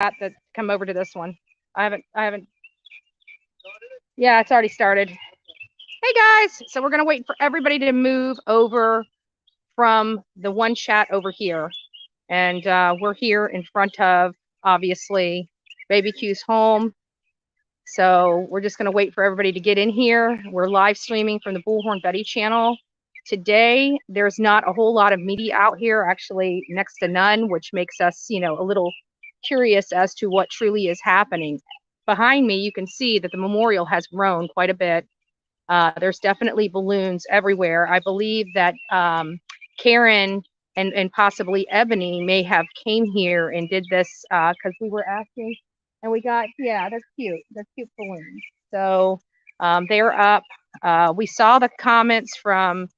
that come over to this one. I haven't. Yeah, it's already started. Hey guys, so we're gonna wait for everybody to move over from the one chat over here, and we're here in front of obviously Baby Q's home. So we're just gonna wait for everybody to get in here. We're live streaming from the Bullhorn Betty channel. Today, there's not a whole lot of media out here, actually next to none, which makes us, a little curious as to what truly is happening. Behind me, you can see that the memorial has grown quite a bit. There's definitely balloons everywhere. I believe that Karen and possibly Ebony may have came here and did this because we were asking, and we got, yeah, that's cute. That's cute balloons. So they're up. We saw the comments from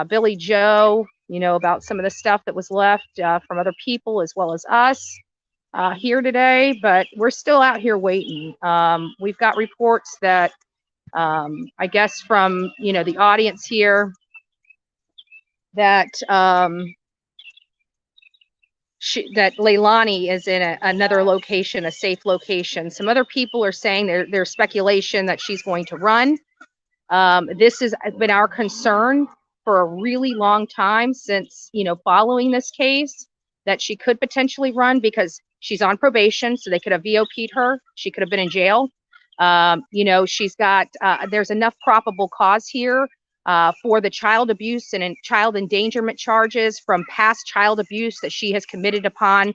Billy Joe, about some of the stuff that was left from other people as well as us here today, but we're still out here waiting. We've got reports that I guess from, the audience here that that Leilani is in another location, a safe location. Some other people are saying there's speculation that she's going to run. This has been our concern for a really long time since, following this case, that she could potentially run because she's on probation, so they could have VOP'd her. She could have been in jail. She's got, there's enough probable cause here for the child abuse and child endangerment charges from past child abuse that she has committed upon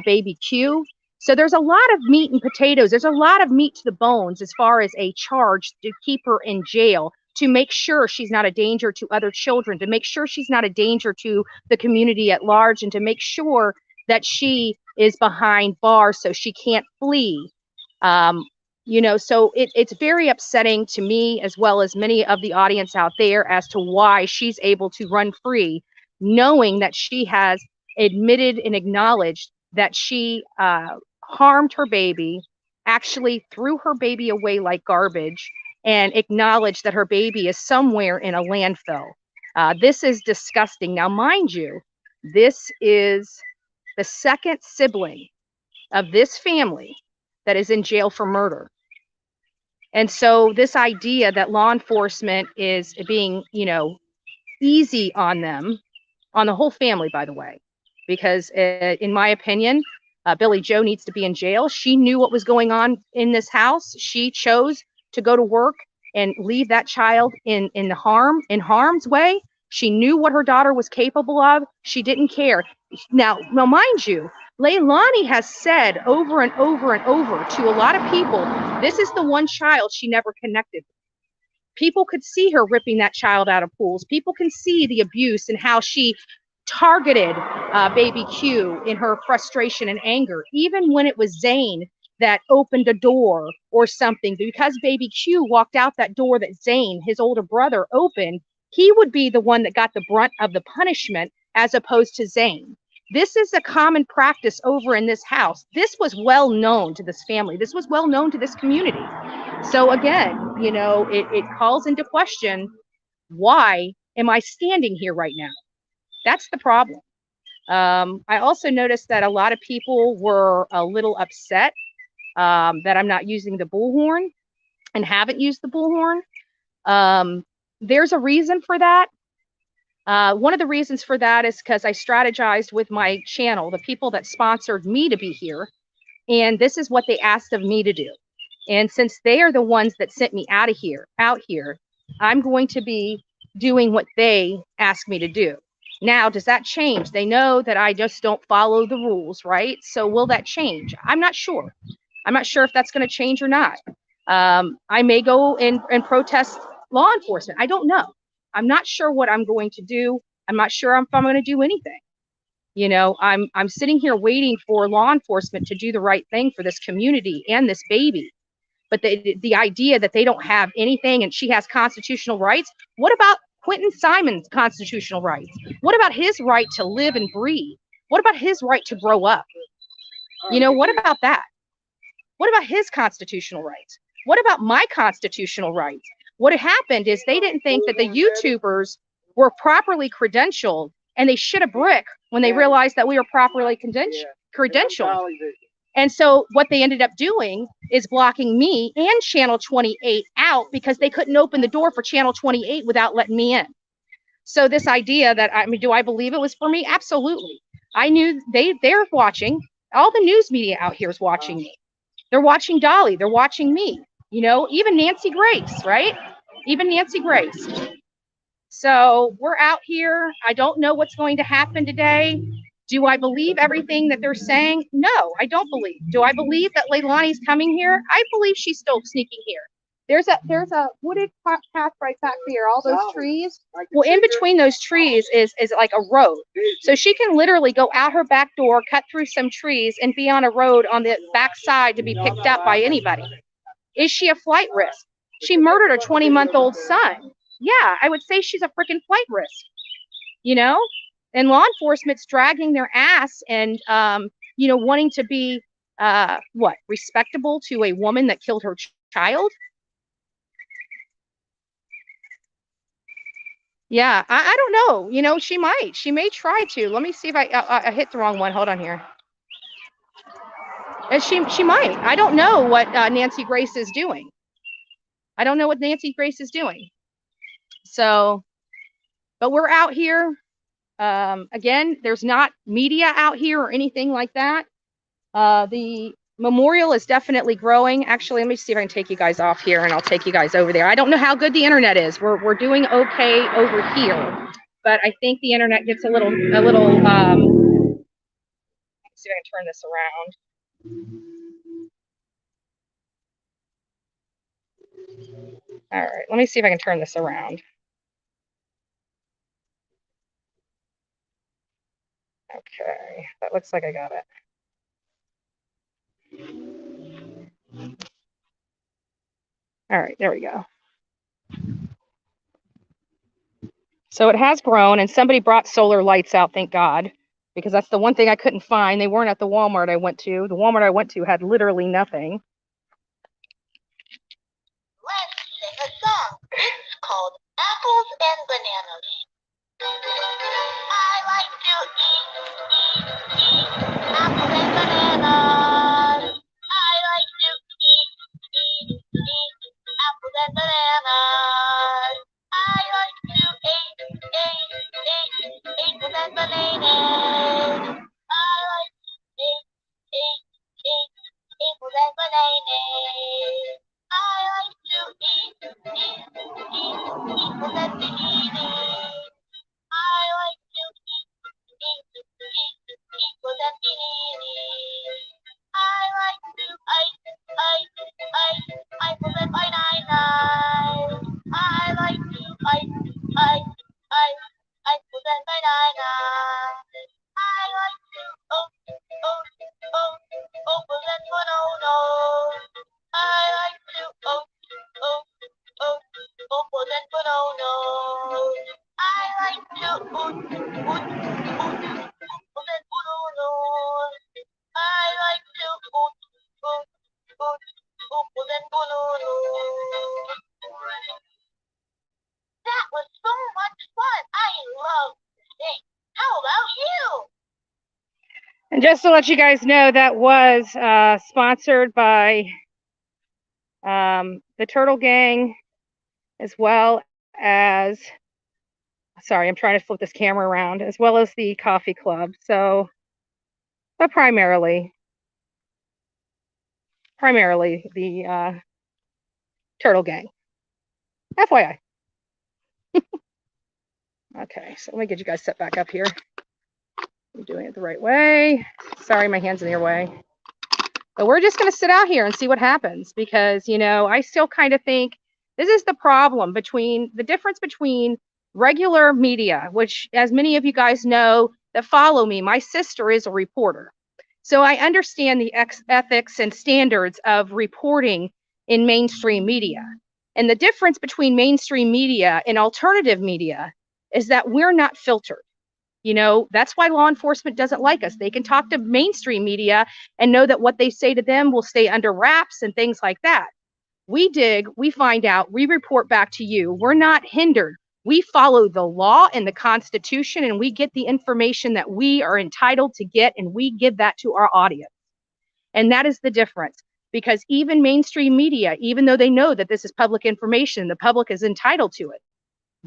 Baby Q. So there's a lot of meat and potatoes. There's a lot of meat to the bones as far as a charge to keep her in jail, to make sure she's not a danger to other children, to make sure she's not a danger to the community at large, and to make sure that she is behind bars so she can't flee. So it's very upsetting to me as well as many of the audience out there as to why she's able to run free, knowing that she has admitted and acknowledged that she harmed her baby, actually threw her baby away like garbage, and acknowledged that her baby is somewhere in a landfill. This is disgusting. Now, mind you, this is the second sibling of this family that is in jail for murder. And so this idea that law enforcement is being, easy on them, on the whole family, by the way, because in my opinion, Billy Joe needs to be in jail. She knew what was going on in this house. She chose to go to work and leave that child in harm's way. She knew what her daughter was capable of. She didn't care. Now, mind you, Leilani has said over and over and over to a lot of people, this is the one child she never connected with. People could see her ripping that child out of pools. People can see the abuse and how she targeted Baby Q in her frustration and anger, even when it was Zane that opened a door or something. Because Baby Q walked out that door that Zane, his older brother, opened, he would be the one that got the brunt of the punishment as opposed to Zane. This is a common practice over in this house. This was well known to this family. This was well known to this community. So again, it calls into question, why am I standing here right now? That's the problem. I also noticed that a lot of people were a little upset that I'm not using the bullhorn and haven't used the bullhorn. There's a reason for that. One of the reasons for that is because I strategized with my channel, the people that sponsored me to be here, and this is what they asked of me to do. And since they are the ones that sent me out here, I'm going to be doing what they asked me to do. Now, does that change? They know that I just don't follow the rules, right? So will that change? I'm not sure. I'm not sure if that's going to change or not. I may go and protest law enforcement. I don't know. I'm not sure what I'm going to do. I'm not sure if I'm going to do anything. I'm sitting here waiting for law enforcement to do the right thing for this community and this baby. But the idea that they don't have anything and she has constitutional rights, what about Quentin Simon's constitutional rights? What about his right to live and breathe? What about his right to grow up? What about that? What about his constitutional rights? What about my constitutional rights? What had happened is they didn't think that the YouTubers were properly credentialed, and they shit a brick when they realized that we were properly credentialed. And so what they ended up doing is blocking me and Channel 28 out because they couldn't open the door for Channel 28 without letting me in. So this idea that, I mean, do I believe it was for me? Absolutely. I knew they're watching. All the news media out here is watching me. They're watching Dolly. They're watching me. You know, even Nancy Grace, right? Even Nancy Grace. So we're out here. I don't know what's going to happen today. Do I believe everything that they're saying? No, I don't believe. Do I believe that Leilani's coming here? I believe she's still sneaking here. There's a wooded path right back there, all those trees. Well, in between those trees is like a road. So she can literally go out her back door, cut through some trees, and be on a road on the back side to be picked up by anybody. Is she a flight risk? She murdered a 20-month-old son. Yeah, I would say she's a freaking flight risk, you know? And law enforcement's dragging their ass and, you know, wanting to be, respectable to a woman that killed her child. Yeah, I don't know. You know, she may try to. Let me see if I hit the wrong one. Hold on here. And she might. I don't know what Nancy Grace is doing. I don't know what Nancy Grace is doing. So, but we're out here. Again, there's not media out here or anything like that. The memorial is definitely growing. Actually, let me see if I can take you guys off here and I'll take you guys over there. I don't know how good the internet is. We're doing okay over here, but I think the internet gets a little, let's see if I can turn this around. All right, let me see if I can turn this around. Okay, that looks like I got it. All right, there we go. So it has grown, and somebody brought solar lights out, thank God, because that's the one thing I couldn't find. They weren't at the Walmart I went to. The Walmart I went to had literally nothing. Let's sing a song. It's called Apples and Bananas. I like to eat apples and bananas. I like to eat apples and bananas. I like to eat apples and bananas. I like to eat apples and bananas. I like to eat apples and bananas. I like to eat apples and bananas. I like to eat apples and bananas. I like to eat apples and bananas. I like to apples and bananas. I like to apples and bananas. I like to apples and bananas. I like to apples and bananas. That was so much fun. I love to sing. How about you? And just to let you guys know, that was sponsored by the Turtle Gang, as well as, sorry, I'm trying to flip this camera around, as well as the Coffee Club. So, but primarily the Turtle Gang. FYI. Okay, so let me get you guys set back up here. I'm doing it the right way. Sorry, my hand's in your way. But we're just going to sit out here and see what happens, because, you know, I still kind of think this is the problem between the difference between regular media, which, as many of you guys know that follow me, my sister is a reporter. So I understand the ethics and standards of reporting in mainstream media. And the difference between mainstream media and alternative media is that we're not filtered. You know, that's why law enforcement doesn't like us. They can talk to mainstream media and know that what they say to them will stay under wraps and things like that. We dig, we find out, we report back to you. We're not hindered. We follow the law and the Constitution, and we get the information that we are entitled to get, and we give that to our audience. And that is the difference, because even mainstream media, even though they know that this is public information, the public is entitled to it.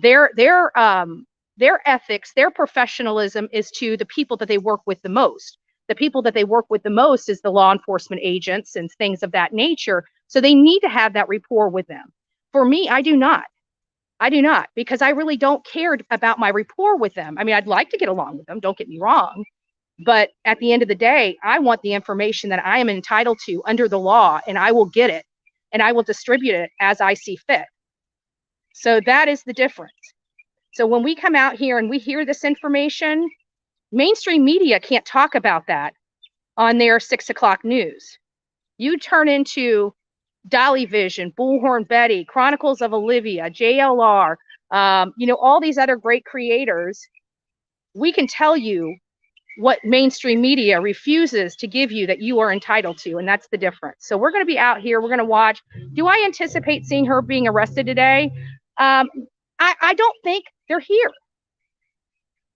Their ethics, their professionalism is to the people that they work with the most. The people that they work with the most is the law enforcement agents and things of that nature. So they need to have that rapport with them. For me, I do not. I do not, because I really don't care about my rapport with them. I mean, I'd like to get along with them, don't get me wrong. But at the end of the day, I want the information that I am entitled to under the law, and I will get it, and I will distribute it as I see fit. So that is the difference. So when we come out here and we hear this information, mainstream media can't talk about that on their 6 o'clock news. You turn into Dolly Vision, Bullhorn Betty, Chronicles of Olivia, JLR, all these other great creators. We can tell you what mainstream media refuses to give you that you are entitled to, and that's the difference. So we're going to be out here. We're going to watch. Do I anticipate seeing her being arrested today? I don't think they're here.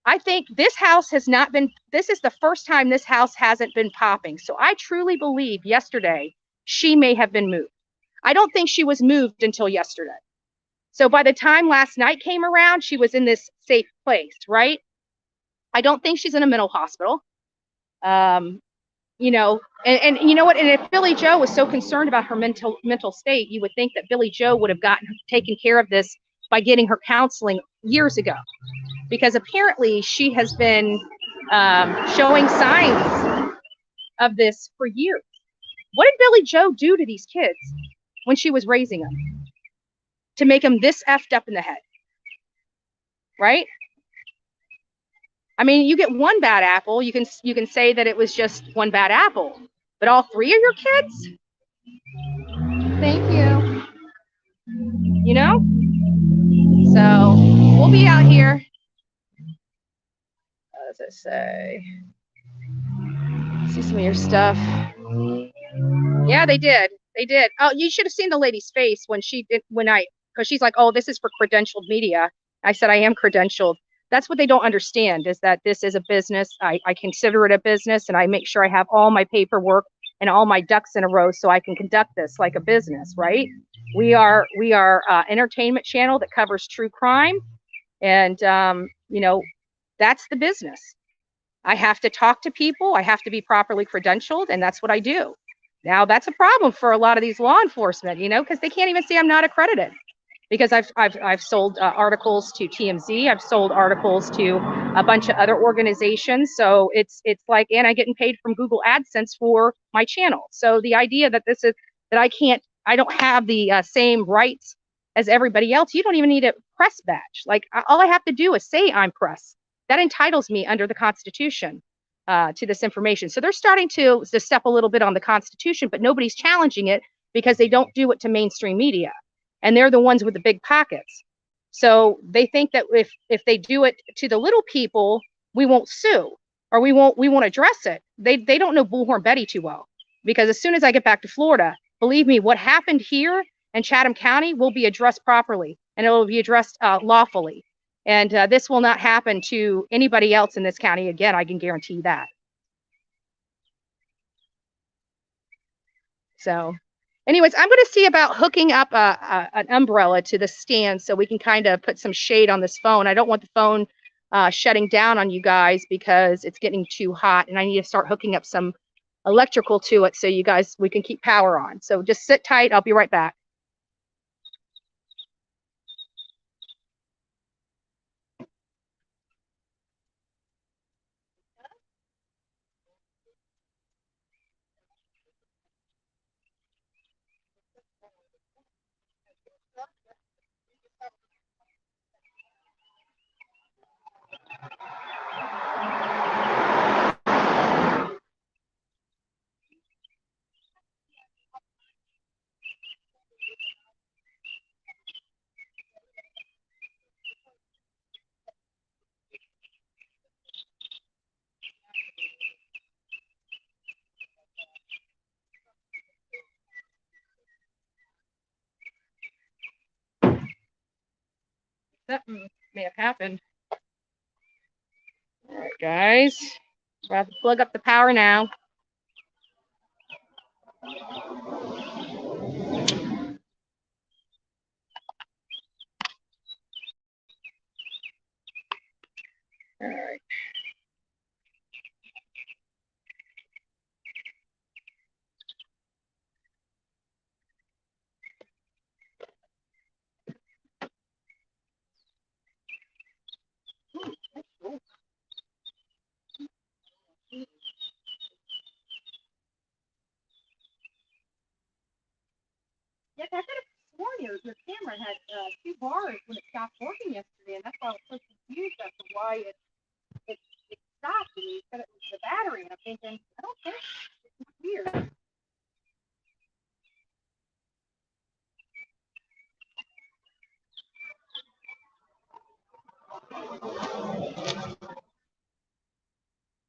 I think this house has not been, this is the first time this house hasn't been popping. So I truly believe yesterday she may have been moved. I don't think she was moved until yesterday. So by the time last night came around, she was in this safe place, right? I don't think she's in a mental hospital. And you know what? And if Billy Joe was so concerned about her mental state, you would think that Billy Joe would have taken care of this by getting her counseling years ago, because apparently she has been showing signs of this for years. What did Billy Joe do to these kids when she was raising them to make them this effed up in the head? Right? I mean, you get one bad apple, you can say that it was just one bad apple, but all three of your kids? Thank you. You know? So we'll be out here. As I say, see some of your stuff. Yeah, they did. They did. Oh, you should have seen the lady's face when because she's like, oh, this is for credentialed media. I said, I am credentialed. That's what they don't understand, is that this is a business. I consider it a business, and I make sure I have all my paperwork and all my ducks in a row so I can conduct this like a business, right? We are entertainment channel that covers true crime, and that's the business. I have to talk to people. I have to be properly credentialed, and that's what I do. Now, that's a problem for a lot of these law enforcement, because they can't even say I'm not accredited, because I've sold articles to TMZ. I've sold articles to a bunch of other organizations. So it's like, and I'm getting paid from Google AdSense for my channel. So the idea that I don't have the same rights as everybody else. You don't even need a press badge. Like, all I have to do is say I'm press. That entitles me under the Constitution to this information. So they're starting to step a little bit on the Constitution, but nobody's challenging it because they don't do it to mainstream media. And they're the ones with the big pockets. So they think that if they do it to the little people, we won't sue, or we won't address it. They don't know Bullhorn Betty too well, because as soon as I get back to Florida, believe me, what happened here in Chatham County will be addressed properly, and it will be addressed lawfully. And this will not happen to anybody else in this county again. I can guarantee that. So anyways, I'm going to see about hooking up an umbrella to the stand so we can kind of put some shade on this phone. I don't want the phone shutting down on you guys because it's getting too hot, and I need to start hooking up some electrical to it so we can keep power on. So just sit tight. I'll be right back. That may have happened. All right, guys. We're going to have to plug up the power now. All right. Yes, I could have sworn your camera had 2 bars when it stopped working yesterday, and that's why I was so confused as to why it stopped. And you said it was the battery, and I'm thinking, I don't think it's weird.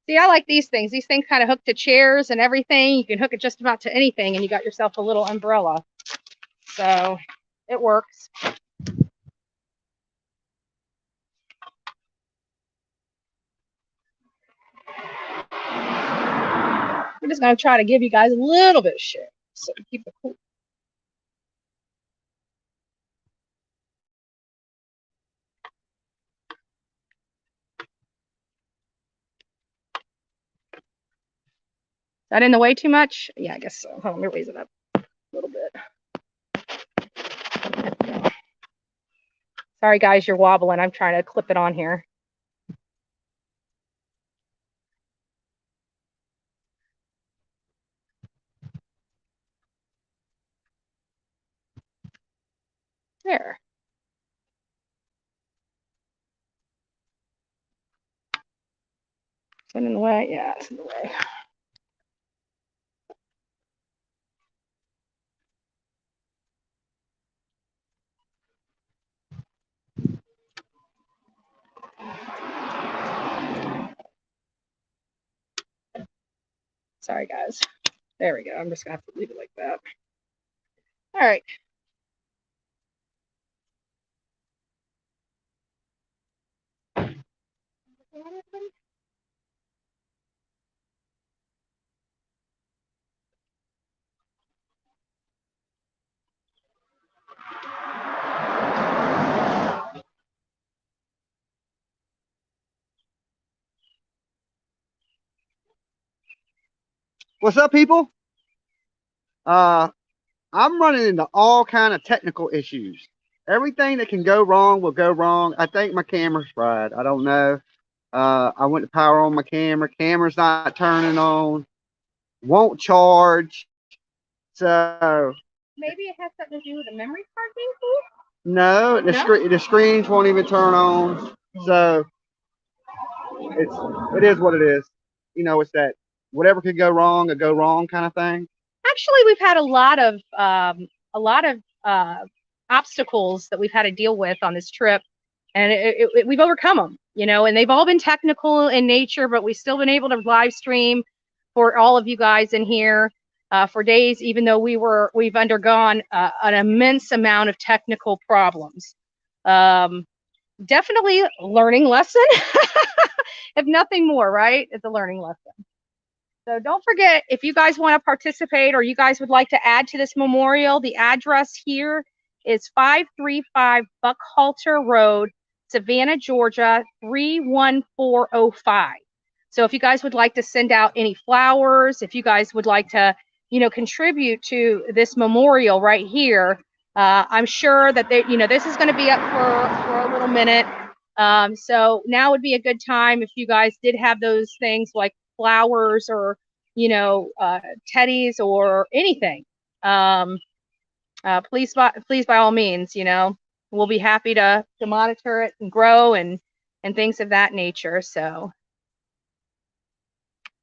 See, I like these things. These things kind of hook to chairs and everything. You can hook it just about to anything, and you got yourself a little umbrella. So it works. I'm just going to try to give you guys a little bit of shit, so keep it cool. Is that in the way too much? Yeah, I guess so. Hold on, let me raise it up a little bit. Sorry, guys, you're wobbling. I'm trying to clip it on here. There. Is it in the way? Yeah, it's in the way. Sorry, guys. There we go. I'm just going to have to leave it like that. All right. What's up, people? I'm running into all kind of technical issues. Everything that can go wrong will go wrong. I think my camera's fried. I don't know. I went to power on my camera. Camera's not turning on. Won't charge. So Maybe it has something to do with the memory card being full? no, the screens won't even turn on. So it is what it is. You know, it's that whatever could go wrong, could go wrong kind of thing. Actually, we've had a lot of obstacles that we've had to deal with on this trip, and we've overcome them, you know, and they've all been technical in nature, but we've still been able to live stream for all of you guys in here for days, even though we've undergone an immense amount of technical problems. Definitely learning lesson, if nothing more, right? It's a learning lesson. So don't forget, if you guys want to participate or you guys would like to add to this memorial, the address here is 535 Buckhalter Road, Savannah, Georgia, 31405. So if you guys would like to send out any flowers, if you guys would like to, you know, contribute to this memorial right here, I'm sure that this is going to be up for a little minute. So now would be a good time if you guys did have those things like flowers or, you know, teddies or anything. Please by all means, you know, we'll be happy to monitor it and grow and things of that nature. So,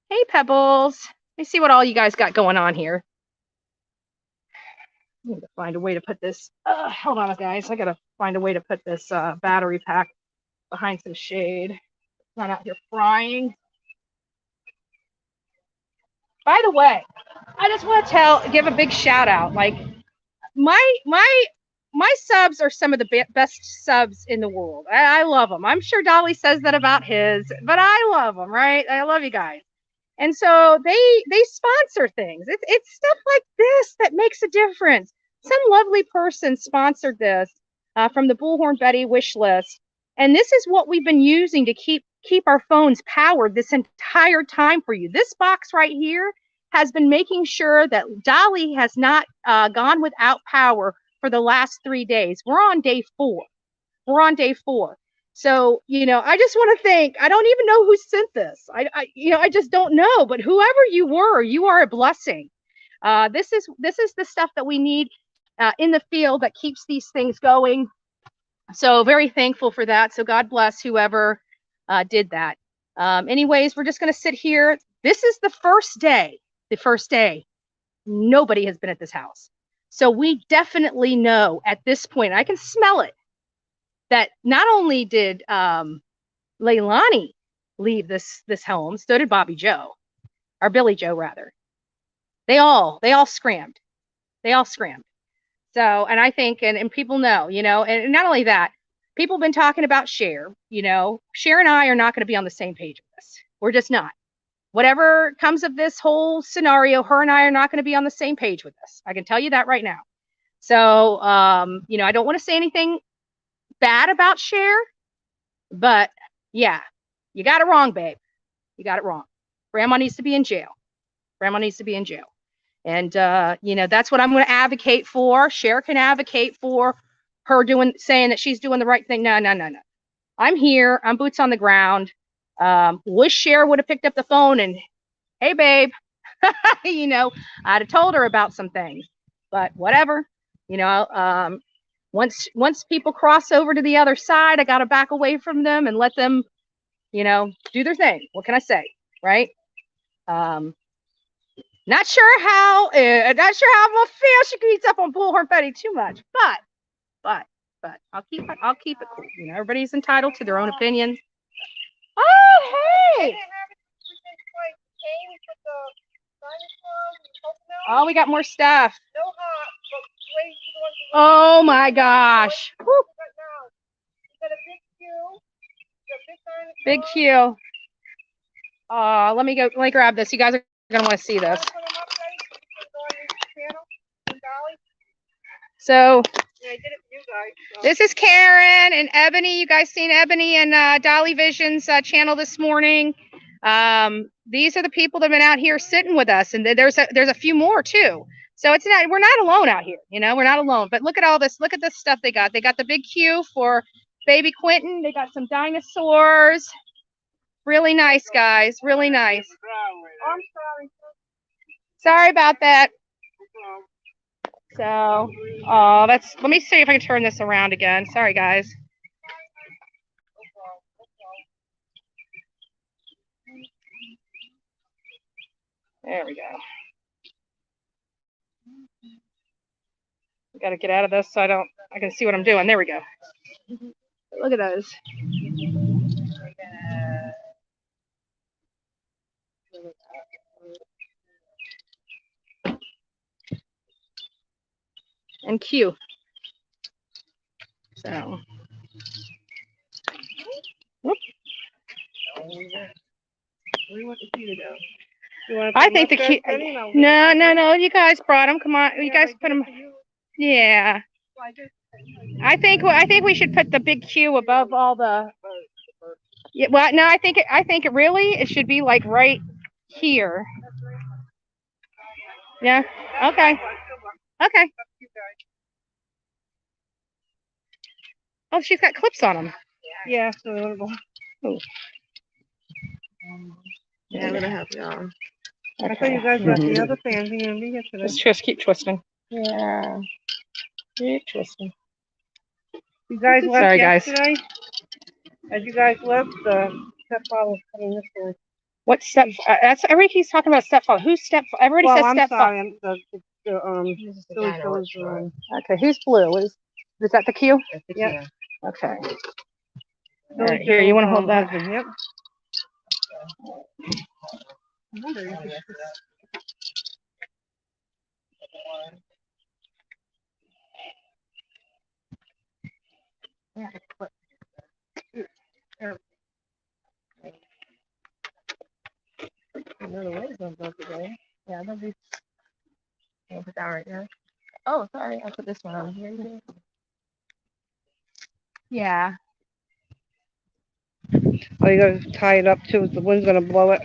hey, Pebbles, let me see what all you guys got going on here. I need to find a way to put this. Hold on, guys. I gotta find a way to put this battery pack behind some shade. It's not out here frying. By the way, I just want to give a big shout out. Like my subs are some of the best subs in the world. I love them. I'm sure Dolly says that about his, but I love them, right? I love you guys. And so they sponsor things. It's stuff like this that makes a difference. Some lovely person sponsored this from the Bullhorn Betty wish list. And this is what we've been using to keep our phones powered this entire time for you. This box right here has been making sure that Dolly has not gone without power for the last 3 days. We're on day 4. So, I just want to thank, I don't even know who sent this. I just don't know, but whoever you were, you are a blessing. This is the stuff that we need in the field that keeps these things going. So very thankful for that. So God bless whoever did that. Anyways, we're just going to sit here. This is the first day. Nobody has been at this house. So we definitely know at this point, I can smell it, that not only did Leilani leave this home, so did Bobby Joe, or Billy Joe rather. They all scrammed. So, and I think, and people know, and not only that, people have been talking about Cher. Cher and I are not going to be on the same page with this. We're just not. Whatever comes of this whole scenario, her and I are not going to be on the same page with this. I can tell you that right now. So, I don't want to say anything bad about Cher, but yeah, you got it wrong, babe. You got it wrong. Grandma needs to be in jail. And, that's what I'm going to advocate for. Cher can advocate for her saying that she's doing the right thing. No. I'm here. I'm boots on the ground. Wish Cher would have picked up the phone and, hey, babe, I'd have told her about some things, but whatever, once people cross over to the other side, I got to back away from them and let them, do their thing. What can I say? Right. Not sure how I'm gonna feel. She keeps up on Bullhorn Betty too much, but I'll keep it cool. Everybody's entitled to their own opinions. Oh, hey! Oh, we got more stuff. Oh my gosh! Woo. Big Q. Let me grab this. You guys are gonna want to see this. So this is Karen and Ebony. You guys seen Ebony and Dolly Vision's channel this morning. These are the people that have been out here sitting with us, and there's a few more too. So we're not alone out here. We're not alone. But look at all this. Look at this stuff they got. They got the big Q for baby Quentin. They got some dinosaurs. Really nice, guys. Really nice. Oh, I'm sorry. Sorry about that. So, let me see if I can turn this around again. Sorry, guys. There we go. Got to get out of this so I can see what I'm doing. There we go. Look at those. And Q. So. Whoop. I think the Q. No. You guys brought them. Come on. You guys put them. Yeah. I think we should put the big Q above all the. Yeah. Well, no. I think it should be like right here. Yeah. Okay. Oh, she's got clips on them. Yeah. Oh. Yeah, I'm gonna help y'all. Okay. I thought you guys got the other fans here and me yesterday. Just keep twisting. Yeah. Keep twisting. You guys left Sorry, yesterday? guys. As you guys left, the stepfather was coming this way. What step? That's everybody keeps talking about stepfather. Who's stepfather? Everybody says stepfather. I'm sorry. Okay, who's blue? Is that the Q? That's the Q. Okay. All right, here, you want to hold that? Yep. Another that right there. Oh, sorry. I put this one over here. Yeah. Oh, you gotta tie it up too. The wind's gonna blow it.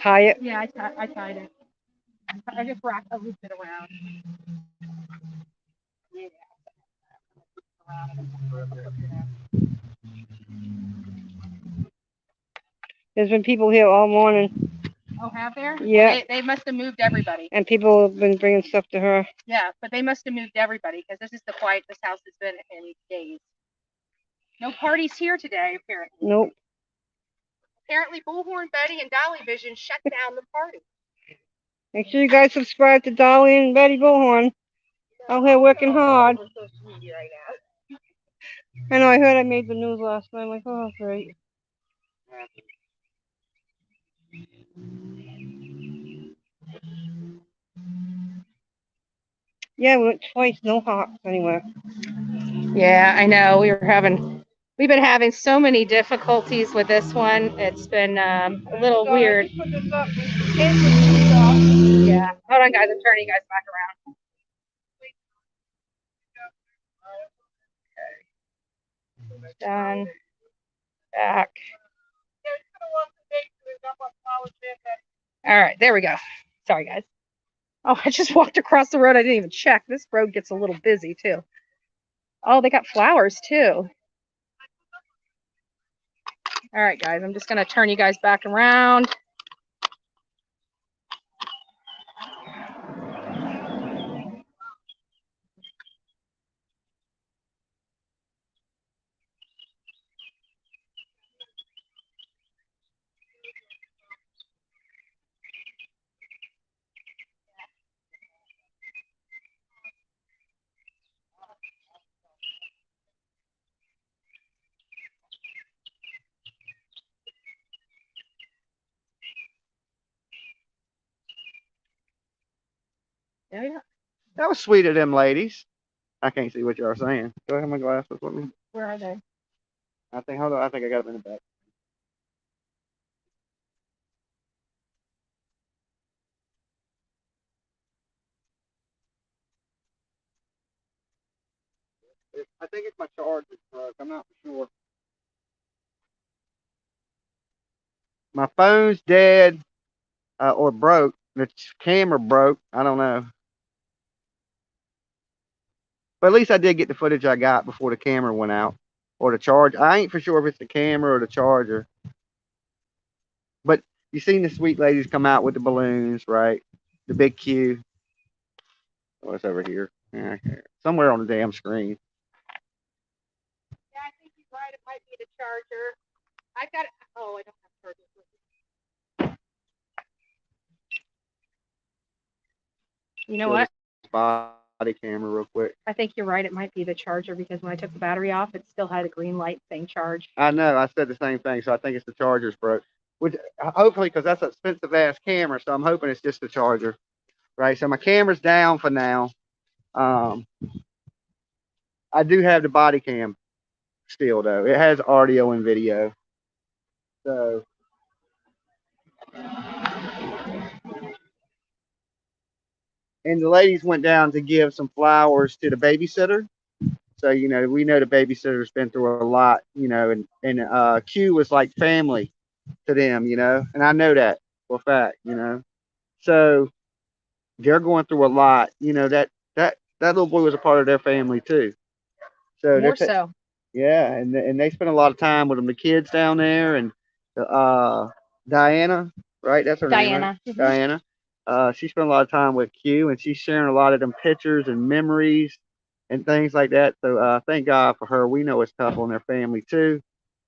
Tie it. Yeah, I tied it. I just wrapped a loop it around. Yeah. There's been people here all morning. Oh, have there? Yeah. Well, they must have moved everybody. And people have been bringing stuff to her. Yeah, but they must have moved everybody because this is the quietest this house has been in days. No parties here today, apparently. Nope. Apparently, Bullhorn Betty and Dolly Vision shut down the party. Make sure you guys subscribe to Dolly and Betty Bullhorn. Out here working hard. I know, I heard I made the news last night. I'm like, oh, great. Yeah, we went twice, no hops anywhere. Yeah, I know. We've been having so many difficulties with this one. It's been a little weird. Put this up. Yeah. Hold on, guys. I'm turning you guys back around. Okay. Done. Back. All right, there we go. Sorry, guys. Oh, I just walked across the road. I didn't even check. This road gets a little busy, too. Oh, they got flowers, too. All right, guys. I'm just going to turn you guys back around. Yeah. That was sweet of them ladies. I can't see what you are saying. Do I have my glasses with me? Where are they? Hold on. I think I got them in the back. I think it's my charger broke. I'm not sure. My phone's dead or broke. The camera broke. I don't know. But at least I did get the footage I got before the camera went out. Or the charge. I ain't for sure if it's the camera or the charger. But you seen the sweet ladies come out with the balloons, right? The big queue. Oh, it's over here. Yeah, somewhere on the damn screen. Yeah, I think he's right. It might be the charger. I've got. Oh, I don't have chargers with me. You know what? Body camera real quick. I think you're right. It might be the charger because when I took the battery off, it still had a green light saying charge. I know. I said the same thing, so I think it's the charger's broke. Which hopefully, because that's an expensive ass camera, so I'm hoping it's just the charger. Right. So my camera's down for now. I do have the body cam still though. It has audio and video. So and the ladies went down to give some flowers to the babysitter. So, you know, we know the babysitter's been through a lot, you know, and Q was like family to them, you know, and I know that for a fact, you know. So they're going through a lot, you know, that little boy was a part of their family too. So More so. yeah, and they spent a lot of time with them, the kids down there, and Diana, right? That's her name, Diana. right? Mhm. Diana. She spent a lot of time with Q, and she's sharing a lot of them pictures and memories and things like that. So thank God for her. We know it's tough on their family too.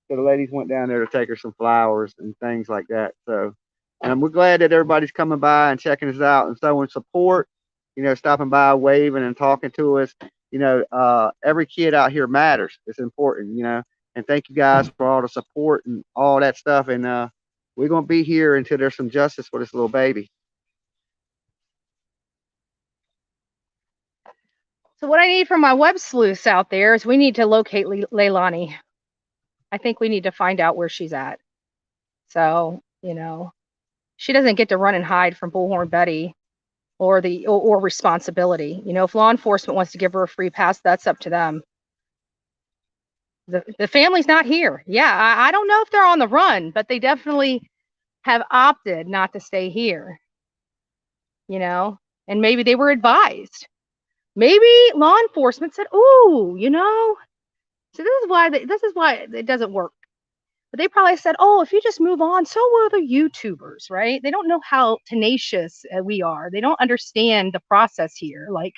So the ladies went down there to take her some flowers and things like that. So, and we're glad that everybody's coming by and checking us out and showing support. You know, stopping by, waving and talking to us. You know, every kid out here matters. It's important. You know, and thank you guys for all the support and all that stuff. And we're gonna be here until there's some justice for this little baby. So what I need from my web sleuths out there is we need to locate Leilani. I think we need to find out where she's at. So, you know, she doesn't get to run and hide from Bullhorn Betty. or or responsibility. You know, if law enforcement wants to give her a free pass, that's up to them. The family's not here. Yeah, I don't know if they're on the run, but they definitely have opted not to stay here. You know, and maybe they were advised. Maybe law enforcement said, "Oh, you know, so this is why it doesn't work." But they probably said, "Oh, if you just move on, so will the YouTubers, right?" They don't know how tenacious we are. They don't understand the process here. Like,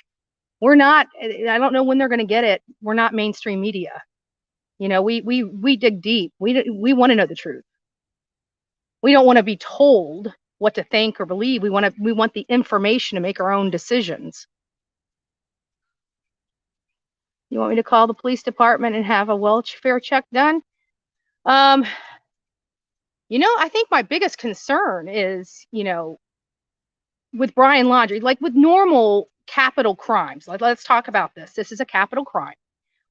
we're not. I don't know when they're going to get it. We're not mainstream media. You know, we dig deep. We want to know the truth. We don't want to be told what to think or believe. We want the information to make our own decisions. You want me to call the police department and have a welfare check done? You know, I think my biggest concern is, you know, with Brian Laundrie, like with normal capital crimes, like let's talk about this. This is a capital crime.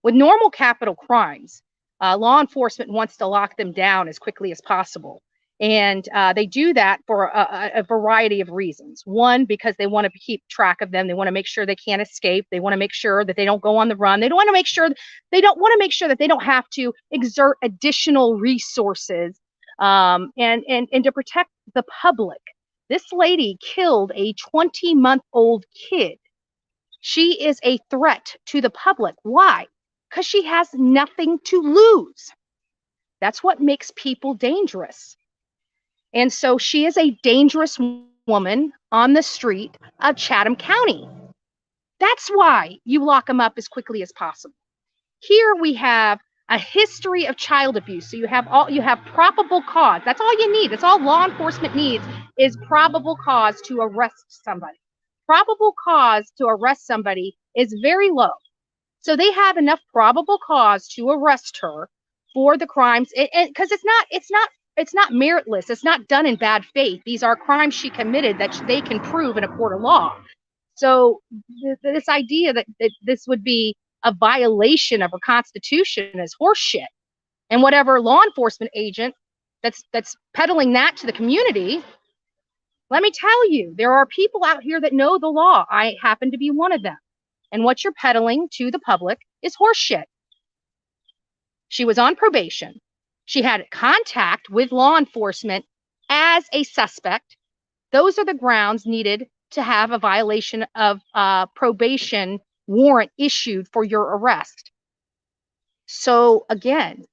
With normal capital crimes, law enforcement wants to lock them down as quickly as possible. And they do that for a variety of reasons. One, because they want to keep track of them. They want to make sure they can't escape. They want to make sure that they don't go on the run. They don't want to make sure that they don't have to exert additional resources and to protect the public. This lady killed a 20-month-old kid. She is a threat to the public. Why? Because she has nothing to lose. That's what makes people dangerous. And so she is a dangerous woman on the street of Chatham County. That's why you lock them up as quickly as possible. Here we have a history of child abuse. So you have probable cause. That's all you need. That's all law enforcement needs is probable cause to arrest somebody. Probable cause to arrest somebody is very low. So they have enough probable cause to arrest her for the crimes, because it's not meritless. It's not done in bad faith. These are crimes she committed that they can prove in a court of law. So this idea that this would be a violation of her constitution is horseshit. And whatever law enforcement agent that's peddling that to the community, let me tell you, there are people out here that know the law. I happen to be one of them. And what you're peddling to the public is horseshit. She was on probation. She had contact with law enforcement as a suspect. Those are the grounds needed to have a violation of probation warrant issued for your arrest. So again,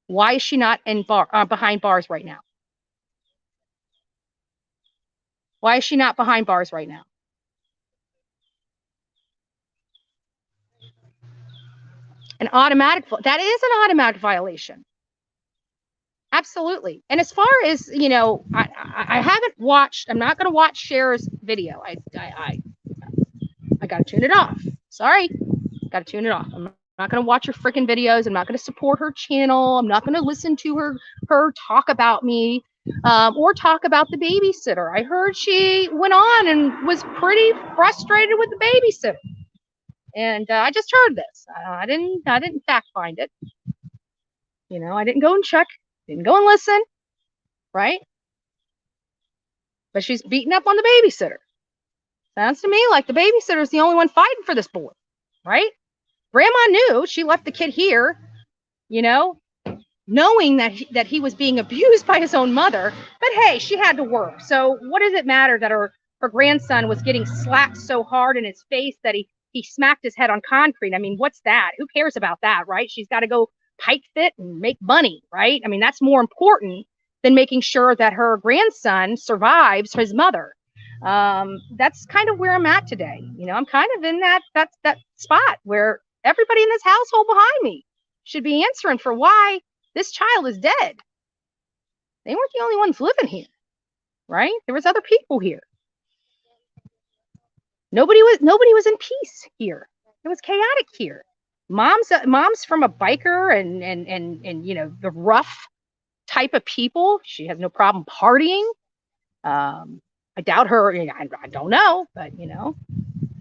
why is she not behind bars right now? Why is she not behind bars right now? That is an automatic violation. Absolutely. And as far as, you know, I haven't watched, I'm not going to watch Cher's video. I got to tune it off. Sorry. Got to tune it off. I'm not going to watch her freaking videos. I'm not going to support her channel. I'm not going to listen to her talk about me or talk about the babysitter. I heard she went on and was pretty frustrated with the babysitter. And I just heard this. I didn't fact find it. You know, I didn't go and check. Didn't go and listen, right? But she's beating up on the babysitter. Sounds to me like the babysitter is the only one fighting for this boy, right? Grandma knew she left the kid here, you know, knowing that he was being abused by his own mother. But hey, she had to work. So what does it matter that her grandson was getting slapped so hard in his face that he smacked his head on concrete? I mean, what's that? Who cares about that, right? She's got to go pipe fit and make money, right? I mean, that's more important than making sure that her grandson survives his mother. That's kind of where I'm at today. You know, I'm kind of in that spot where everybody in this household behind me should be answering for why this child is dead. They weren't the only ones living here, right? There was other people here. Nobody was in peace here. It was chaotic here. Mom's from a biker and you know, the rough type of people. She has no problem partying. I doubt her. You know, I don't know, but you know,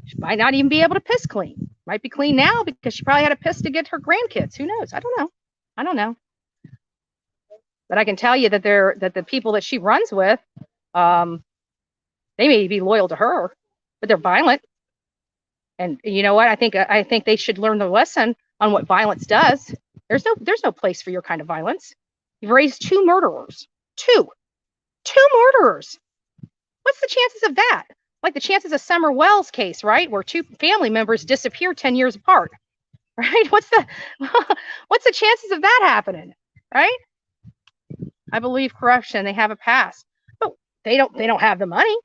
she might not even be able to piss clean. Might be clean now because she probably had to piss to get her grandkids. Who knows? I don't know. But I can tell you that the people that she runs with, they may be loyal to her. but they're violent. And you know what? I think they should learn the lesson on what violence does. There's no place for your kind of violence. You've raised two murderers. Two murderers. What's the chances of that? Like the chances of Summer Wells case, right? Where two family members disappeared 10 years apart. Right? What's the chances of that happening? Right? I believe corruption, they have a past. But they don't have the money.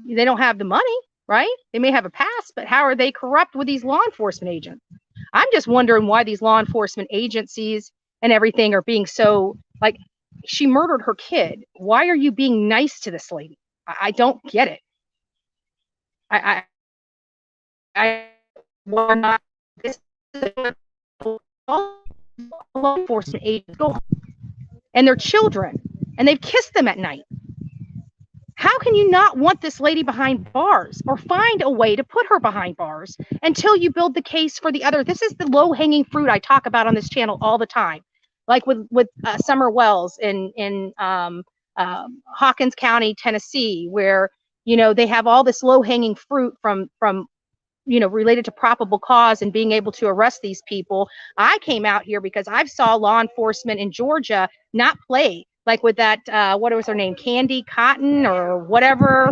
They don't have the money, right? They may have a past, but how are they corrupt with these law enforcement agents? I'm just wondering why these law enforcement agencies and everything are being so, like, she murdered her kid. Why are you being nice to this lady? I don't get it. I why not this law enforcement agents go home and their children, and they've kissed them at night. How can you not want this lady behind bars or find a way to put her behind bars until you build the case for the other? This is the low-hanging fruit I talk about on this channel all the time, like with Summer Wells in Hawkins County, Tennessee, where they have all this low-hanging fruit from related to probable cause and being able to arrest these people. I came out here because I saw law enforcement in Georgia not play. Like with that, what was her name? Candy Cotton or whatever.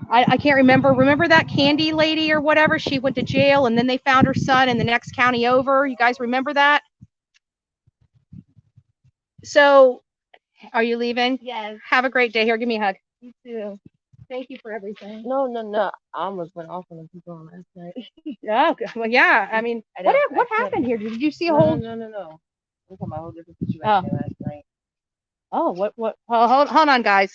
I can't remember. Remember that Candy lady or whatever? She went to jail and then they found her son in the next county over. You guys remember that? So, are you leaving? Yes. Have a great day. Here, give me a hug. You too. Thank you for everything. No. I almost went off on the people on last night. Yeah. Well, yeah. I mean, what happened here? Did you see a whole? No. We're talking about a whole different situation last night. Oh, what? Well, hold on, guys.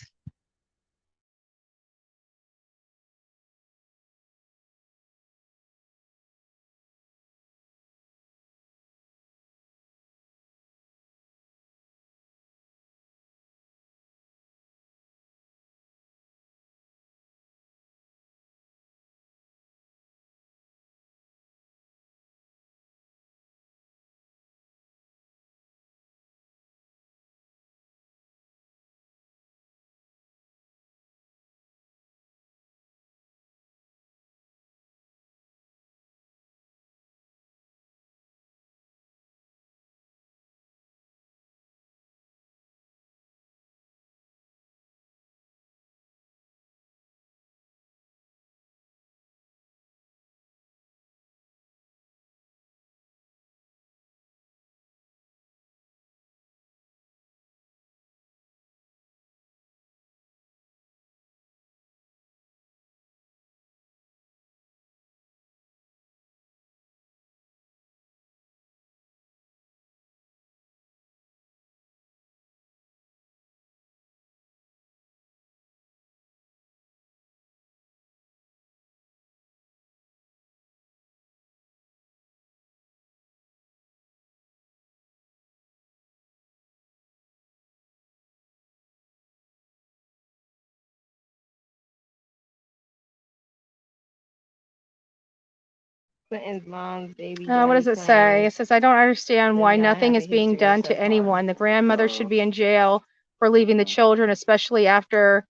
Clinton's mom's baby. What does it say? It says, I don't understand why nothing is being done to anyone. The grandmother should be in jail for leaving the children, especially after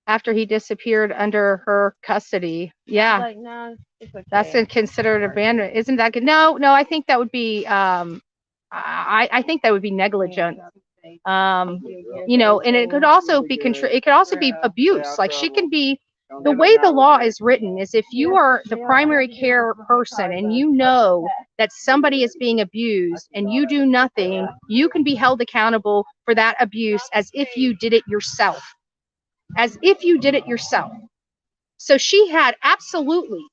he disappeared under her custody. Yeah. Like, no, it's okay. That's considered abandonment. Isn't that good? No, I think that would be I think that would be negligent. And it could also be abuse. Like she can be, the way the law is written is if you are the primary care person and you know that somebody is being abused and you do nothing, you can be held accountable for that abuse as if you did it yourself. So she had absolutely,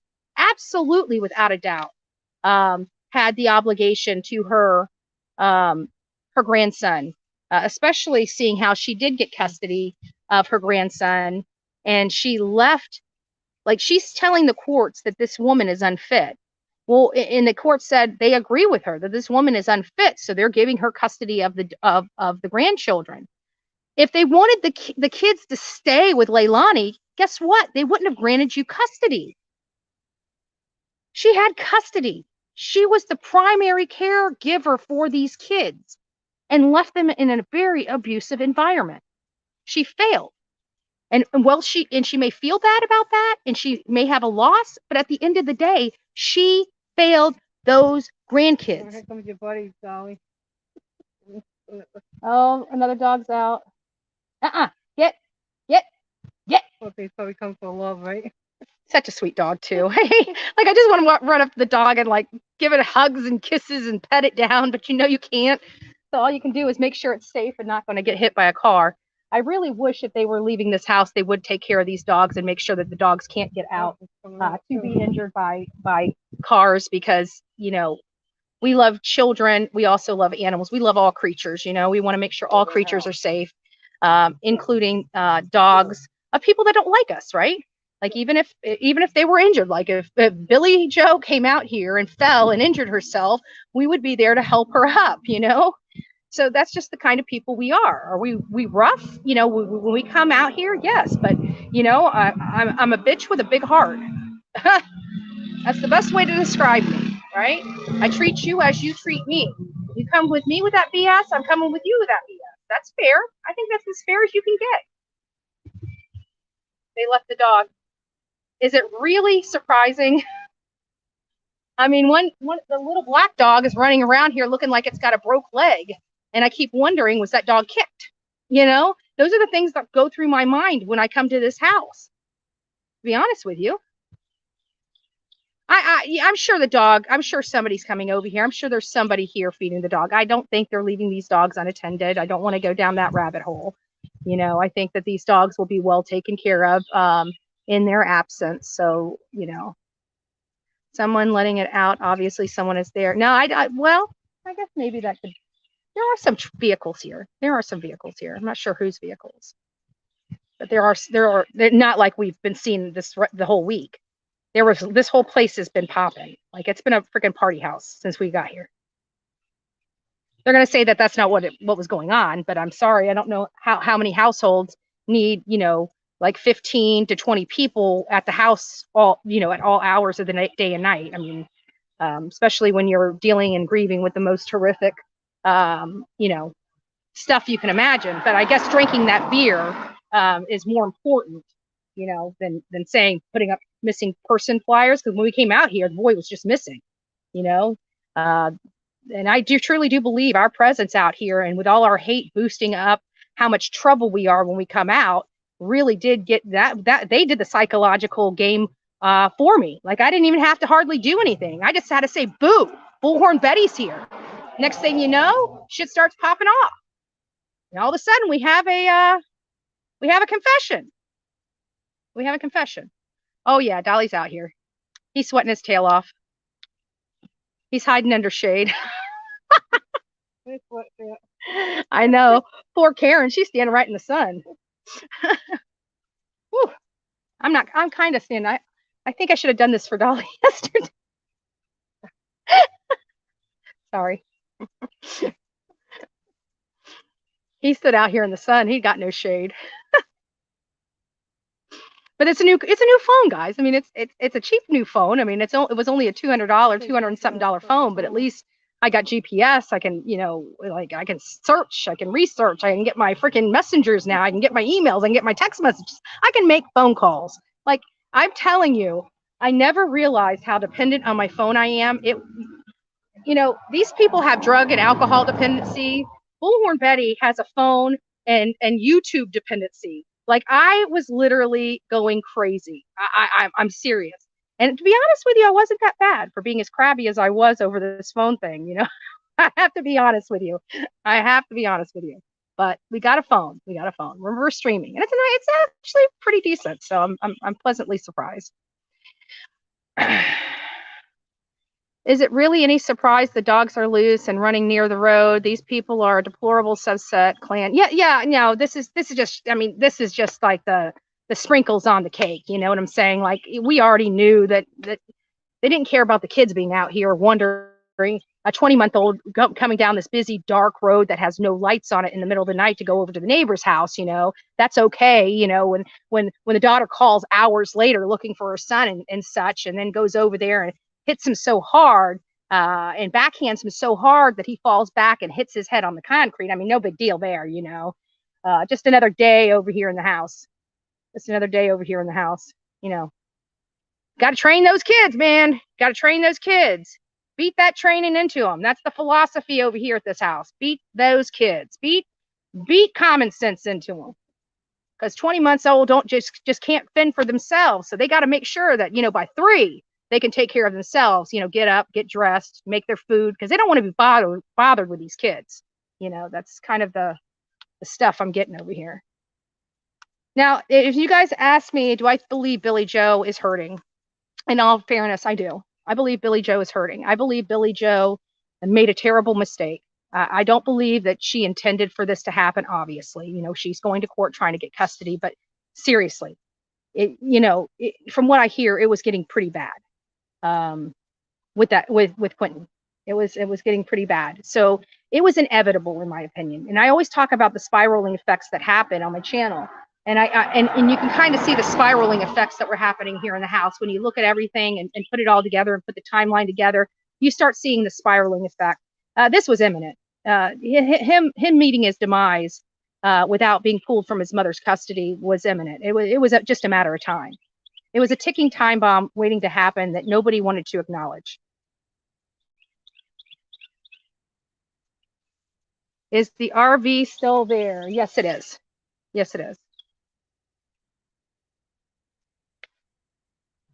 without a doubt, had the obligation to her grandson, especially seeing how she did get custody of her grandson, and she left, like she's telling the courts that this woman is unfit. Well, and the court said they agree with her that this woman is unfit, so they're giving her custody of the grandchildren. If they wanted the kids to stay with Leilani, guess what? They wouldn't have granted you custody. She had custody. She was the primary caregiver for these kids and left them in a very abusive environment. She failed. And well, she may feel bad about that, and she may have a loss, but at the end of the day, she failed those grandkids. Here comes your buddy, Dolly. Oh, another dog's out. Get. Well, they probably come for love, right? Such a sweet dog too. Like I just want to run up to the dog and like give it hugs and kisses and pet it down, but you can't. So all you can do is make sure it's safe and not going to get hit by a car. I really wish if they were leaving this house, they would take care of these dogs and make sure that the dogs can't get out to be injured by cars, because we love children. We also love animals. We love all creatures. We want to make sure all creatures are safe, including dogs of people that don't like us, right? Like even if they were injured, like if Billy Joe came out here and fell and injured herself, we would be there to help her up. So that's just the kind of people we are. Are we rough? When we come out here, yes, but I'm a bitch with a big heart. That's the best way to describe me, right? I treat you as you treat me. You come with me with that BS, I'm coming with you with that BS. That's fair. I think that's as fair as you can get. They left the dog. Is it really surprising? I mean, the little black dog is running around here looking like it's got a broke leg. And I keep wondering, was that dog kicked? Those are the things that go through my mind when I come to this house. To be honest with you. I'm sure somebody's coming over here. I'm sure there's somebody here feeding the dog. I don't think they're leaving these dogs unattended. I don't want to go down that rabbit hole. I think that these dogs will be well taken care of in their absence. So, someone letting it out. Obviously, someone is there. No, I guess maybe that could. There are some vehicles here. I'm not sure whose vehicles, but they're not like we've been seeing this the whole week. This whole place has been popping. Like it's been a freaking party house since we got here. They're going to say that that's not what was going on, but I'm sorry. I don't know how many households need, like 15 to 20 people at the house at all hours of the day and night. I mean, especially when you're dealing and grieving with the most horrific, stuff you can imagine. But I guess drinking that beer is more important, than putting up missing person flyers. Because when we came out here, the boy was just missing, and I truly do believe our presence out here, and with all our hate boosting up how much trouble we are when we come out, really did get that they did the psychological game for me. Like I didn't even have to hardly do anything. I just had to say, boo, Bullhorn Betty's here. Next thing you know, shit starts popping off. And all of a sudden we have a confession. Oh yeah, Dolly's out here. He's sweating his tail off. He's hiding under shade. I know. Poor Karen, she's standing right in the sun. Whew. I'm kind of standing. I think I should have done this for Dolly yesterday. Sorry. He stood out here in the sun. He got no shade. But it's a new phone, guys. I mean, it's a cheap new phone. I mean, it was only a $200 and something phone, but at least I got GPS. I can, I can search, I can research, I can get my freaking messengers now. I can get my emails, I can get my text messages. I can make phone calls. Like I'm telling you, I never realized how dependent on my phone I am. These people have drug and alcohol dependency. Bullhorn Betty has a phone and YouTube dependency. Like I was literally going crazy. I'm serious. And to be honest with you, I wasn't that bad for being as crabby as I was over this phone thing. I have to be honest with you. But we got a phone. We're streaming, and it's actually pretty decent. So I'm pleasantly surprised. Is it really any surprise the dogs are loose and running near the road? These people are a deplorable subset clan. Yeah. No, this is just like the sprinkles on the cake. You know what I'm saying? Like we already knew that they didn't care about the kids being out here wondering. A 20-month-old coming down this busy dark road that has no lights on it in the middle of the night to go over to the neighbor's house. That's okay. When the daughter calls hours later looking for her son and such, and then goes over there and hits him so hard and backhands him so hard that he falls back and hits his head on the concrete. I mean, no big deal there, just another day over here in the house. It's another day over here in the house. You know, got to train those kids, man. Got to train those kids. Beat that training into them. That's the philosophy over here at this house. Beat those kids. Beat common sense into them. Because 20 months old don't just can't fend for themselves. So they got to make sure that, you know, by 3, they can take care of themselves, you know, get up, get dressed, make their food, because they don't want to be bothered with these kids. You know, that's kind of the stuff I'm getting over here. Now, if you guys ask me, do I believe Billy Joe is hurting? In all fairness, I do. I believe Billy Joe is hurting. I believe Billy Joe made a terrible mistake. I don't believe that she intended for this to happen, obviously. You know, she's going to court trying to get custody, but seriously, from what I hear, it was getting pretty bad with Quentin. It was getting pretty bad. So it was inevitable, in my opinion. And I always talk about the spiraling effects that happen on my channel. And and you can kind of see the spiraling effects that were happening here in the house. When you look at everything and put it all together and put the timeline together, you start seeing the spiraling effect. This was imminent. Him meeting his demise without being pulled from his mother's custody was imminent. It was just a matter of time. It was a ticking time bomb waiting to happen that nobody wanted to acknowledge. Is the RV still there? Yes, it is. Yes, it is.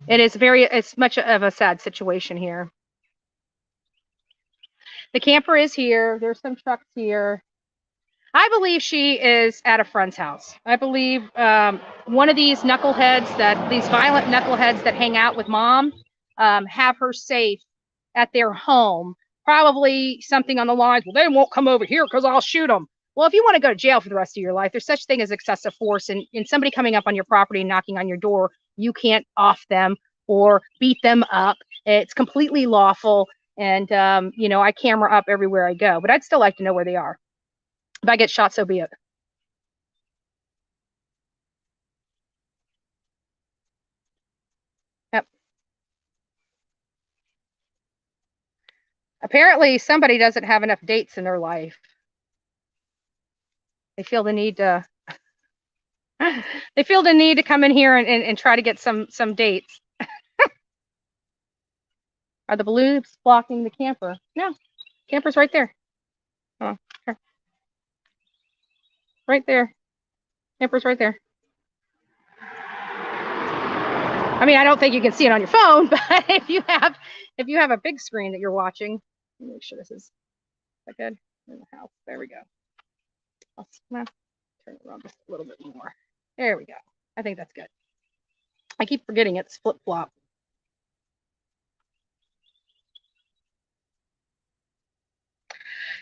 It's much of a sad situation here. The camper is here. There's some trucks here. I believe she is at a friend's house. I believe one of these violent knuckleheads that hang out with mom, have her safe at their home. Probably something on the lines, well, they won't come over here because I'll shoot them. Well, if you want to go to jail for the rest of your life, there's such thing as excessive force, and somebody coming up on your property and knocking on your door, you can't off them or beat them up. It's completely lawful. And, I camera up everywhere I go, but I'd still like to know where they are. If I get shot, so be it. Yep. Apparently, somebody doesn't have enough dates in their life. They feel the need to come in here and try to get some dates. Are the balloons blocking the camper? No, camper's right there. Oh, here. Right there. Camper's right there. I mean, I don't think you can see it on your phone, but if you have a big screen that you're watching, let me make sure this is good in the house. There we go. I'll turn it around just a little bit more. There we go. I think that's good. I keep forgetting it's flip-flop.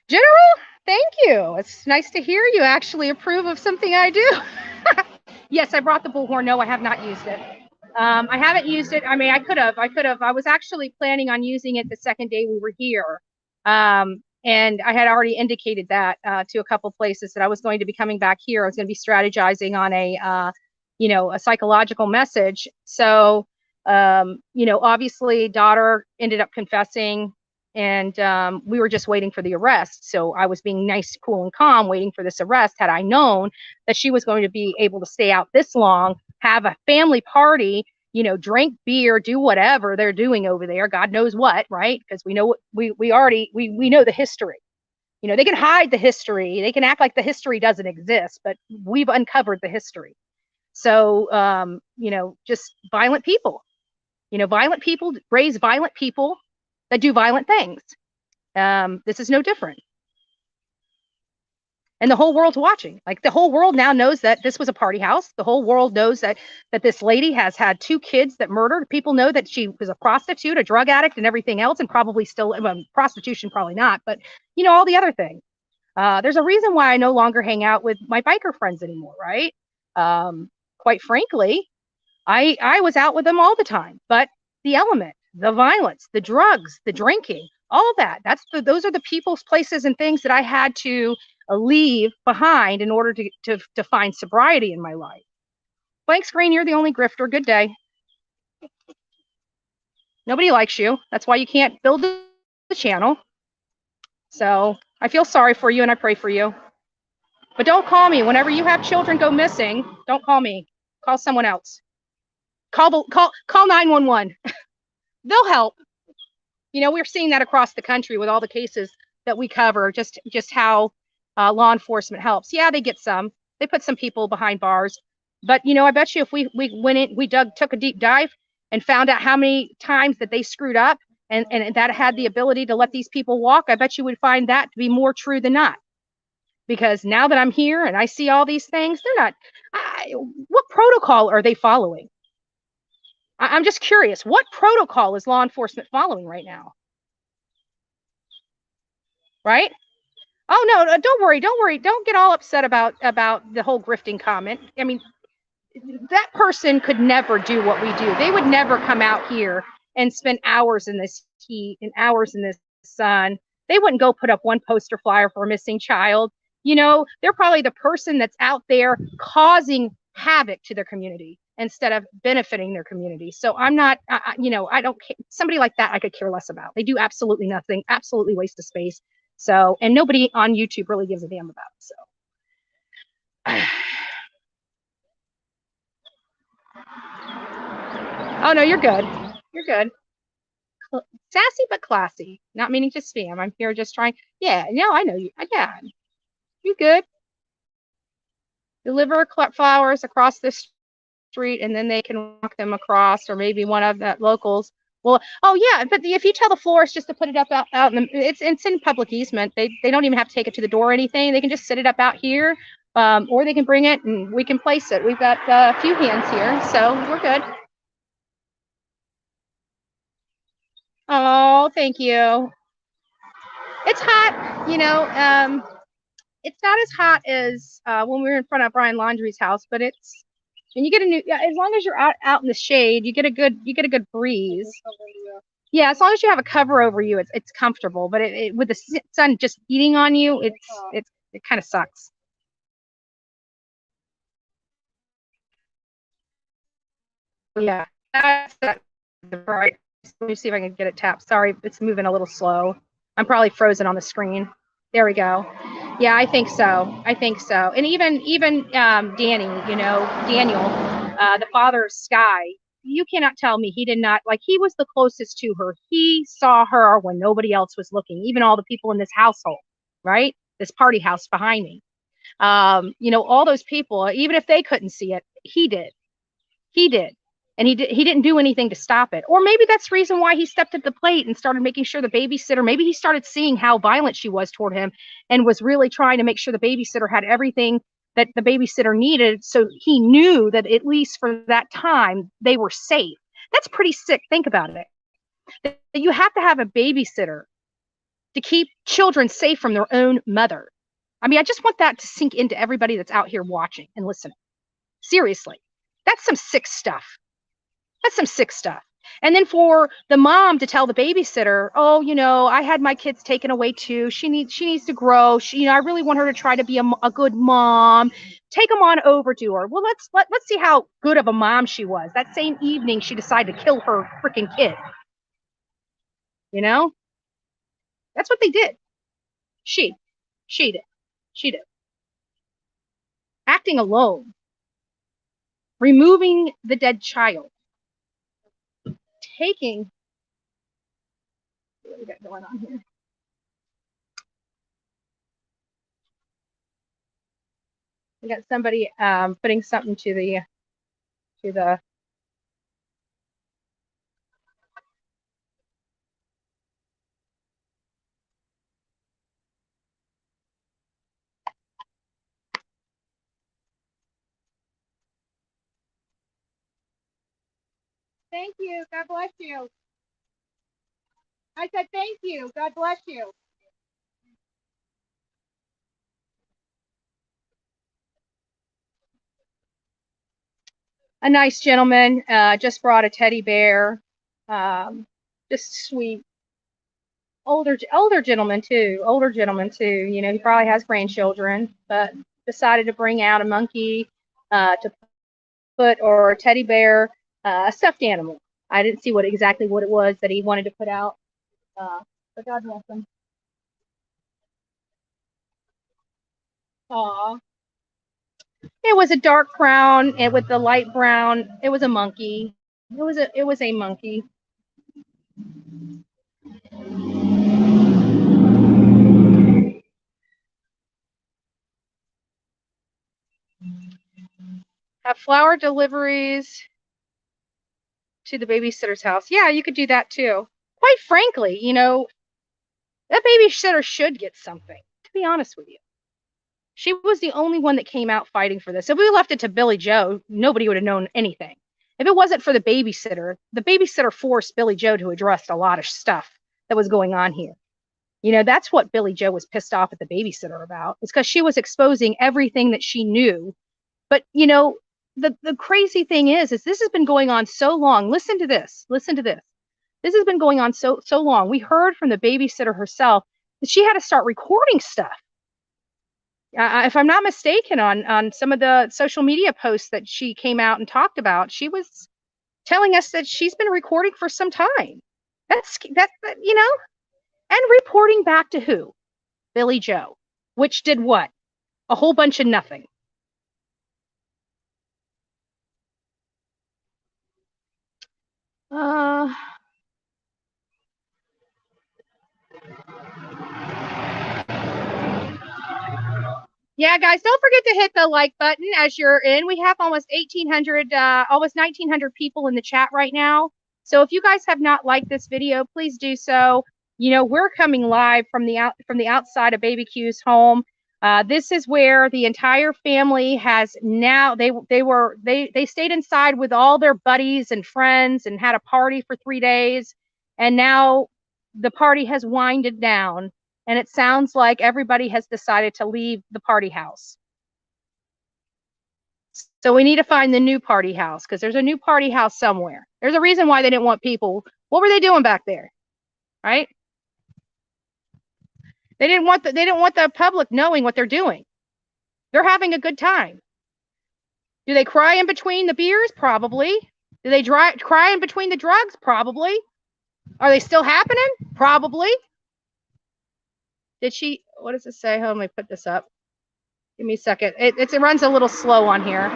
General, thank you. It's nice to hear you actually approve of something I do. Yes, I brought the bullhorn. No, I have not used it. I haven't used it. I mean, I could have. I was actually planning on using it the second day we were here. And I had already indicated that to a couple places that I was going to be coming back here. I was going to be strategizing on a psychological message. So, obviously daughter ended up confessing, and we were just waiting for the arrest. So I was being nice, cool, and calm, waiting for this arrest. Had I known that she was going to be able to stay out this long, have a family party, drink beer, do whatever they're doing over there, God knows what, right? Because we know what we know the history. They can hide the history. They can act like the history doesn't exist, but we've uncovered the history. So, just violent people. Violent people raise violent people that do violent things. This is no different. And the whole world's watching. Like, the whole world now knows that this was a party house. The whole world knows that this lady has had 2 kids that murdered. People know that she was a prostitute, a drug addict, and everything else, and probably still, prostitution, probably not, but all the other things. There's a reason why I no longer hang out with my biker friends anymore, right? Quite frankly, I was out with them all the time, but the element, the violence, the drugs, the drinking, all of that, those are the people's, places, and things that I had to leave behind in order to find sobriety in my life. Blank screen, you're the only grifter. Good day. Nobody likes you. That's why you can't build the channel. So I feel sorry for you and I pray for you. But don't call me. Whenever you have children go missing, don't call me. Call someone else. Call 911. They'll help. You know, we're seeing that across the country with all the cases that we cover, just how law enforcement helps. Yeah, they get some. They put some people behind bars. But, you know, I bet you if we went in, took a deep dive and found out how many times that they screwed up and that had the ability to let these people walk, I bet you would find that to be more true than not. Because now that I'm here and I see all these things, they're not, what protocol are they following? I'm just curious, what protocol is law enforcement following right now? Right? Oh, no, don't worry. Don't get all upset about the whole grifting comment. I mean, that person could never do what we do. They would never come out here and spend hours in this heat and hours in this sun. They wouldn't go put up one poster flyer for a missing child. You know, they're probably the person that's out there causing havoc to their community instead of benefiting their community. So I'm not, you know, I don't care. Somebody like that I could care less about. They do absolutely nothing, absolutely waste of space. So, and nobody on YouTube really gives a damn about it. So. Oh, no, you're good. You're good. Sassy but classy. Not meaning to spam. I'm here just trying. Yeah, no, I know you. Yeah, you good. Deliver flowers across the street and then they can walk them across, or maybe one of the locals. Well, oh yeah, but if you tell the florist just to put it up out in the, it's in public easement. They don't even have to take it to the door or anything. They can just sit it up out here, or they can bring it and we can place it. We've got a few hands here, so we're good. Oh, thank you. It's hot, you know. It's not as hot as when we were in front of Brian Laundrie's house, but it's, and you get a new, as long as you're out in the shade, you get a good breeze. Yeah, as long as you have a cover over you, it's comfortable. But with the sun just beating on you, it kind of sucks. Yeah, that's right. Let me see if I can get it tapped. Sorry, it's moving a little slow. I'm probably frozen on the screen. There we go. Yeah, I think so. And even Danny, you know, Daniel, the father of Sky, you cannot tell me he did not, like, he was the closest to her. He saw her when nobody else was looking, even all the people in this household, right? This party house behind me. You know, all those people, even if they couldn't see it, he did. And he didn't do anything to stop it. Or maybe that's the reason why he stepped at the plate and started making sure the babysitter, maybe he started seeing how violent she was toward him and was really trying to make sure the babysitter had everything that the babysitter needed. So he knew that at least for that time, they were safe. That's pretty sick. Think about it. That you have to have a babysitter to keep children safe from their own mother. I mean, I just want that to sink into everybody that's out here watching and listening. Seriously, that's some sick stuff. That's some sick stuff. And then for the mom to tell the babysitter, oh, you know, I had my kids taken away too. She needs to grow. You know, I really want her to try to be a good mom. Take them on over to her. Well, let's see how good of a mom she was. That same evening, she decided to kill her freaking kid. You know, that's what they did. She did. Acting alone, removing the dead child. Taking, what we got going on here? We got somebody putting something to the Thank you. God bless you. I said thank you. God bless you. A nice gentleman just brought a teddy bear. Just sweet. Older gentleman too. You know, he probably has grandchildren, but decided to bring out a monkey to put, or a teddy bear, a stuffed animal. I didn't see exactly what it was that he wanted to put out. But God bless him. Aw. It was a dark brown and with the light brown. It was a monkey. It was a monkey. Have flower deliveries to the babysitter's house. Yeah, you could do that too. Quite frankly, you know, that babysitter should get something, to be honest with you. She was the only one that came out fighting for this. If we left it to Billy Joe, nobody would have known anything. If it wasn't for the babysitter forced Billy Joe to address a lot of stuff that was going on here. You know, that's what Billy Joe was pissed off at the babysitter about. It's because she was exposing everything that she knew. But, you know, the crazy thing is this has been going on so long. Listen to this. Listen to this. This has been going on so long. We heard from the babysitter herself that she had to start recording stuff. If I'm not mistaken, on some of the social media posts that she came out and talked about, she was telling us that she's been recording for some time. That's you know, and reporting back to who? Billy Joe, which did what? A whole bunch of nothing. Yeah, guys, don't forget to hit the like button as you're in. We have almost 1,800, almost 1,900 people in the chat right now. So if you guys have not liked this video, please do so. You know, we're coming live from the outside of Baby Q's home. This is where the entire family has now. They stayed inside with all their buddies and friends and had a party for 3 days, and now the party has winded down. And it sounds like everybody has decided to leave the party house. So we need to find the new party house, because there's a new party house somewhere. There's a reason why they didn't want people. What were they doing back there? Right? They didn't want the public knowing what they're doing. They're having a good time. Do they cry in between the beers? Probably. Do they cry in between the drugs? Probably. Are they still happening? Probably. Did she, what does it say? Hold on, let me put this up. Give me a second. It runs a little slow on here.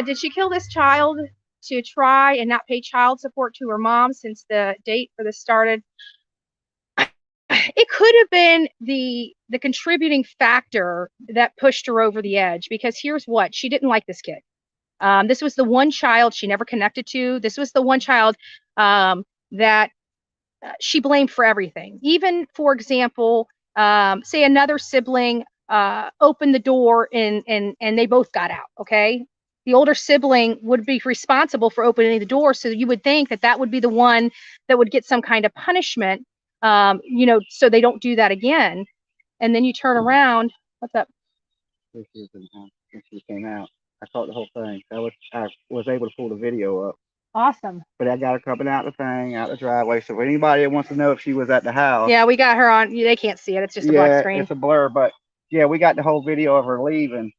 Did she kill this child to try and not pay child support to her mom since the date for this started? It could have been the contributing factor that pushed her over the edge, because here's what, she didn't like this kid. This was the one child she never connected to. This was the one child that she blamed for everything. Even, for example, say another sibling opened the door and they both got out, okay? The older sibling would be responsible for opening the door, so you would think that that would be the one that would get some kind of punishment, you know, so they don't do that again. And then you turn around. What's up? She came out. I caught the whole thing. I was able to pull the video up. Awesome. But I got her coming out the driveway. So if anybody that wants to know if she was at the house. Yeah, we got her on. They can't see it. It's just a black screen. It's a blur. But yeah, we got the whole video of her leaving.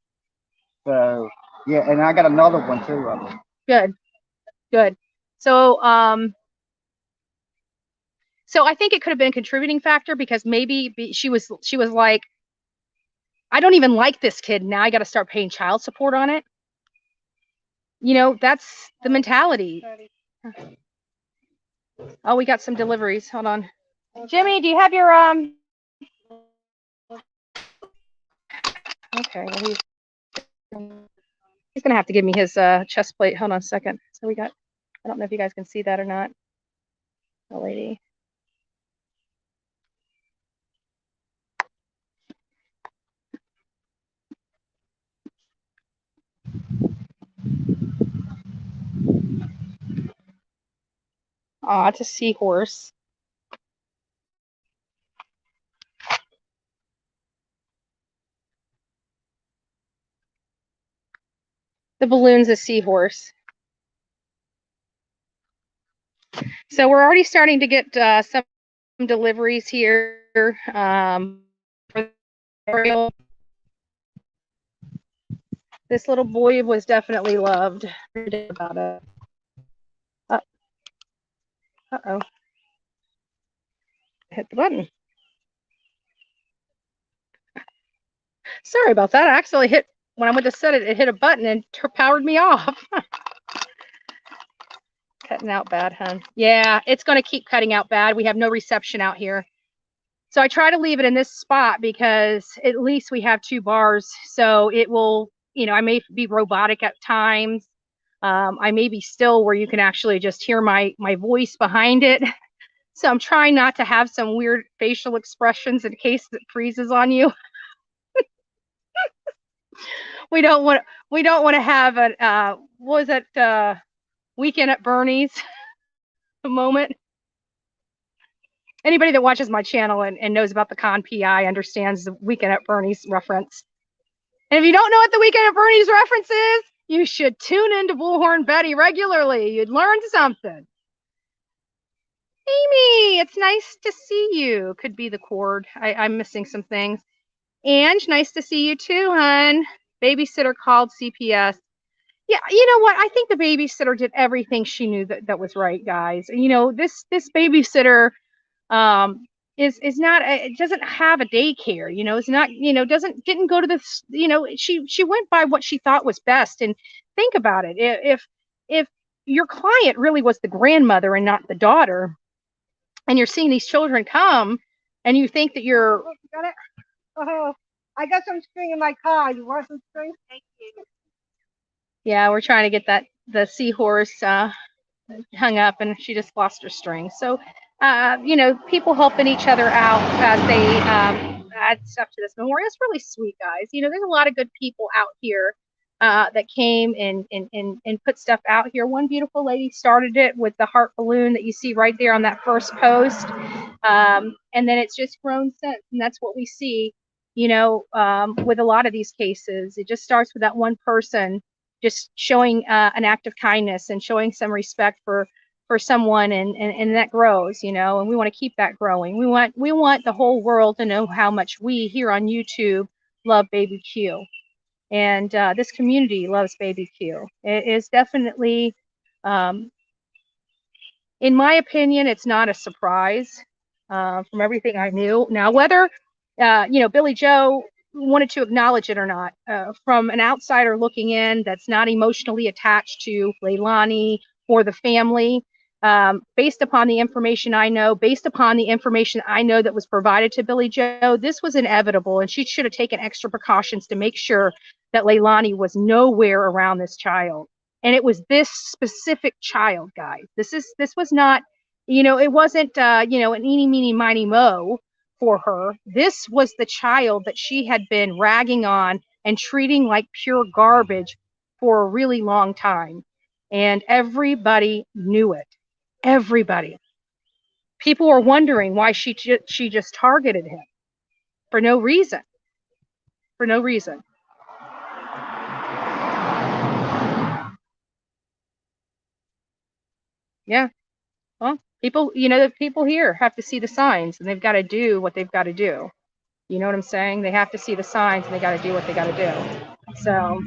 So yeah, and I got another one too of her. Good. So so I think it could have been a contributing factor, because maybe she was like, I don't even like this kid. Now I got to start paying child support on it. You know, that's the mentality. Oh, we got some deliveries. Hold on. Jimmy, do you have your okay, well, he's gonna have to give me his chest plate. Hold on a second. So we got, I don't know if you guys can see that or not. The lady. Oh, it's a seahorse. The balloon's a seahorse. So we're already starting to get some deliveries here. This little boy was definitely loved. About it. Uh-oh. Hit the button. Sorry about that. I actually hit when I went to set it, it hit a button and powered me off. Cutting out bad, hun. Yeah, it's going to keep cutting out bad. We have no reception out here. So I try to leave it in this spot because at least we have 2 bars. So it will, I may be robotic at times. I may be still where you can actually just hear my voice behind it. So I'm trying not to have some weird facial expressions in case it freezes on you. we don't want to have a what was that Weekend at Bernie's moment. Anybody that watches my channel and knows about the con PI understands the Weekend at Bernie's reference. And if you don't know what the Weekend at Bernie's reference is, you should tune into Bullhorn Betty regularly. You'd learn something. Amy, it's nice to see you. Could be the cord. I'm missing some things. Ange, nice to see you too, hun. Babysitter called CPS. Yeah, you know what? I think the babysitter did everything she knew that was right, guys. This babysitter is not it doesn't have a daycare, it's not, didn't go to this, she went by what she thought was best. And think about it. If your client really was the grandmother and not the daughter, and you're seeing these children come and you think that you're Got it? Oh, I got some string in my car. You want some string? Thank you. Yeah, we're trying to get the seahorse hung up, and she just lost her string. So people helping each other out as they add stuff to this memorial. It's really sweet, guys. There's a lot of good people out here that came and put stuff out here. One beautiful lady started it with the heart balloon that you see right there on that first post. And then it's just grown since. And that's what we see, with a lot of these cases. It just starts with that one person just showing an act of kindness and showing some respect for someone, and that grows, and we want to keep that growing. We want the whole world to know how much we here on YouTube love Baby Q, and this community loves Baby Q. It is definitely, in my opinion, it's not a surprise from everything I knew. Now, whether Billy Joe wanted to acknowledge it or not, from an outsider looking in that's not emotionally attached to Leilani or the family, based upon the information I know, that was provided to Billy Joe, this was inevitable, and she should have taken extra precautions to make sure that Leilani was nowhere around this child. And it was this specific child, guys. This was not, it wasn't, an eeny, meeny, miny, mo for her. This was the child that she had been ragging on and treating like pure garbage for a really long time. And everybody knew it. Everybody. People were wondering why she just targeted him for no reason. For no reason. Yeah. Well, people, the people here have to see the signs, and they've got to do what they've got to do. You know what I'm saying? They have to see the signs, and they got to do what they got to do. So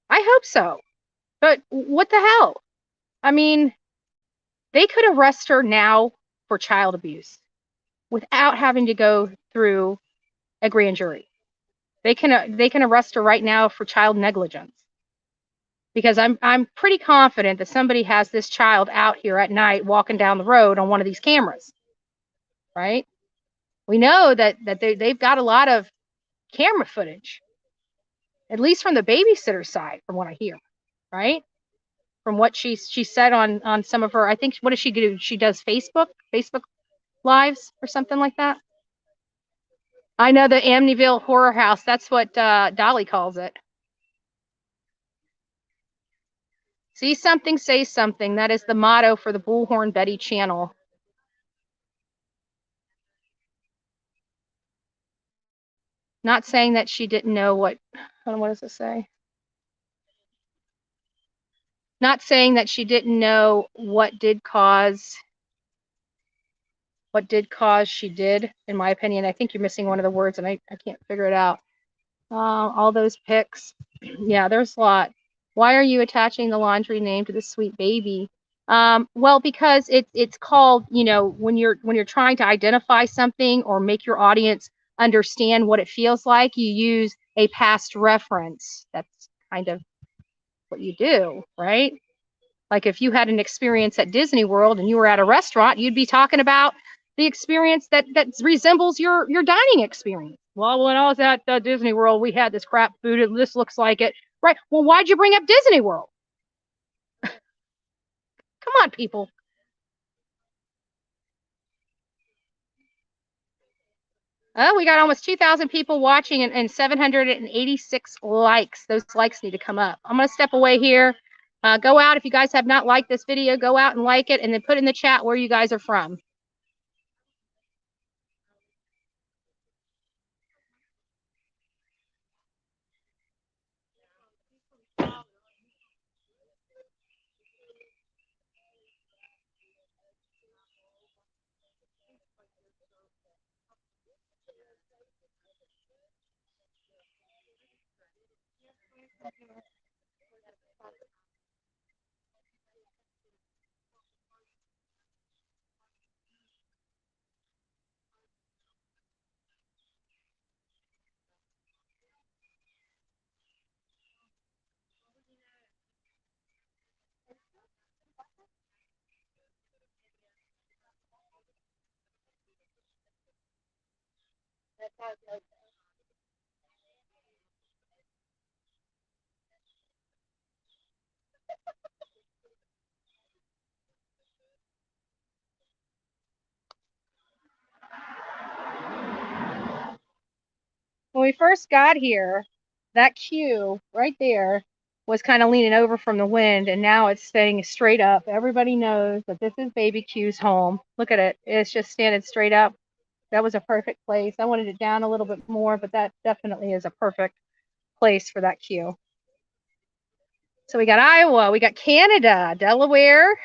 I hope so. But what the hell? I mean, they could arrest her now for child abuse without having to go through a grand jury. They can arrest her right now for child negligence. Because I'm pretty confident that somebody has this child out here at night walking down the road on one of these cameras. Right? We know that they've got a lot of camera footage, at least from the babysitter side, from what I hear. Right? From what she said on some of her, I think, what does she do? She does Facebook lives or something like that. I know the Amityville Horror House. That's what Dolly calls it. See something, say something. That is the motto for the Bullhorn Betty channel. Not saying that she didn't know what does it say? Not saying that she didn't know what did cause she did, in my opinion. I think you're missing one of the words, and I can't figure it out. All those pics. Yeah, there's a lot. Why are you attaching the laundry name to the sweet baby? Well, because it's called, when you're trying to identify something or make your audience understand what it feels like, you use a past reference. That's kind of what you do, right? Like if you had an experience at Disney World and you were at a restaurant, you'd be talking about the experience that resembles your dining experience. Well, when I was at Disney World, we had this crap food, and this looks like it. Right. Well, why'd you bring up Disney World? Come on, people. Oh, we got almost 2,000 people watching and 786 likes. Those likes need to come up. I'm going to step away here. Go out. If you guys have not liked this video, go out and like it, and then put in the chat where you guys are from. When we first got here, that queue right there was kind of leaning over from the wind, and now it's staying straight up. Everybody knows that this is baby Q's home. Look at it. It's just standing straight up. That was a perfect place. I wanted it down a little bit more, but that definitely is a perfect place for that queue. So we got Iowa, we got Canada, Delaware,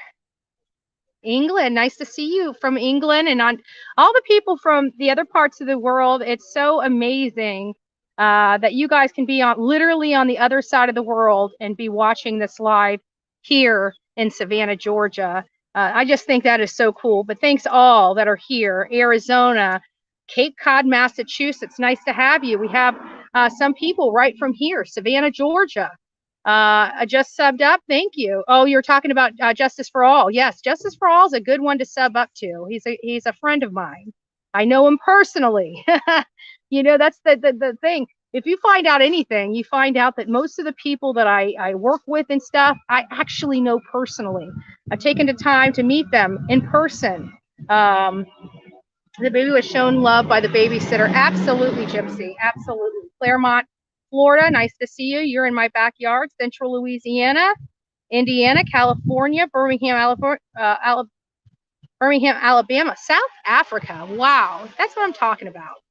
England. Nice to see you from England, and on all the people from the other parts of the world. It's so amazing that you guys can be literally on the other side of the world and be watching this live here in Savannah, Georgia. I just think that is so cool. But thanks all that are here. Arizona, Cape Cod, Massachusetts. Nice to have you. We have some people right from here, Savannah, Georgia. I just subbed up. Thank you. Oh, you're talking about Justice for All. Yes, Justice for All is a good one to sub up to. He's a friend of mine. I know him personally. That's the thing. If you find out anything, you find out that most of the people that I work with and stuff, I actually know personally. I've taken the time to meet them in person. The baby was shown love by the babysitter. Absolutely, Gypsy. Absolutely. Claremont, Florida. Nice to see you. You're in my backyard. Central Louisiana, Indiana, California, Birmingham, Alabama, South Africa. Wow. That's what I'm talking about.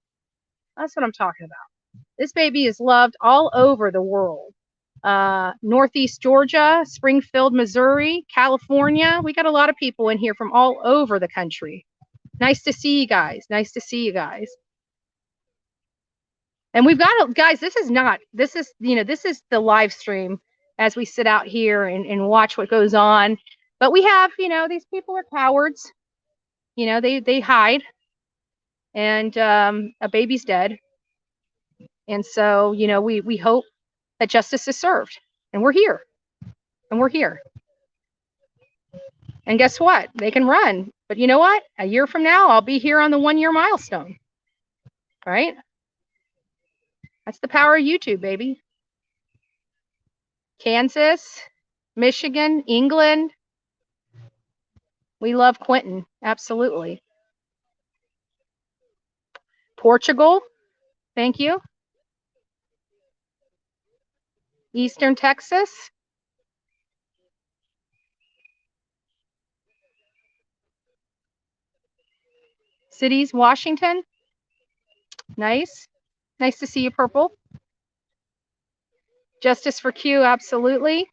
That's what I'm talking about. This baby is loved all over the world. Northeast Georgia, Springfield, Missouri, California. We got a lot of people in here from all over the country. Nice to see you guys. Nice to see you guys. And we've got, guys, this is the live stream as we sit out here and watch what goes on. But we have, these people are cowards. They hide. And a baby's dead. And so, we hope that justice is served. And we're here. And we're here. And guess what? They can run. But you know what? A year from now, I'll be here on the 1-year milestone. Right? That's the power of YouTube, baby. Kansas, Michigan, England. We love Quentin. Absolutely. Portugal. Thank you. Eastern Texas. Cities, Washington. Nice. Nice to see you, Purple. Justice for Q, absolutely.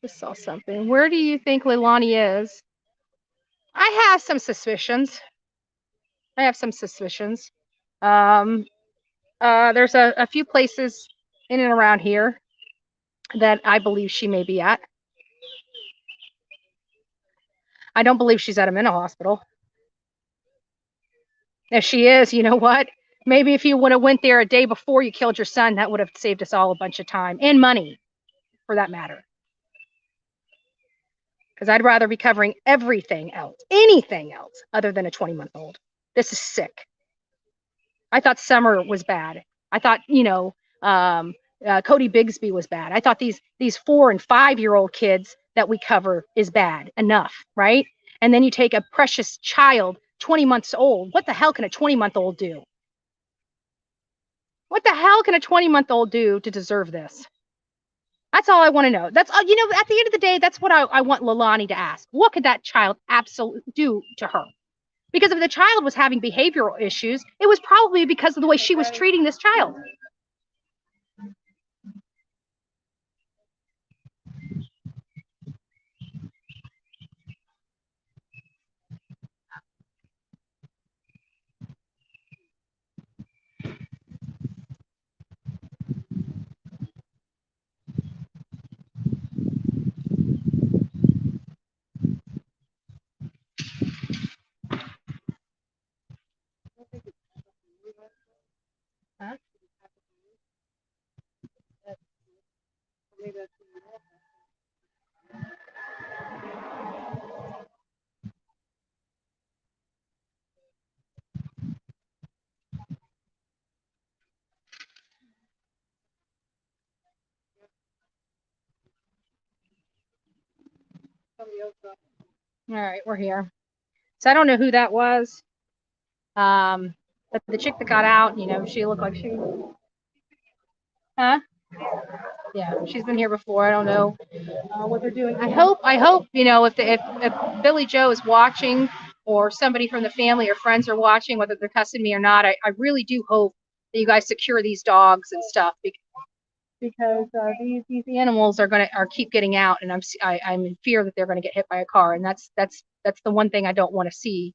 Just saw something. Where do you think Leilani is? I have some suspicions. There's a few places in and around here. that I believe she may be at. I don't believe she's at a mental hospital. If she is, you know what? Maybe if you would have went there a day before you killed your son, that would have saved us all a bunch of time and money, for that matter. Because I'd rather be covering everything else, anything else, other than a 20-month-old. This is sick. I thought Summer was bad. I thought, Cody Bigsby was bad. I thought these 4 and 5 year old kids that we cover is bad enough, right? And then you take a precious child, 20 months old. What the hell can a 20-month-old do? What the hell can a 20-month-old do to deserve this? That's all I want to know. That's all, at the end of the day, that's what I want Leilani to ask. What could that child absolutely do to her? Because if the child was having behavioral issues, it was probably because of the way she was treating this child. Huh? All right, we're here. So I don't know who that was. But the chick that got out, she looked like she, huh? Yeah, she's been here before. I don't know what they're doing. I hope, if Billy Joe is watching, or somebody from the family or friends are watching, whether they're cussing me or not, I really do hope that you guys secure these dogs and stuff, because these animals are keep getting out, and I'm in fear that they're gonna get hit by a car, and that's the one thing I don't want to see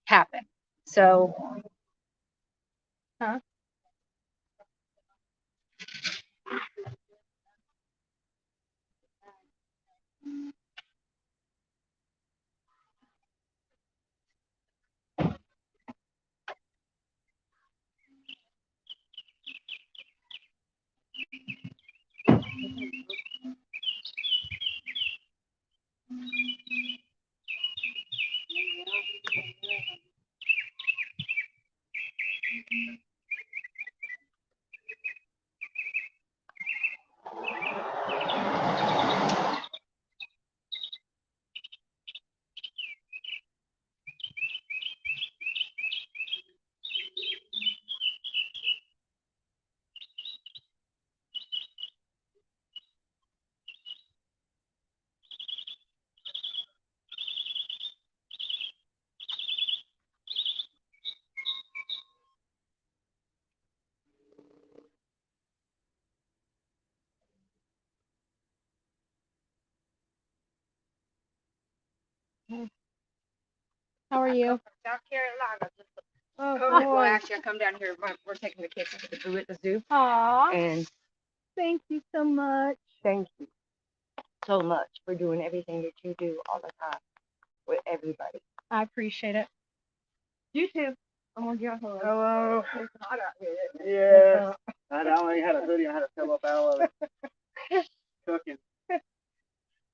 happen. So, huh? How are you? South Carolina. Oh, Well, boy. actually, I come down here. We're taking the kids to the zoo at the zoo. Aw, And thank you so much. thank you so much for doing everything that you do all the time with everybody. I appreciate it. You too. I'm gonna get home. Hello. It's hot out here. Yes. I only had a hoodie. I had to fill up out of it. Cooking.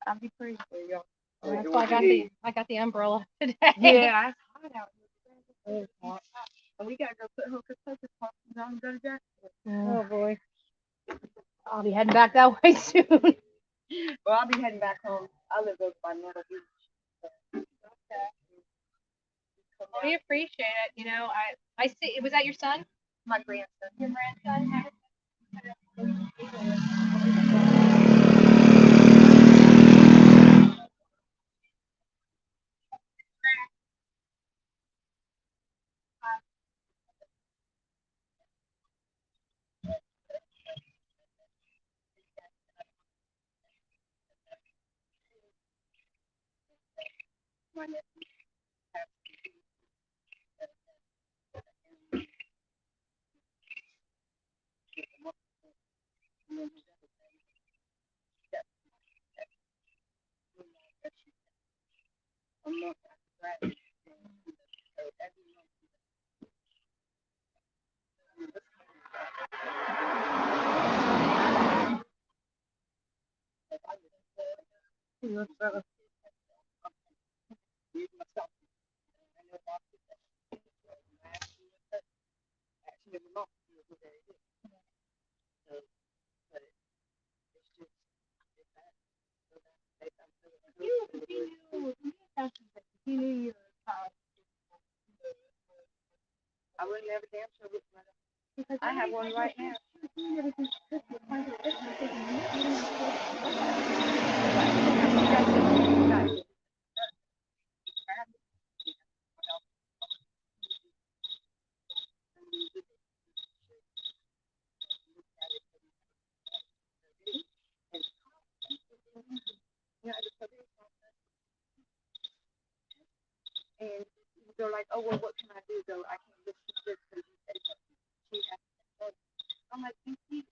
I'll be pretty for y'all. That's why I got the umbrella today. Yeah, it's hot out here. It's hot. And we gotta go put Hocus Pocus costumes on and go to Jackson. Oh boy. I'll be heading back that way soon. Well, I'll be heading back home. I live over by Myrtle Beach. Okay. We appreciate it. I see. Was that your son? My grandson. Your grandson? He knew you were I wouldn't have a damn show with my. I have one right now. And they're like, oh, well, what can I do though? I can't just keep this because you said that she has to. I'm like, you see,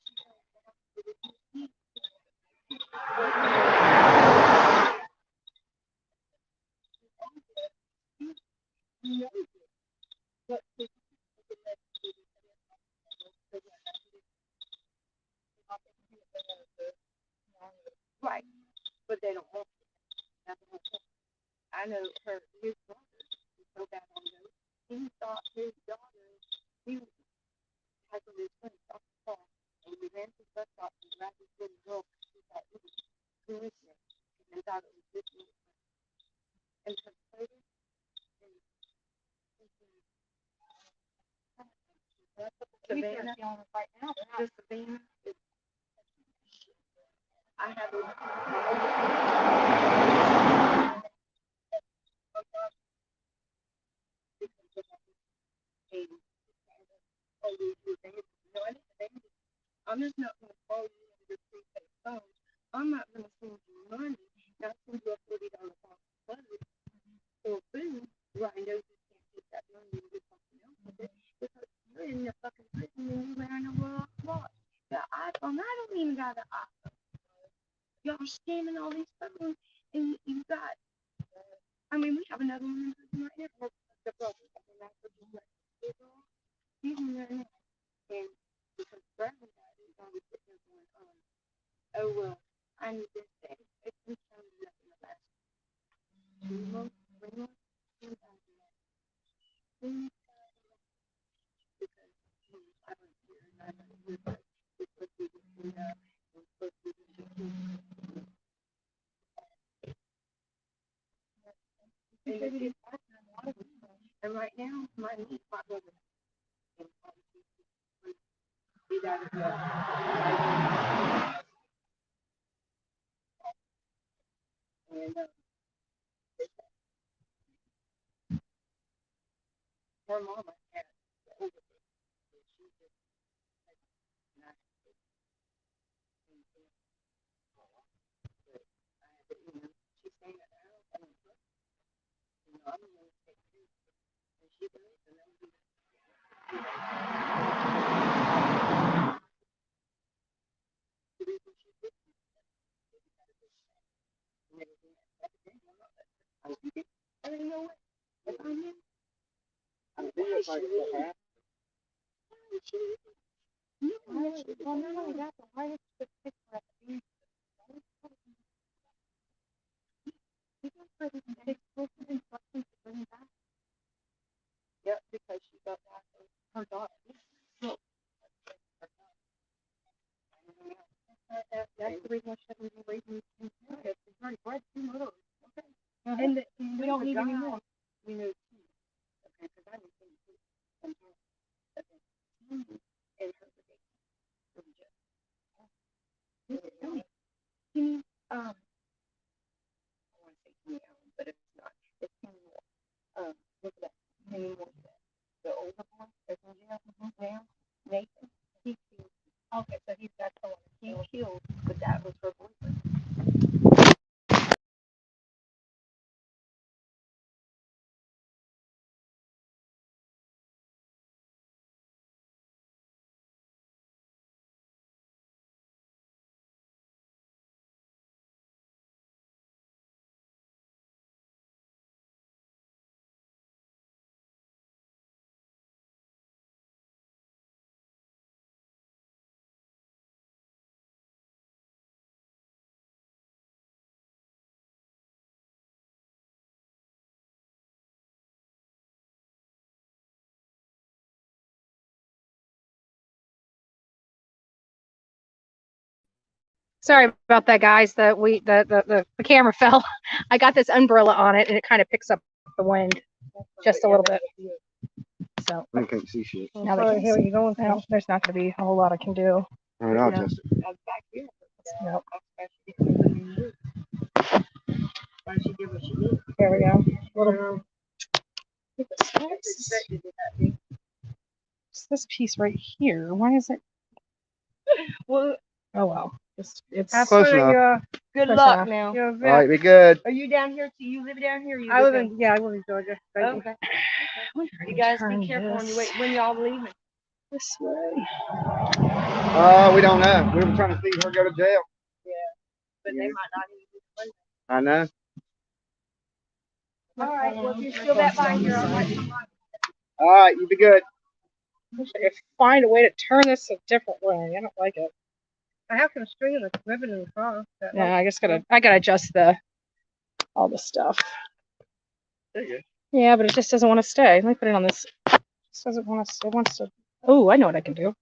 right, but they don't want to. That's the whole point. I know his brother is so bad on those. He thought his daughter, he had to his friend off the car, and we ran to the bus stop and grabbed this little girl. He thought it was delicious, and thought it was this little friend. And her later, Savannah, right now, the Savannah is, I have a, I'm just not going to call you on your prepaid phone. I'm not going to send you money. Not send you a $40 box of butter or food where I know you can't take that money and do something else with it because you're in the fucking prison and you're wearing a rock watch. The iPhone, I don't even got an iPhone. Y'all scamming all these phones and you got, I mean, we have another one in prison right now. The brother, I mean, that's what he's like. He's in there now. And because Bradley got it, I was sitting there going, oh, well, I need this thing. It's been showing up in the last 2 months, 3 months, 2 times a month. Because I don't care, and I don't care, but it's supposed to be the clean up, and it's supposed to be the security. And right now, my niece, my brother, and be that as well. And her mama had the overdose. So she just like not but I had to, she's staying at the house. I don't trust her. I'm gonna take care of her. And she does, and I'm gonna the reason she's with me. And everything at the day, I'm not that. I was thinking, I don't know what. If I'm in, I'm like, well, not only that, but why is the picture at the beach? People for the explicit instructions to bring it back. Yep, because she got back her daughter. So, that's the reason why she hasn't been raising kids. She's already bred 2 mothers. Okay. And we don't need any more. We know 2. Okay, because I didn't think 2. And her I want to say Kenny Allen, but it's not. It's Kenny Moore. Look at that. Kenny Moore. The older boy that's in jail now, Nathan. He killed. Okay, so he's got the one. He killed, but that was her boyfriend. Sorry about that, guys. The camera fell. I got this umbrella on it, and it kind of picks up the wind just a little bit. So I can't see shit. now they Sorry, can here see. you going. Well, there's not going to be a whole lot I can do. All right, I'll adjust it. Back here. Nope. Why don't you give what you need? There we go. Well, It's this piece right here. Why is it? well, Oh well. It's Have Close fun at enough. your, good Close luck enough. now. your All event. right, be good. Are you down here? Do you live down here? Or you I live live down- in, yeah, I live in Georgia. Thank you. Okay. I You guys turn be careful on your way this when y'all leaving. this way. We don't know. We were trying to see her go to jail. But they might not even. I know. All right. Well, if you're still that by here, I'll let you. All right, you be good. I wish I could find a way to turn this a different way. I don't like it. I have some string and a ribbon in the car. Yeah, I gotta adjust all the stuff. There you go. Yeah, but it just doesn't want to stay. Let me put it on this. It just doesn't want to. It wants to. Oh, I know what I can do.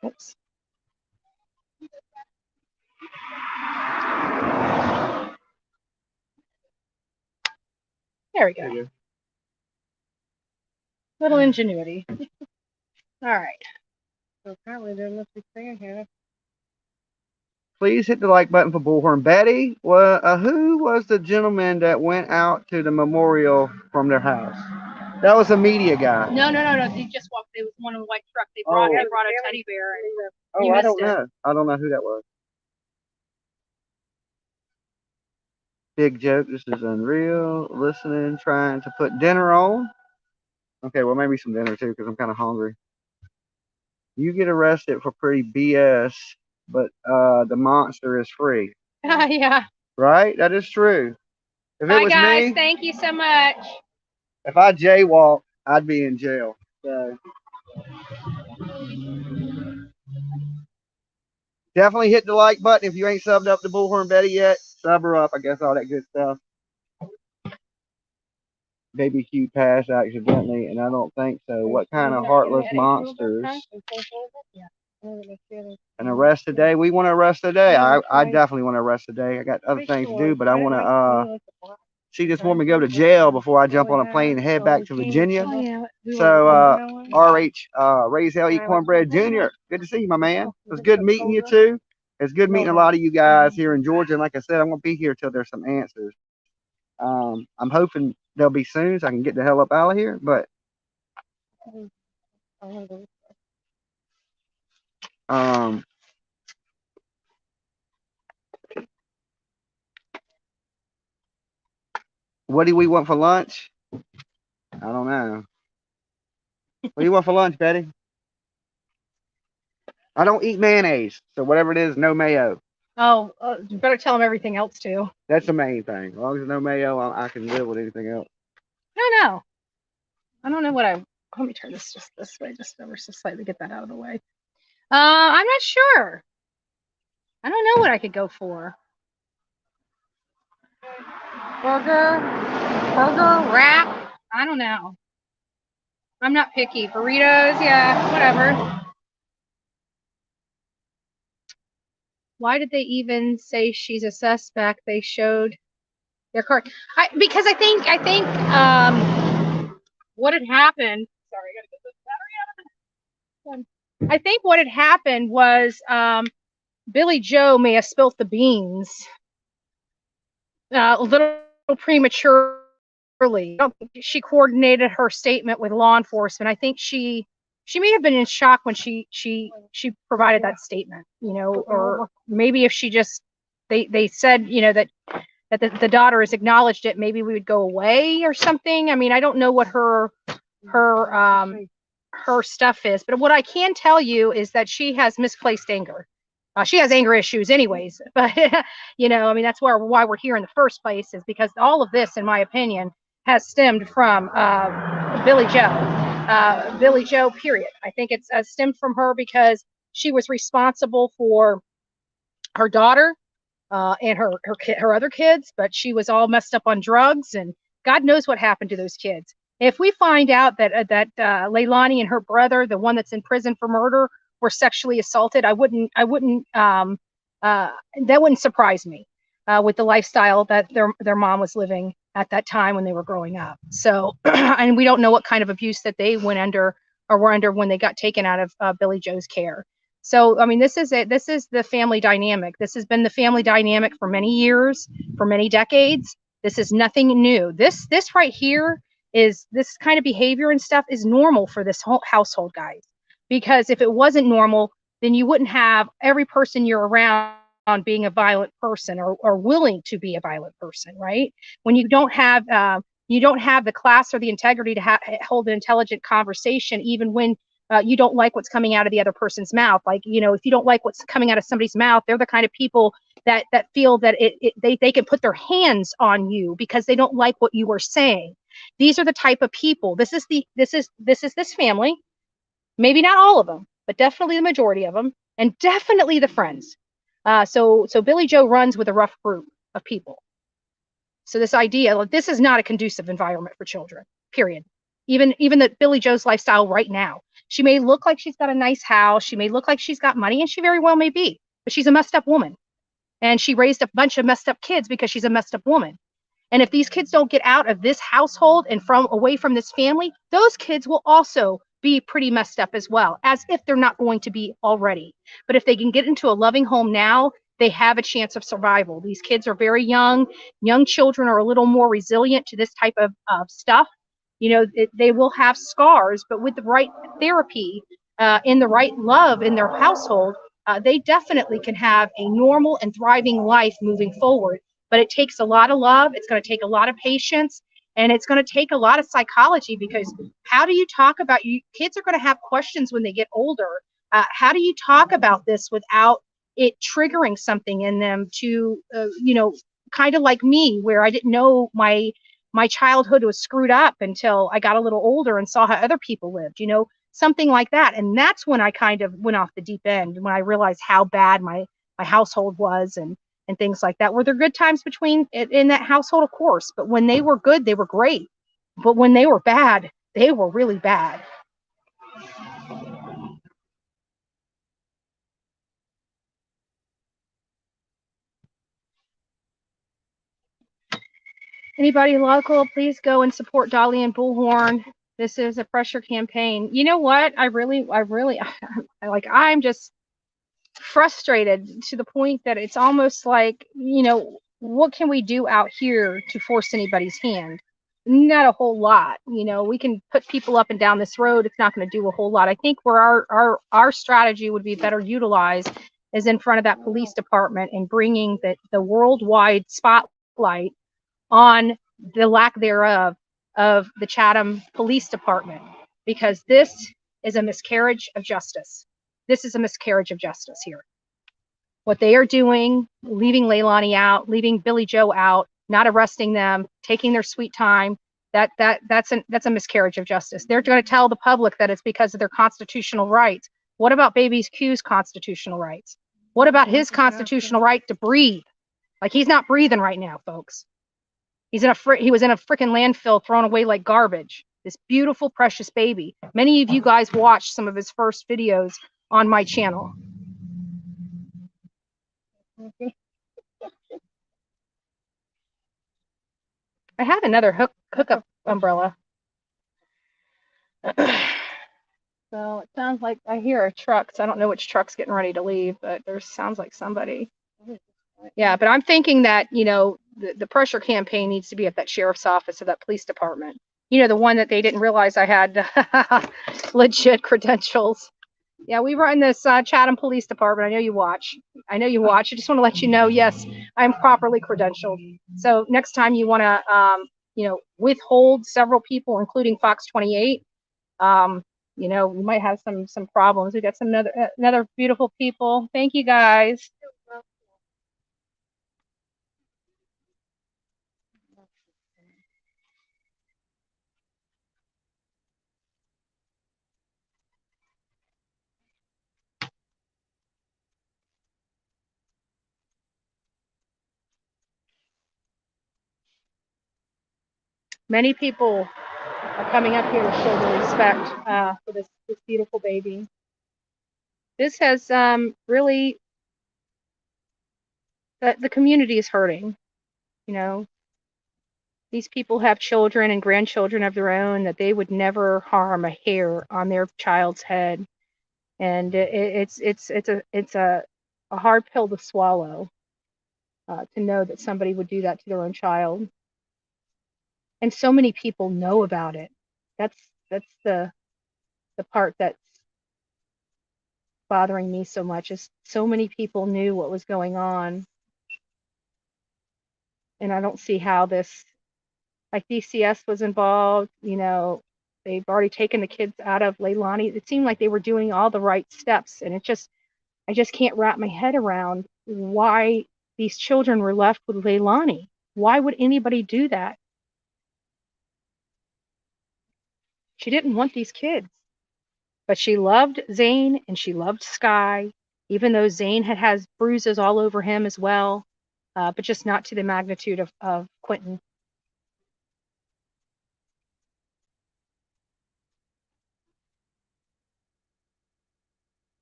Oops. There we There go. you go. Little ingenuity. All right. So apparently there must be string here. Please hit the like button for Bullhorn Betty. Well, who was the gentleman that went out to the memorial from their house? That was a media guy. No. They just walked. It was one of the white truck. They brought- they brought a teddy bear. Oh, You I don't missed it. know. I don't know who that was. Big joke. This is unreal. Listening, trying to put dinner on. Okay, well, maybe some dinner too, because I'm kind of hungry. You get arrested for pretty BS, but the monster is free. Yeah. Right? That is true. If it Bye, was guys. me, Thank you so much. if I jaywalked, I'd be in jail. So definitely hit the like button if you ain't subbed up to Bullhorn Betty yet. Sub her up, I guess, all that good stuff. Baby Q passed accidentally, and I don't think so. What kind of heartless monsters? An arrest today? We want to arrest today. I definitely want to arrest today. I got other things to do, but I want to see this woman go to jail before I jump on a plane and head back to Virginia. So, RH, Raise Hell Eat Cornbread Jr., good to see you, my man. It was good meeting you too. It's good meeting a lot of you guys here in Georgia. And like I said, I'm going to be here till there's some answers. I'm hoping they'll be soon so I can get the hell up out of here. But what do we want for lunch? I don't know. What do you want for lunch, Betty? I don't eat mayonnaise, so whatever it is, no mayo. Oh, you better tell them everything else too. That's the main thing. As long as there's no mayo, I can live with anything else. No. I don't know what I. Let me turn this just this way, just ever so slightly, get that out of the way. I'm not sure. I don't know what I could go for. Burger, wrap. I don't know. I'm not picky. Burritos, yeah, whatever. Why did they even say she's a suspect? They showed their card. Because I think what had happened. Sorry, I gotta get this battery out. I think what had happened was Billy Joe may have spilt the beans a little prematurely. I don't think she coordinated her statement with law enforcement. I think she may have been in shock when she provided that statement, or maybe if she just they said, that the daughter has acknowledged it, maybe we would go away or something. I mean, I don't know what her stuff is, but what I can tell you is that she has misplaced anger. She has anger issues anyways, but I mean, that's why we're here in the first place, is because all of this, in my opinion, has stemmed from Billy Joe, period. I think it's stemmed from her because she was responsible for her daughter and her other kids, but she was all messed up on drugs, and God knows what happened to those kids. If we find out that Leilani and her brother, the one that's in prison for murder, were sexually assaulted, I wouldn't that wouldn't surprise me with the lifestyle that their mom was living at that time when they were growing up. So, and we don't know what kind of abuse that they went under or were under when they got taken out of Billy Joe's care. So, I mean, this is the family dynamic. This has been the family dynamic for many years, for many decades. This is nothing new. This right here is this kind of behavior and stuff is normal for this whole household, guys. Because if it wasn't normal, then you wouldn't have every person you're around being a violent person or willing to be a violent person, right? When you don't have the class or the integrity to hold an intelligent conversation, even when you don't like what's coming out of the other person's mouth. Like, you know, if you don't like what's coming out of somebody's mouth, they're the kind of people that feel that they can put their hands on you because they don't like what you are saying. These are the type of people. This is this family. Maybe not all of them, but definitely the majority of them, and definitely the friends. So Billy Joe runs with a rough group of people. So this idea, like, this is not a conducive environment for children, period. Even that Billy Joe's lifestyle right now. She may look like she's got a nice house. She may look like she's got money, and she very well may be. But she's a messed up woman. And she raised a bunch of messed up kids because she's a messed up woman. And if these kids don't get out of this household and away from this family, those kids will also be pretty messed up as well, as if they're not going to be already. But if they can get into a loving home now, they have a chance of survival. These kids are very young. Young children are a little more resilient to this type of stuff. You know, they will have scars, but with the right therapy and the right love in their household, they definitely can have a normal and thriving life moving forward. But it takes a lot of love. It's going to take a lot of patience, and it's going to take a lot of psychology, because how do you talk about you? Kids are going to have questions when they get older. How do you talk about this without it triggering something in them to, you know, kind of like me, where I didn't know my childhood was screwed up until I got a little older and saw how other people lived, you know, something like that. And that's when I kind of went off the deep end, when I realized how bad my household was, and things like that. Were there good times between in that household? Of course. But when they were good, they were great. But when they were bad, they were really bad. Anybody local, please go and support Dolly and Bullhorn. This is a pressure campaign. You know what? I really, I'm just frustrated to the point that it's almost like, you know, what can we do out here to force anybody's hand? Not a whole lot. You know, we can put people up and down this road. It's not going to do a whole lot. I think where our strategy would be better utilized is in front of that police department and bringing the worldwide spotlight on the lack thereof of the Chatham Police Department, because this is a miscarriage of justice. This is a miscarriage of justice here. What they are doing, leaving Leilani out, leaving Billy Joe out, not arresting them, taking their sweet time, that's a miscarriage of justice. They're going to tell the public that it's because of their constitutional rights. What about baby Q's constitutional rights? What about his constitutional right to breathe? Like, he's not breathing right now, folks. He was in a freaking landfill, thrown away like garbage. This beautiful, precious baby. Many of you guys watched some of his first videos on my channel. I have another hookup umbrella. So it sounds like I hear a truck. So I don't know which truck's getting ready to leave, but there sounds like somebody. Yeah, but I'm thinking that, you know, the pressure campaign needs to be at that sheriff's office or that police department. You know, the one that they didn't realize I had legit credentials. Yeah, we run this Chatham Police Department. I know you watch. I just want to let you know, yes, I'm properly credentialed. So next time you want to, you know, withhold several people, including Fox 28, you know, we might have some problems. We got some another beautiful people. Thank you, guys. Many people are coming up here to show their respect for this beautiful baby. this has really, the community is hurting. You know, these people have children and grandchildren of their own that they would never harm a hair on their child's head, and it's a hard pill to swallow, to know that somebody would do that to their own child, and so many people know about it. That's the part that's bothering me so much, is so many people knew what was going on, and I don't see how this, like DCS was involved, they've already taken the kids out of Leilani. It seemed like they were doing all the right steps, and I just can't wrap my head around why these children were left with Leilani. Why would anybody do that? She didn't want these kids, but she loved Zane and she loved Sky, even though Zane has bruises all over him as well, but just not to the magnitude of Quentin.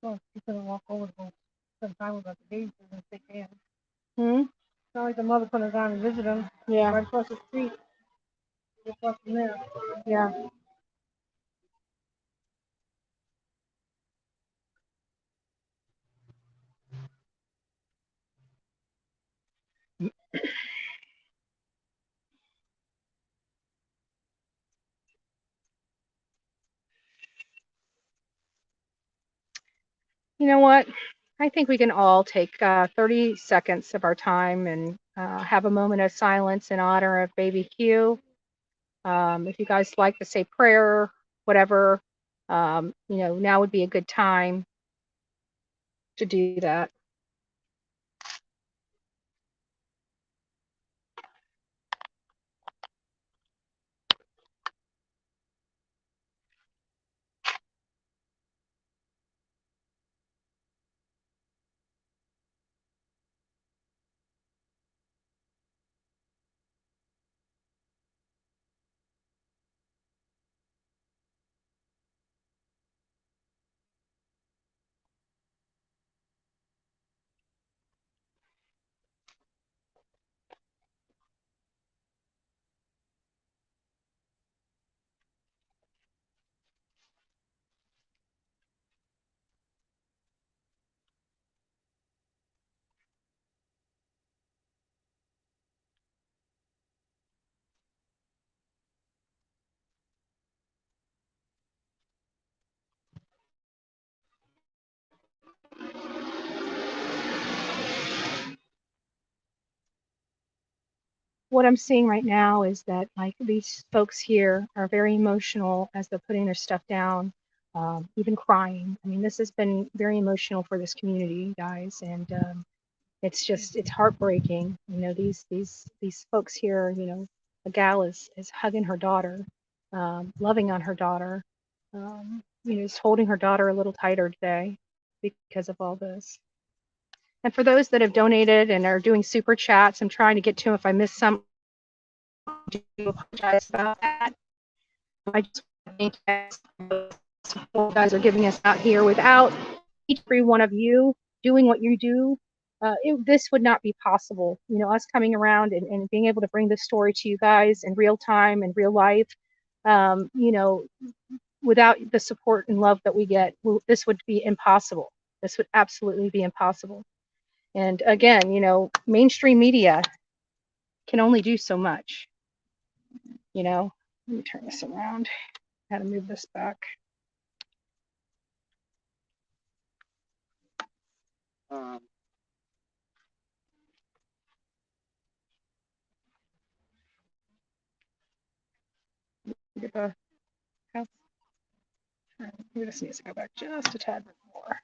Well, she's gonna walk over to them sometime about the baby and say, "Hey, Hmm? it's not like the mother put her down and visit them Yeah, right across the street, just across from there." yeah. You know what? I think we can all take 30 seconds of our time and have a moment of silence in honor of baby Q. If you guys like to say prayer, whatever, now would be a good time to do that. What I'm seeing right now is that like these folks here are very emotional as they're putting their stuff down, even crying. I mean, this has been very emotional for this community, guys, and it's heartbreaking. These folks here. A gal is hugging her daughter, loving on her daughter, just holding her daughter a little tighter today because of all this. And for those that have donated and are doing super chats, I'm trying to get to them. If I miss some, I do apologize about that. I just want to thank you guys are giving us out here. Without each and every one of you doing what you do, this would not be possible. Us coming around and being able to bring this story to you guys in real time and real life. Without the support and love that we get, this would be impossible. This would absolutely be impossible. And again, mainstream media can only do so much. Let me turn this around. How to move this back. Get the house. Maybe this needs to go back just a tad bit more.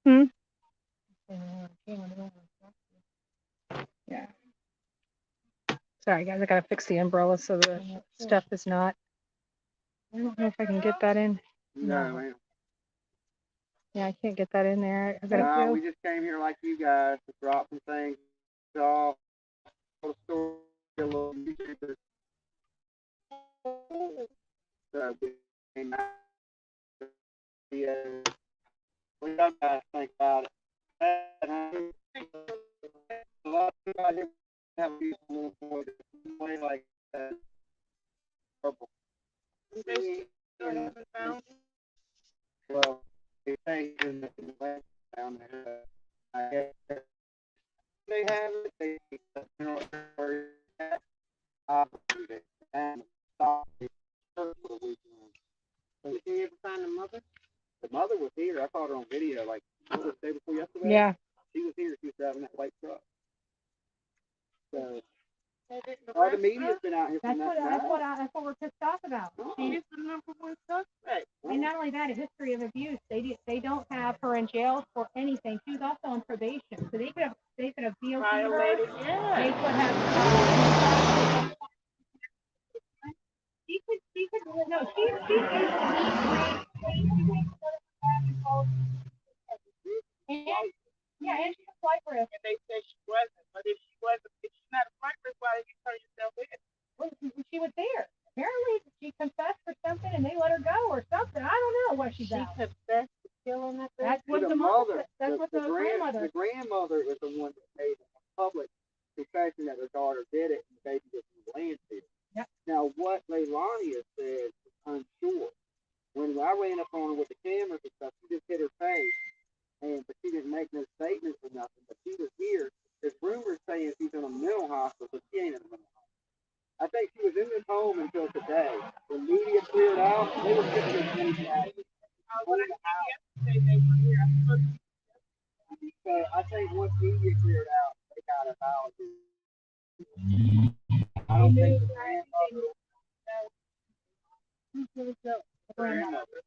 Hmm? Yeah. Sorry, guys, I gotta fix the umbrella so the stuff is not. I don't know if I can get that in. No, ma'am. Yeah, I can't get that in there. We just came here like you guys to drop some things off. A story, a little music. So we came out. I didn't have a beautiful little boy that play like that. Purple. They still haven't found him. Well, they say in the land down there, I guess they have it. They and stop the church for the weekend. Did you ever find the mother? The mother was here. I caught her on video like the day before yesterday. Yeah. She was here. She was driving that white truck. So They didn't all the arrest media's her? been out here That's from what that. that's what we're pissed off about. She is the number one suspect. And not only that, a history of abuse. They don't have her in jail for anything. She was also on probation, so they could have BOC'd her. Violated, They yeah. could have. She could no. And and she's a flight risk. And they said she wasn't. But if she's not a flight risk, why did you turn yourself in? Well, she was there. Apparently, she confessed for something, and they let her go or something. I don't know what she's She done. confessed to killing that baby. That's what The the mother, mother. That's what the grandmother. The grandmother is the one that made a public confession that her daughter did it, and the baby was in the landfill. Yep. Now, what Leilani has said is unsure. When I ran up on her with the cameras and stuff, she just hit her face, but she didn't make no statements or nothing. But she was here. There's rumors saying she's in a mental hospital, but she ain't in a mental hospital. I think she was in this home until today. The media cleared out. They were sitting in the media. When I came yesterday, they were here. So I think once media cleared out, they got us out. I don't think the grandmother. The grandmother.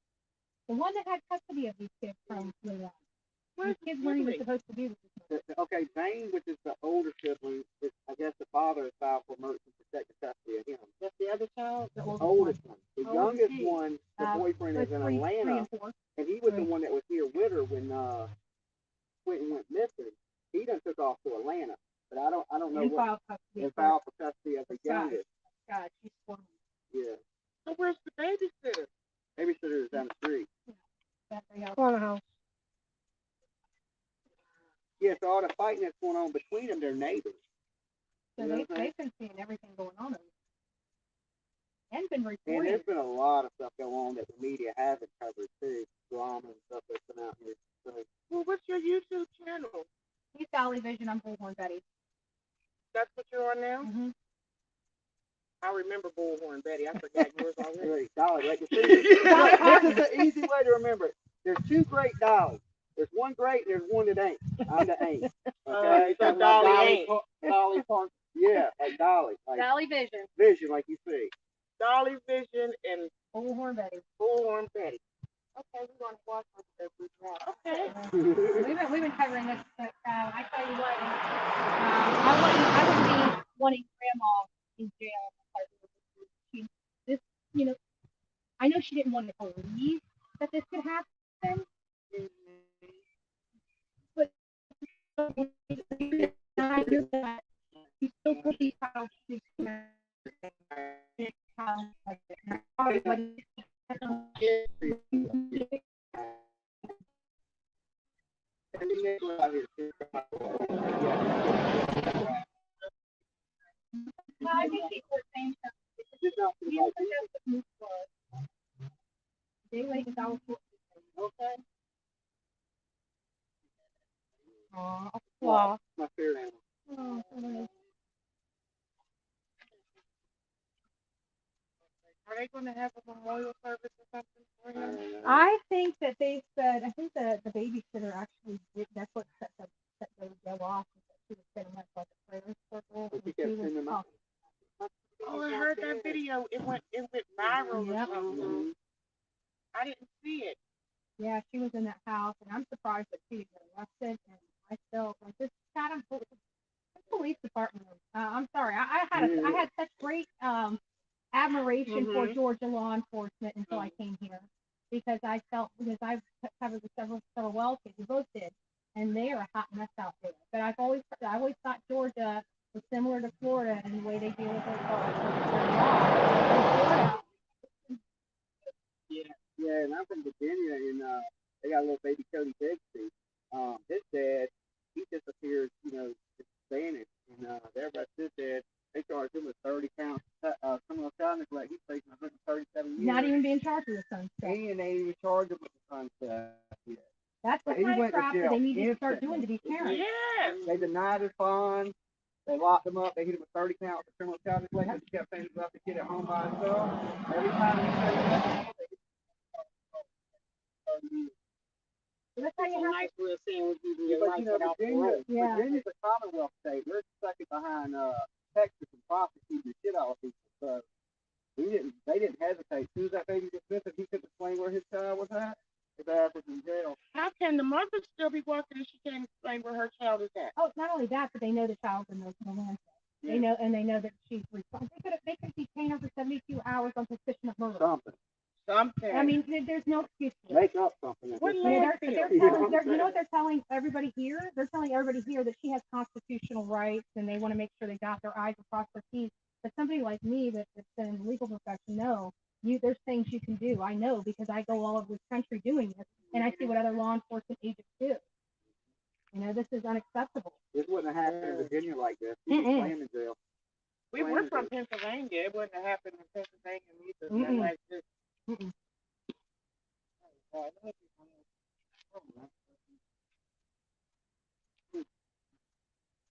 The one that had custody of these kids from Leon. These kids weren't even supposed to be with this. Okay, Zane, which is the older sibling, is, I guess the father is filed for emergency protective custody of him. That's the other child? The oldest one. The youngest one, the boyfriend is in three Atlanta, and four. and he was the one that was here with her when Quentin went missing. He done took off to Atlanta, but I don't know what. And filed for custody of the youngest. God, she's 4. Yeah. So where's the babysitter? Babysitter is down the street. Corner house. Yeah, so all the fighting that's going on between them, they're neighbors. So they've been seeing everything going on over there. And been And reporting. there's been a lot of stuff going on that the media hasn't covered too. Drama and stuff that's been out here. So, Well, what's your YouTube channel? He's Dolly Vision. I'm Bullhorn Betty. That's what you're on now? Mm-hmm. I remember Bullhorn Betty. I forgot yours already. really, Dolly, like you see, this is the easy way to remember it. There's two great Dollies. There's one great and there's one that ain't. I'm the ain't. Okay? So Dolly ain't. Dolly Park. Yeah, like Dolly. Like Dolly Vision. Vision, like you see. Dolly Vision and Bullhorn Betty. Bullhorn Betty. Okay, we're going to watch this every now. Okay. We've been covering this, but I tell you what, I wouldn't be wanting grandma in jail. I know she didn't want to believe that this could happen, but I knew that she still could be how she I think people were saying something. They like our okay. Wow. My favorite animal. Are they going to have a memorial service or something for him? I think that they said, I think the babysitter actually did, that's what set the go off. She was setting up like a prayer circle. But you kept sending them out. Oh, I heard that video. It went viral or something. I didn't see it. Yeah, she was in that house, and I'm surprised that she didn't get arrested. And I felt like this kind of police department. I'm sorry, I had such great admiration for Georgia law enforcement until I came here, because I've covered with several wells cases, we both did, and they are a hot mess out there. But I always thought Georgia was similar to Florida in the way they deal with their law. Yeah, and I'm from Virginia, and they got a little baby Cody Bixby. His dad, he disappeared, vanished, and They're arrested dead. They charged him with 30 counts criminal child neglect. He's facing 137 years. Not even being charged with a son stuff. He ain't even charged him with the son stuff yet. That's the He kind of went to crap that jail they need to start instantly. doing to these parents. Yes. They denied his bond. They locked him up. They hit him with 30 counts of criminal child neglect. He kept saying he left the kid at home by himself. Every time he said that, That's how you have Nice way of saying what you do your but life you know, without Virginia, parole. Yeah. Virginia's a Commonwealth state. We're second behind Texas and prosecuting the shit out of people. So they didn't hesitate. As soon as that baby was missing, he couldn't explain where his child was at. His ass was in jail. How can the mother still be working if she can't explain where her child is at? Oh, not only that, but they know the child's in the landfill. They know, and they know that she's responsible. They could detain her for 72 hours on suspicion of murder. Something. Something. I mean, there's no excuse for it. Make up something. What You know, landfill? you know what they're telling everybody here? They're telling everybody here that she has constitutional rights, and they want to make sure they got their I's across their T's. But somebody like me that's been in the legal profession, no, there's things you can do. I know because I go all over this country doing this, and I see what other law enforcement agents do. You know, this is unacceptable. This wouldn't have happened in Virginia like this. He was playing in jail. We were from Pennsylvania. It wouldn't have happened in Pennsylvania either. Mm-mm. Like this. Mm-mm.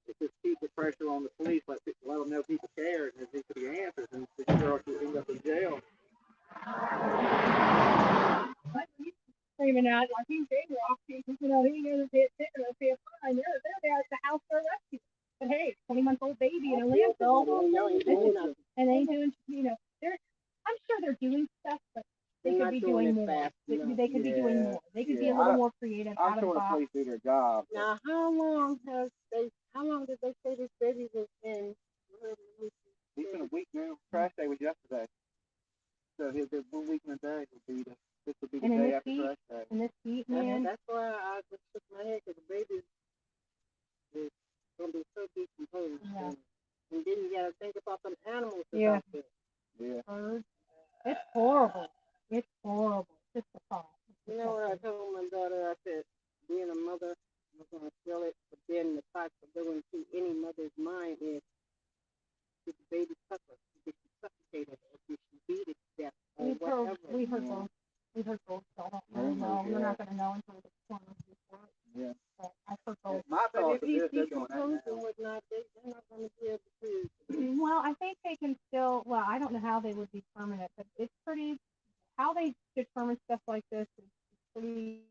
It's just keep the pressure on the police, let them know people care, and there's the answers, and the girl should end up in jail. Screaming out like he's off, you know, he knows it's fine. They're there at the house for rescue. But hey, 20-month-old baby in a landfill, and they doing, you know, I'm sure they're doing stuff, but they could be doing more. They could be doing more. They could be a little more creative, out of the I'm sure the box. police do their job. Now, how long did they say this baby was in? He's been a week now. Trash day was yesterday. So he'll be 1 week and a day. This will be the day after trash day. In this heat, man. That's why I just shook my head because the baby is going to be so decomposed. Yeah. And then you got to think about them animals Yeah. out there. Yeah. It's horrible. It's horrible. It's just a thought. You know what I told my daughter? I said, being a mother, I'm going to feel it, but then the thought of going through any mother's mind is, did the baby suffer? Did she suffocate it? Or did she beat it to death? Or whatever. We heard both. We heard both. So I don't know. We're not going to know until the corner of this one. Yeah. But I heard both. My But thoughts if are he's this, they're doing that decomposed now. and whatnot, they're not going to be able to. Well, I think they can still, well, I don't know how they would determine it, but it's pretty, how they determine stuff like this is pretty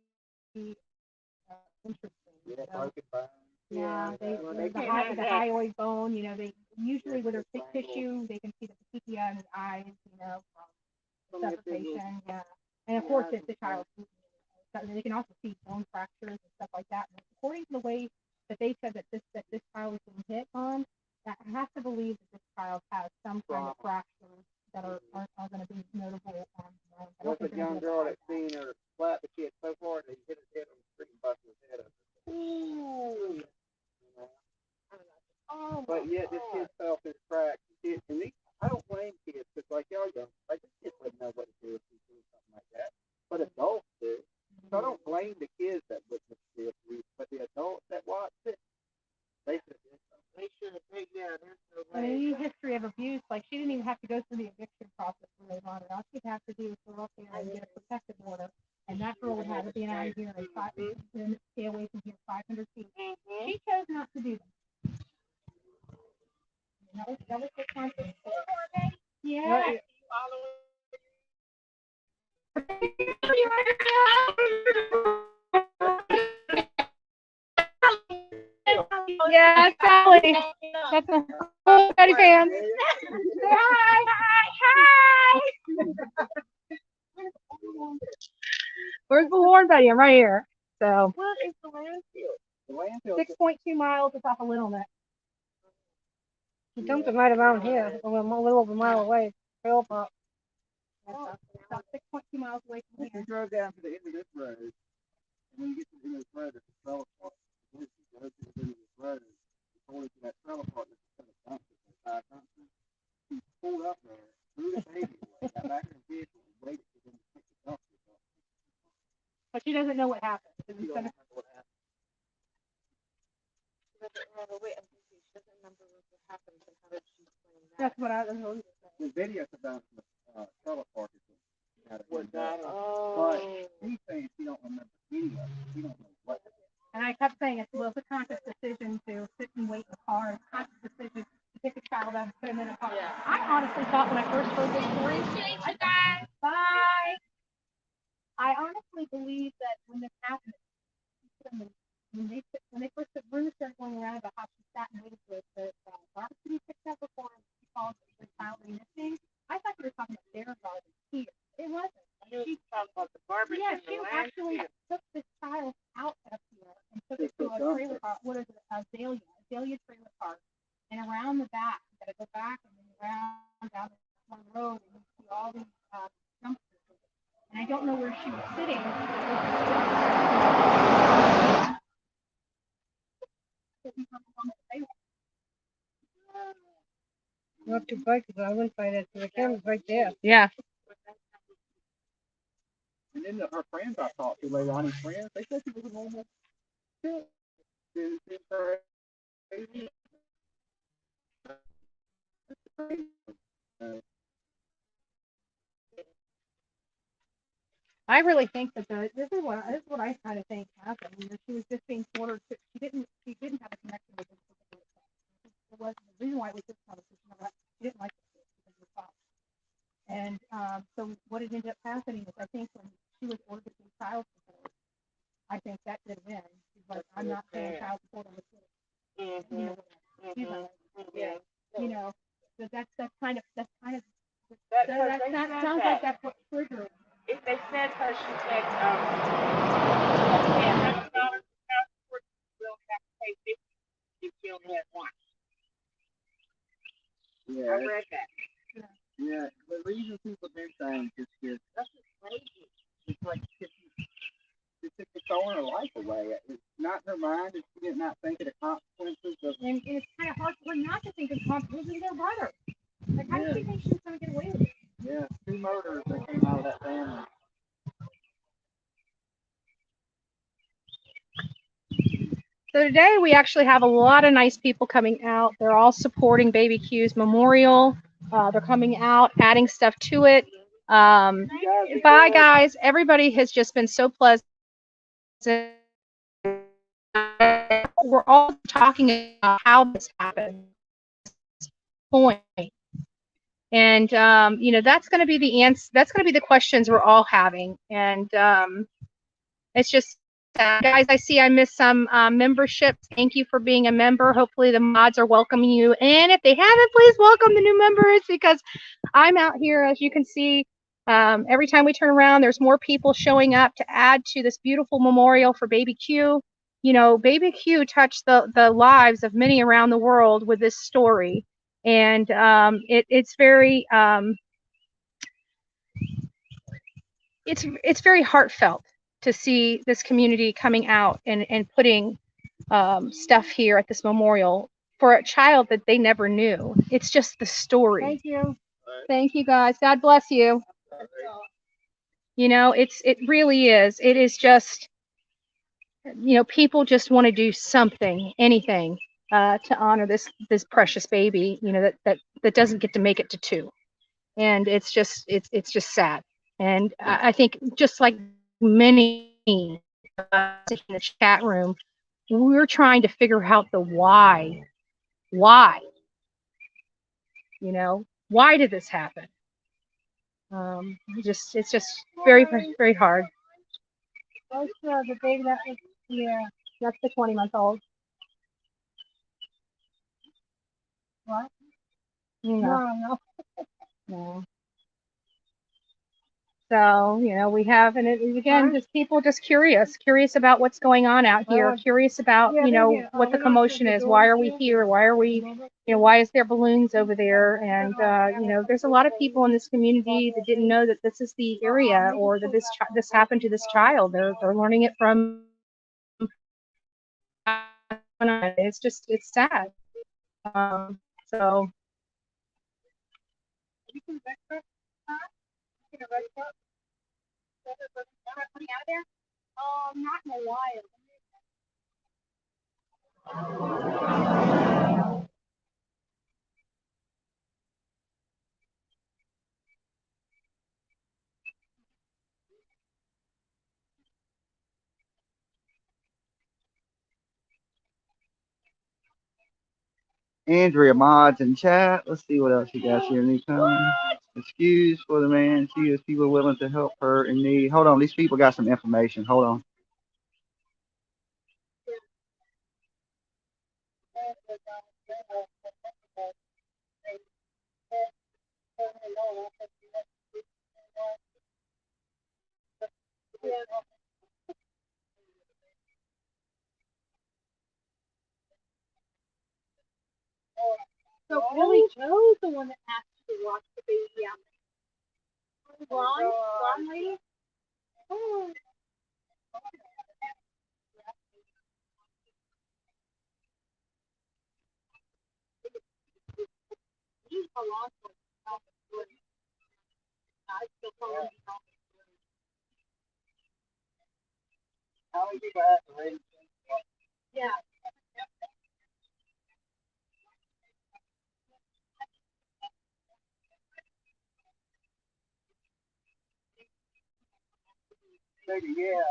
interesting. Yeah, you know? broken bones. Yeah, they the can't have hyoid bone, you know, they usually with their thick tissue, they can see the petechia in the eyes, you know, from suffocation, yeah. And of course, it's the child's, they can also see bone fractures and stuff like that. And according to the way that they said that this child was being hit on, that has to believe that this child has some kind of fractures that are going to be notable on the bones. I don't There's think a they're young gonna be girl able that to hide seen her slap the kid so hard that he hit his head on the street and busted his head up. Ooh. Oh, But yet this kid fell through the cracks. And I don't blame kids because like y'all young, like this kid wouldn't know what to do if he did something like that. But adults do. So I don't blame the kids that witnessed the abuse, but the adults that watched it, they should have done something. they should have paid, yeah, there's no I way. mean, history of abuse, like she didn't even have to go through the eviction process when they wanted. All she'd have to do is go up there and get a protective order, and that girl would have to be out of here and stay away from here 500 feet. She chose not to do that. That was the conscience. Yeah. Yeah, Sally. That's a whole Betty fans. Say hi. Hi. Where's the Horn Betty? I'm right here. So Where is the landfill? The landfill 6.2 miles is off of Little Neck. He dumped it right around here, a little over a mile away. Fill up. About 6.2 miles away from If here. you drove down to the end of this road, and when you get to the end of this road, there's a trailer park. Once you go to the end of this road, according to that trailer park, there's a set of dumpsters, there's 5 dumpsters. He pulled up there, threw the baby away, got back in the vehicle, and waited for them to pick the dumpsters up. But she doesn't know what happened. He don't remember what happened. She doesn't remember. Wait, I'm confused. She doesn't remember what That's what I was saying. The video's about the trailer park. Oh. But she's saying she don't remember any of it. She don't know what. And I kept saying it was a conscious decision to sit and wait in the car. It's a conscious decision to pick a child up and put him in a car. Yeah. I honestly thought when I first heard this story, bye. I honestly believe that when this happened, when they first rumors started going around about how she sat and waited for the garbage to be picked up before she called the child missing, I thought you were talking about their garbage here. It wasn't. She talked about the garbage. Yeah, in the she land. actually took this child out of here and took it to a trailer park. What is it? Azalea trailer park. And around the back, you gotta go back and then around down this one road, and you see all these dumpsters. And I don't know where she was sitting. Not too bright because I wouldn't find it. The camera's right there. Yeah. And then her friends I talked to, Leilani's friends, they said she was a normal kid. I really think that this is what I kind of think happened. You know, she was just being ordered to. She didn't have a connection with this particular child. It was the reason why it was this conversation about she didn't like this because of the father. And so what had ended up happening is I think when she was ordered to do child support, I think that did it in. She's like, I'm not paying child support on the kid. You know, Yeah. you know, so that's kind of that That sounds like that's what triggered. if they said her, she said, $100 child support, you will have to pay 50 if you only have one. Yeah, I read that. yeah. The reason people do things is just That's just crazy. it's like it's throwing her life away. It's not in her mind. She did not think of the consequences of. And it's kind of hard for her not to think of consequences of their brother. Like, how does she think she's going to get away with it? Yeah, 2 murders that came out of that family. So today we actually have a lot of nice people coming out. They're all supporting Baby Q's memorial. They're coming out, adding stuff to it. Bye, guys. Everybody has just been so pleasant. We're all talking about how this happened. Point. And you know, that's going to be the answer. That's going to be the questions we're all having. And it's just, guys, I see I missed some memberships. Thank you for being a member. Hopefully the mods are welcoming you. And if they haven't, please welcome the new members, because I'm out here, as you can see, every time we turn around, there's more people showing up to add to this beautiful memorial for Baby Q. You know, Baby Q touched the lives of many around the world with this story. And it's very it's very heartfelt to see this community coming out and putting stuff here at this memorial for a child that they never knew. It's just the story. Thank you. Thank you, guys. God bless you. You know, it really is. It is just, you know, people just want to do something, anything, to honor this precious baby, you know, that doesn't get to make it to 2. And it's just sad. And I think just like many in the chat room, we're trying to figure out the why. Why? You know, why did this happen? It's just very, very hard. That's the baby that was here. That's the 20-month-old. What? No. No. So, you know, we have, and again, just people just curious about what's going on out here, curious about, you know, what the commotion is. Why are we here? Why are we, you know, why is there balloons over there? And, you know, there's a lot of people in this community that didn't know that this is the area, or that this happened to this child. They're learning it from, it's sad. So. Not in a while. Andrea mods in chat. Let's see what else you got here. Newcomb. Excuse for the man. She has people willing to help her in need. Hold on. These people got some information. Hold on. So Billy Joe's the one that asked to watch the baby out. Blonde lady? Oh. He's a long one. I still call him. How many people have to raise? Yeah. Yeah.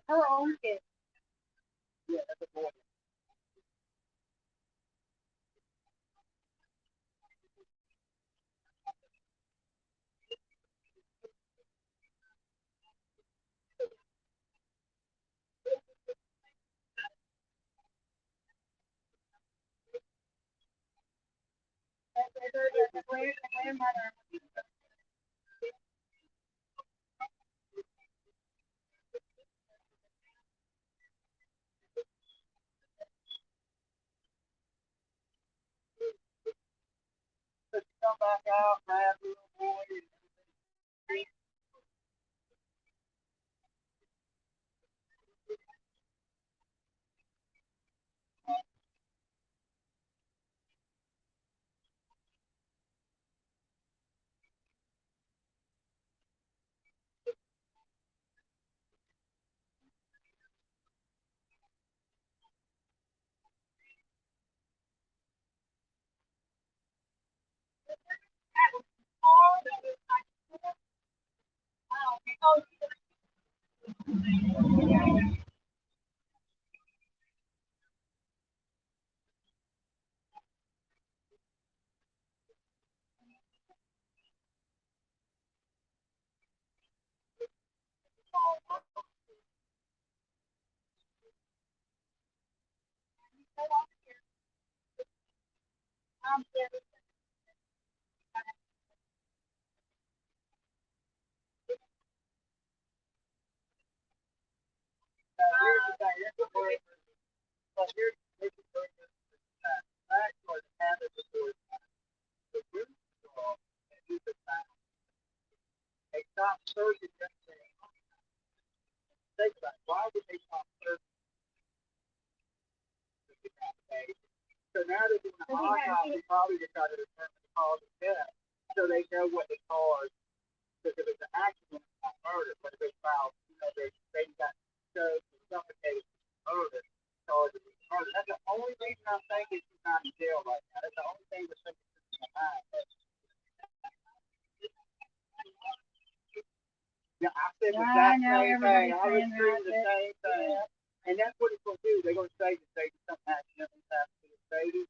Her own kid. Yeah, that's a boy. Grandmother. Let's come back out, grab the little boy. They stopped searching yesterday. Think about it. Why would they stop searching? So now they're doing an autopsy, probably to try to determine the cause of death, so they know what the cause. Because if it's an accident, it's not murder. But if it's foul, they got choked and suffocated, murder, charged with murder. That's the only reason I'm thinking she's not in jail right now. That's the only thing that's thinking she's in my mind. Yeah, I said the exact same thing. I was thinking the same thing. And that's what it's going to do. They're going to say that something accidentally happened to this baby.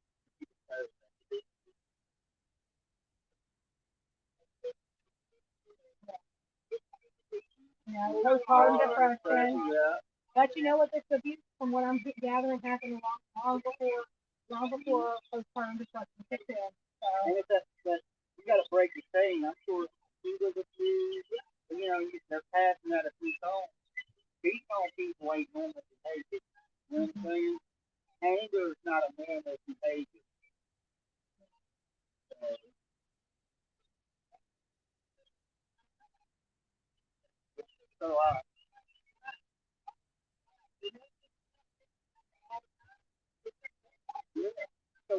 Yeah, postpartum depression. Yeah. But you know what? This abuse, from what I'm gathering, happened long before postpartum depression kicked in. So. And it's that you got to break the chain. I'm sure he was abused. They're passing that abuse on. Beating on people ain't normal behavior. You know what I'm saying? Anger is not a normal behavior. So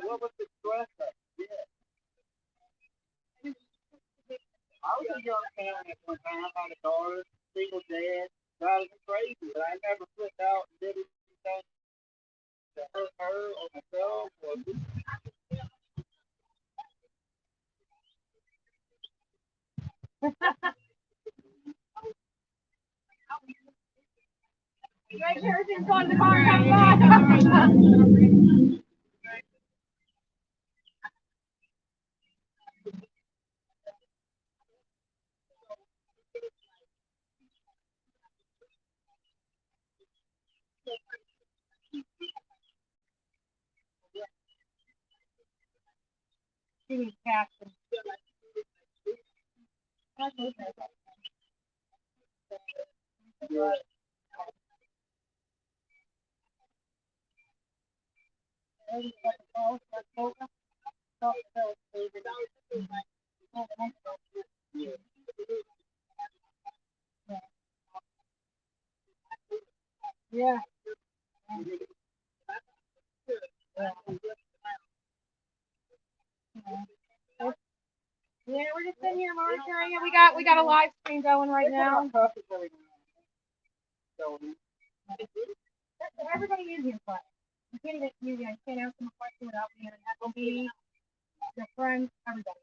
what was the stress of it? Yeah. I was a young man at one time, had a daughter, single dad, driving me crazy, but I never flipped out and did anything to hurt her or myself or Make sure everything's going in the car outside. She needs passion. That's okay. Yeah. Yeah, we're just sitting here monitoring it. We got a live stream going right now. Everybody is here, but you can't even you can't ask them a question without being an FOB, your friends, everybody.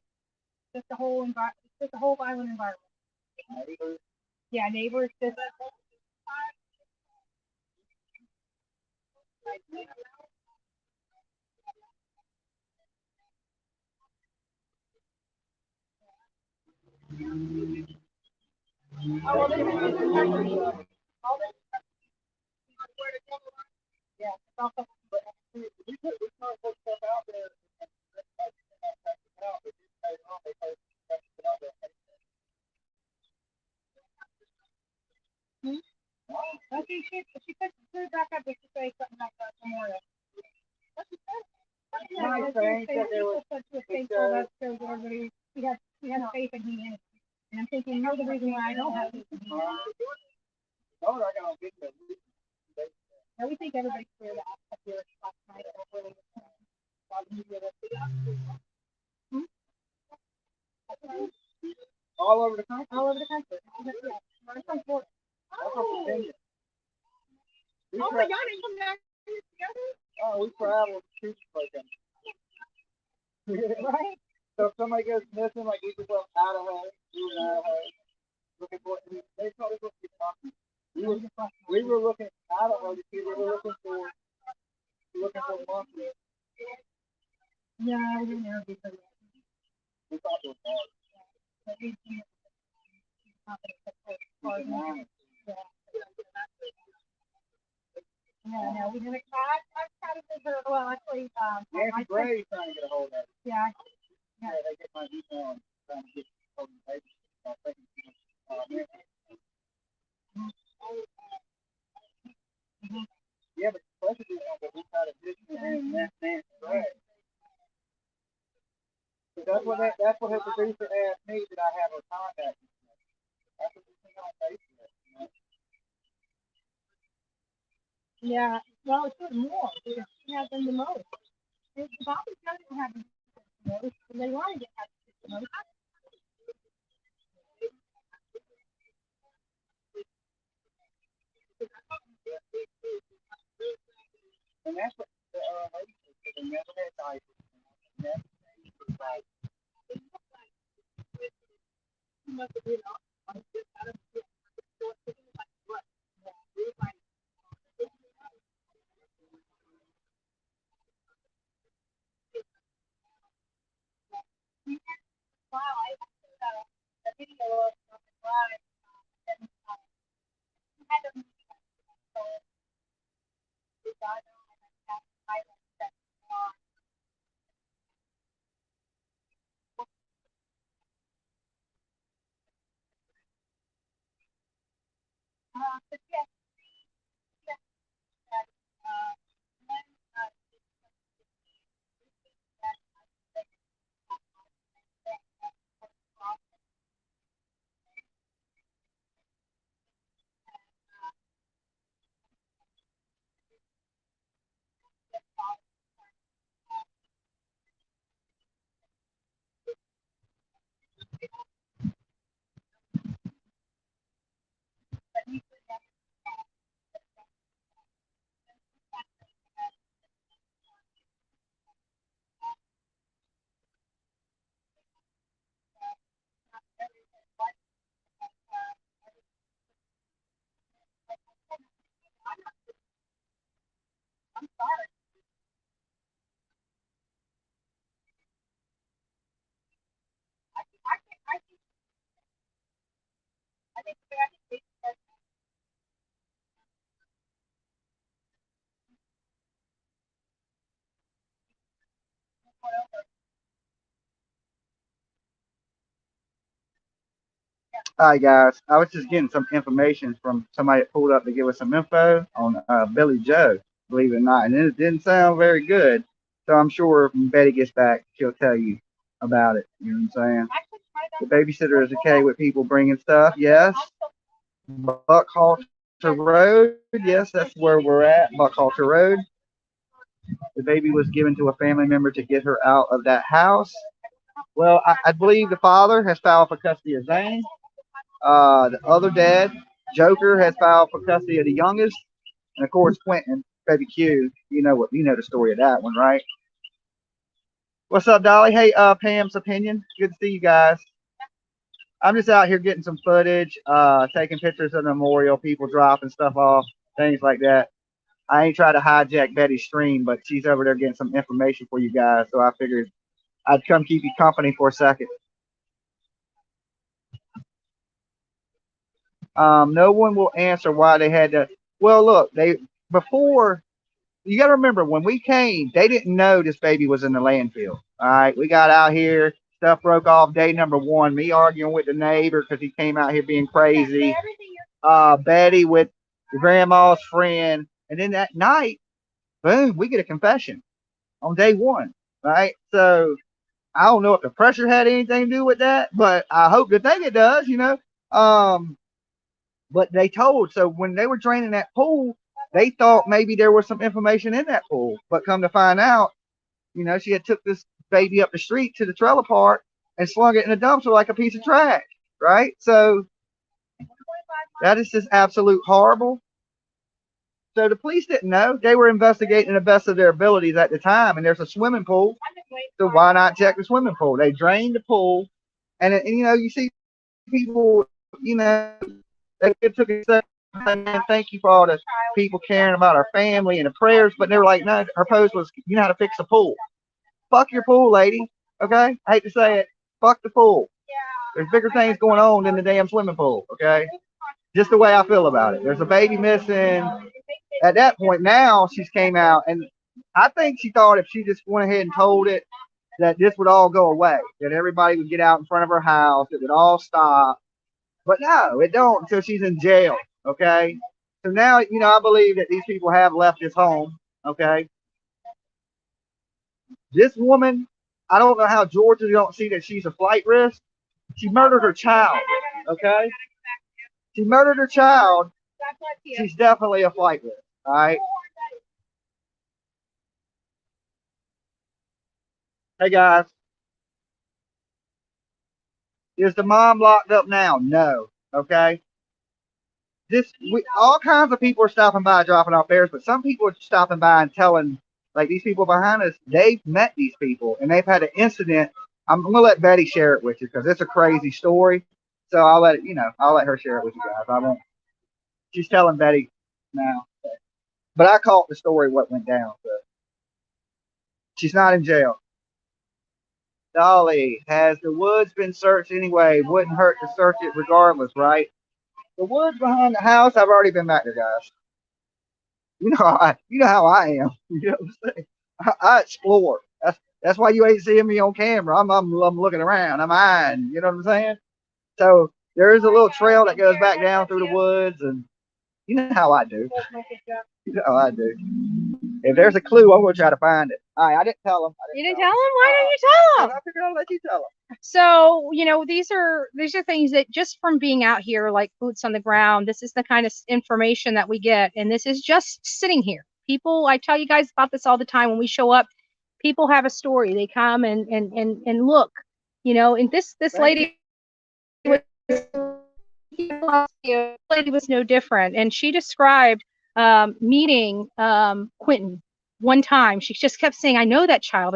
Just the whole just the whole island environment. Yeah, neighbors. Just oh, well, this is all this. Yeah, it's also. we can't put stuff out there. Okay, she put the food back up. Did she say something like that somewhere? My friend said there was such a thankful that shows everybody she has faith in me, and I'm thinking you're the reason why I don't have faith in me. Oh, I got a big one. Now we think everybody's cleared out up here last night. All over the country. All over the country. I'm from Florida. Oh, Oh my God, are you from there together? oh, we travel to shoot program. Right? So if somebody goes missing, like we just went Idaho, we were in Idaho, looking for they told us what to talking. We were looking at Idaho to see what we were looking for monkeys. Yeah, we didn't know because We thought it was hard. Yeah, no, we didn't. I tried to figure. Well, actually, Nancy Gray's trying to get a hold of it. yeah, Yeah, they get my email and trying to get hold of the baby. Yeah, but the question is that we tried to do and that's Nancy Gray. So that's what her producer asked me that I have her contact. That's what we think on Facebook. yeah. Well, it's good more because she has them the most. The Bobby doesn't have them the most, and they want to get the most. And that's what the lady said. They never had diapers. Never had Wow, I a video of live and had them so we got them and I had highlights that but yes, yes, that when Hi guys, I was just getting some information from somebody that pulled up to give us some info on Billy Joe, believe it or not, and it didn't sound very good. So I'm sure when Betty gets back, she'll tell you about it. You know what I'm saying? The babysitter is okay with people bringing stuff. Yes. Buckhalter Road. Yes, that's where we're at. Buckhalter Road. The baby was given to a family member to get her out of that house. Well, I believe the father has filed for custody of Zane. The other dad, Joker, has filed for custody of the youngest, and of course Quentin, baby Q. You know the story of that one, right? What's up, Dolly? Hey, Pam's opinion. Good to see you guys. I'm just out here getting some footage, taking pictures of the memorial, people dropping stuff off, things like that. I ain't trying to hijack Betty's stream, but she's over there getting some information for you guys, so I figured I'd come keep you company for a second. No one will answer why they had to. Well, look, before you got to remember when we came, they didn't know this baby was in the landfill. All right, we got out here, stuff broke off day number one. Me arguing with the neighbor because he came out here being crazy. Betty with the grandma's friend, and then that night, boom, we get a confession on day one. Right, so I don't know if the pressure had anything to do with that, but I hope to think it does. But they told, so when they were draining that pool, they thought maybe there was some information in that pool. But come to find out, she had took this baby up the street to the trailer park and slung it in a dumpster like a piece of trash, right? So that is just absolute horrible. So the police didn't know. They were investigating the best of their abilities at the time, and there's a swimming pool. So why not check the swimming pool? They drained the pool, and you see people, they took a step. Man, thank you for all the people caring about our family and the prayers, but they were like, no, her post was, you know how to fix a pool. Fuck your pool, lady. Okay? I hate to say it. Fuck the pool. There's bigger things going on than the damn swimming pool. Okay? Just the way I feel about it. There's a baby missing. At that point, now she's came out, and I think she thought if she just went ahead and told it, that this would all go away, that everybody would get out in front of her house, it would all stop. But no, it don't until she's in jail. Okay. So now, I believe that these people have left this home. Okay. This woman, I don't know how Georgia don't see that she's a flight risk. She murdered her child. Okay. She murdered her child. She's definitely a flight risk. All right. Hey guys. Is the mom locked up now? No. Okay. All kinds of people are stopping by dropping off bears, but some people are stopping by and telling, like these people behind us, they've met these people and they've had an incident. I'm gonna let Betty share it with you because it's a crazy story. So I'll let her share it with you guys. I won't. She's telling Betty now, but I caught the story what went down. So she's not in jail. Dolly, has the woods been searched anyway? Wouldn't hurt to search it regardless, right? The woods behind the house, I've already been back there, guys. You know how I am. You know what I'm saying? I explore. That's why you ain't seeing me on camera. I'm looking around. I'm eyeing. You know what I'm saying? So there is a little trail that goes back down through the woods, and you know how I do. You know how I do. If there's a clue, I'm gonna try to find it. All right, I didn't tell him. You didn't tell him? Why didn't you tell him? I figured I'll let you tell him. So, these are things that just from being out here, like boots on the ground, this is the kind of information that we get. And this is just sitting here. People, I tell you guys about this all the time. When we show up, people have a story. They come and look, and this lady was no different. And she described meeting Quentin one time. She just kept saying, I know that child.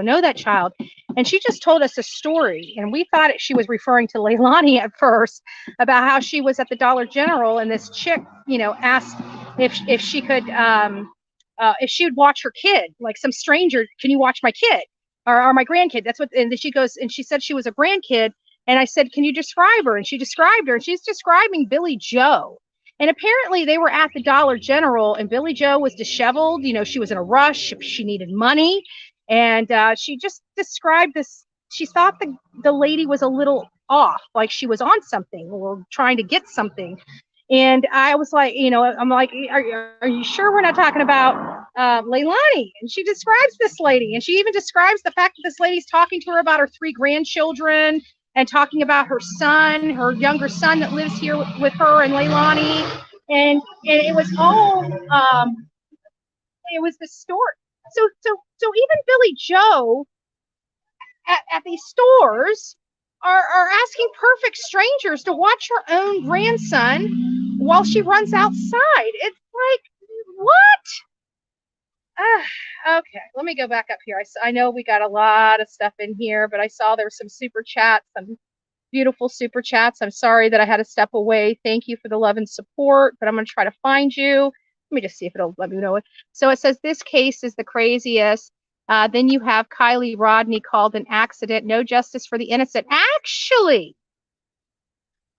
And she just told us a story. And we thought she was referring to Leilani at first, about how she was at the Dollar General and this chick, asked if she could, if she would watch her kid, like some stranger, can you watch my kid or my grandkid? That's what, and she goes, and she said she was a grandkid. And I said, can you describe her? And she described her, and she's describing Billy Joe. And apparently they were at the Dollar General, and Billy Joe was disheveled. You know, she was in a rush. She needed money. And she just described this. She thought the lady was a little off, like she was on something or trying to get something. And I was like, you know, I'm like, are you sure we're not talking about Leilani? And she describes this lady, and she even describes the fact that this lady's talking to her about her 3 grandchildren and talking about her son, her younger son that lives here with her and Leilani. And it was all, it was the story. So even Billy Joe at these stores are asking perfect strangers to watch her own grandson while she runs outside. It's like, what? Okay, let me go back up here. I know we got a lot of stuff in here, but I saw there were some super chats, some beautiful super chats. I'm sorry that I had to step away. Thank you for the love and support, but I'm going to try to find you. Let me just see if it'll let me know it. So it says this case is the craziest. Then you have Kiely Rodni called an accident. No justice for the innocent. Actually,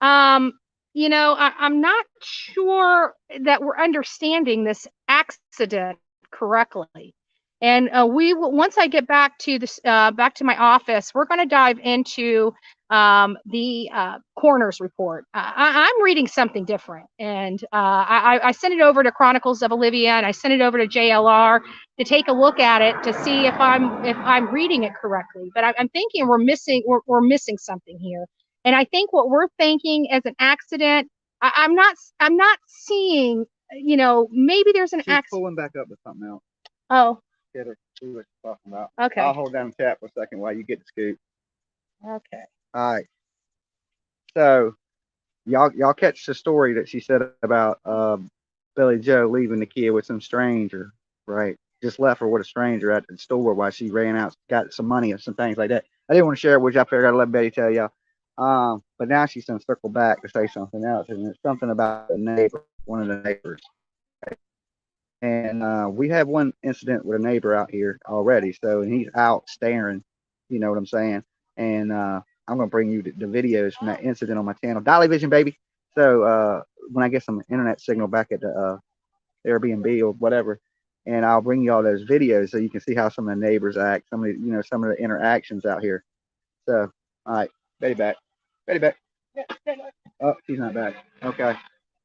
you know, I'm not sure that we're understanding this accident correctly. And we will, once I get back to this, back to my office, we're going to dive into the coroner's report. I'm reading something different, and I sent it over to Chronicles of Olivia, and I sent it over to JLR to take a look at it to see if I'm reading it correctly. But I'm thinking we're missing something here. And I think what we're thinking as an accident, I'm not seeing, you know, maybe there's an accident. She's pulling back up with something else. Oh. Get her. See what she's talking about. Okay. I'll hold down the chat for a second while you get the scoop. Okay. All right. So y'all catch the story that she said about Billy Joe leaving the kid with some stranger, right? Just left her with a stranger at the store while she ran out, got some money or some things like that. I didn't want to share it with you. I figured I'd let Betty tell y'all. But now she's gonna circle back to say something else, and it's something about the neighbor, one of the neighbors. And we have one incident with a neighbor out here already. So, and he's out staring, you know what I'm saying? And I'm gonna bring you the videos from that incident on my channel, Dolly Vision, baby. So when I get some internet signal back at the Airbnb or whatever, and I'll bring you all those videos so you can see how some of the neighbors act, some of the, you know, some of the interactions out here. So, all right, Betty back. Betty back. Oh, she's not back. Okay.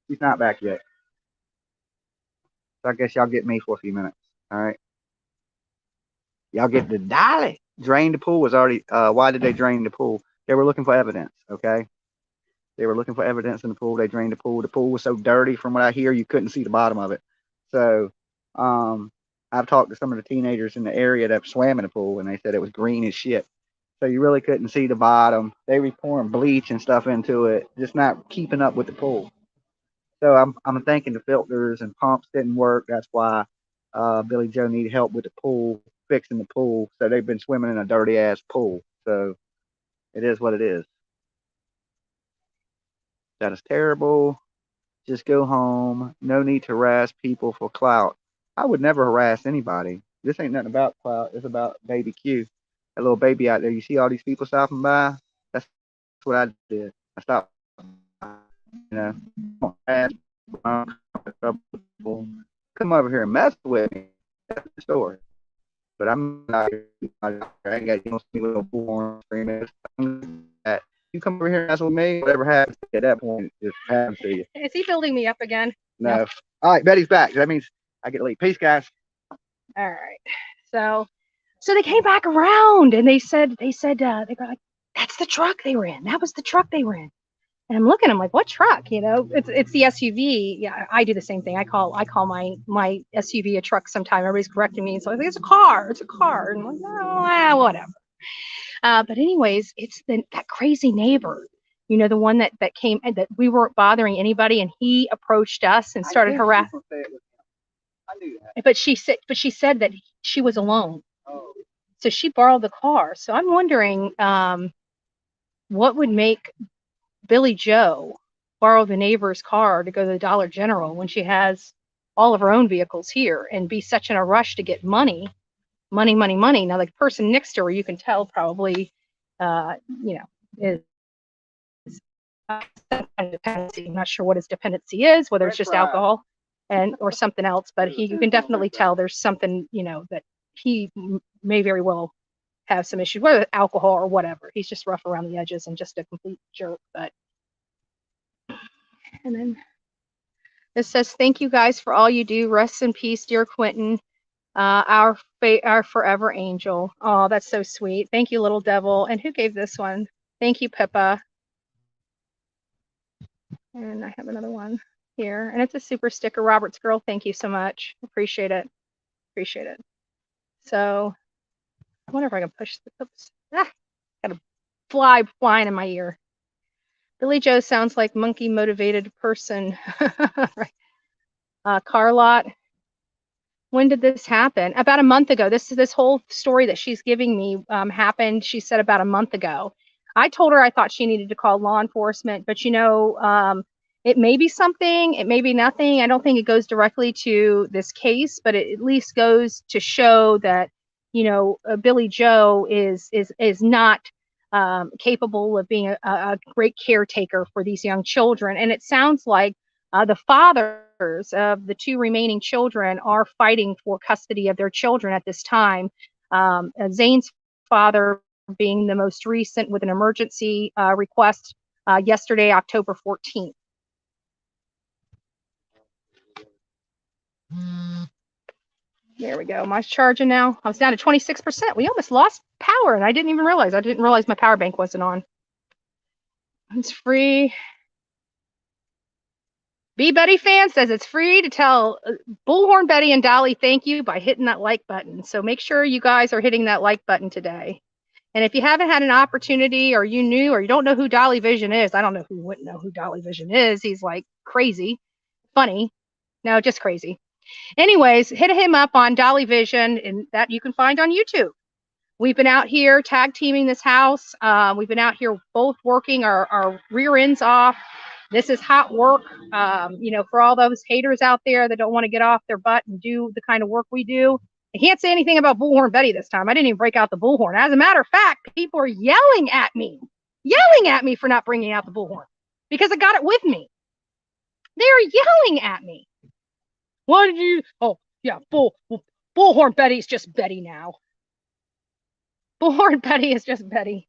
She's not back yet. So I guess y'all get me for a few minutes. All right. Y'all get the Dolly. Drain the pool was already, why did they drain the pool? They were looking for evidence, okay? They were looking for evidence in the pool. They drained the pool. The pool was so dirty from what I hear, you couldn't see the bottom of it. So I've talked to some of the teenagers in the area that swam in the pool, and they said it was green as shit. So you really couldn't see the bottom. They were pouring bleach and stuff into it, just not keeping up with the pool. So I'm thinking the filters and pumps didn't work. That's why Billy Joe needed help with the pool, fixing the pool. So they've been swimming in a dirty ass pool. So it is what it is. That is terrible. Just go home. No need to harass people for clout. I would never harass anybody. This ain't nothing about clout. It's about baby Q. That little baby out there. You see all these people stopping by? That's what I did. I stopped. You know, come over here and mess with me. That's the story. But I'm not. I ain't got you see little four screaming. You come over here and mess with me. Whatever happens at that point, just happens to you. Is he building me up again? No. All right, Betty's back. That means I get to leave. Peace, guys. All right. So they came back around, and they said they were like, that's the truck they were in. That was the truck they were in. And I'm looking, I'm like, what truck? You know, it's the SUV. Yeah, I do the same thing. I call my SUV a truck sometime. Everybody's correcting me. So I think it's a car. It's a car. And I'm like, no, whatever. But anyways, it's that crazy neighbor. You know, the one that came and that we weren't bothering anybody, and he approached us and started harassing. I knew that. But she said that she was alone. Oh. So she borrowed the car. So I'm wondering what would make Billy Joe borrow the neighbor's car to go to the Dollar General when she has all of her own vehicles here and be such in a rush to get money. Now, the person next to her, you can tell probably, you know, is some kind of dependency. I'm not sure what his dependency is, whether it's just alcohol or something else, but you can definitely tell there's something, that he may very well have some issues, whether alcohol or whatever. He's just rough around the edges and just a complete jerk. And then this says, thank you guys for all you do. Rest in peace, dear Quentin, our forever angel. Oh, that's so sweet. Thank you, little devil. And who gave this one? Thank you, Pippa. And I have another one here, and it's a super sticker. Robert's girl, thank you so much. Appreciate it. Appreciate it. So I wonder if I can push the oops. Got a fly flying in my ear. Billy Joe sounds like monkey motivated person. Right. Carlot, when did this happen? About a month ago. This whole story that she's giving me happened, she said, about a month ago. I told her I thought she needed to call law enforcement, but it may be something, it may be nothing. I don't think it goes directly to this case, but it at least goes to show that, Billy Joe is not capable of being a great caretaker for these young children. And it sounds like the fathers of the two remaining children are fighting for custody of their children at this time. Zane's father being the most recent with an emergency request yesterday, October 14th. There we go. Mine's charging now. I was down to 26%. We almost lost power, and I didn't even realize. I didn't realize my power bank wasn't on. It's free. B Betty fan says it's free to tell Bullhorn Betty and Dolly thank you by hitting that like button. So make sure you guys are hitting that like button today. And if you haven't had an opportunity, or you knew, or you don't know who Dolly Vision is, I don't know who wouldn't know who Dolly Vision is. He's like crazy, funny. No, just crazy. Anyways, hit him up on Dolly Vision, and that you can find on YouTube. We've been out here tag teaming this house. We've been out here both working our rear ends off. This is hot work, for all those haters out there that don't want to get off their butt and do the kind of work we do. I can't say anything about Bullhorn Betty this time. I didn't even break out the bullhorn. As a matter of fact, people are yelling at me for not bringing out the bullhorn because I got it with me. They're yelling at me. Why did you? Oh, yeah, Bullhorn Betty's just Betty now. Bullhorn Betty is just Betty.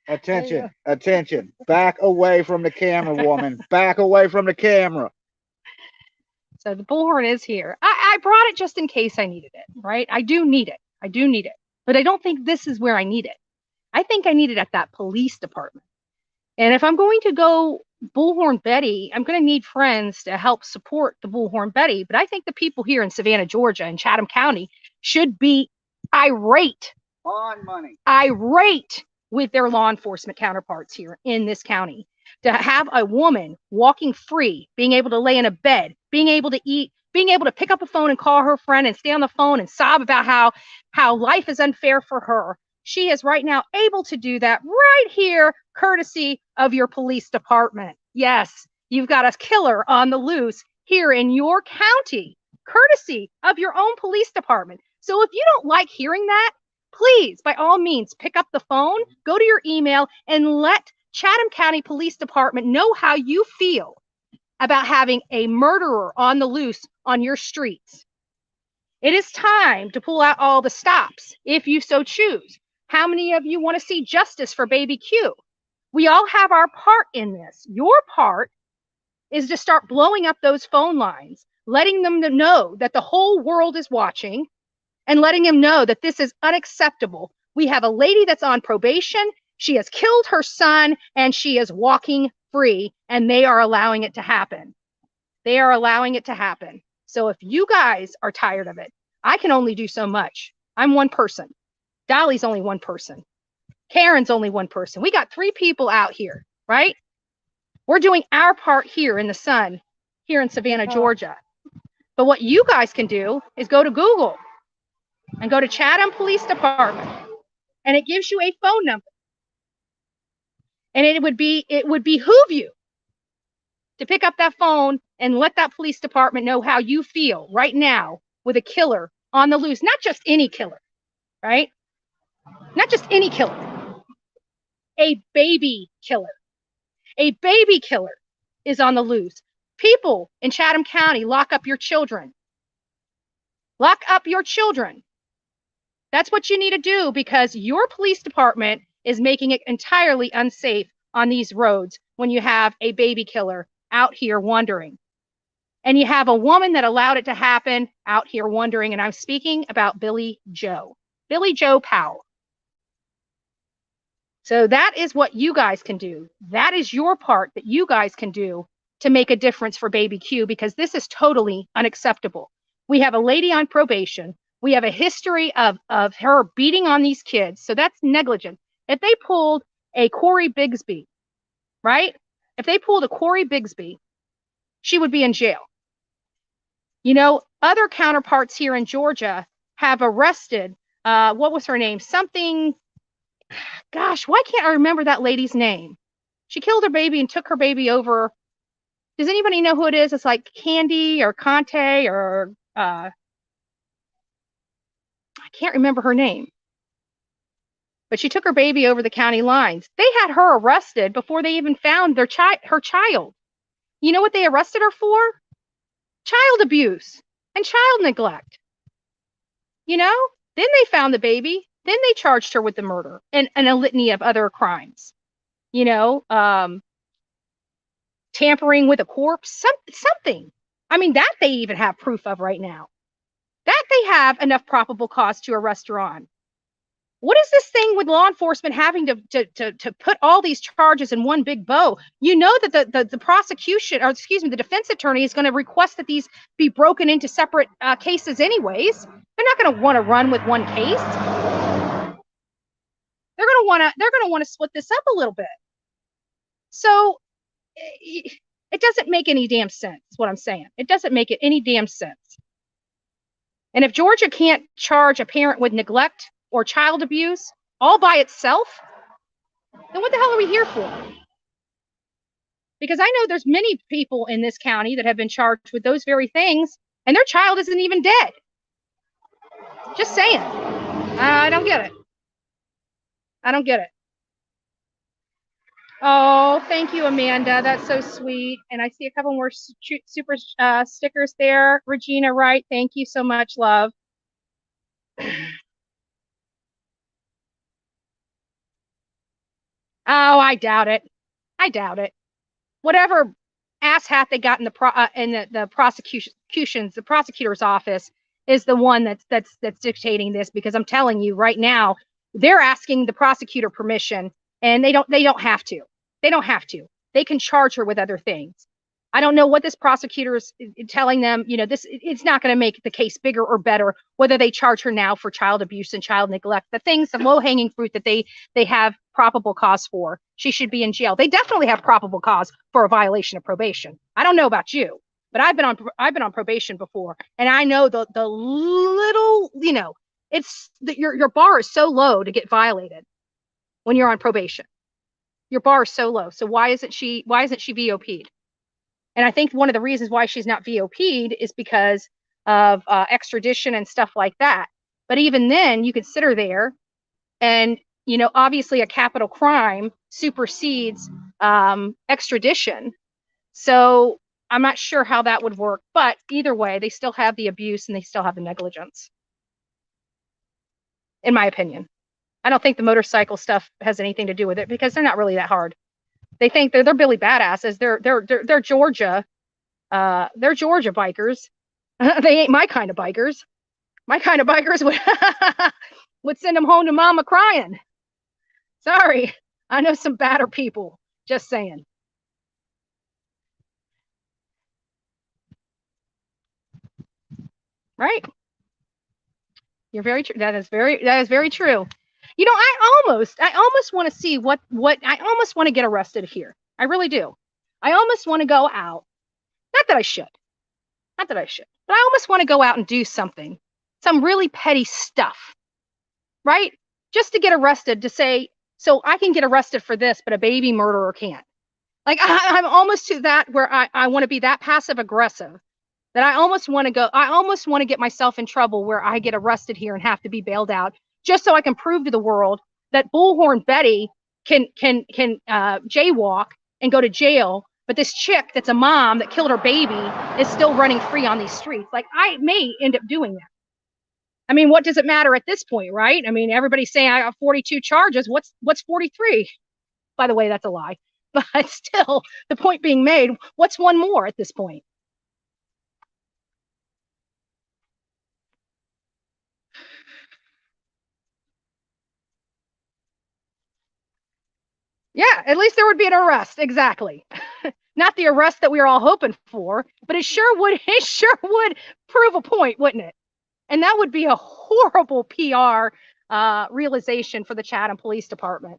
Attention. Back away from the camera, woman. Back away from the camera. So the bullhorn is here. I brought it just in case I needed it, right? I do need it. But I don't think this is where I need it. I think I need it at that police department. And if I'm going to go Bullhorn Betty, I'm going to need friends to help support the Bullhorn Betty. But I think the people here in Savannah, Georgia, and Chatham County should be irate with their law enforcement counterparts here in this county. To have a woman walking free, being able to lay in a bed, being able to eat, being able to pick up a phone and call her friend and stay on the phone and sob about how life is unfair for her. She is right now able to do that right here, courtesy of your police department. Yes, you've got a killer on the loose here in your county, courtesy of your own police department. So if you don't like hearing that, please, by all means, pick up the phone, go to your email, and let Chatham County Police Department know how you feel about having a murderer on the loose on your streets. It is time to pull out all the stops, if you so choose. How many of you want to see justice for baby Q? We all have our part in this. Your part is to start blowing up those phone lines, letting them know that the whole world is watching, and letting them know that this is unacceptable. We have a lady that's on probation. She has killed her son, and she is walking free, and they are allowing it to happen. They are allowing it to happen. So if you guys are tired of it, I can only do so much. I'm one person. Dolly's only one person. Karen's only one person. We got 3 people out here, right? We're doing our part here in the sun, here in Savannah, Georgia. But what you guys can do is go to Google and go to Chatham Police Department, and it gives you a phone number. And it would behoove you to pick up that phone and let that police department know how you feel right now with a killer on the loose. Not just any killer, right? Not just any killer. a baby killer. A baby killer is on the loose. People in Chatham County, lock up your children. Lock up your children. That's what you need to do, because your police department is making it entirely unsafe on these roads when you have a baby killer out here wandering. And you have a woman that allowed it to happen out here wandering. And I'm speaking about Billy Joe Powell. So that is what you guys can do. That is your part that you guys can do to make a difference for baby Q, because this is totally unacceptable. We have a lady on probation. We have a history of her beating on these kids. So that's negligent. If they pulled a Corey Bigsby, right? If they pulled a Corey Bigsby, she would be in jail. You know, other counterparts here in Georgia have arrested, what was her name? Something, gosh, why can't I remember that lady's name? She killed her baby and took her baby over. Does anybody know who it is? It's like Candy or Conte or I can't remember her name. But she took her baby over the county lines. They had her arrested before they even found her child. You know what they arrested her for? Child abuse and child neglect. You know? Then they found the baby. Then they charged her with the murder and a litany of other crimes. You know, tampering with a corpse, something. I mean, that they even have proof of right now. That they have enough probable cause to arrest her on. What is this thing with law enforcement having to put all these charges in one big bow? You know that the prosecution, or excuse me, the defense attorney is going to request that these be broken into separate cases anyways. They're not going to want to run with one case. They're going to want to split this up a little bit. So it doesn't make any damn sense, is what I'm saying. It doesn't make it any damn sense. And if Georgia can't charge a parent with neglect or child abuse all by itself, then what the hell are we here for? Because I know there's many people in this county that have been charged with those very things, and their child isn't even dead. Just saying. I don't get it. I don't get it. Oh, thank you, Amanda. That's so sweet. And I see a couple more super stickers there. Regina Wright, thank you so much, love. Oh, I doubt it. I doubt it. Whatever asshat they got in the prosecutor's office is the one that's dictating this, because I'm telling you right now, they're asking the prosecutor permission, and they don't have to. They don't have to. They can charge her with other things. I don't know what this prosecutor is telling them. You know, it's not going to make the case bigger or better whether they charge her now for child abuse and child neglect. The things, the low-hanging fruit that they have probable cause for, she should be in jail. They definitely have probable cause for a violation of probation. I don't know about you, but I've been on probation before, and I know the little, you know, it's your bar is so low to get violated when you're on probation. Your bar is so low. So why isn't she VOP'd? And I think one of the reasons why she's not VOP'd is because of extradition and stuff like that. But even then, you could sit her there, and, you know, obviously a capital crime supersedes extradition. So I'm not sure how that would work. But either way, they still have the abuse and they still have the negligence, in my opinion. I don't think the motorcycle stuff has anything to do with it, because they're not really that hard. They think they're Billy badasses. They're Georgia bikers. They ain't my kind of bikers. My kind of bikers would send them home to mama crying. Sorry, I know some badder people. Just saying. Right? You're very true. That is very true. You know, I almost want to see what I almost want to get arrested here. I really do. I almost want to go out. Not that I should, but I almost want to go out and do something, some really petty stuff, right? Just to get arrested, to say, so I can get arrested for this, but a baby murderer can't. Like, I'm almost to that where I want to be that passive aggressive, that I almost want to get myself in trouble where I get arrested here and have to be bailed out, just so I can prove to the world that Bullhorn Betty jaywalk and go to jail, but this chick that's a mom that killed her baby is still running free on these streets. Like, I may end up doing that. I mean, what does it matter at this point, right? I mean, everybody's saying I got 42 charges. What's 43? By the way, that's a lie. But still, the point being made, what's one more at this point? Yeah, at least there would be an arrest. Exactly. Not the arrest that we were all hoping for, but it sure would prove a point, wouldn't it? And that would be a horrible PR realization for the Chatham Police Department.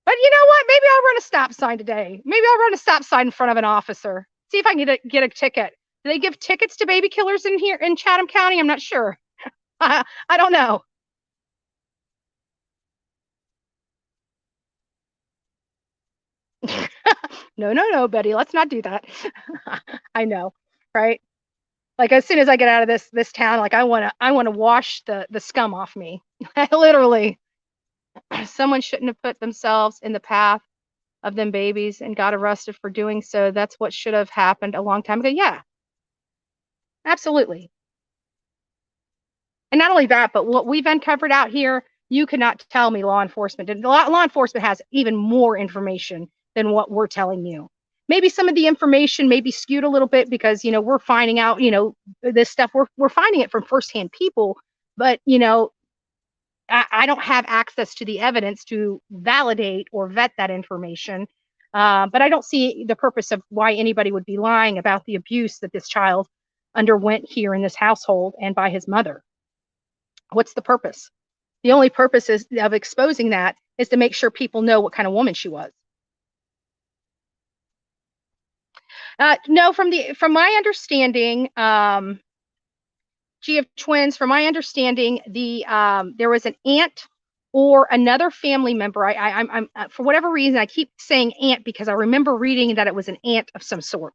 But you know what? Maybe I'll run a stop sign today. Maybe I'll run a stop sign in front of an officer. See if I can get a ticket. Do they give tickets to baby killers in here in Chatham County? I'm not sure. I don't know. No, Betty, let's not do that. I know, right? Like, as soon as I get out of this town, like, I wanna wash the scum off me. Literally. Someone shouldn't have put themselves in the path of them babies and got arrested for doing so. That's what should have happened a long time ago. Yeah, absolutely. And not only that, but what we've uncovered out here, you cannot tell me law enforcement did. Law enforcement has even more information than what we're telling you. Maybe some of the information may be skewed a little bit because, you know, we're finding out, you know, this stuff, we're finding it from firsthand people, but, you know, I don't have access to the evidence to validate or vet that information. But I don't see the purpose of why anybody would be lying about the abuse that this child underwent here in this household and by his mother. What's the purpose? The only purpose of exposing that is to make sure people know what kind of woman she was. No, from my understanding, G of Twins, from my understanding, there was an aunt or another family member. I'm for whatever reason, I keep saying aunt because I remember reading that it was an aunt of some sort.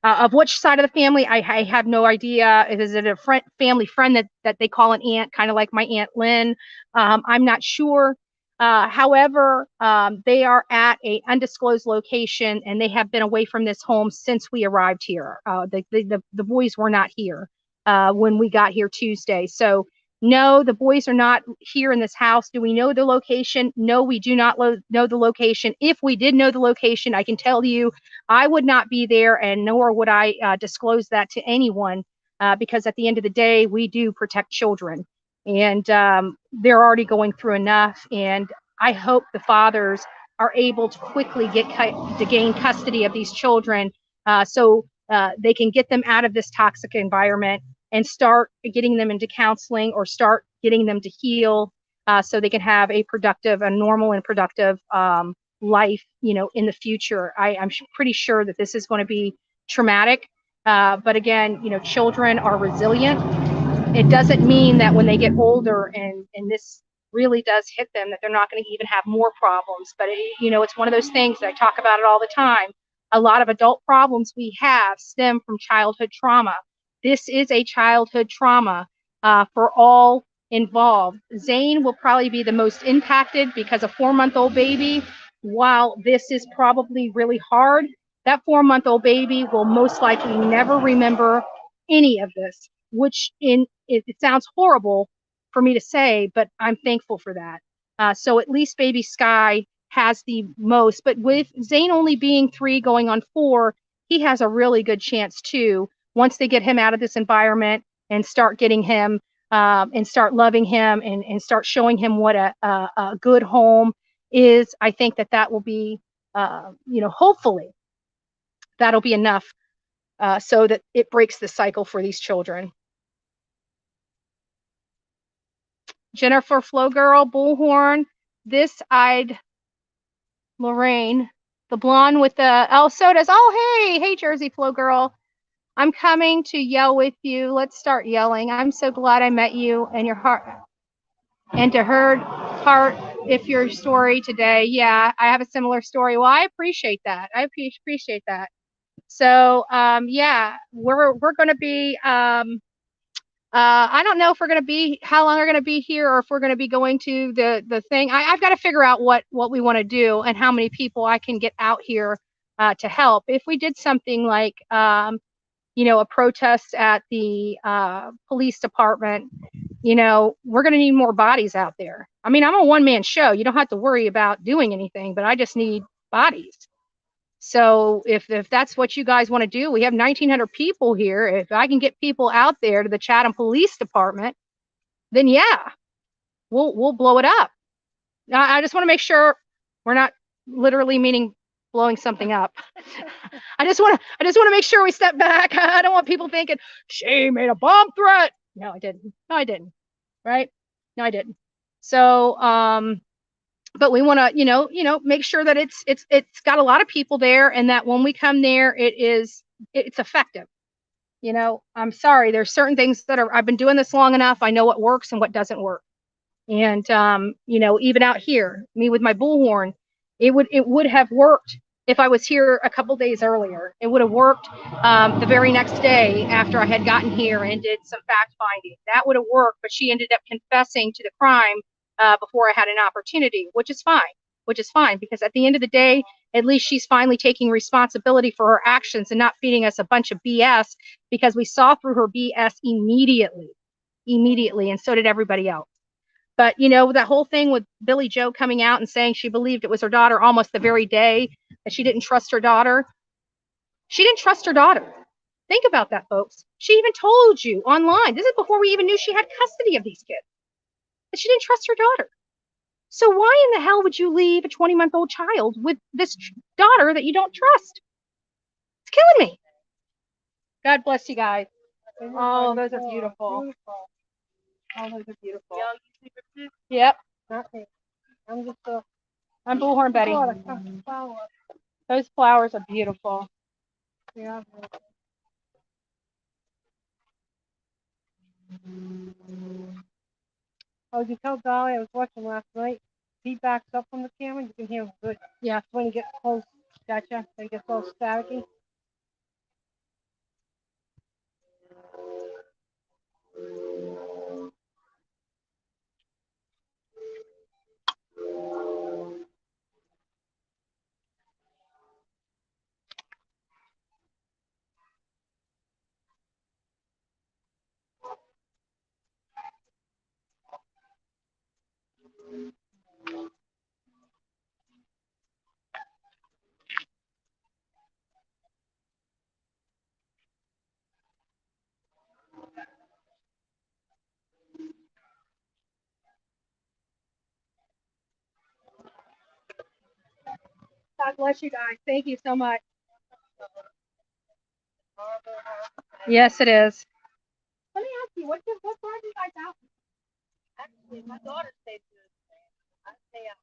Of which side of the family, I have no idea. Is it a family friend that they call an aunt, kind of like my Aunt Lynn? I'm not sure. However, they are at a undisclosed location, and they have been away from this home since we arrived here. The boys were not here when we got here Tuesday. So no, the boys are not here in this house. Do we know the location? No, we do not know the location. If we did know the location, I can tell you I would not be there, and nor would I disclose that to anyone because at the end of the day, we do protect children. And they're already going through enough. And I hope the fathers are able to quickly gain custody of these children so they can get them out of this toxic environment and start getting them into counseling or start getting them to heal so they can have a normal and productive life, you know, in the future. I'm pretty sure that this is going to be traumatic. But again, you know, children are resilient. It doesn't mean that when they get older and this really does hit them, that they're not going to even have more problems. But, you know, it's one of those things that I talk about it all the time. A lot of adult problems we have stem from childhood trauma. This is a childhood trauma for all involved. Zane will probably be the most impacted because a 4-month-old baby, while this is probably really hard, that 4-month-old baby will most likely never remember any of this, which it sounds horrible for me to say, but I'm thankful for that. So at least baby Sky has the most, but with Zane only being 3 going on 4, he has a really good chance too. Once they get him out of this environment and start getting him and start loving him and start showing him what a good home is, I think that will be, you know, hopefully that'll be enough so that it breaks the cycle for these children. Jennifer Flow Girl, Bullhorn, this-eyed Lorraine, the blonde with the sodas. Oh, hey, Jersey Flow Girl. I'm coming to yell with you. Let's start yelling. I'm so glad I met you and your heart and to her heart if your story today. Yeah, I have a similar story. Well, I appreciate that. I appreciate that. So yeah, we're going to be I don't know if we're going to be how long we're going to be here, or if we're going to be going to the thing. I've got to figure out what we want to do and how many people I can get out here to help. If we did something like a protest at the police department, we're going to need more bodies out there. I mean, I'm a one-man show. You don't have to worry about doing anything, but I just need bodies. So if that's what you guys want to do, we have 1,900 people here. If I can get people out there to the Chatham Police Department, then yeah, we'll blow it up. I just want to make sure we're not literally meaning blowing something up. I just want to make sure we step back. I don't want people thinking she made a bomb threat. No, I didn't. No, I didn't. Right? No, I didn't. So but we want to make sure that it's got a lot of people there, and that when we come there it's effective. I'm sorry, there's certain things that I've been doing this long enough. I know what works and what doesn't work. And even out here, me with my bullhorn, it would have worked if I was here a couple days earlier. It would have worked the very next day after I had gotten here and did some fact finding. That would have worked, but she ended up confessing to the crime before I had an opportunity, which is fine. Because at the end of the day, at least she's finally taking responsibility for her actions and not feeding us a bunch of BS, because we saw through her BS immediately, and so did everybody else. But that whole thing with Billy Joe coming out and saying she believed it was her daughter almost the very day that she didn't trust her daughter. She didn't trust her daughter. Think about that, folks. She even told you online. This is before we even knew she had custody of these kids. That she didn't trust her daughter. So why in the hell would you leave a 20-month-old child with this daughter that you don't trust? It's killing me. God bless you guys. Oh, those are beautiful. Oh, those are beautiful. Yep. I'm just I'm Bullhorn Betty. flower. Those flowers are beautiful. Yeah. Oh, you tell Dolly I was watching last night. He backs up from the camera. You can hear him good. Yeah. When he gets close, gotcha. When he gets a little staticky. God bless you guys. Thank you so much. Yes, it is. Let me ask you, what brought you guys out? Actually, my daughter stays with us. I stay out.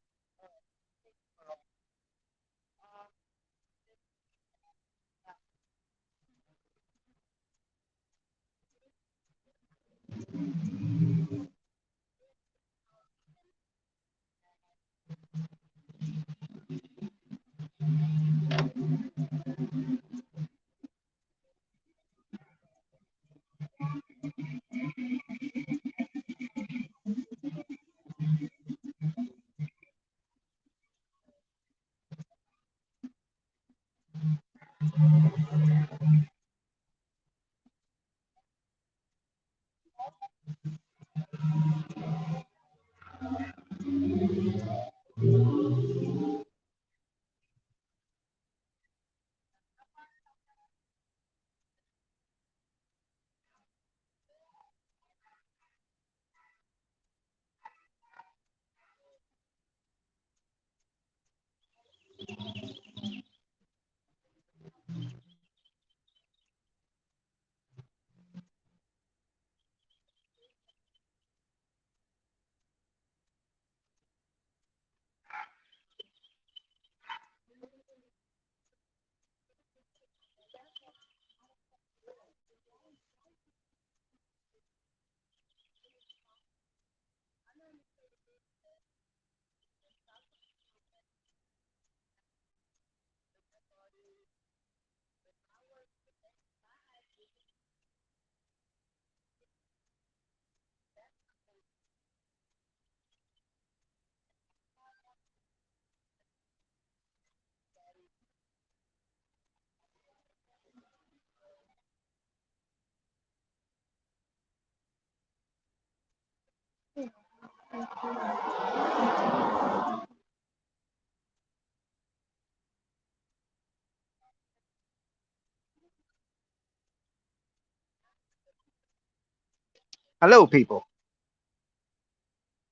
Hello, people.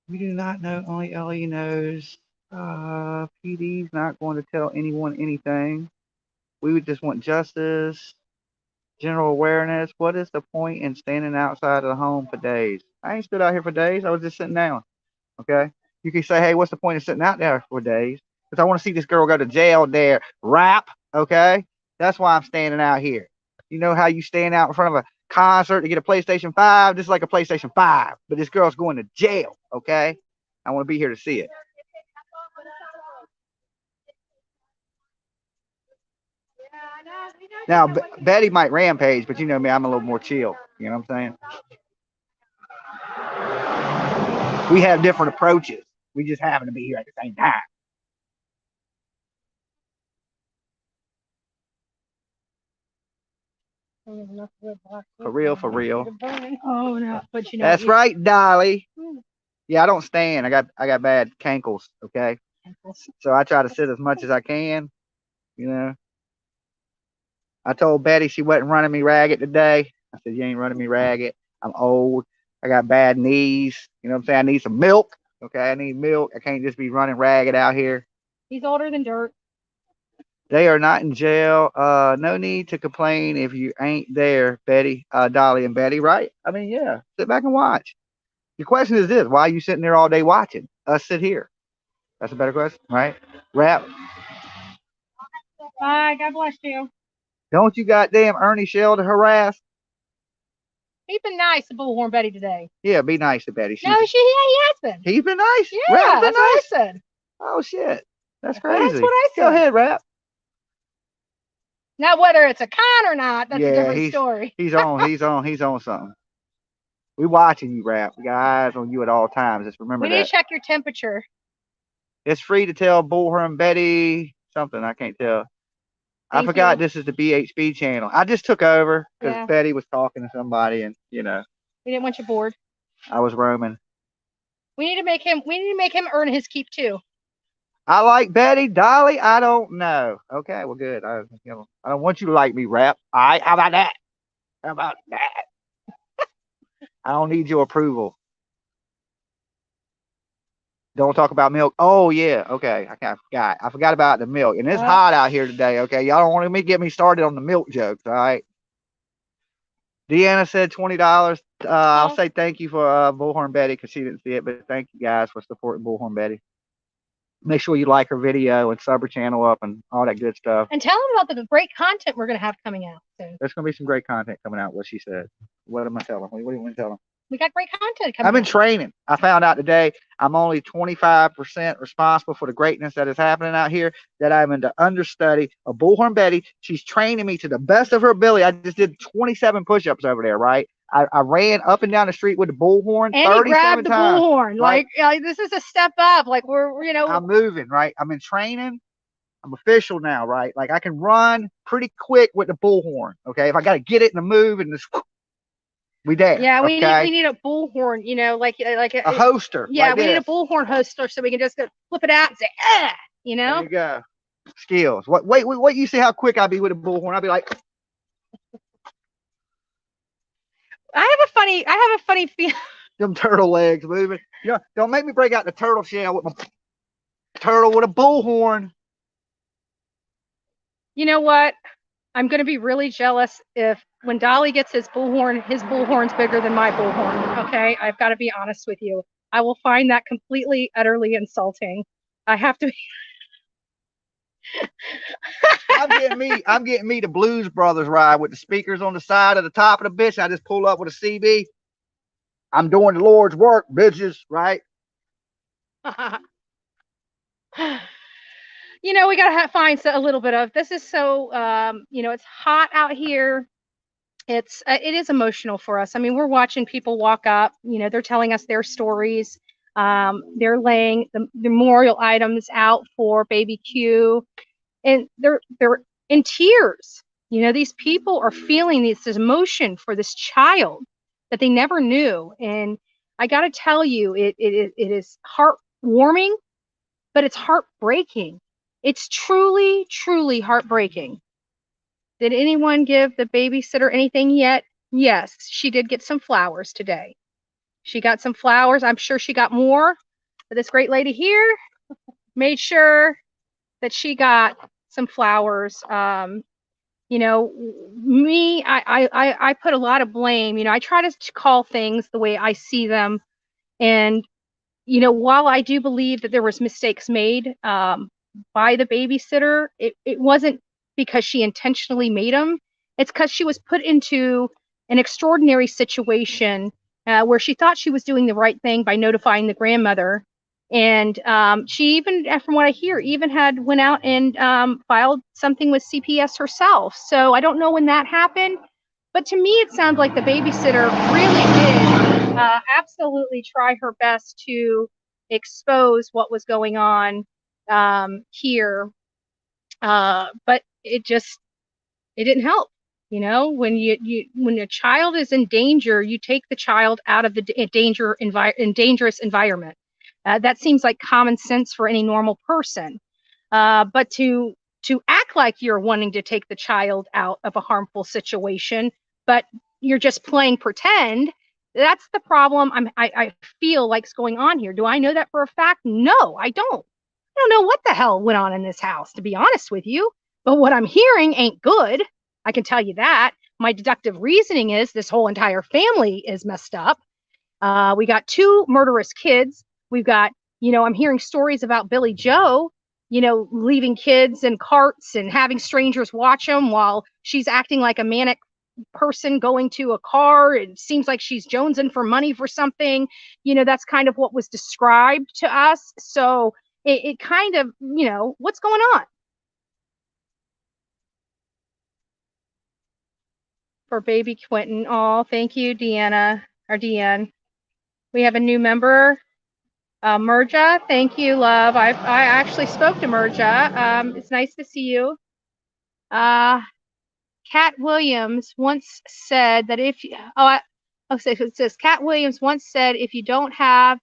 We do not know. Only Ellie knows. PD's not going to tell anyone anything. We would just want justice, general awareness. What is the point in standing outside of the home for days? I ain't stood out here for days. I was just sitting down. Okay. You can say, hey, what's the point of sitting out there for days? Because I want to see this girl go to jail there. Rap. Okay. That's why I'm standing out here. You know how you stand out in front of a concert to get a PlayStation 5? This is like a PlayStation 5, but this girl's going to jail. Okay. I want to be here to see it. Now, Betty might rampage, but you know me, I'm a little more chill. You know what I'm saying? We have different approaches. We just happen to be here at the same time. For real, for real. Oh no, but you know. That's right, Dolly. Yeah, I don't stand. I got bad cankles. Okay, so I try to sit as much as I can. You know. I told Betty she wasn't running me ragged today. I said, you ain't running me ragged. I'm old. I got bad knees. You know what I'm saying? I need some milk. Okay, I need milk. I can't just be running ragged out here. He's older than dirt. They are not in jail. No need to complain if you ain't there, Betty, Dolly, and Betty, right? I mean, yeah. Sit back and watch. The question is this: why are you sitting there all day watching us sit here? That's a better question, right? Rap. Bye. God bless you. Don't you goddamn Ernie Shell to harass? He's been nice to Bullhorn Betty today. Yeah, be nice to Betty. No, he has been. He's been nice. Yeah, Rap's been that's nice. what I said. Oh shit, that's crazy. That's what I said. Go ahead, Rap. Now, whether it's a con or not, that's a different story. He's on something. We watching you, Rap. We got eyes on you at all times. Just remember that. We need to check your temperature. It's free to tell Bullhorn Betty something. I can't tell. I forgot this is the BHB channel. I just took over because Betty was talking to somebody, and you know. We didn't want you bored. I was roaming. We need to make him earn his keep too. I like Betty, Dolly. I don't know. Okay, well, good. I don't want you to like me, Rap. All right, how about that? How about that? I don't need your approval. Don't talk about milk. Oh yeah, okay. I forgot about the milk, and it's hot out here today. Okay, y'all don't want to get me started on the milk jokes. All right. Deanna said $20. I'll say thank you for Bullhorn Betty because she didn't see it, but thank you guys for supporting Bullhorn Betty. Make sure you like her video and sub her channel up and all that good stuff. And tell them about the great content we're going to have coming out soon. There's going to be some great content coming out, what she said. What am I telling? What do you want to tell them? We got great content coming out. I've been training. I found out today I'm only 25% responsible for the greatness that is happening out here, that I'm in the understudy of Bullhorn Betty. She's training me to the best of her ability. I just did 27 push-ups over there, right? I ran up and down the street with the bullhorn 37 times. And he grabbed the bullhorn. Like this is a step up. Like we're, you know. I'm moving, right? I'm in training. I'm official now, right? Like I can run pretty quick with the bullhorn, okay? If I got to get it in the move and just... We there. Yeah, we need a bullhorn, you know, like a hoster. Yeah, like we need a bullhorn hoster so we can just flip it out and say, you know. There you go. Skills. Wait, you see how quick I'll be with a bullhorn? I'll be like. I have a funny feeling. Them turtle legs moving. You know, don't make me break out the turtle shell with my turtle with a bullhorn. You know what? I'm going to be really jealous if when Dolly gets his bullhorn's bigger than my bullhorn. Okay, I've got to be honest with you. I will find that completely, utterly insulting. I have to. I'm getting me the Blues Brothers ride with the speakers on the side of the top of the bitch. I just pull up with a CB. I'm doing the Lord's work, bitches, right? You know, we got to find a little bit of this. Is so, you know, it's hot out here. It is emotional for us. I mean, we're watching people walk up, you know, they're telling us their stories. They're laying the memorial items out for baby Q, and they're in tears. You know, these people are feeling this emotion for this child that they never knew. And I got to tell you, it is heartwarming, but it's heartbreaking. It's truly, truly heartbreaking. Did anyone give the babysitter anything yet? Yes, she did get some flowers today. She got some flowers. I'm sure she got more. But this great lady here made sure that she got some flowers. You know, me, I put a lot of blame. You know, I try to call things the way I see them. And, you know, while I do believe that there was mistakes made by the babysitter, it wasn't because she intentionally made them. It's because she was put into an extraordinary situation where she thought she was doing the right thing by notifying the grandmother. And she even, from what I hear, even had went out and filed something with CPS herself. So I don't know when that happened, but to me, it sounds like the babysitter really did absolutely try her best to expose what was going on here, but it didn't help. You know, when when a child is in danger, you take the child out of the dangerous environment. That seems like common sense for any normal person. But to act like you're wanting to take the child out of a harmful situation, but you're just playing pretend, that's the problem I feel like's going on here. Do I know that for a fact? No, I don't. I don't know what the hell went on in this house, to be honest with you. But what I'm hearing ain't good. I can tell you that. My deductive reasoning is this whole entire family is messed up. We got 2 murderous kids. We've got, you know, I'm hearing stories about Billy Joe, you know, leaving kids in carts and having strangers watch them while she's acting like a manic person going to a car. It seems like she's jonesing for money for something. You know, that's kind of what was described to us. So it kind of, you know, what's going on? For baby Quentin. Oh, thank you, Deanna, or Deanne. We have a new member, Merja. Thank you, love. I actually spoke to Merja. It's nice to see you. Cat Williams once said that if you, it says Cat Williams once said if you don't have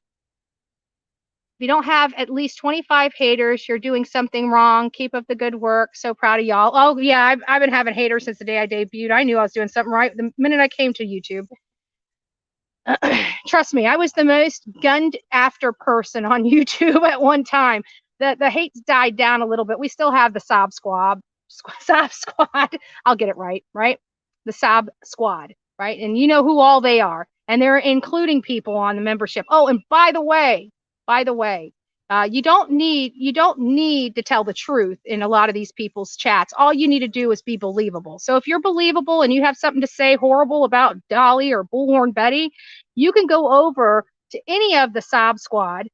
at least 25 haters, you're doing something wrong. Keep up the good work. So proud of y'all. Oh yeah, I've been having haters since the day I debuted. I knew I was doing something right the minute I came to YouTube. Trust me, I was the most gunned after person on YouTube at one time. The hate's died down a little bit. We still have the Sob Squad. I'll get it right, right? The Sob Squad, right? And you know who all they are. And they're including people on the membership. Oh, and by the way, you don't need to tell the truth in a lot of these people's chats. All you need to do is be believable. So if you're believable and you have something to say horrible about Dolly or Bullhorn Betty, you can go over to any of the Sob Squad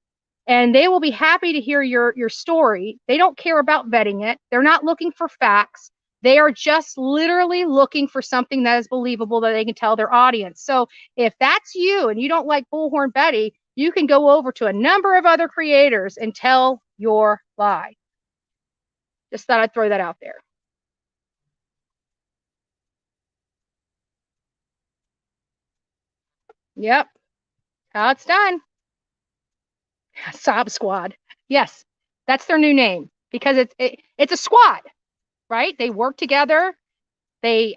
and they will be happy to hear your story. They don't care about vetting it. They're not looking for facts. They are just literally looking for something that is believable that they can tell their audience. So if that's you and you don't like Bullhorn Betty, you can go over to a number of other creators and tell your lie. Just thought I'd throw that out there. Yep. How it's done. Sob Squad. Yes, that's their new name because it's a squad, right? They work together. They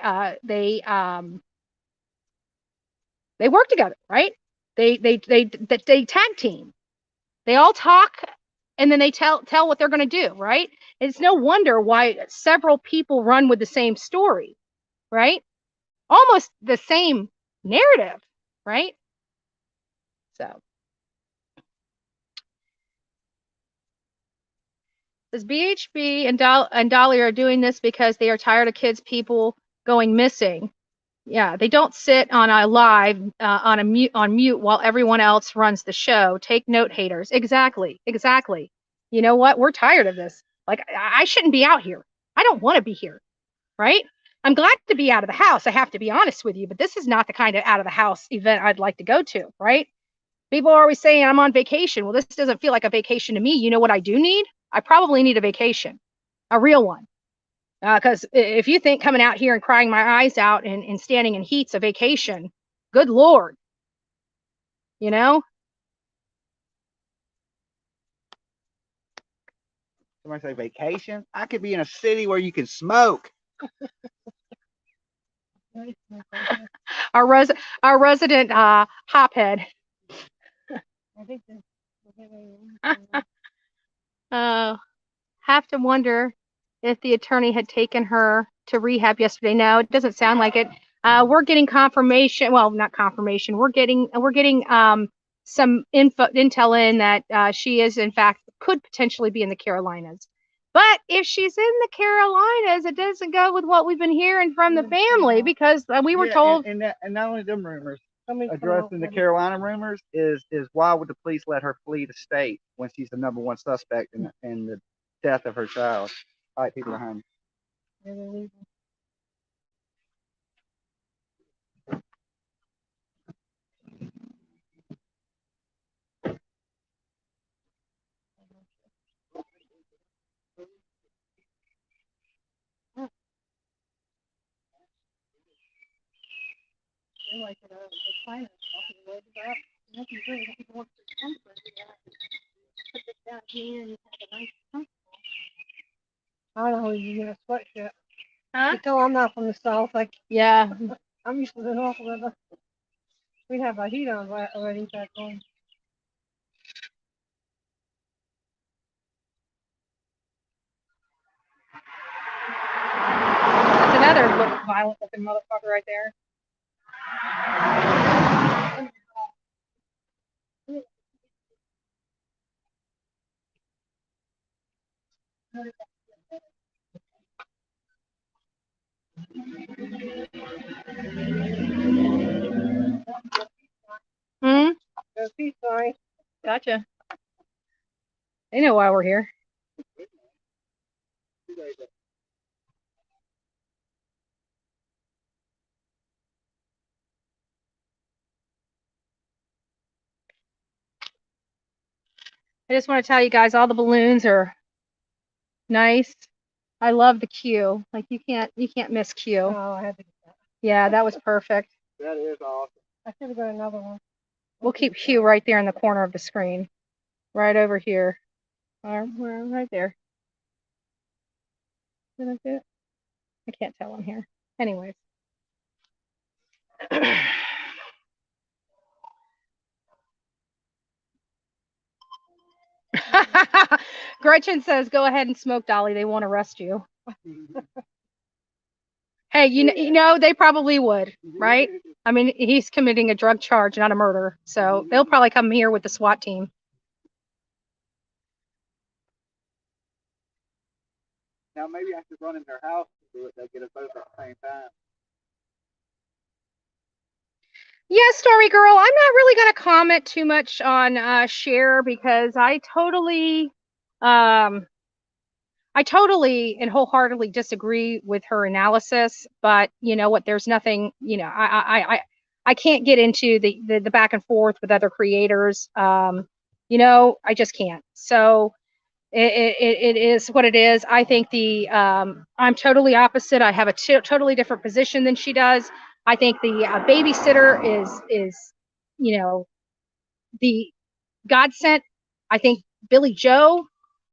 work together, right? They tag team. They all talk and then they tell what they're going to do, right? It's no wonder why several people run with the same story, right? Almost the same narrative, right? So says BHB and Dolly are doing this because they are tired of people going missing. Yeah, they don't sit on a live on mute while everyone else runs the show. Take note, haters. Exactly. You know what? We're tired of this. Like I shouldn't be out here. I don't want to be here, right? I'm glad to be out of the house. I have to be honest with you, but this is not the kind of out of the house event I'd like to go to, right? People are always saying I'm on vacation. Well, this doesn't feel like a vacation to me. You know what I do need? I probably need a vacation, a real one. Because if you think coming out here and crying my eyes out and standing in heat's a vacation, good Lord. You know? Somebody say vacation. I could be in a city where you can smoke. Our resident hophead. I think Have to wonder if the attorney had taken her to rehab yesterday. No, it doesn't sound like it. We're getting confirmation. Well, not confirmation. We're getting some intel in that she is in fact could potentially be in the Carolinas. But if she's in the Carolinas, it doesn't go with what we've been hearing from the family because we were told. And not only them rumors. somebody's Addressing the Carolina rumors is why would the police let her flee the state when she's the number one suspect in the death of her child? All right, people behind me. like the finance office about nothing really people want to comfort. Put this down here and you have a nice comfortable. I don't know you get a sweatshirt. Huh? You tell I'm not from the south. Like Yeah. I'm used to the north weather. We have our heat on already back home. That's another violent looking motherfucker right there. Hmm? Go peace sign. Gotcha. They know why we're here. I just want to tell you guys all the balloons are nice. I love the Q. Like you can't miss Q. Oh, I had to get that. Yeah, that was perfect. That is awesome. I should have got another one. We'll keep Q right there in the corner of the screen. Right over here. Right there. Did I do it? I can't tell on here. Anyways. Gretchen says, go ahead and smoke, Dolly. They won't arrest you. Hey, you know, they probably would, right? I mean, he's committing a drug charge, not a murder. So they'll probably come here with the SWAT team. Now maybe I should run in their house and do it. They'll get us both at the same time. Yeah, Story Girl, I'm not really going to comment too much on Cher because I totally and wholeheartedly disagree with her analysis. But you know what? There's nothing, you know, I can't get into the back and forth with other creators. You know, I just can't. So it is what it is. I think I'm totally opposite. I have a totally different position than she does. I think the babysitter is, you know, the God sent. I think Billy Joe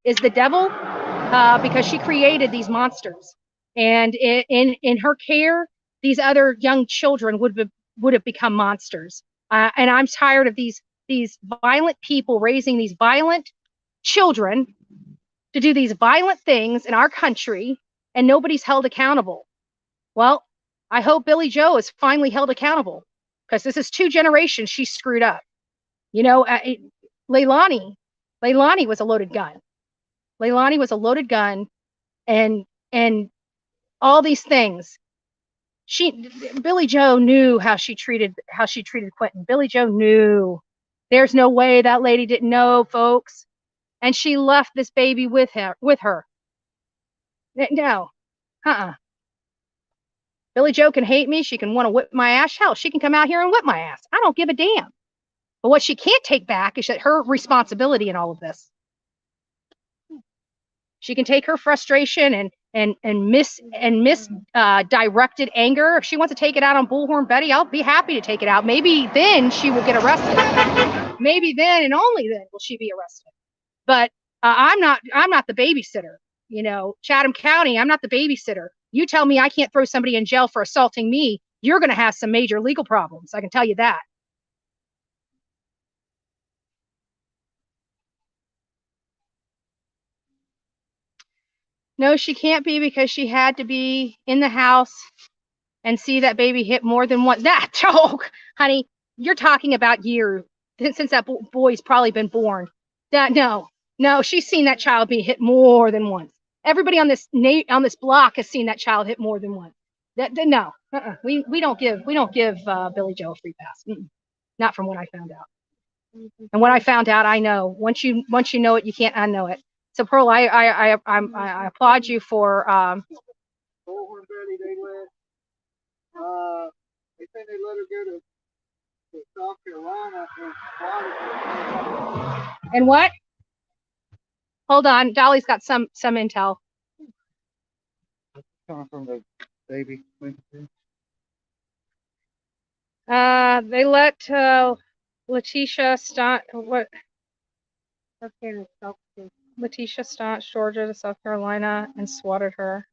is the devil because she created these monsters, and in her care, these other young children would have become monsters. And I'm tired of these violent people raising these violent children to do these violent things in our country, and nobody's held accountable. Well, I hope Billy Joe is finally held accountable because this is 2 generations she screwed up. You know, Leilani was a loaded gun. Leilani was a loaded gun, and all these things. Billy Joe knew how she treated Quentin. Billy Joe knew. There's no way that lady didn't know, folks. And she left this baby with her. No, Billy Joe can hate me. She can want to whip my ass. Hell, she can come out here and whip my ass. I don't give a damn. But what she can't take back is her responsibility in all of this. She can take her frustration directed anger. If she wants to take it out on Bullhorn Betty, I'll be happy to take it out. Maybe then she will get arrested. Maybe then and only then will she be arrested. But I'm not the babysitter. You know, Chatham County, I'm not the babysitter. You tell me I can't throw somebody in jail for assaulting me, you're going to have some major legal problems. I can tell you that. No, she can't be because she had to be in the house and see that baby hit more than once. That joke, honey, you're talking about years since that boy's probably been born. That no, she's seen that child be hit more than once. Everybody on this block has seen that child hit more than once. No, we don't give Billy Joe a free pass. Not from what I found out. And what I found out, I know. Once you know it, you can't unknow it. So Pearl, I applaud you for. Bullhorn Betty, they say they let her go to South Carolina and what? Hold on, Dolly's got some intel. coming from the baby. They let Letitia Staunch, what? Okay, Letitia Staunch, Georgia to South Carolina and swatted her.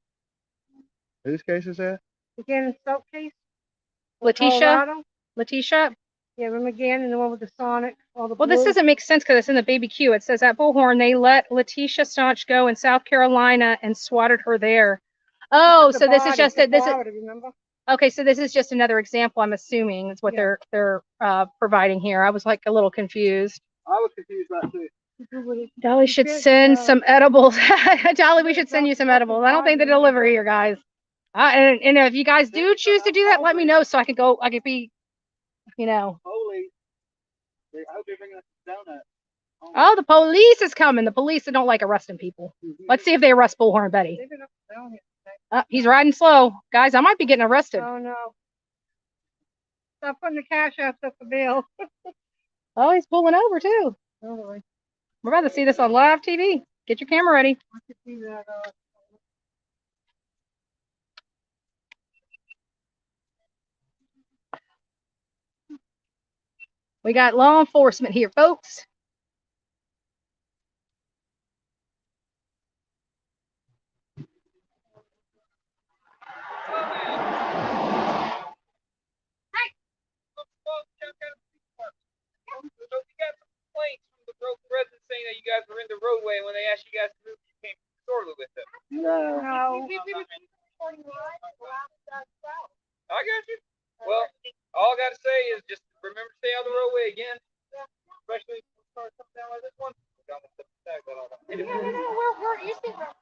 Whose case is that? Again, Stoke case. Letitia. Colorado? Letitia. Yeah, remember again, and the one with the Sonic. All the well, this doesn't make sense because it's in the baby Q. It says at Bullhorn they let Letitia Staunch go in South Carolina and swatted her there. Oh, so this is just okay. So this is just another example. I'm assuming it's what they're providing here. I was like a little confused. I was confused about too. Dolly should send some edibles. Dolly, we should send you some edibles. I don't think they deliver here, guys. And if you guys do choose to do that, let me know so I could go. I could be, you know. Holy. I hope they're bringing us donuts. Oh, the police is coming. The police that don't like arresting people. Let's see if they arrest Bullhorn Betty. He's riding slow. Guys, I might be getting arrested. Oh, no. Stop putting the cash out for bail. Oh, he's pulling over, too. Oh, we're about to see this on live TV. Get your camera ready. I could see that. We got law enforcement here, folks. Residents saying that you guys were in the roadway when they asked you guys to move, you came shortly with them. No. I got you. Well, all I got to say is just remember to stay on the roadway again, especially when it starts coming down like this one. No, we're used to that.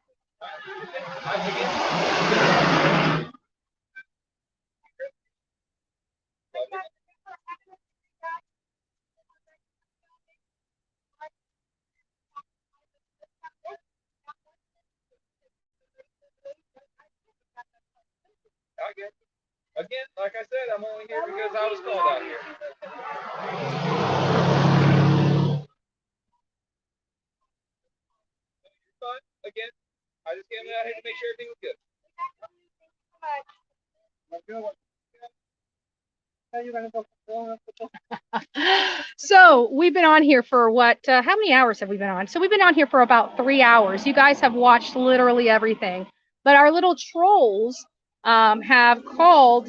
I get you. Again, like I said, I'm only here because I was called out here. You're fine. Again, I just came out here to make sure everything was good. So we've been on here for what? How many hours have we been on? So we've been on here for about 3 hours. You guys have watched literally everything, but our little trolls have called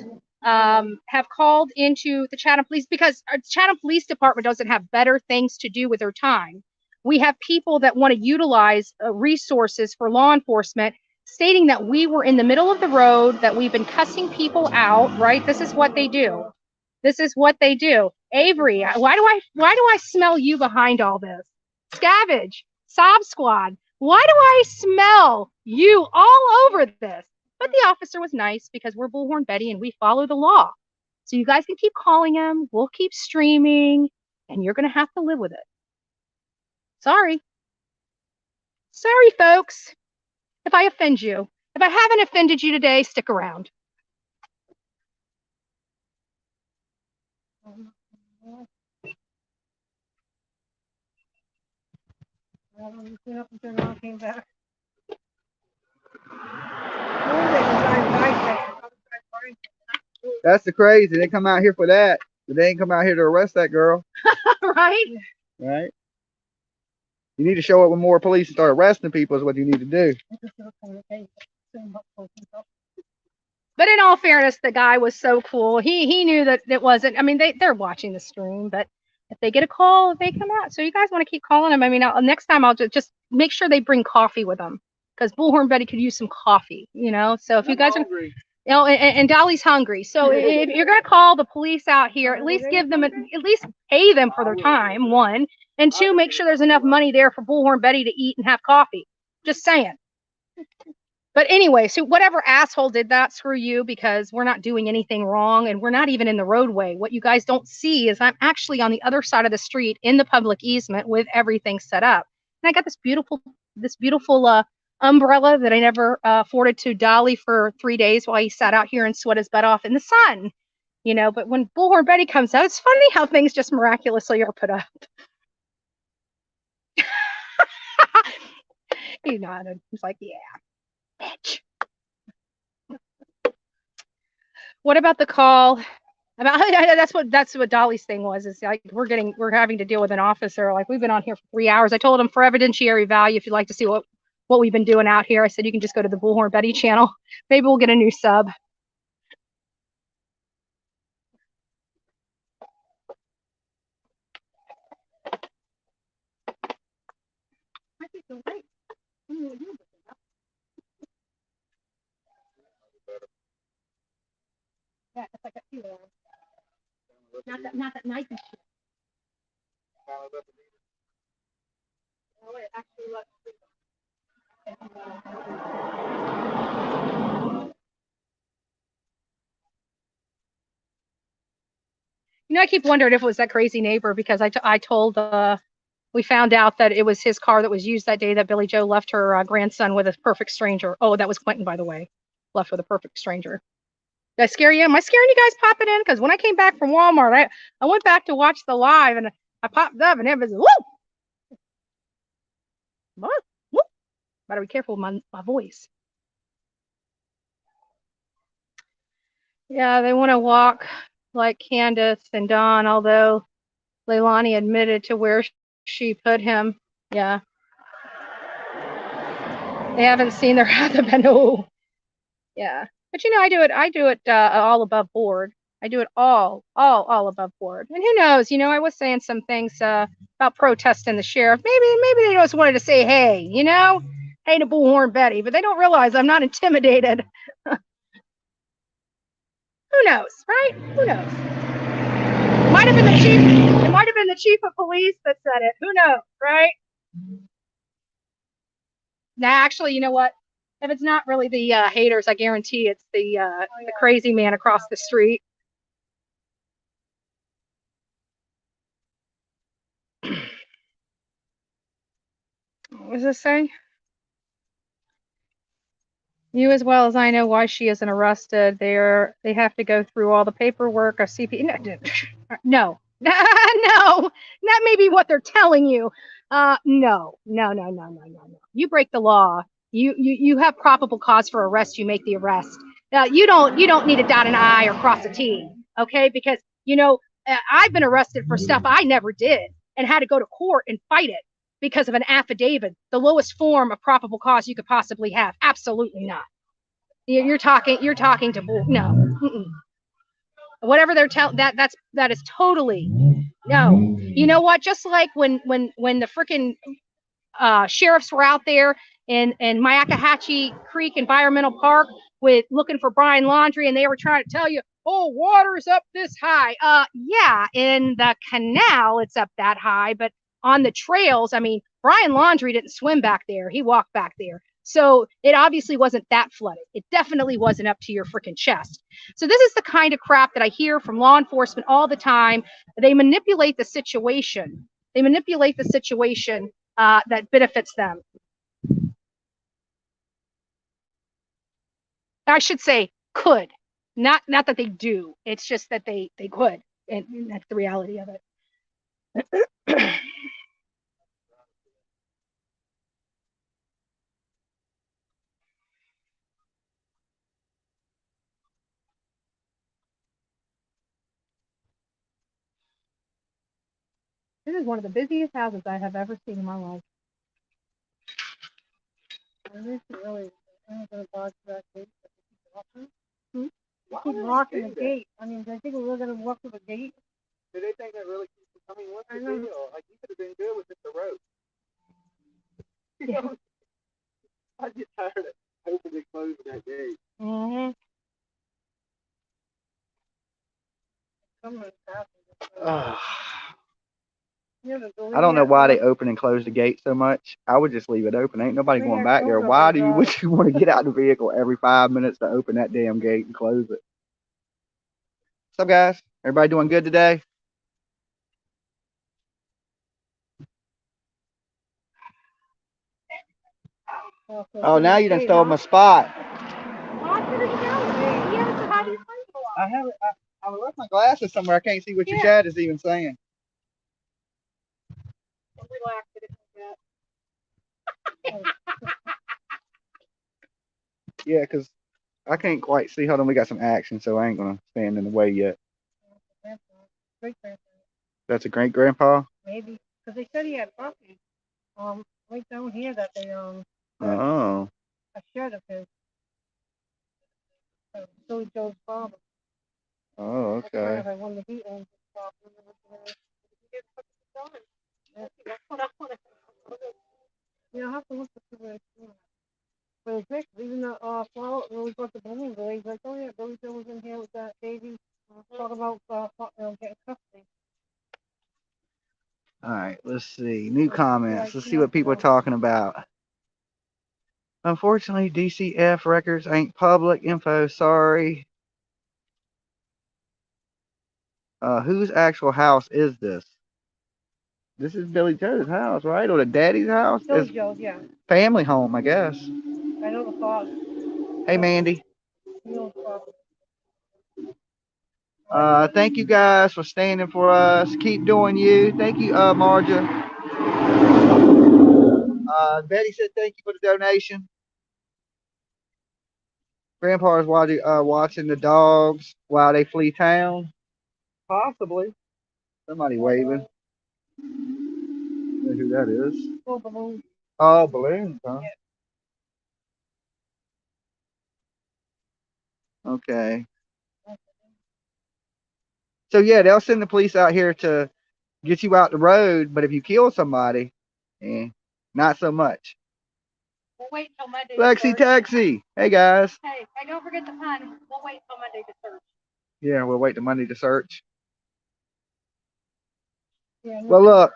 into the Chatham Police because our Chatham Police Department doesn't have better things to do with their time. We have people that want to utilize resources for law enforcement, stating that we were in the middle of the road, that we've been cussing people out, right? This is what they do. This is what they do. Avery, why do I smell you behind all this? Scavenge, Sob Squad, why do I smell you all over this? But the officer was nice because we're Bullhorn Betty and we follow the law. So you guys can keep calling him. We'll keep streaming and you're going to have to live with it. Sorry. Sorry, folks. If I offend you. If I haven't offended you today, stick around. Came back. That's the crazy. They come out here for that, but they ain't come out here to arrest that girl, Right? right? You need to show up with more police and start arresting people. Is what you need to do. But in all fairness, the guy was so cool. He knew that it wasn't. I mean, they're watching the stream, but if they get a call, they come out. So you guys want to keep calling them. I mean, next time I'll just make sure they bring coffee with them because Bullhorn Betty could use some coffee. So if you guys are, and Dolly's hungry. So if you're gonna call the police out here, at least give them at least pay them for their time. One and two, make sure there's enough money there for Bullhorn Betty to eat and have coffee. Just saying. But anyway, so whatever asshole did that, screw you, because we're not doing anything wrong and we're not even in the roadway. What you guys don't see is I'm actually on the other side of the street in the public easement with everything set up. And I got this beautiful umbrella that I never afforded to Dolly for 3 days while he sat out here and sweat his butt off in the sun. But when Bullhorn Betty comes out, it's funny how things just miraculously are put up. He nodded. He's like, yeah. Bitch. What about the call? That's what Dolly's thing was. Is like we're having to deal with an officer. Like we've been on here for 3 hours. I told him for evidentiary value, if you'd like to see what we've been doing out here, I said you can just go to the Bullhorn Betty channel. Maybe we'll get a new sub. Yeah, it's like a few hours. Not that nice and shit. Oh, it actually looks. I keep wondering if it was that crazy neighbor because I told we found out that it was his car that was used that day that Billy Joe left her grandson with a perfect stranger. Oh, that was Quentin, by the way. Left with a perfect stranger. Did I scare you? Am I scaring you guys popping in? Because when I came back from Walmart, I went back to watch the live and I popped up and everybody's woo! Woo! Better be careful with my voice. Yeah, they want to walk like Candace and Dawn, although Leilani admitted to where she put him. Yeah. They haven't seen their other no. Yeah. But I do it all above board. I do it all above board. And who knows, I was saying some things about protesting the sheriff. Maybe they just wanted to say, hey, hey to Bullhorn Betty, but they don't realize I'm not intimidated. Who knows, right? Who knows? It might have been the chief of police that said it. Who knows, right? Nah, actually, you know what? If it's not really the haters, I guarantee it's the crazy man across the street. What does this say? You as well as I know why she isn't arrested. They have to go through all the paperwork of CP. No. No. That may be what they're telling you. No. You break the law. You have probable cause for arrest. You make the arrest. You don't need to dot an I or cross a T. Okay, because I've been arrested for stuff I never did and had to go to court and fight it because of an affidavit, the lowest form of probable cause you could possibly have. Absolutely not. You're talking to bull. No. Whatever they're telling that is totally no. You know what? Just like when the freaking sheriffs were out there in Myakkahatchee Creek Environmental Park with looking for Brian Laundrie, and they were trying to tell you, oh, water's up this high. Yeah, in the canal it's up that high, but on the trails, I mean, Brian Laundrie didn't swim back there. He walked back there. So it obviously wasn't that flooded. It definitely wasn't up to your freaking chest. So this is the kind of crap that I hear from law enforcement all the time. They manipulate the situation. That benefits them. I should say could. Not that they do. It's just that they could. And that's the reality of it. This is one of the busiest houses I have ever seen in my life. I wish it really. I'm gonna barge that gate. Hmm? Keep locking the gate. I mean, I think we're gonna walk through the gate. Do they think that really keeps? I mean, what's the I know. deal? Like, you could have been good with just the rope. Yeah. I get tired of opening and closing that gate. Mm-hmm. Someone's Ugh. Yeah, I don't know why they open and close the gate so much. I would just leave it open. Ain't nobody They going have back there. doors Why over do you there. would you want to get out of the vehicle every 5 minutes to open that damn gate and close it? What's up, guys? Everybody doing good today? Oh, now you done stole my spot. I have it. I left my glasses somewhere. I can't see what your chat is even saying. Yeah, because I can't quite see. Hold on, we got some action, so I ain't gonna stand in the way yet. That's a great grandpa. Maybe because they said he had property. Right down here that they Oh. a shed of his. Billy Joe's father. Oh, okay. I wonder if he owns this property. Yeah, I'll have to look to see where it's from. But it's next, even the flower when we got the balloon, he's like, oh yeah, Billy Joe was in here with that baby. Talking about getting custody. All right, let's see. New comments. Let's see what people are talking about. Unfortunately, DCF records ain't public info. Sorry. Whose actual house is this? This is Billy Joe's house, right? Or the daddy's house? Billy Joe's, yeah. Family home, I guess. I know the father. Hey, Mandy. Thank you guys for standing for us. Keep doing you. Thank you, Marja. Betty said thank you for the donation. Grandpa's watching the dogs while they flee town. Possibly. Somebody waving. I don't know who that is. Oh, balloons. Oh, balloons, huh? Yeah. Okay. So yeah, they'll send the police out here to get you out the road, but if you kill somebody, not so much. We'll wait till Monday. Lexi Taxi. Hey guys. Hey, don't forget the pun. We'll wait till Monday to search. Yeah, we'll wait till Monday to search. Yeah, well, look,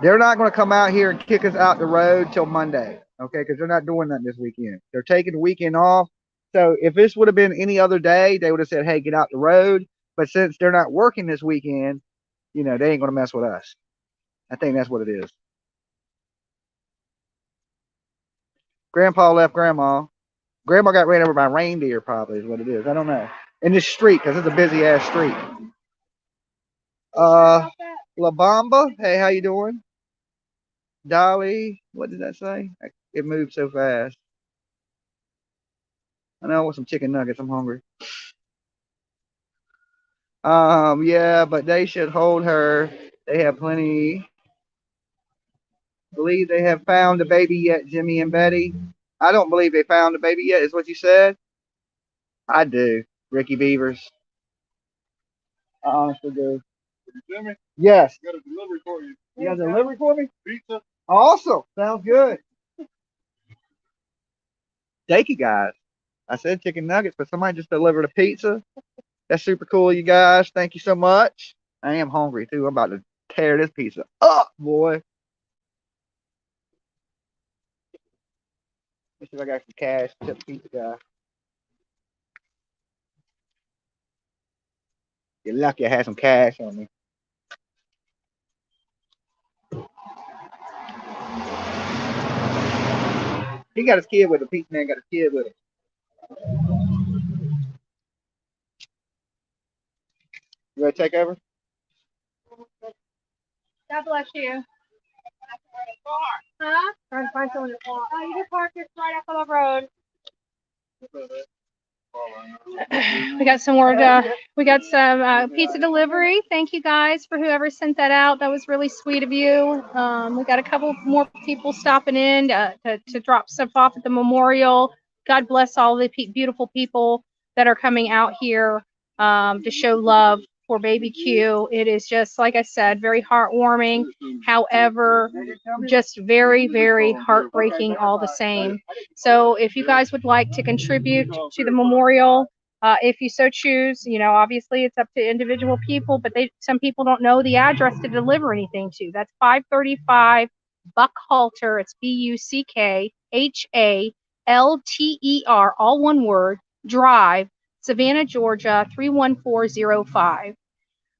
they're not going to come out here and kick us out the road till Monday, okay? Because they're not doing that this weekend. They're taking the weekend off. So if this would have been any other day, they would have said, hey, get out the road. But since they're not working this weekend, they ain't going to mess with us. I think that's what it is. Grandpa left Grandma. Grandma got ran over by reindeer, probably is what it is. I don't know. In this street, because it's a busy ass street. La Bamba, hey, how you doing? Dolly, what did that say? It moved so fast. I know I want some chicken nuggets. I'm hungry. Yeah, but they should hold her. They have plenty. Believe they have found the baby yet, Jimmy and Betty? I don't believe they found the baby yet, is what you said? I do. Ricky Beavers. I honestly do. Jimmy? Yes. Got a delivery for you. You got a delivery for me? Pizza. Awesome. Sounds good. Thank you guys. I said chicken nuggets, but somebody just delivered a pizza. That's super cool, you guys. Thank you so much. I am hungry too. I'm about to tear this pizza up, boy. Let's see if I got some cash. Tip the pizza guy. You're lucky I had some cash on me. He got his kid with him. Pizza man got his kid with him. You ready to take over? God bless you. Huh? Trying to find someone to park. Oh, you can park this right up on the road. We got some more. We got some pizza delivery. Thank you guys for whoever sent that out. That was really sweet of you. We got a couple more people stopping in to drop stuff off at the memorial. God bless all the beautiful people that are coming out here to show love for baby Q. It is just, like I said, very heartwarming. However, just very, very heartbreaking all the same. So if you guys would like to contribute to the memorial, if you so choose, obviously it's up to individual people, but some people don't know the address to deliver anything to. That's 535 Buckhalter. It's Buckhalter, all one word, Drive, Savannah, Georgia, 31405.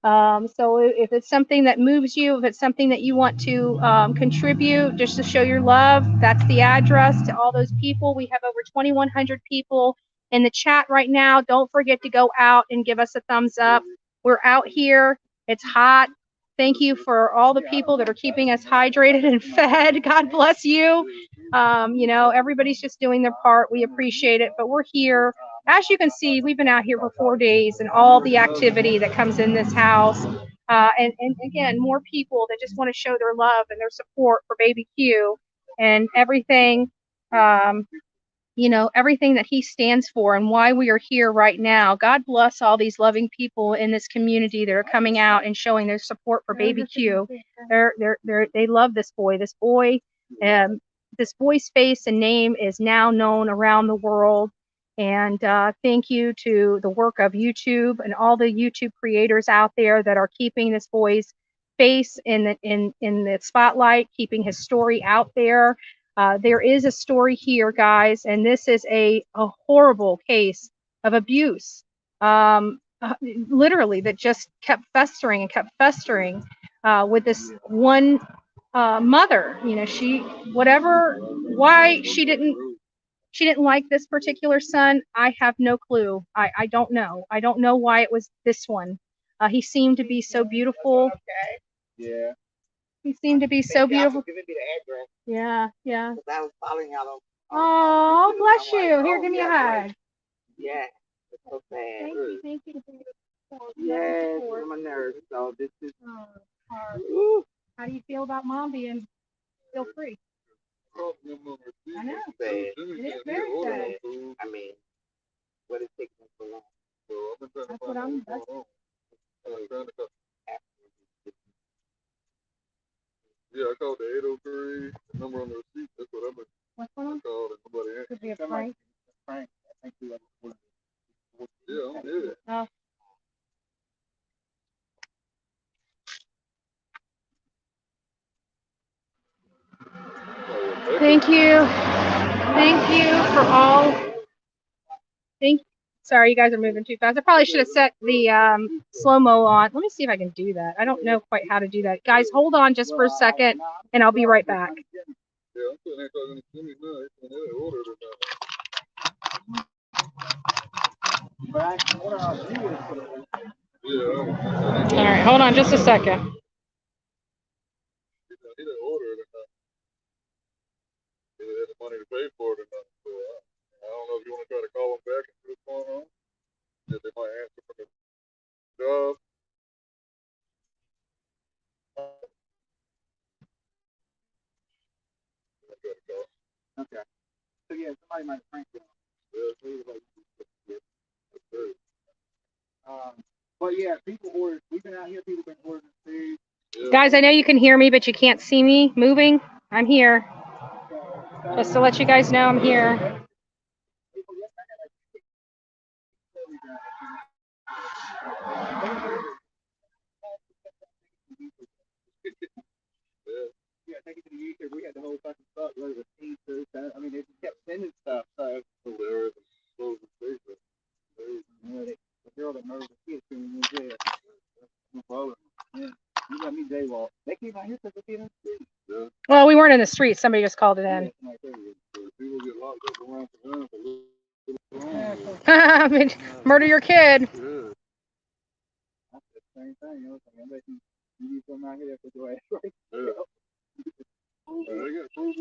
So if it's something that moves you, if it's something that you want to contribute just to show your love, that's the address to all those people. We have over 2,100 people in the chat right now. Don't forget to go out and give us a thumbs up. We're out here. It's hot. Thank you for all the people that are keeping us hydrated and fed. God bless you. Everybody's just doing their part. We appreciate it, but we're here. As you can see, we've been out here for 4 days and all the activity that comes in this house. And again, more people that just want to show their love and their support for baby Q and everything, everything that he stands for and why we are here right now. God bless all these loving people in this community that are coming out and showing their support for baby Q. They love this boy. This boy's face and name is now known around the world. And thank you to the work of YouTube and all the YouTube creators out there that are keeping this boy's face in the spotlight, keeping his story out there. There is a story here, guys, and this is a horrible case of abuse, literally, that just kept festering and kept festering with this one mother. Why she didn't like this particular son, I have no clue. I don't know. I don't know why it was this one. He seemed to be so beautiful. Yeah. He seemed to be so beautiful. Giving me the address. Yeah, yeah. Because I was following out on. Oh, bless you. Here, give me a hug. Yeah. It's so sad. Thank you. Yes, I'm my nerves. So this is. How do you feel about mom being still free? I know. Sad. It is very sad. I mean, what is taking so long? That's what I'm. Yeah, I called the 803 number on the receipt. That's what I've been. What's going on? I called and nobody answered. Could be a prank. Frank, I think we have. Yeah, I'm dead. Oh. Thank you. Thank you for all. Sorry, you guys are moving too fast. I probably should have set the slow-mo on. Let me see if I can do that. I don't know quite how to do that. Guys, hold on just for a second, and I'll be right back. Yeah, I'm sitting there talking to Jimmy now. He's saying they ordered it now. All right, hold on just a second. He didn't order it or not. He had the money to pay for it or not. So I don't know if you want to try to call him back and see what's going on. Yeah, they might answer from the job. Okay. So yeah, somebody might prank you. But yeah, people ordered. We've been out here. People been ordering food. Guys, I know you can hear me, but you can't see me moving. I'm here. Just to let you guys know I'm here. Yeah, take it to the YouTube. We had the whole fucking stuff loaded with pizzas. I mean, they just kept sending stuff. So Hilarious. Close the station. the girl that murdered the kid came in jail. No problem. Yeah, you got me jaywalk. They came out here because they came in the street. Yeah. Well, we weren't in the street. Somebody just called it in. People get locked up around for them for little Murder your kid. Yeah. That's the same thing. I bet you need something out here for your ass right. Yeah. They got proof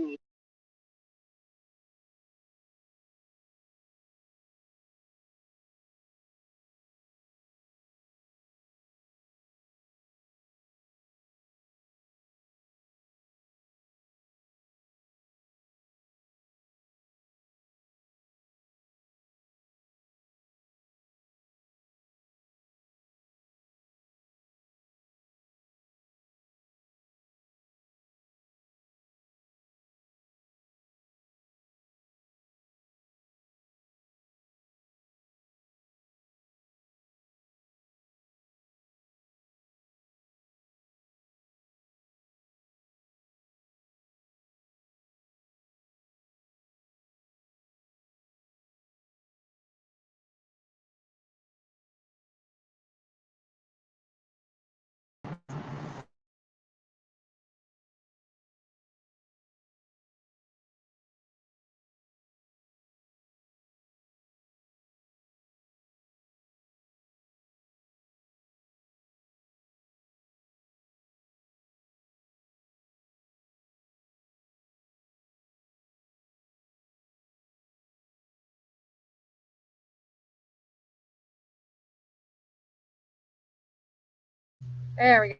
There we go.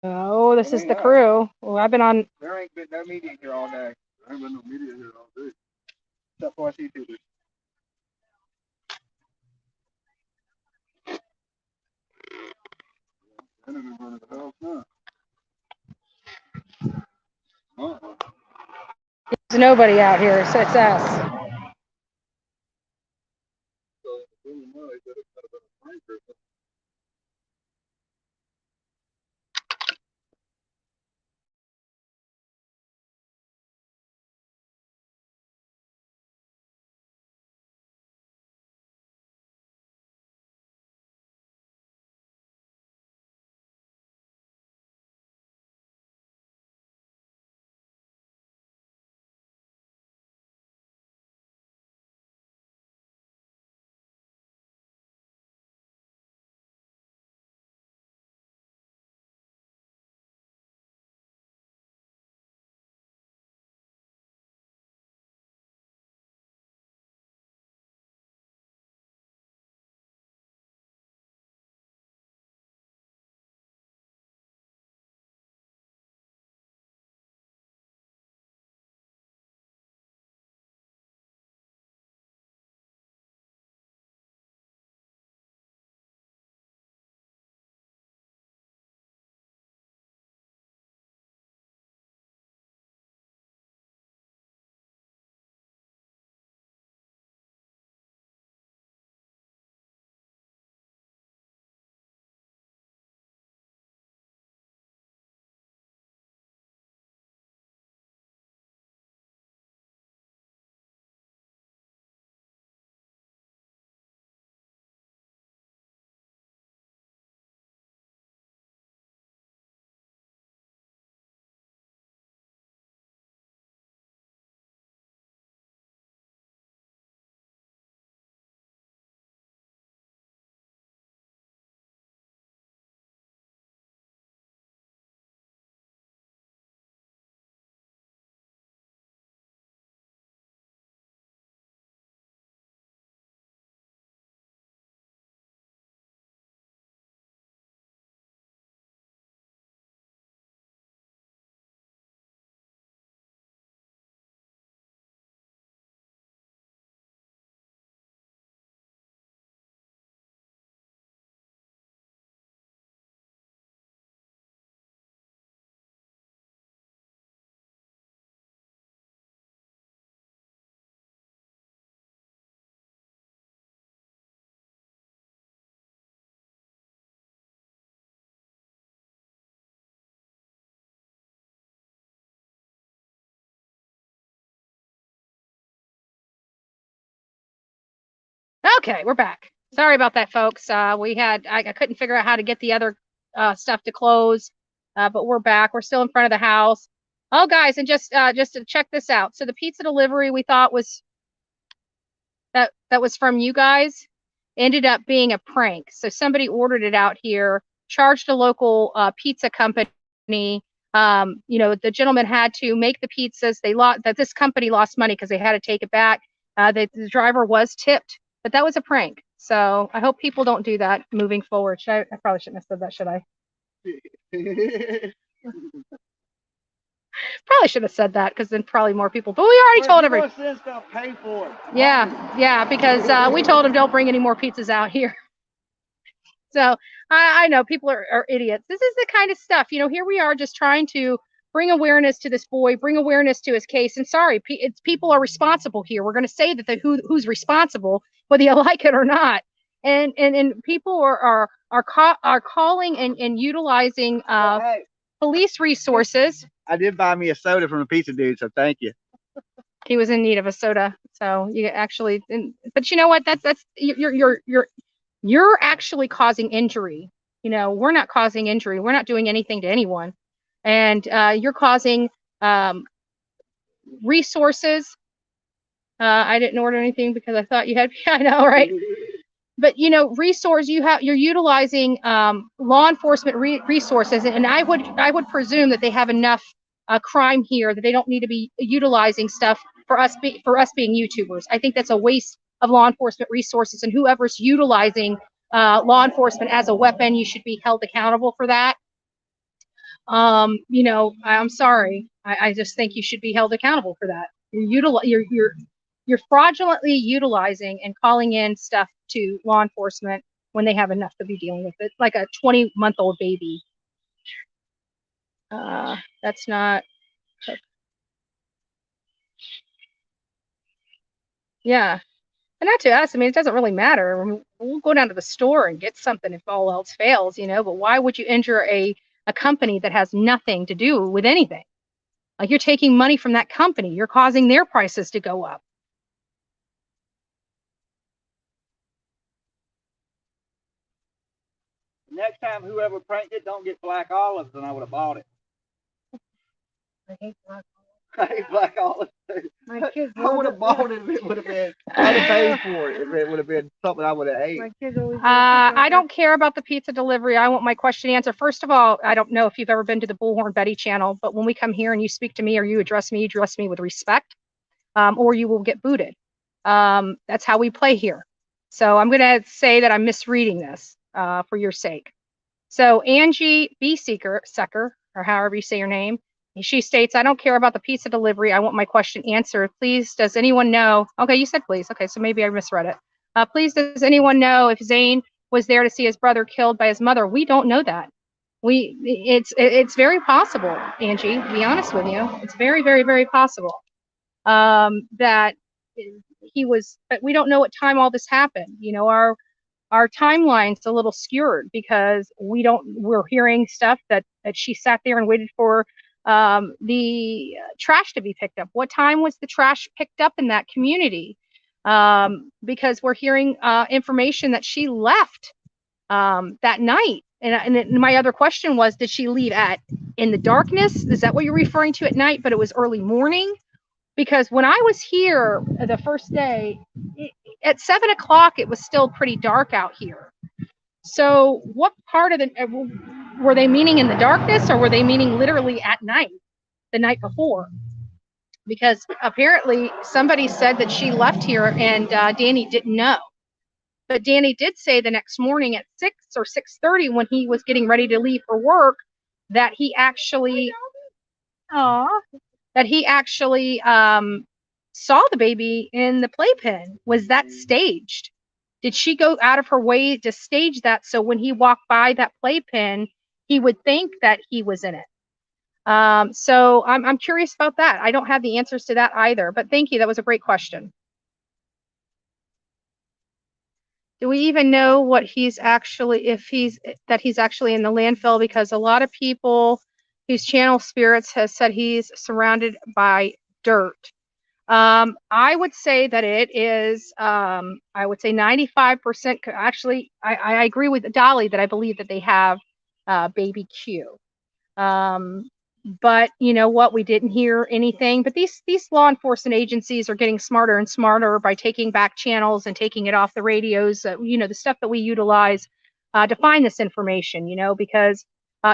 No, this is the crew. Well, I've been on. There ain't been no media here all day. There ain't been no media here all day. Except for us YouTubers. And it is running the house now. There's nobody out here, so it's us. So, really nice that it's kind of been a prank or something. Okay, we're back. Sorry about that, folks. I couldn't figure out how to get the other stuff to close, but we're back. We're still in front of the house. Oh, guys, and just to check this out. So the pizza delivery we thought was that was from you guys ended up being a prank. So somebody ordered it out here, charged a local pizza company. The gentleman had to make the pizzas. This company lost money because they had to take it back. The driver was tipped, but that was a prank. So I hope people don't do that moving forward. I probably shouldn't have said that, should I? Probably should have said that because then probably more people. But we already told everybody. Send stuff, pay for it. Yeah, because we told them don't bring any more pizzas out here. So I know people are idiots. This is the kind of stuff, here we are just trying to bring awareness to this boy, bring awareness to his case. And sorry, people are responsible here. We're going to say that who's responsible, whether you like it or not. And people are calling and utilizing Hey, police resources. I did buy me a soda from the pizza dude, so thank you. He was in need of a soda, so you actually. But you know what? That's you're actually causing injury. We're not causing injury. We're not doing anything to anyone, and you're causing resources. I didn't order anything because I thought you had. I know, right? But resource you're utilizing law enforcement resources, and I would presume that they have enough crime here that they don't need to be utilizing stuff for us being YouTubers. I think that's a waste of law enforcement resources, and whoever's utilizing law enforcement as a weapon, you should be held accountable for that. I'm sorry. I just think you should be held accountable for that. You're fraudulently utilizing and calling in stuff to law enforcement when they have enough to be dealing with it, like a 20-month-old baby. That's not. Yeah. And not to us. I mean, it doesn't really matter. We'll go down to the store and get something if all else fails, but why would you injure a company that has nothing to do with anything? Like, you're taking money from that company. You're causing their prices to go up. Next time, whoever pranked it don't get black olives, then I would have bought it. I hate black I hate black olives. My kids I would have bought it if it would have been. I'd have paid for it if it would have been something I would have ate. My kids always. I don't care about the pizza delivery. I want my question answered. First of all, I don't know if you've ever been to the Bullhorn Betty channel, but when we come here and you speak to me or you address me with respect, or you will get booted. That's how we play here. So I'm going to say that I'm misreading this for your sake. So Angie B. Seeker, or however you say your name, she states, I don't care about the pizza delivery. I want my question answered. Please, does anyone know? Okay, you said please. Okay, so maybe I misread it. Please, does anyone know if Zane was there to see his brother killed by his mother? We don't know that. It's very possible, Angie, to be honest with you. It's very, very, very possible that he was, but we don't know what time all this happened. Our timeline's a little skewed because we're hearing stuff that she sat there and waited for the trash to be picked up. What time was the trash picked up in that community? Because we're hearing information that she left that night. And my other question was, did she leave in the darkness? Is that what you're referring to at night? But it was early morning? Because when I was here the first day, at 7 o'clock, it was still pretty dark out here. So what part of were they meaning in the darkness, or were they meaning literally at night, the night before? Because apparently somebody said that she left here and Danny didn't know. But Danny did say the next morning at 6 or 6:30 when he was getting ready to leave for work that he actually saw the baby in the playpen. Was that staged? Did she go out of her way to stage that so when he walked by that playpen, he would think that he was in it? So I'm curious about that. I don't have the answers to that either, but thank you. That was a great question. Do we even know what he's actually, he's actually in the landfill? Because a lot of people whose channel spirits has said he's surrounded by dirt. I would say that it is, I would say 95%. Actually, I agree with Dolly that I believe that they have baby Q. But you know what? We didn't hear anything. But these law enforcement agencies are getting smarter and smarter by taking back channels and taking it off the radios. The stuff that we utilize to find this information. Because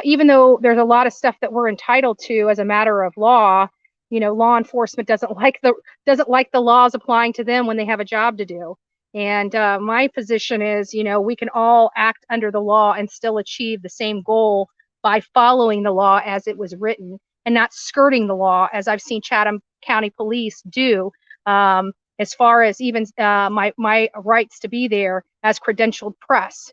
even though there's a lot of stuff that we're entitled to as a matter of law, law enforcement doesn't like the laws applying to them when they have a job to do. And my position is, we can all act under the law and still achieve the same goal by following the law as it was written and not skirting the law, as I've seen Chatham County Police do, as far as even my rights to be there as credentialed press.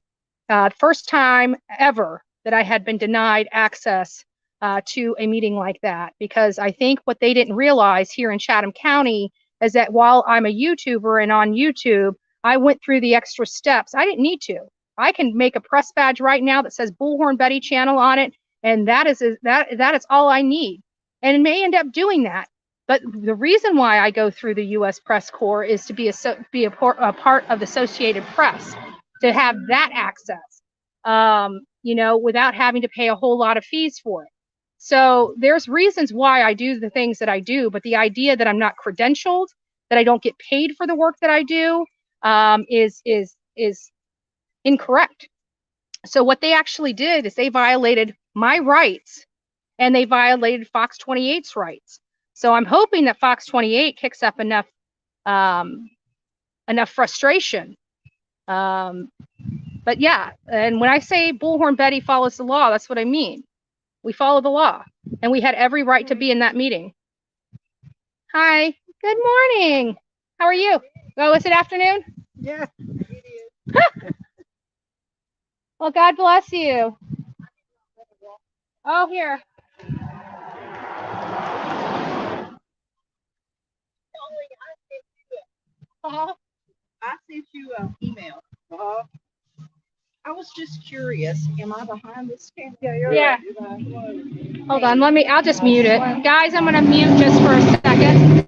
First time ever that I had been denied access to a meeting like that, because I think what they didn't realize here in Chatham County is that while I'm a YouTuber and on YouTube, I went through the extra steps. I didn't need to. I can make a press badge right now that says Bullhorn Betty channel on it, and that is all I need. And it may end up doing that. But the reason why I go through the U.S. Press Corps is to be a part of the Associated Press, to have that access, without having to pay a whole lot of fees for it. So there's reasons why I do the things that I do, but the idea that I'm not credentialed, that I don't get paid for the work that I do, is incorrect. So what they actually did is they violated my rights, and they violated Fox 28's rights. So I'm hoping that Fox 28 kicks up enough frustration. But yeah, and when I say Bullhorn Betty follows the law, that's what I mean. We follow the law, and we had every right to be in that meeting. Hi, good morning. How are you? Oh, is it afternoon? Yeah. Well, God bless you. Oh, here. I sent you an email. I was just curious. Am I behind this camera? Yeah. Hold on, I'll just mute it. Guys, I'm gonna mute just for a second.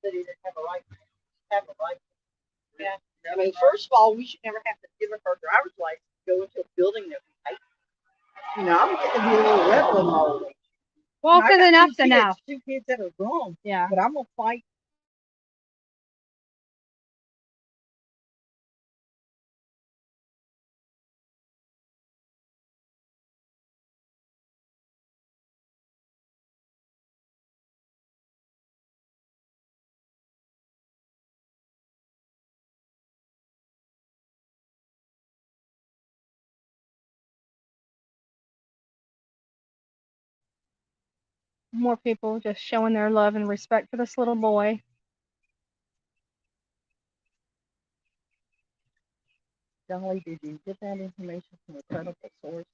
That he didn't have a right. Yeah. I mean, first of all, we should never have to give up our driver's license to go into a building that we hate. You know, I'm getting to be a little rebel in my old age. Well, I because got enough's two kids, enough. 2 kids that are grown, Yeah. but I'm gonna fight. More people just showing their love and respect for this little boy. Dolly, did you get that information from a credible source?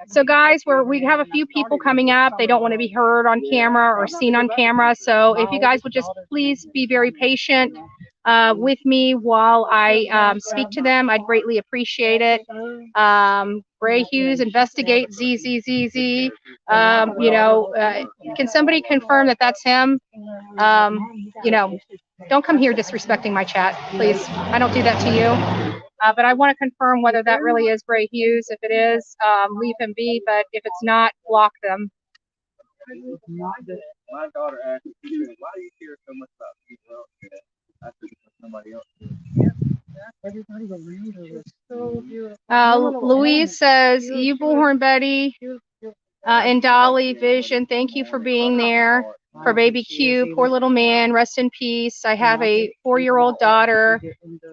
So guys, we have a few people coming up. They don't want to be heard on camera or seen on camera. So if you guys would just please be very patient with me while I speak to them, I'd greatly appreciate it. Gray Hughes, investigate ZZZZ. Can somebody confirm that that's him? Don't come here disrespecting my chat, please. I don't do that to you. But I want to confirm whether that really is Gray Hughes. If it is, leave him be. But if it's not, block them. My daughter asked me, why do you care so much about people else? I said, because somebody else. Everybody around her was so beautiful. Louise says, you Bullhorn Betty and Dolly Vision, thank you for being there. For baby Q, poor little man, rest in peace. I have a 4-year-old daughter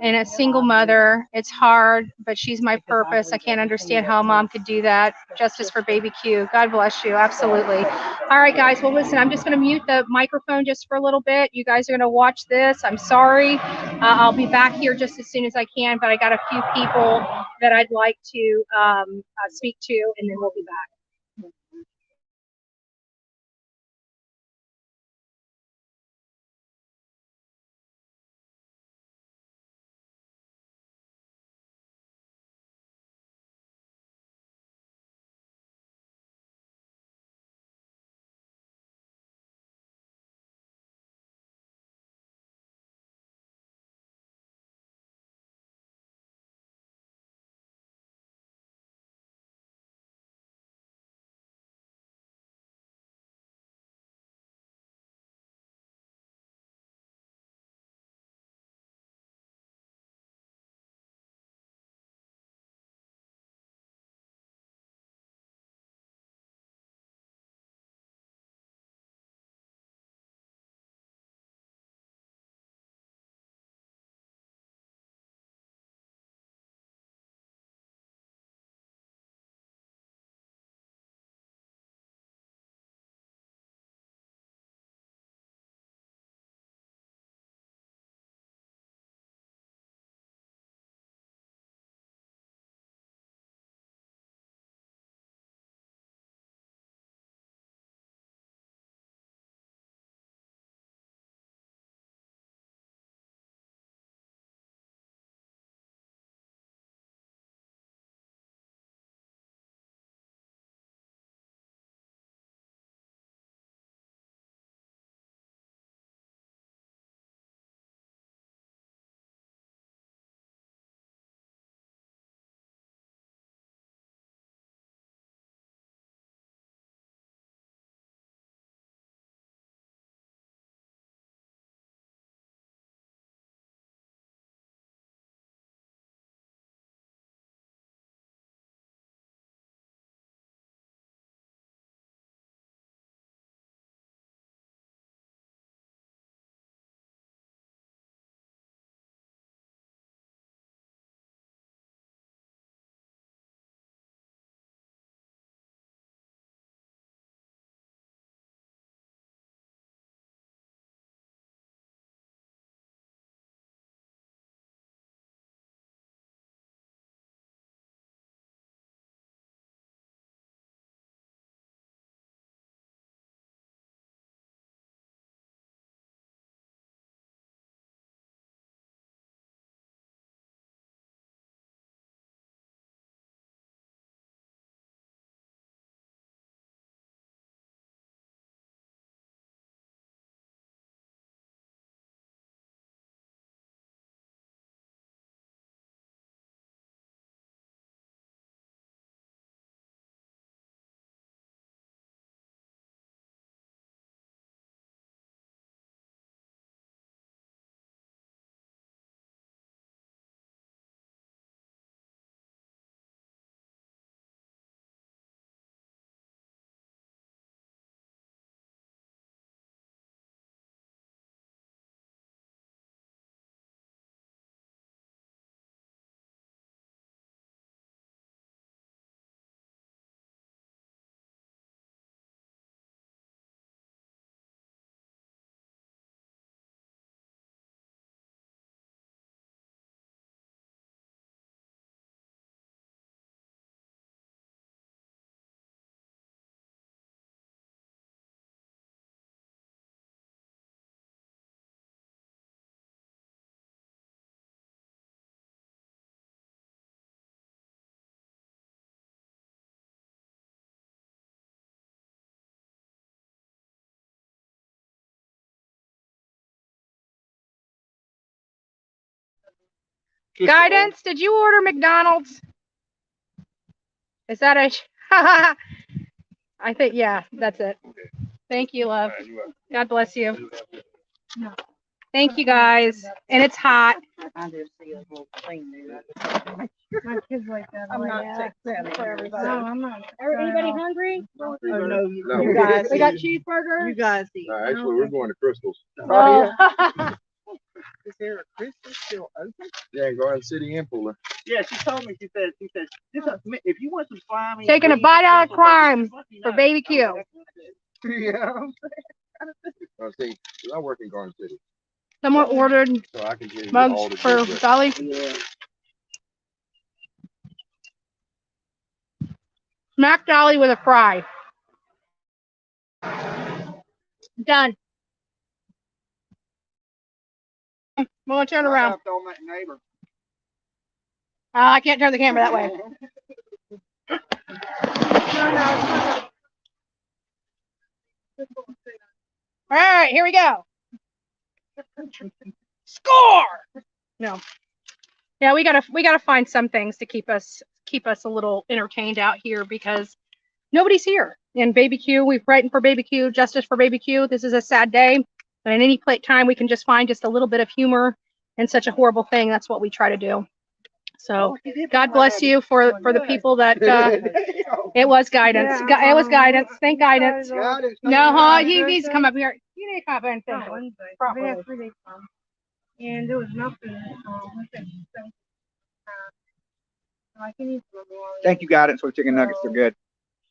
and a single mother. It's hard, but she's my purpose. I can't understand how a mom could do that. Justice for baby Q. God bless you. Absolutely. All right, guys. Well, listen, I'm just going to mute the microphone just for a little bit. You guys are going to watch this. I'm sorry. I'll be back here just as soon as I can, but I got a few people that I'd like to speak to, and then we'll be back. Guidance, did you order McDonald's? Is that a... I think, yeah, that's it. Thank you, love. God bless you. Thank you, guys. And it's hot. My kids like that. I'm not tech for everybody. No, I'm not. Anybody hungry? No, You guys. We got cheeseburgers. You guys eat. No, actually, we're going to Crystal's. Oh. Is there a Christmas still open? Yeah, Garden City and Fuller. Yeah, she told me. She said, if you want some slimy. Taking a bite out of crime for baby Q. Yeah. I see. I work in Garden City, Someone ordered so I can give you all mugs the for good Dolly. Yeah. Smack Dolly with a fry. Done. We'll turn around. On that neighbor. I can't turn the camera that way. All right, here we go. Score. No. Yeah, we gotta find some things to keep us a little entertained out here because nobody's here. And Baby Q, we've written for Baby Q, justice for Baby Q. This is a sad day, but at any time we can just find just a little bit of humor in such a horrible thing. That's what we try to do. So God bless you for the people that it was guidance. Yeah, It was guidance. Thank guidance. Guidance. No, he needs to come up here. You need to come up here and No, finish it Wednesday. We properly. had 3 days from. And there was nothing. Like he needs to go more. Thank you, Guidance, for the chicken nuggets. They're good.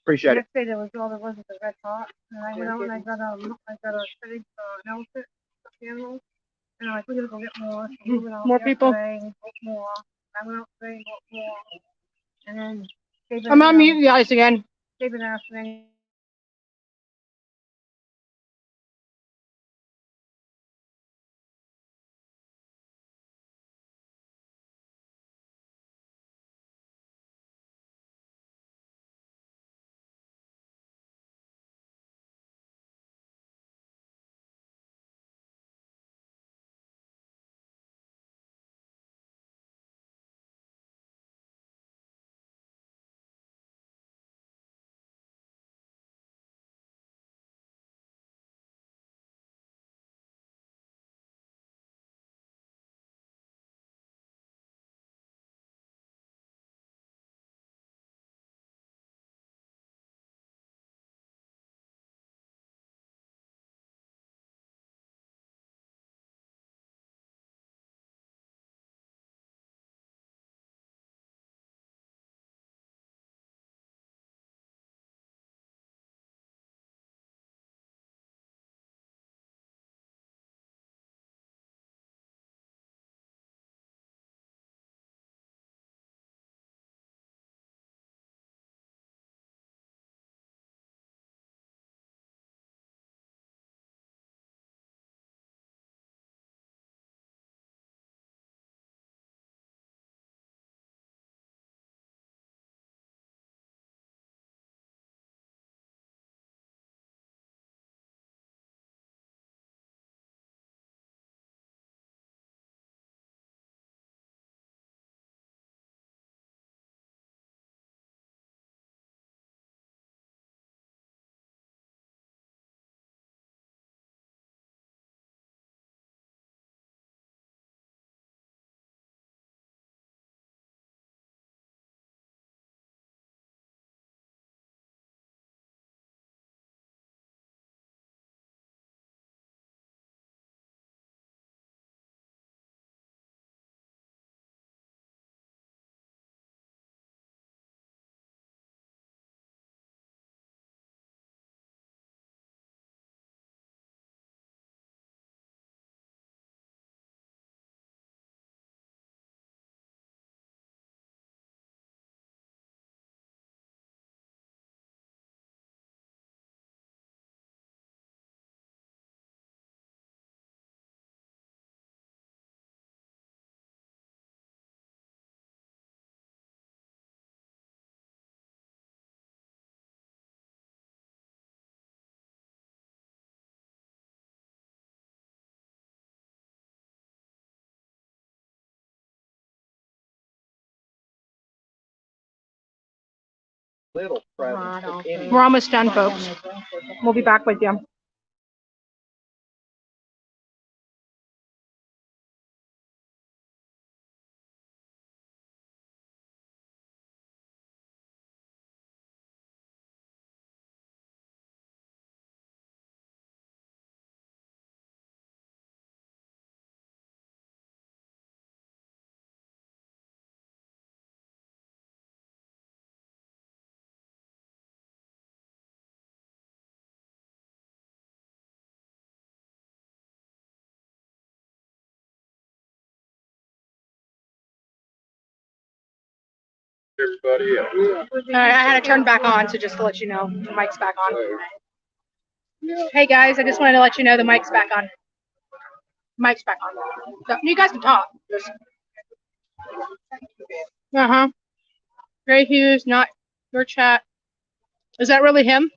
Appreciate it. Yesterday there was all there was the red hot, and I went out and I got a big elephant animal, and I'm like, we're gonna go get more. So we went out More people. yesterday and got more. I went out today and got more, and then they've been, I'm on mute, guys, again. they've been asking me. Little presents. We're almost done, folks. We'll be back with you. Everybody else. All right, I had to turn back on, so just to let you know, the mic's back on. Hey guys, I just wanted to let you know the mic's back on. Mic's back on. So, you guys can talk. Uh-huh. Gray Hughes, not your chat. Is that really him?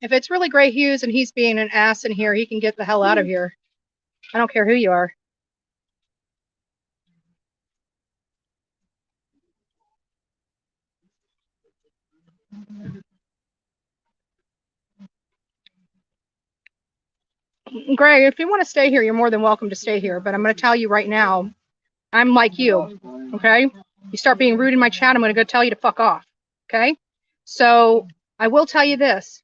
If it's really Gray Hughes and he's being an ass in here, he can get the hell out of here. I don't care who you are. Gray, if you want to stay here, you're more than welcome to stay here. But I'm going to tell you right now, I'm like you, okay? You start being rude in my chat, I'm going to go tell you to fuck off, okay? So I will tell you this.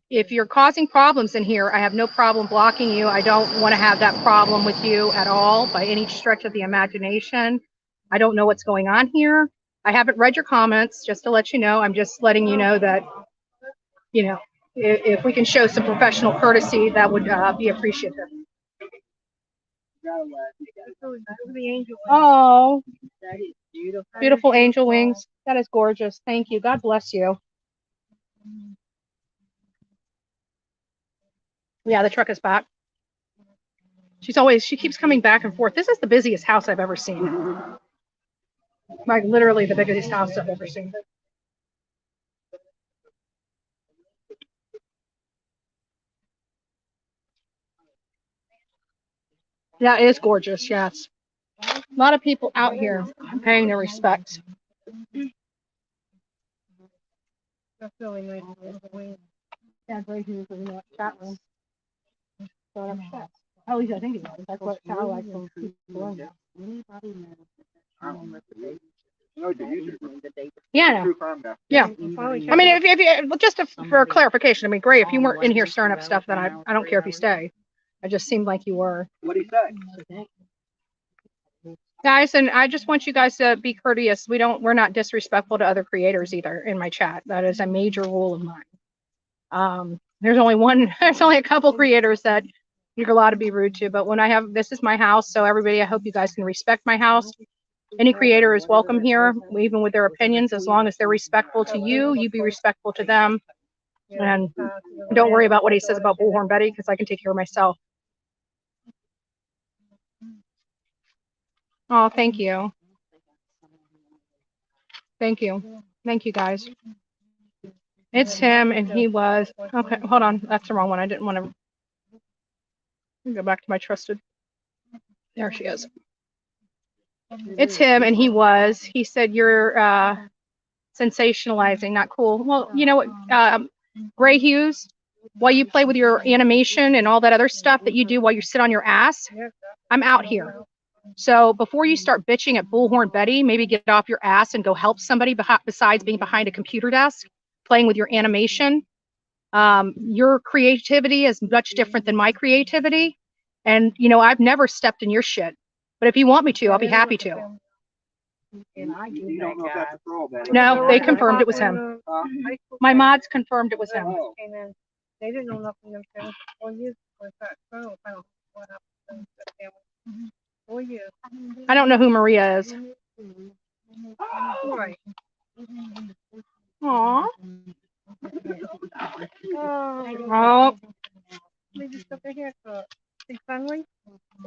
If you're causing problems in here, I have no problem blocking you. I don't want to have that problem with you at all by any stretch of the imagination. I don't know what's going on here. I haven't read your comments, just to let you know. I'm just letting you know that, you know, if we can show some professional courtesy, that would be appreciative. Oh, beautiful angel wings. That is gorgeous. Thank you. God bless you. Yeah, the truck is back. She keeps coming back and forth. This is the busiest house I've ever seen. Like literally the biggest house I've ever seen. Yeah, it is gorgeous. Yes. A lot of people out here paying their respects. That's really nice. Yeah, Gray Hughes was in the chat room. So I'm sure. At least I think it was. That's what it sounded like from people in there. Yeah. Yeah. I mean, if you, just for clarification, I mean, Gray, if you weren't in here stirring up stuff, then I don't care if you stay. It just seemed like you were. What do you say? Guys, and I just want you guys to be courteous. We're not disrespectful to other creators either in my chat. That is a major rule of mine. There's only a couple creators that you're allowed to be rude to, but this is my house, so everybody, I hope you guys can respect my house. Any creator is welcome here, even with their opinions, as long as they're respectful to you, you be respectful to them. And don't worry about what he says about Bullhorn Betty, because I can take care of myself. Oh, thank you. Thank you. Thank you, guys. It's him, and he was. Okay, hold on. That's the wrong one. I didn't want to go back to my trusted. There she is. It's him, and he was. He said, you're sensationalizing, not cool. Well, you know what, Gray Hughes, while you play with your animation and all that other stuff that you do while you sit on your ass, I'm out here. So before you start bitching at Bullhorn Betty, maybe get off your ass and go help somebody besides being behind a computer desk, playing with your animation. Your creativity is much different than my creativity. And, you know, I've never stepped in your shit. But if you want me to, I'll be happy to. You don't know if that's a troll, Betty. No, they confirmed it was him. My mods confirmed it was him. Oh. They didn't know nothing themselves. 4 years with that phone. I don't know what happened to the family. 4 years. I don't know who Maria is. Right. Aww. Oh. We just got their hair cut. Think friendly?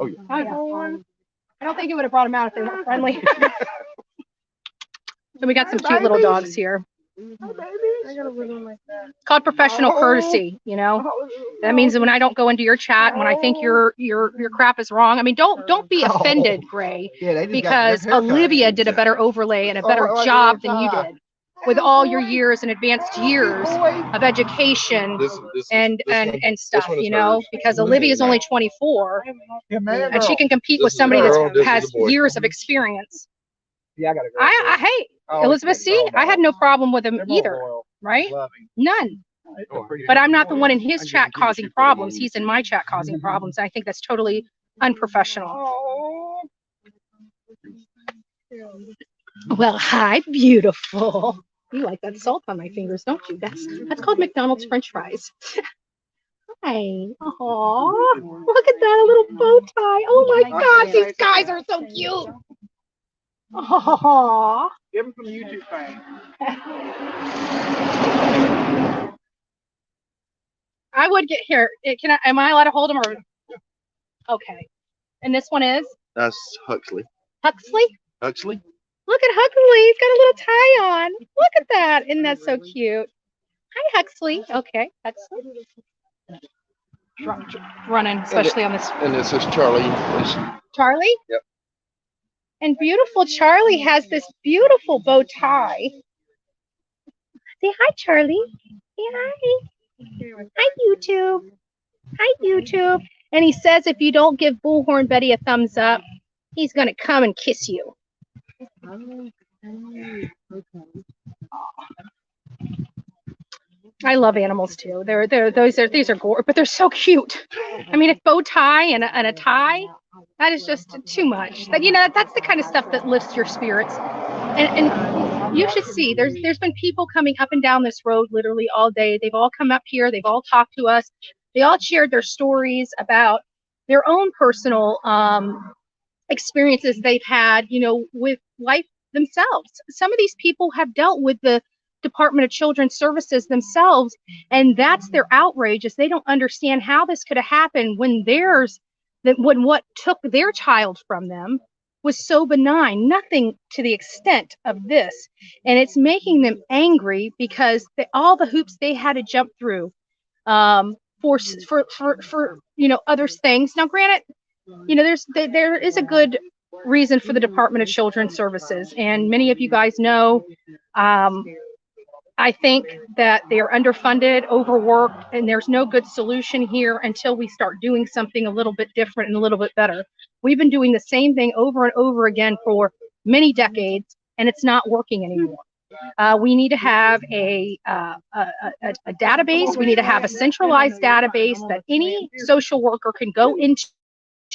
Oh, yeah. I don't think it would have brought them out if they weren't friendly. So we got some cute little dogs here. I got a little like that. It's called professional courtesy, you know. That means when I don't go into your chat, when I think your crap is wrong. I mean, don't be offended, Gray, Yeah, they just got because their haircut. Olivia did a better overlay and a better job than you did with all your years and advanced years of education and stuff, you know, because Olivia is only 24 Yeah, man, and she girl. can compete This with is a somebody girl, that this is has a boy. years of experience. Yeah, I got a girl. Hey, Oh, Elizabeth, okay. see, Oh, no. I had no problem with him They're more either, loyal, right? loving. None. But I'm not the one in his chat causing problems. He's in my chat causing problems. I think that's totally unprofessional. Oh. Well, hi, beautiful. You like that salt on my fingers, don't you? That's called McDonald's French fries. Hi. Aw. Look at that, a little bow tie. Oh my God, these guys are so cute. Aw. Give him some YouTube fame. I would get here. Am I allowed to hold them or? Okay. And this one is That's Huxley. Huxley. Huxley? Look at Huxley. He's got a little tie on. Look at that. Isn't that so cute? Hi, Huxley. Okay, Huxley. Running, especially on this. And this is Charlie. Charlie? Yep. And beautiful Charlie has this beautiful bow tie. Say hi, Charlie. Say hi. Hi, YouTube. Hi, YouTube. And he says if you don't give Bullhorn Betty a thumbs up, he's going to come and kiss you. I love animals too. These are gorgeous, but they're so cute. I mean, a bow tie and a tie, that is just too much. That, you know, that's the kind of stuff that lifts your spirits. And you should see, there's been people coming up and down this road literally all day. They've all come up here. They've all talked to us. They all shared their stories about their own personal experiences they've had, you know, with life themselves. Some of these people have dealt with the Department of Children's Services themselves, and that's their outrage, is they don't understand how this could have happened when when what took their child from them was so benign, nothing to the extent of this. And it's making them angry because all the hoops they had to jump through for you know, other things. Now, granted, you know, there is a good reason for the Department of Children's Services, and many of you guys know, I think that they are underfunded, overworked, and there's no good solution here until we start doing something a little bit different and a little bit better. We've been doing the same thing over and over again for many decades, and it's not working anymore. We need to have a database. We need to have a centralized database that any social worker can go into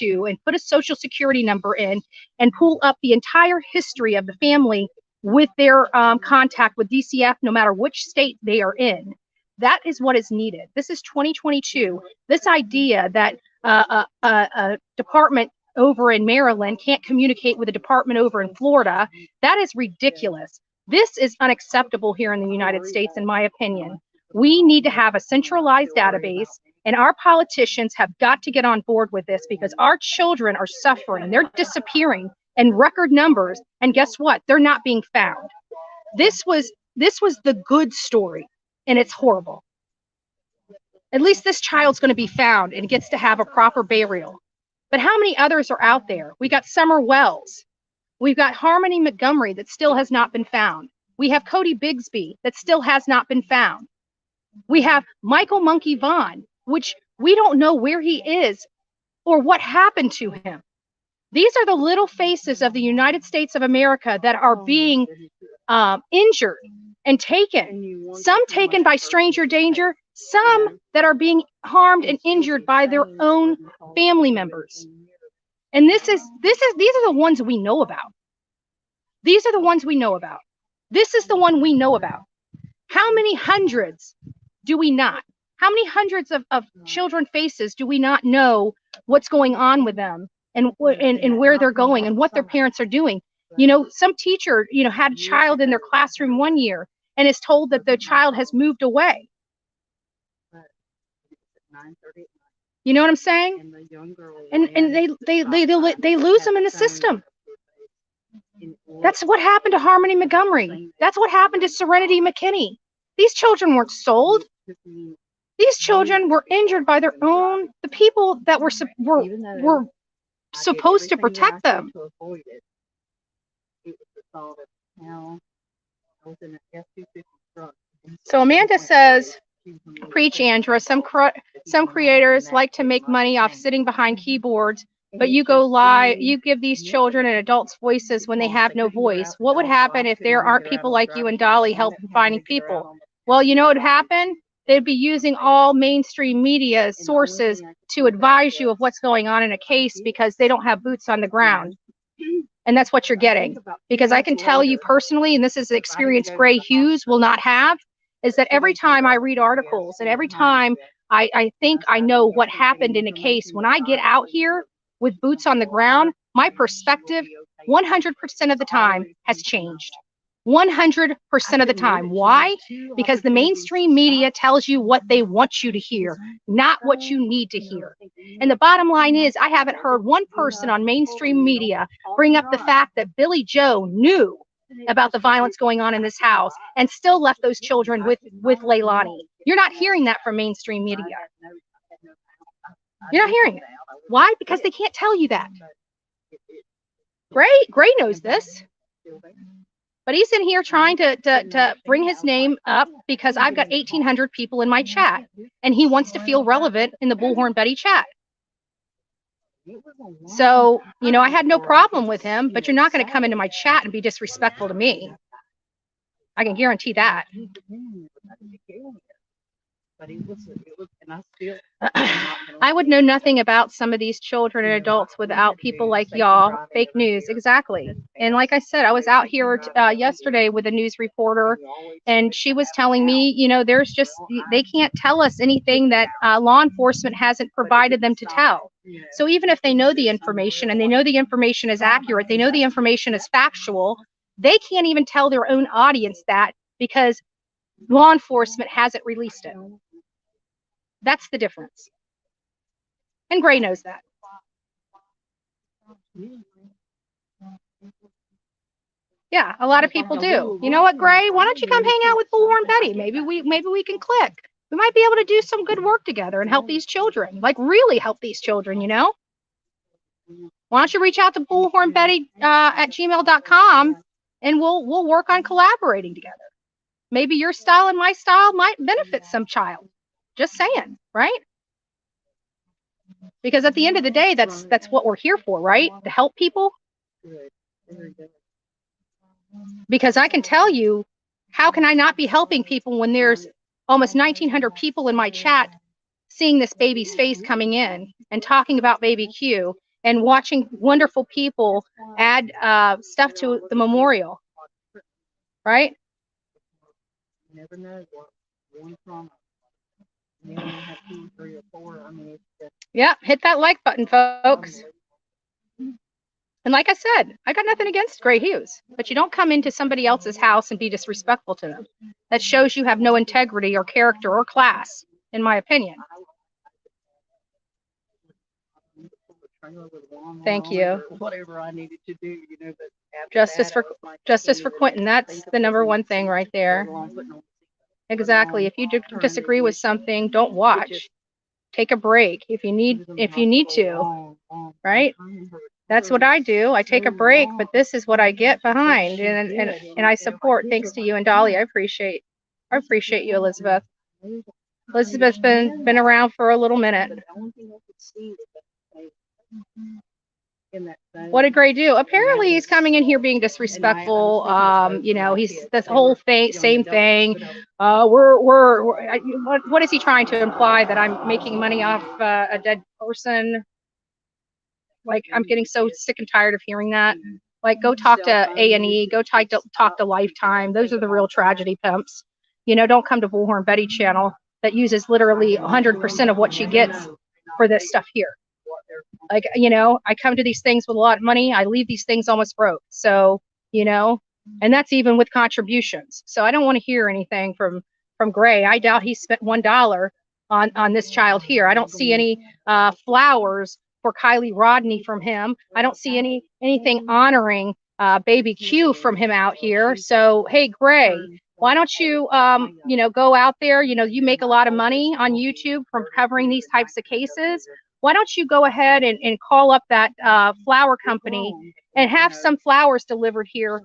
and put a social security number in and pull up the entire history of the family with their contact with DCF, no matter which state they are in. That is what is needed. This is 2022. This idea that a department over in Maryland can't communicate with a department over in Florida, that is ridiculous. This is unacceptable here in the United States, in my opinion. We need to have a centralized database, and our politicians have got to get on board with this, because our children are suffering. They're disappearing in record numbers, and guess what? They're not being found. This was the good story, and it's horrible. At least this child's going to be found and gets to have a proper burial. But how many others are out there? We got Summer Wells. We've got Harmony Montgomery that still has not been found. We have Cody Bigsby that still has not been found. We have Michael Monkey Vaughn, which we don't know where he is or what happened to him. These are the little faces of the United States of America that are being injured and taken. Some taken by stranger danger, some that are being harmed and injured by their own family members. And these are the ones we know about. These are the ones we know about. This is the one we know about. How many hundreds do we not? How many hundreds of children faces do we not know what's going on with them and where they're going and what their parents are doing? You know, some teacher, you know, had a child in their classroom one year and is told that the child has moved away. You know what I'm saying? And they lose them in the system. That's what happened to Harmony Montgomery. That's what happened to Serenity McKinney. These children weren't sold. These children were injured by their own, the people that were supposed to protect them. So Amanda says, preach, Andra. Some creators like to make money off sitting behind keyboards, but you go live, you give these children and adults voices when they have no voice. What would happen if there aren't people like you and Dolly helping finding people? Well, you know what would happen? They'd be using all mainstream media sources to advise you of what's going on in a case because they don't have boots on the ground. And that's what you're getting. Because I can tell you personally, and this is the experience Gray Hughes will not have, is that every time I read articles and every time I think I know what happened in a case, when I get out here with boots on the ground, my perspective 100% of the time has changed. 100% of the time. Why? Because the mainstream media tells you what they want you to hear, not what you need to hear. And the bottom line is, I haven't heard one person on mainstream media bring up the fact that Billy Joe knew about the violence going on in this house and still left those children with Leilani. You're not hearing that from mainstream media. You're not hearing it. Why? Because they can't tell you that. Gray knows this. But he's in here trying to bring his name up because I've got 1,800 people in my chat, and he wants to feel relevant in the Bullhorn Betty chat. So, you know, I had no problem with him, but you're not going to come into my chat and be disrespectful to me. I can guarantee that. I would know nothing about some of these children and adults without people like y'all. Fake news, exactly. And like I said, I was out here yesterday with a news reporter, and she was telling me, you know, there's just, they can't tell us anything that law enforcement hasn't provided them to tell. So even if they know the information and they know the information is accurate, they know the information is factual, they can't even tell their own audience that because law enforcement hasn't released it. That's the difference. And Gray knows that. Yeah, a lot of people do. You know what, Gray? Why don't you come hang out with Bullhorn Betty? Maybe we can click. We might be able to do some good work together and help these children. Like really help these children, you know? Why don't you reach out to bullhornbetty at gmail.com and we'll work on collaborating together. Maybe your style and my style might benefit some child. Just saying, right? Because at the end of the day, that's what we're here for, right? To help people. Because I can tell you, how can I not be helping people when there's almost 1,900 people in my chat seeing this baby's face coming in and talking about baby Q and watching wonderful people add stuff to the memorial, right? Never know what one trauma. Yeah, hit that like button, folks. And like I said, I got nothing against Gray Hughes, but you don't come into somebody else's house and be disrespectful to them. That shows you have no integrity or character or class, in my opinion. Thank you. Whatever I needed to do, you know, but justice for Quentin. That's the number one thing right there. Exactly. If you disagree with something, don't watch. Take a break if you need to, right? That's what I do. I take a break, but this is what I get behind, and I support. Thanks to you and Dolly, I appreciate you, Elizabeth. Elizabeth's been around for a little minute. What did Gray do? Apparently, he's coming in here being disrespectful. You know, he's this whole thing, same thing. What is he trying to imply, that I'm making money off a dead person? Like, I'm getting so sick and tired of hearing that. Like, go talk to A&E, go talk to Lifetime. Those are the real tragedy pimps. You know, don't come to Bullhorn Betty channel that uses literally 100% of what she gets for this stuff here. Like, you know, I come to these things with a lot of money. I leave these things almost broke. So, you know, and that's even with contributions. So I don't want to hear anything from Gray. I doubt he spent $1 on this child here. I don't see any flowers for Kiely Rodni from him. I don't see anything honoring baby Q from him out here. So, hey, Gray, why don't you, you know, go out there? You know, you make a lot of money on YouTube from covering these types of cases. Why don't you go ahead and call up that flower company and have some flowers delivered here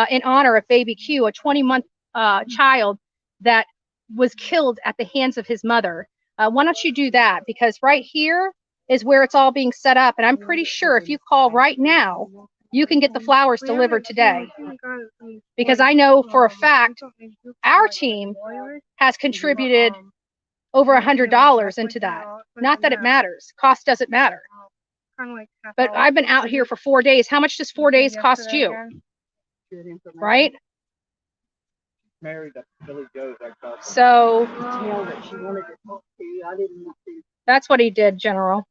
in honor of baby Q, a 20-month child that was killed at the hands of his mother. Why don't you do that? Because right here is where it's all being set up. And I'm pretty sure if you call right now, you can get the flowers delivered today. Because I know for a fact our team has contributed over $100 into that. Not that it matters. Cost doesn't matter. But I've been out here for 4 days. How much does 4 days cost you? Right? So that's what he did, General.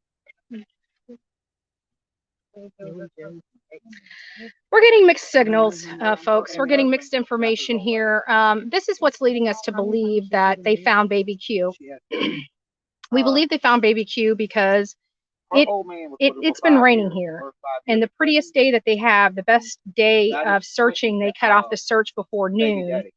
We're getting mixed signals, folks. We're getting mixed information here. This is what's leading us to believe that they found baby Q. We believe they found baby Q because it's been raining here. And the prettiest day that they have, the best day of searching, they cut off the search before noon.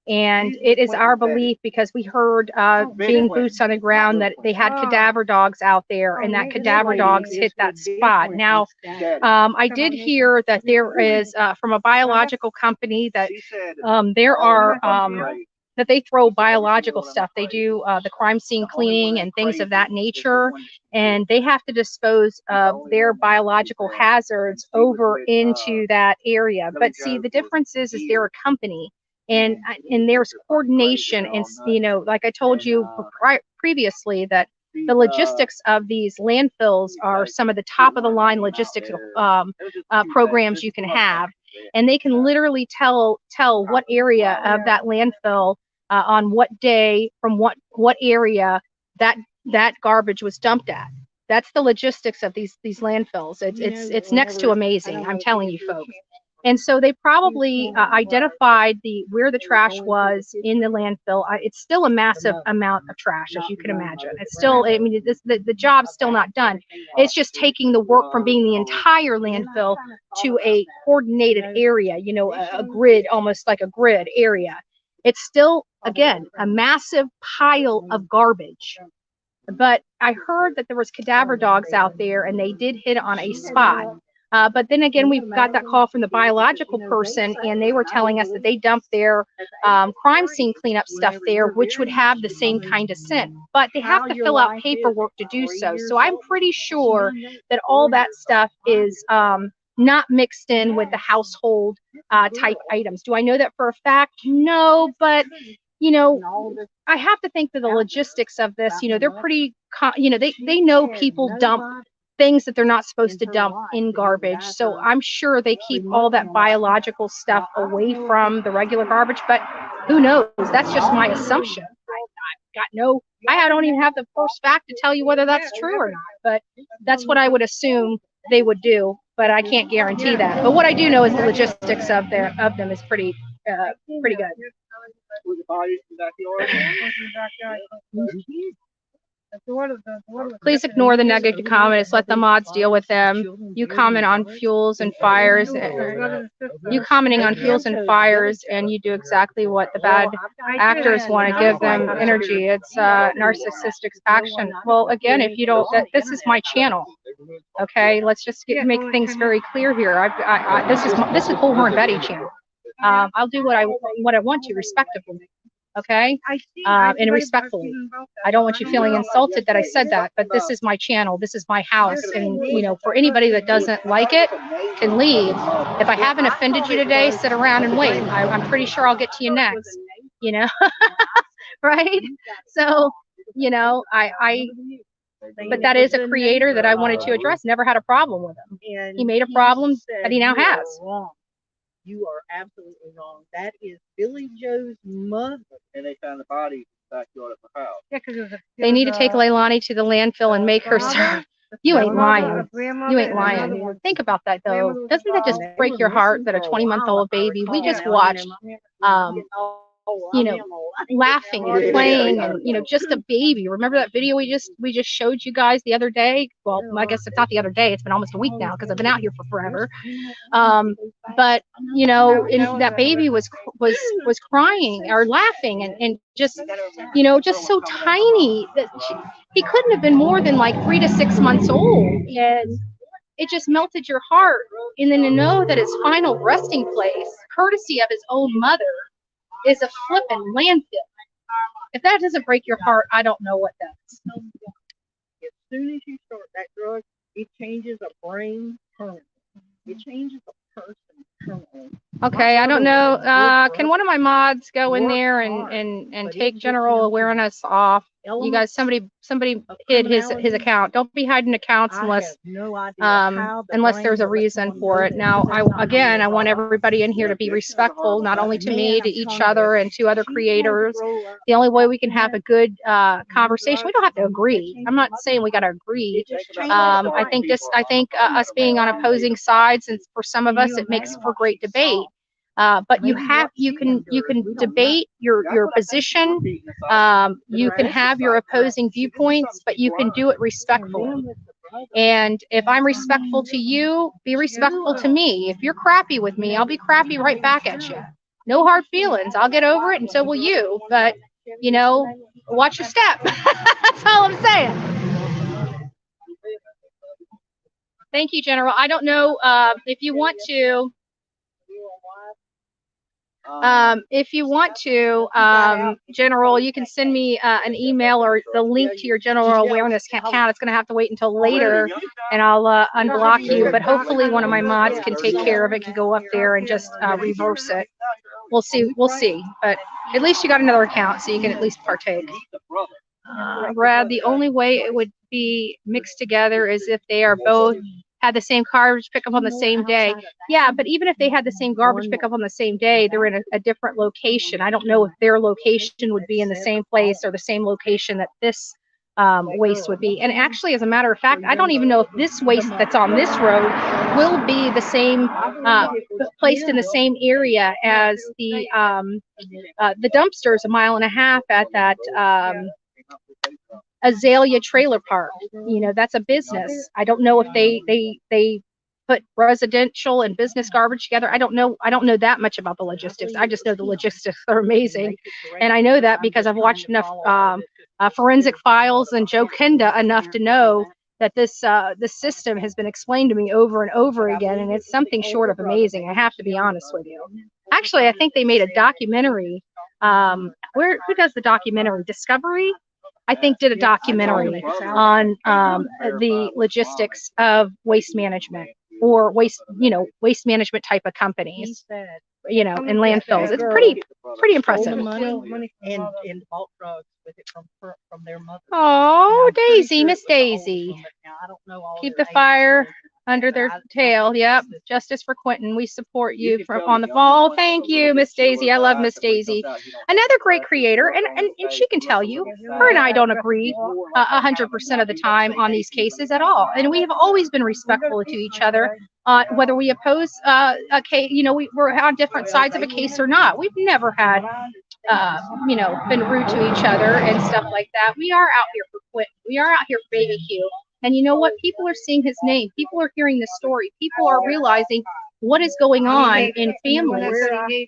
And it is our belief, because we heard being boots on the ground, that they had cadaver dogs out there, and that cadaver dogs hit that spot. Now, I did hear that there is from a biological company that there are that they throw biological stuff. They do the crime scene cleaning and things of that nature, and they have to dispose of their biological hazards over into that area. But see, the difference is they're a company. And there's coordination, and you know, like I told you previously, that the logistics of these landfills are some of the top of the line logistics programs you can have, and they can literally tell what area of that landfill on what day from what area that garbage was dumped at. That's the logistics of these landfills. It's next to amazing, I'm telling you, folks. And so they probably identified where the trash was in the landfill. It's still a massive amount of trash, as you can imagine. It's still, I mean, the job's still not done. It's just taking the work from being the entire landfill to a coordinated area, you know, a grid, almost like a grid area. It's still, again, a massive pile of garbage. But I heard that there was cadaver dogs out there, and they did hit on a spot. But then again, we've got that call from the biological person, and they were telling us that they dumped their crime scene cleanup stuff there, which would have the same kind of scent. But they have to fill out paperwork to do so. So I'm pretty sure that all that stuff is not mixed in with the household type items. Do I know that for a fact? No, but you know, I have to think that the logistics of this, you know, they're pretty, you know, they know people dump things that they're not supposed to dump in garbage. So I'm sure they keep all that biological stuff away from the regular garbage, but who knows? That's just my assumption. I don't even have the first fact to tell you whether that's true or not, but that's what I would assume they would do, but I can't guarantee that. But what I do know is the logistics of them is pretty good. Please ignore the negative comments. Let the mods deal with them. You comment on fuels and fires. You commenting on fuels and fires, and you do exactly what the bad actors want to give them energy. It's narcissistic action. Well, again, if you don't, this is my channel. Okay, let's just make things very clear here. This is Bullhorn Betty channel. I'll do what I want to, respectively. Okay, and respectfully. I don't want you feeling insulted that I said that, but this is my channel, this is my house, and you know, for anybody that doesn't like it, can leave. If I haven't offended you today, sit around and wait. I'm pretty sure I'll get to you next. You know, right? So, you know, but that is a creator that I wanted to address. Never had a problem with him. He made a problem that he now has. You are absolutely wrong. That is Billy Joe's mother. And they found the body in the backyard of the house. Yeah, because they need to take Leilani to the landfill and make her serve. You ain't lying. You ain't lying. Think about that, though. Doesn't that just break your heart that a 20-month-old baby, we just watched you know, laughing and playing and, you know, just a baby. Remember that video we just showed you guys the other day? Well, I guess it's not the other day. It's been almost a week now because I've been out here for forever. But you know, and that baby was crying or laughing and just, you know, just so tiny that he couldn't have been more than like 3 to 6 months old, and it just melted your heart. And then to know that his final resting place, courtesy of his own mother, is a flippin' landfill. If that doesn't break your heart, I don't know what does. As soon as you start that drug, it changes a brain permanently. It changes a person permanently. Okay, I don't know. Can one of my mods go in there and take general awareness off? You guys, somebody hid his account. Don't be hiding accounts unless there's a reason for it. Now, I want everybody in here to be respectful, not only to me, to each other, and to other creators. The only way we can have a good conversation, we don't have to agree. I'm not saying we got to agree. I think us being on opposing sides, and for some of us, it makes for great debate. But you can debate your position. You can have your opposing viewpoints, but you can do it respectfully. And if I'm respectful to you, be respectful to me. If you're crappy with me, I'll be crappy right back at you. No hard feelings. I'll get over it, and so will you. But, you know, watch your step. That's all I'm saying. Thank you, General. I don't know if you want to. General, you can send me an email or the link to your general awareness account. It's going to have to wait until later, and I'll unblock you. But hopefully one of my mods can take care of it, can go up there and just reverse it. We'll see. But at least you got another account, so you can at least partake. Brad, the only way it would be mixed together is if they are both had the same garbage pickup on the same day. Yeah, but even if they had the same garbage pickup on the same day, they're in a different location. I don't know if their location would be in the same place or the same location that this waste would be. And actually, as a matter of fact, I don't even know if this waste that's on this road will be the same, placed in the same area as the dumpsters a mile and a half at that Azalea Trailer Park. You know, that's a business. I don't know if they put residential and business garbage together. I don't know that much about the logistics. I just know the logistics are amazing, and I know that because I've watched enough Forensic Files and Joe Kenda enough to know that this system has been explained to me over and over again, and it's something short of amazing. I have to be honest with you. Actually, I think they made a documentary. Who does the documentary? Discovery, I think, did a documentary on the logistics of waste management, or waste management type of companies, you know, and landfills. It's pretty impressive. And bought drugs with it from their mother. Oh, Daisy, Miss Daisy. Keep the fire under their tail. Yep. Justice for Quentin. We support you on the fall. Thank you, Miss Daisy. I love Miss Daisy. Another great creator, and she can tell you, her and I don't agree 100% of the time on these cases at all. And we have always been respectful to each other, whether we oppose a case, you know, we're on different sides of a case or not. We've never had been rude to each other and stuff like that. We are out here for Quentin. We are out here for Baby Q. And you know what? People are seeing his name. People are hearing the story. People are realizing what is going on in families.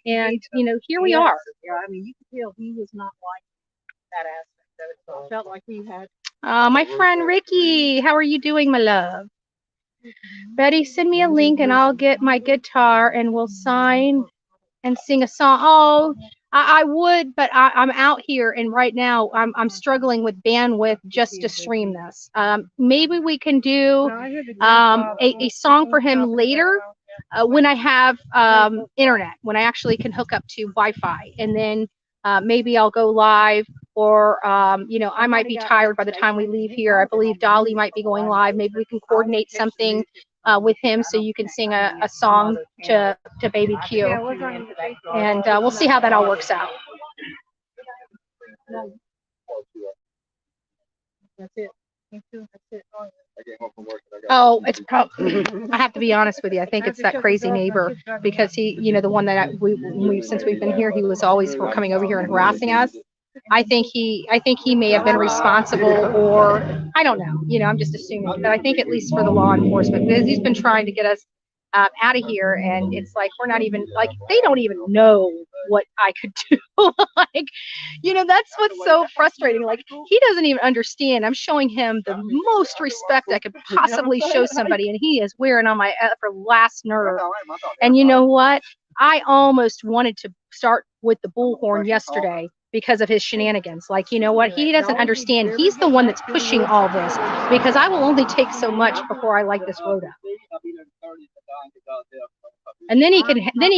And, you know, here we are. Yeah, I mean, you could tell he was not like that aspect of it. So I felt like he had. My friend Ricky, how are you doing, my love? Betty, send me a link and I'll get my guitar and we'll sign and sing a song. Oh, I would, but I'm out here, and right now I'm struggling with bandwidth just to stream this. Maybe we can do a song for him later when I have internet, when I actually can hook up to Wi-Fi, and then maybe I'll go live, or I might be tired by the time we leave here. I believe Dolly might be going live. Maybe we can coordinate something with him so you can sing a song to Baby Q, and we'll see how that all works out. That's it. That's it. I came home from work and I got. Oh, it's probably. I have to be honest with you. I think it's that crazy neighbor because he, the one that since we've been here, he was always coming over here and harassing us. I think he may have been responsible, or I don't know. I'm just assuming, but I think at least for the law enforcement, because he's been trying to get us out of here, and it's like we're not even like they don't even know what I could do. Like, that's what's so frustrating. Like, he doesn't even understand. I'm showing him the most respect I could possibly show somebody, and he is wearing on my last nerve. And you know what? I almost wanted to start with the bullhorn yesterday because of his shenanigans. Like, you know what? He doesn't understand. He's the one that's pushing all this because I will only take so much before I light this road up. And then he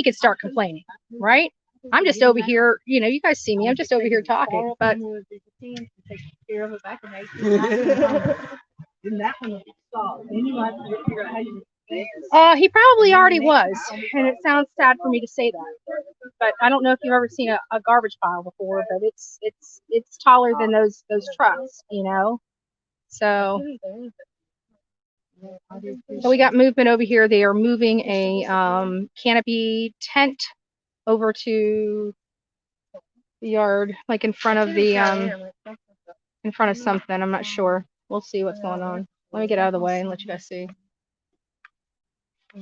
can start complaining, right? I'm just over here, you guys see me. I'm just over here talking, but he probably already was, and it sounds sad for me to say that, but I don't know if you've ever seen a garbage pile before, but it's taller than those trucks, So we got movement over here. They are moving a canopy tent over to the yard, like in front of the in front of something. I'm not sure. We'll see what's going on. Let me get out of the way and let you guys see. I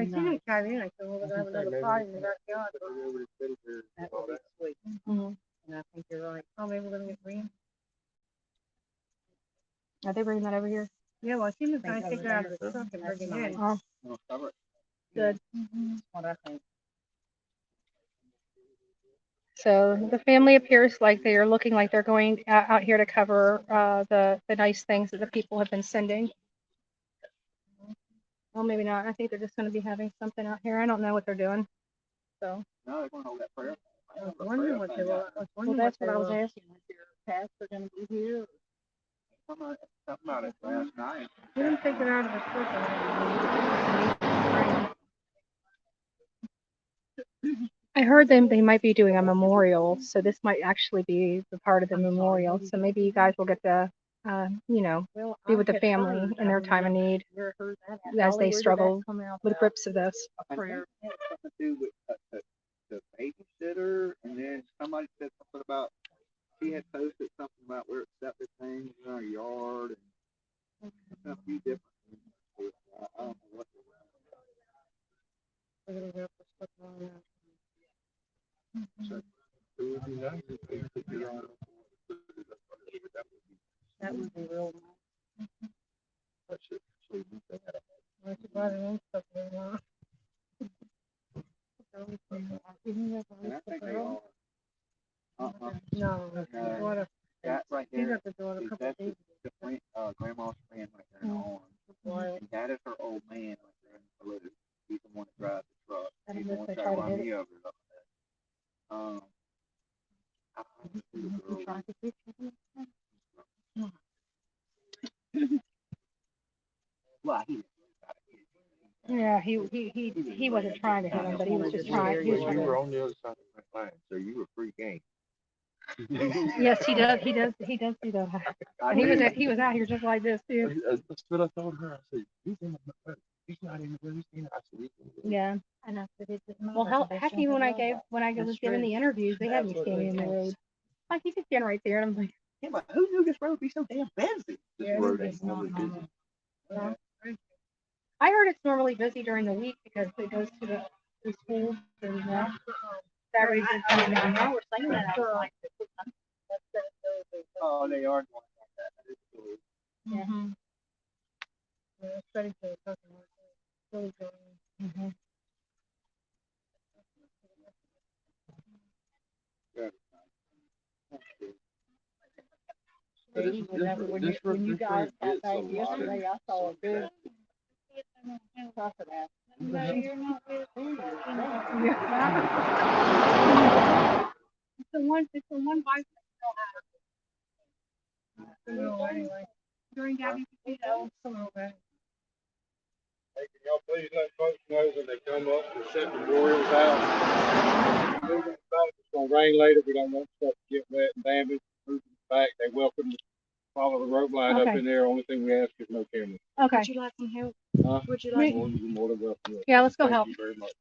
seen him come in. I said, well, we're gonna have another party in the backyard. That would be sweet. And I think you're right. Oh, maybe we're gonna get green. Are they bringing that over here? Yeah, well, she was gonna take her out of the truck and bring it in. Oh, good. What I think. So the family appears like they are looking like they're going out here to cover the nice things that the people have been sending. Well, maybe not. I think they're just going to be having something out here. I don't know what they're doing. So. No, they're going to hold that prayer. I was wondering what they were. Well, that's what I was asking. Was your pastor going to be here? Something about it last night. We didn't take it out of the truck. I heard they might be doing a memorial, so this might actually be the part of the memorial. So maybe you guys will get to, be with the family in their time of need as they struggle with the grips of this. I think it had something to do with the babysitter, and then somebody said something about she had posted something about where it septic things in our yard, and a few different things. I don't know what it would be nice if they took the yard. That would be real nice. I should leave that. I should buy their own stuff they want. And I think they all. No, what That right she there. got the daughter a couple of days ago. Grandma's friend right there in the arm. And that is her old man right there in the blue. He's the one that drives the truck. He's the one that tried to run me over. Well, Yeah, he wasn't trying to hit him, but he was just trying. You were on the other side of my line, so you were free game. Yes, he does. He does do that. And he was out here just like this too. That's what I told her. I said, he's in the he's not in the blue. He's in the, I said, he's in the blue. Yeah. Well, heck, even when I was giving the interviews, they had me standing in the road. Like, you could stand right there, and I'm like, yeah, but who knew this road would be so damn busy? This road ain't normally busy. yeah. I heard it's normally busy during the week because it goes to the schools and Saturdays and Sundays. Now we're saying that outside. Oh, they are going like that. That is cool. Yeah. Yeah, it's ready for the customer. Really good. Mm-hmm. When you guys got back yesterday, I saw a big crocodile. No, you're not busy. It's the one bike that still has. Anyway. During Gabby's potato. Hey, can y'all please let folks know when they come up to set memorials out? It's gonna rain later. We don't want stuff to get wet and damaged. Moving back, they welcome follow the rope line up Okay. in there. Only thing we ask is no cameras. Okay. Would you like some help? Huh? Would you like? You're more than welcome. Yeah, let's go Thank help. you very much.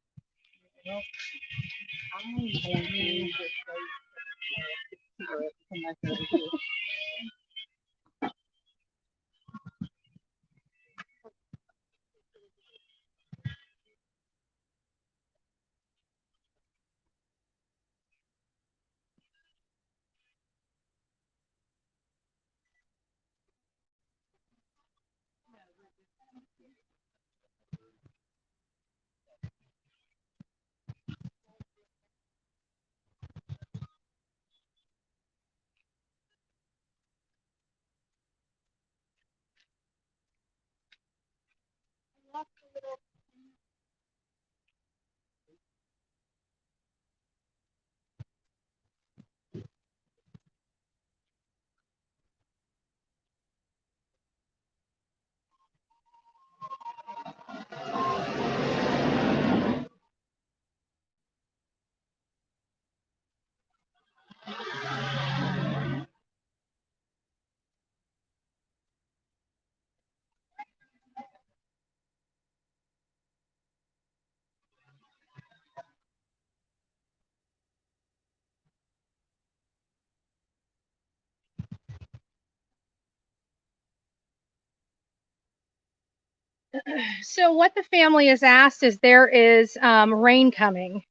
So what the family has asked is there is rain coming,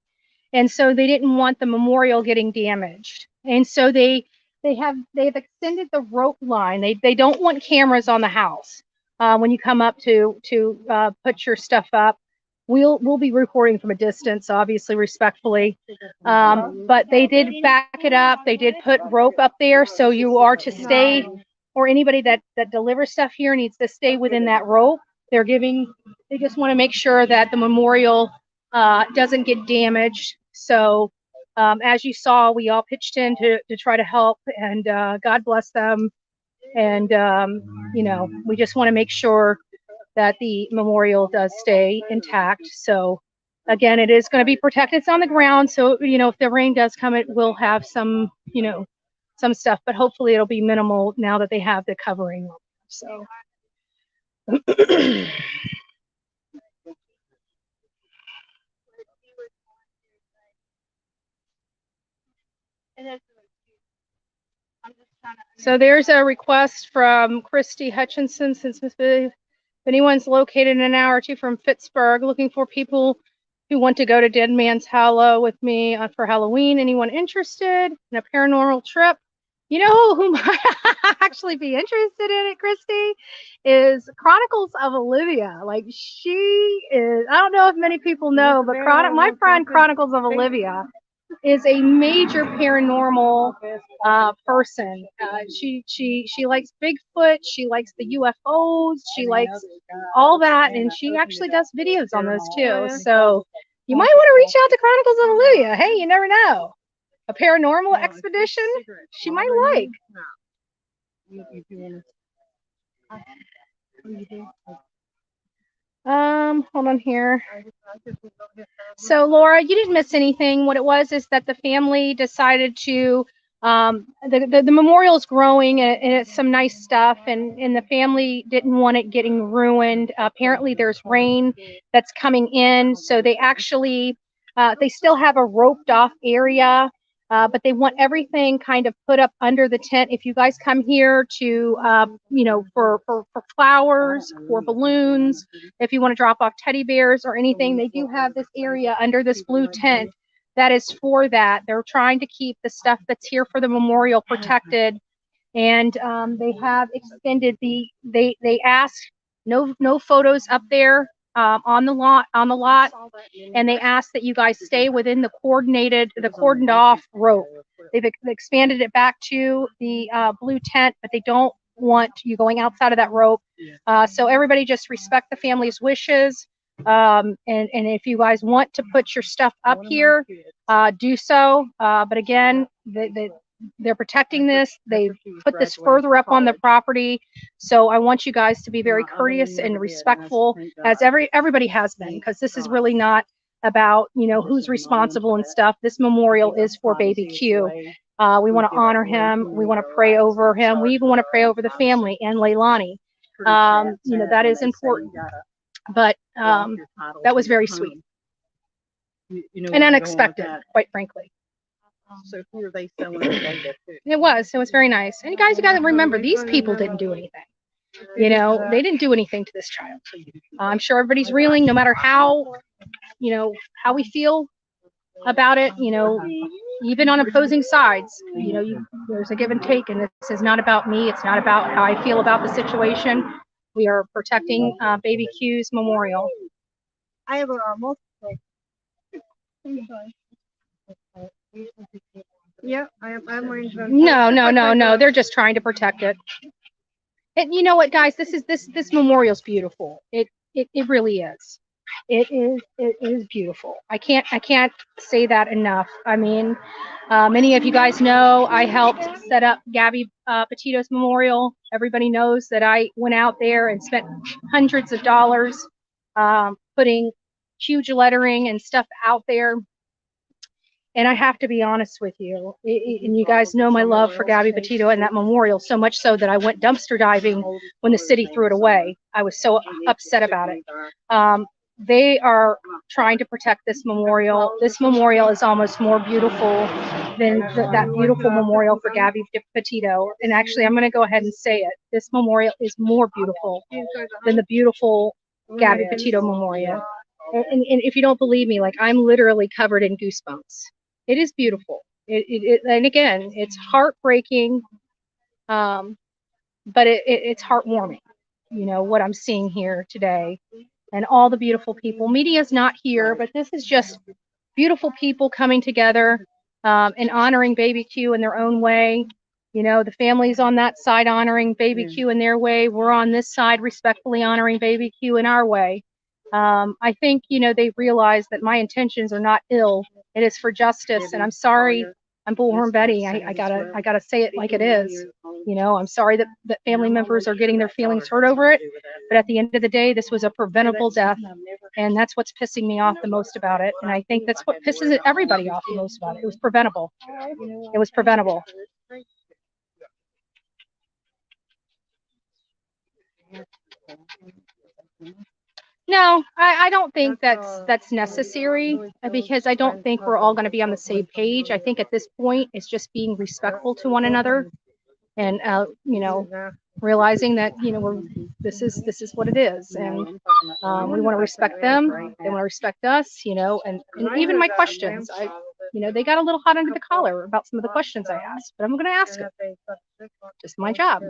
and so they didn't want the memorial getting damaged, and so they've extended the rope line. They don't want cameras on the house when you come up to put your stuff up. We'll be recording from a distance, obviously respectfully, but they did back it up. They did put rope up there, so you are to stay, or anybody that delivers stuff here needs to stay within that rope. They just want to make sure that the memorial doesn't get damaged. So as you saw, we all pitched in to try to help, and God bless them. And, you know, we just want to make sure that the memorial does stay intact. So again, it is going to be protected. It's on the ground. So, you know, if the rain does come, it will have some, you know, some stuff, but hopefully it'll be minimal now that they have the covering. So. So there's a request from Christy Hutchinson, since if anyone's located in an hour or two from Pittsburgh, looking for people who want to go to Dead Man's Hollow with me for Halloween. Anyone interested in a paranormal trip? You know who might actually be interested in it, Christy, is Chronicles of Olivia. Like, she is, I don't know if many people know, but my friend Chronicles of Olivia is a major paranormal person. She likes Bigfoot. She likes the UFOs. She likes all that, and she actually does videos on those too. So you might want to reach out to Chronicles of Olivia. Hey, you never know. A paranormal expedition she might like. Hold on here. So Laura, you didn't miss anything. What it was is that the family decided to, the memorial is growing, and it's some nice stuff, and the family didn't want it getting ruined. Apparently there's rain that's coming in, so they actually, they still have a roped off area, but they want everything kind of put up under the tent. If you guys come here to, you know, for flowers, for balloons, if you want to drop off teddy bears or anything, they do have this area under this blue tent that is for that. They're trying to keep the stuff that's here for the memorial protected, and they have extended they asked no photos up there on the lot, and they ask that you guys stay within the cordoned off rope. They've expanded it back to the blue tent, but they don't want you going outside of that rope. So everybody just respect the family's wishes. And if you guys want to put your stuff up here, do so. But again, they're protecting this. They put this further up on the property. So I want you guys to be very courteous and respectful, as everybody has been, because this is really not about, you know, who's responsible and stuff. This memorial is for baby Q. We want to honor him. We want to pray over him. We even want to pray over the family and Leilani. You know, that is important. But that was very sweet and unexpected, quite frankly. So who are they selling the data to? It was very nice. And you guys, you got to remember, these people didn't do anything. You know, they didn't do anything to this child. I'm sure everybody's reeling, no matter how, you know, how we feel about it, you know, even on opposing sides, you know, there's a give and take, and this is not about me. It's not about how I feel about the situation. We are protecting Baby Q's memorial. I have a multiple. Yeah, I have more information. No. They're just trying to protect it. And you know what, guys? This memorial's beautiful. It really is. It is beautiful. I can't say that enough. I mean, many of you guys know I helped set up Gabby Petito's memorial. Everybody knows that I went out there and spent hundreds of dollars putting huge lettering and stuff out there. And I have to be honest with you, and you guys know my love for Gabby Petito and that memorial, so much so that I went dumpster diving when the city threw it away. I was so upset about it. They are trying to protect this memorial. This memorial is almost more beautiful than that beautiful memorial for Gabby Petito. And actually, I'm going to go ahead and say it. This memorial is more beautiful than the beautiful Gabby Petito memorial. And if you don't believe me, like, I'm literally covered in goosebumps. It is beautiful. And again, it's heartbreaking, but it's heartwarming, you know, what I'm seeing here today. And all the beautiful people. Media's not here, but this is just beautiful people coming together and honoring Baby Q in their own way. You know, the families on that side honoring Baby Q in their way. We're on this side respectfully honoring Baby Q in our way. I think, you know, they realize that my intentions are not ill. It is for justice, and I'm sorry. I'm Bullhorn Betty. I gotta say it like it is. You know, I'm sorry that family members are getting their feelings hurt over it. But at the end of the day, this was a preventable death, and that's what's pissing me off the most about it. And I think that's what pisses everybody off the most about it. It was preventable. It was preventable. No, I don't think that's necessary, because I don't think we're all going to be on the same page. I think at this point, it's just being respectful to one another, and you know, realizing that, you know, this is what it is, and we want to respect them. They want to respect us, you know, and even my questions. You know, they got a little hot under the collar about some of the questions I asked, but I'm going to ask them. Just my job.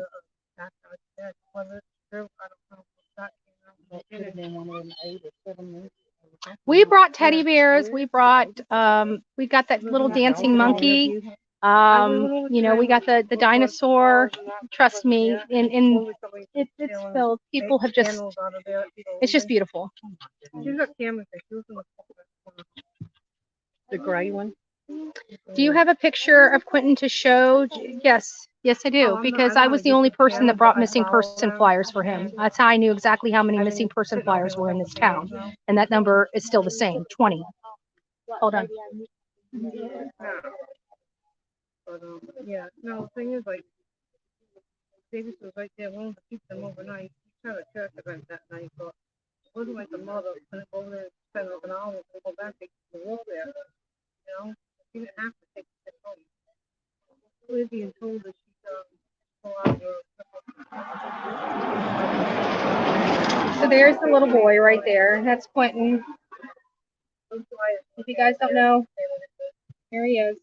We brought teddy bears. We got that little dancing monkey. You know, we got the dinosaur. Trust me, it's filled. People have just, it's just beautiful. The gray one. Do you have a picture of Quentin to show? Yes, I do, because I was the only person that brought missing person flyers for him. That's how I knew exactly how many missing person flyers were in this town, and that number is still the same, 20. Hold on. Yeah, no, the thing is, like, Davis was right there willing to keep them overnight. He tried to check about that night, but it wasn't like the mother couldn't go there and spend like an hour and go back and the wall there. You know, she didn't have to take it home. We're being told that So there's the little boy right there. That's Quentin. If you guys don't know, here he is.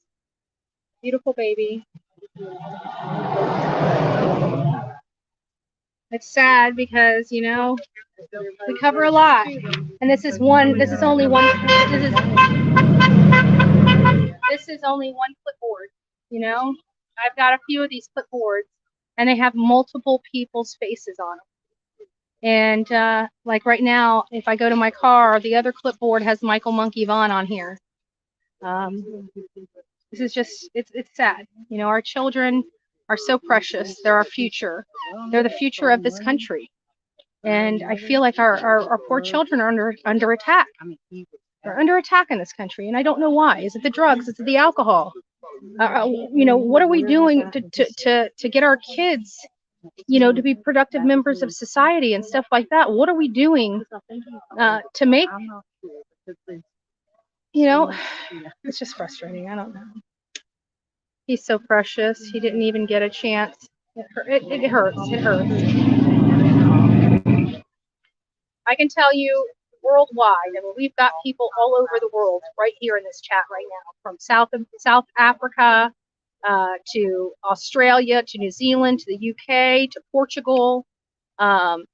Beautiful baby. It's sad because, you know, we cover a lot, and this is only one clipboard. You know, I've got a few of these clipboards, and they have multiple people's faces on them. And like right now, if I go to my car, the other clipboard has Michael Monkey Vaughn on here. This is just, it's sad. You know, our children are so precious. They're our future. They're the future of this country. And I feel like our poor children are under attack. They're under attack in this country, and I don't know why. Is it the drugs? Is it the alcohol? You know, what are we doing to get our kids, you know, to be productive members of society and stuff like that? What are we doing to make, you know, it's just frustrating. I don't know. He's so precious. He didn't even get a chance. It hurts. It hurts. I can tell you worldwide. I mean, we've got people all over the world right here in this chat right now, from South Africa to Australia to New Zealand to the UK to Portugal, from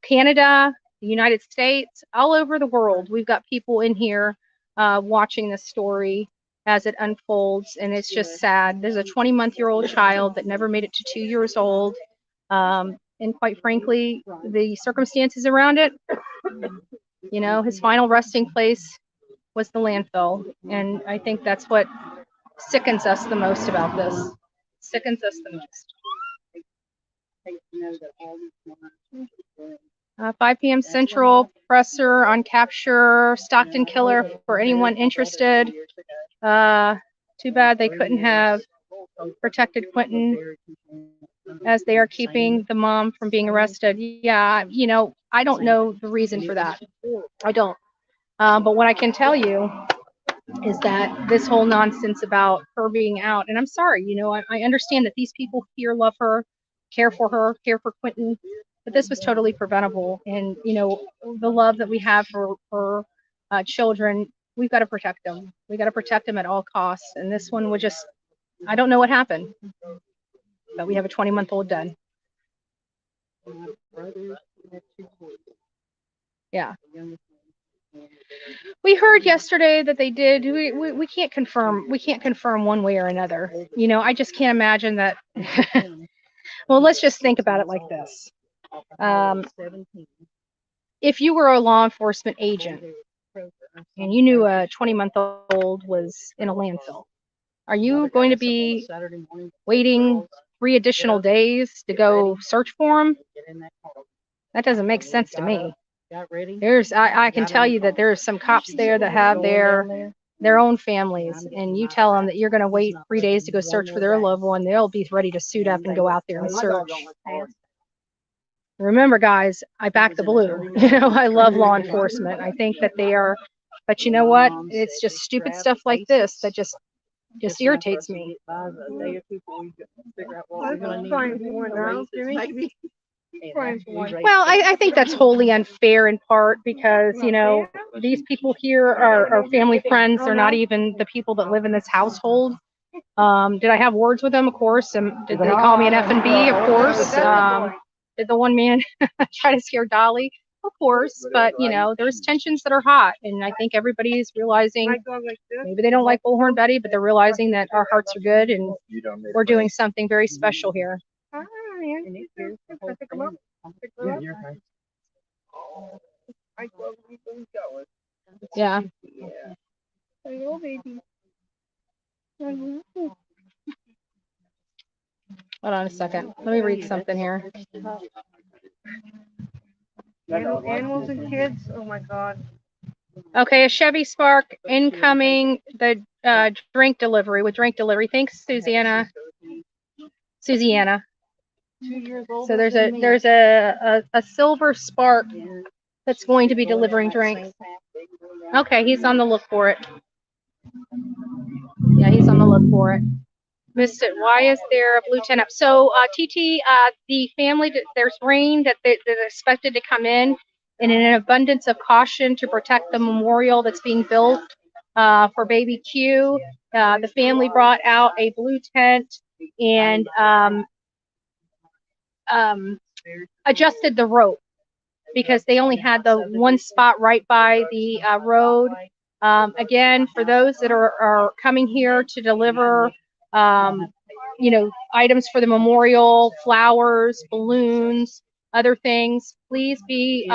Canada, the United States, all over the world. We've got people in here watching this story as it unfolds, and it's just sad. There's a 20-month-old child that never made it to 2 years old. And quite frankly, the circumstances around it, you know, his final resting place was the landfill. And I think that's what sickens us the most about this. Sickens us the most. 5 p.m. Central, presser on capture, Stockton killer for anyone interested. Too bad they couldn't have protected Quentin, as they are keeping the mom from being arrested. Yeah, you know, I don't know the reason for that. I don't. But what I can tell you is that this whole nonsense about her being out, and I'm sorry, you know, I understand that these people here love her, care for Quentin, but this was totally preventable. And, you know, the love that we have for children, we've got to protect them. We got to protect them at all costs. And this one was just, I don't know what happened, but we have a 20-month-old dead. Yeah. We heard yesterday that they did. We can't confirm. We can't confirm one way or another. You know, I just can't imagine that. Well, let's just think about it like this. If you were a law enforcement agent and you knew a 20-month-old was in a landfill, are you going to be waiting 3 additional days to go search for him? That doesn't make sense to me. I can tell you that there's some cops there that have their own families, and you tell them that you're going to wait 3 days to go search for their loved one, they'll be ready to suit up and go out there and search. Remember, guys, I back the blue. You know, I love law enforcement. I think that they are, but you know what? It's just stupid stuff like this that just irritates me. Well, I think that's wholly unfair in part because, you know, these people here are family friends. They're not even the people that live in this household. Did I have words with them? Of course. Did they call me an F&B? Of course. Did the one man try to scare Dolly? Of course. But, you know, there's tensions that are hot. And I think everybody's realizing maybe they don't like Bullhorn Betty, but they're realizing that our hearts are good and we're doing something very special here. Yeah. Hold on a second. Let me read something here. Animals and kids. Oh my God. Okay, a Chevy Spark incoming. The drink delivery with drink delivery. Thanks, Susanna. 2 years old. So there's a silver Spark that's going to be delivering drinks. Okay, he's on the look for it. Yeah, he's on the look for it. Missed it. Why is there a blue tent up? So, TT, the family, there's rain that they're expected to come in an abundance of caution to protect the memorial that's being built for baby Q. The family brought out a blue tent and adjusted the rope because they only had the one spot right by the road. Again, for those that are coming here to deliver, you know, items for the memorial, flowers, balloons, other things, please be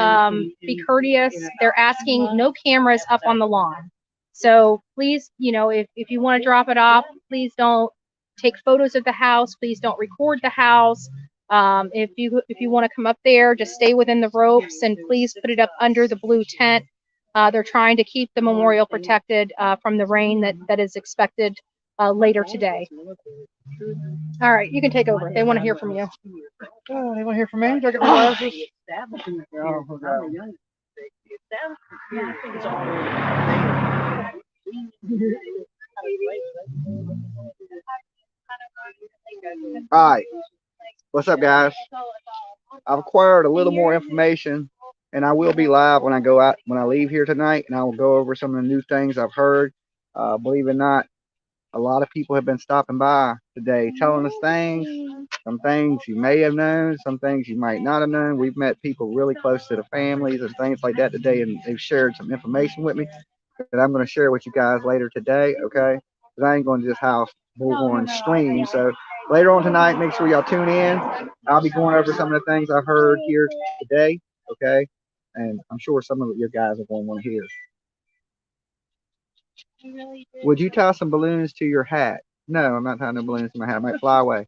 courteous. They're asking no cameras up on the lawn. So please, you know, if you want to drop it off, please don't take photos of the house. Please don't record the house. If you want to come up there, just stay within the ropes and please put it up under the blue tent. They're trying to keep the memorial protected from the rain that is expected later today. All right, you can take over. They want to hear from you. Oh, they want to hear from me? Do I get my glasses? All right. What's up, guys? I've acquired a little more information, and I will be live when I leave here tonight, and I will go over some of the new things I've heard. Believe it or not, a lot of people have been stopping by today telling us things. Some things you may have known, some things you might not have known. We've met people really close to the families and things like that today, and they've shared some information with me that I'm going to share with you guys later today, okay? Because I ain't going to just house bullhorn stream. So later on tonight, make sure y'all tune in. I'll be going over some of the things I've heard here today, okay? And I'm sure some of your guys are going to want to hear. Would you tie some balloons to your hat? No, I'm not tying no balloons to my hat. I might fly away.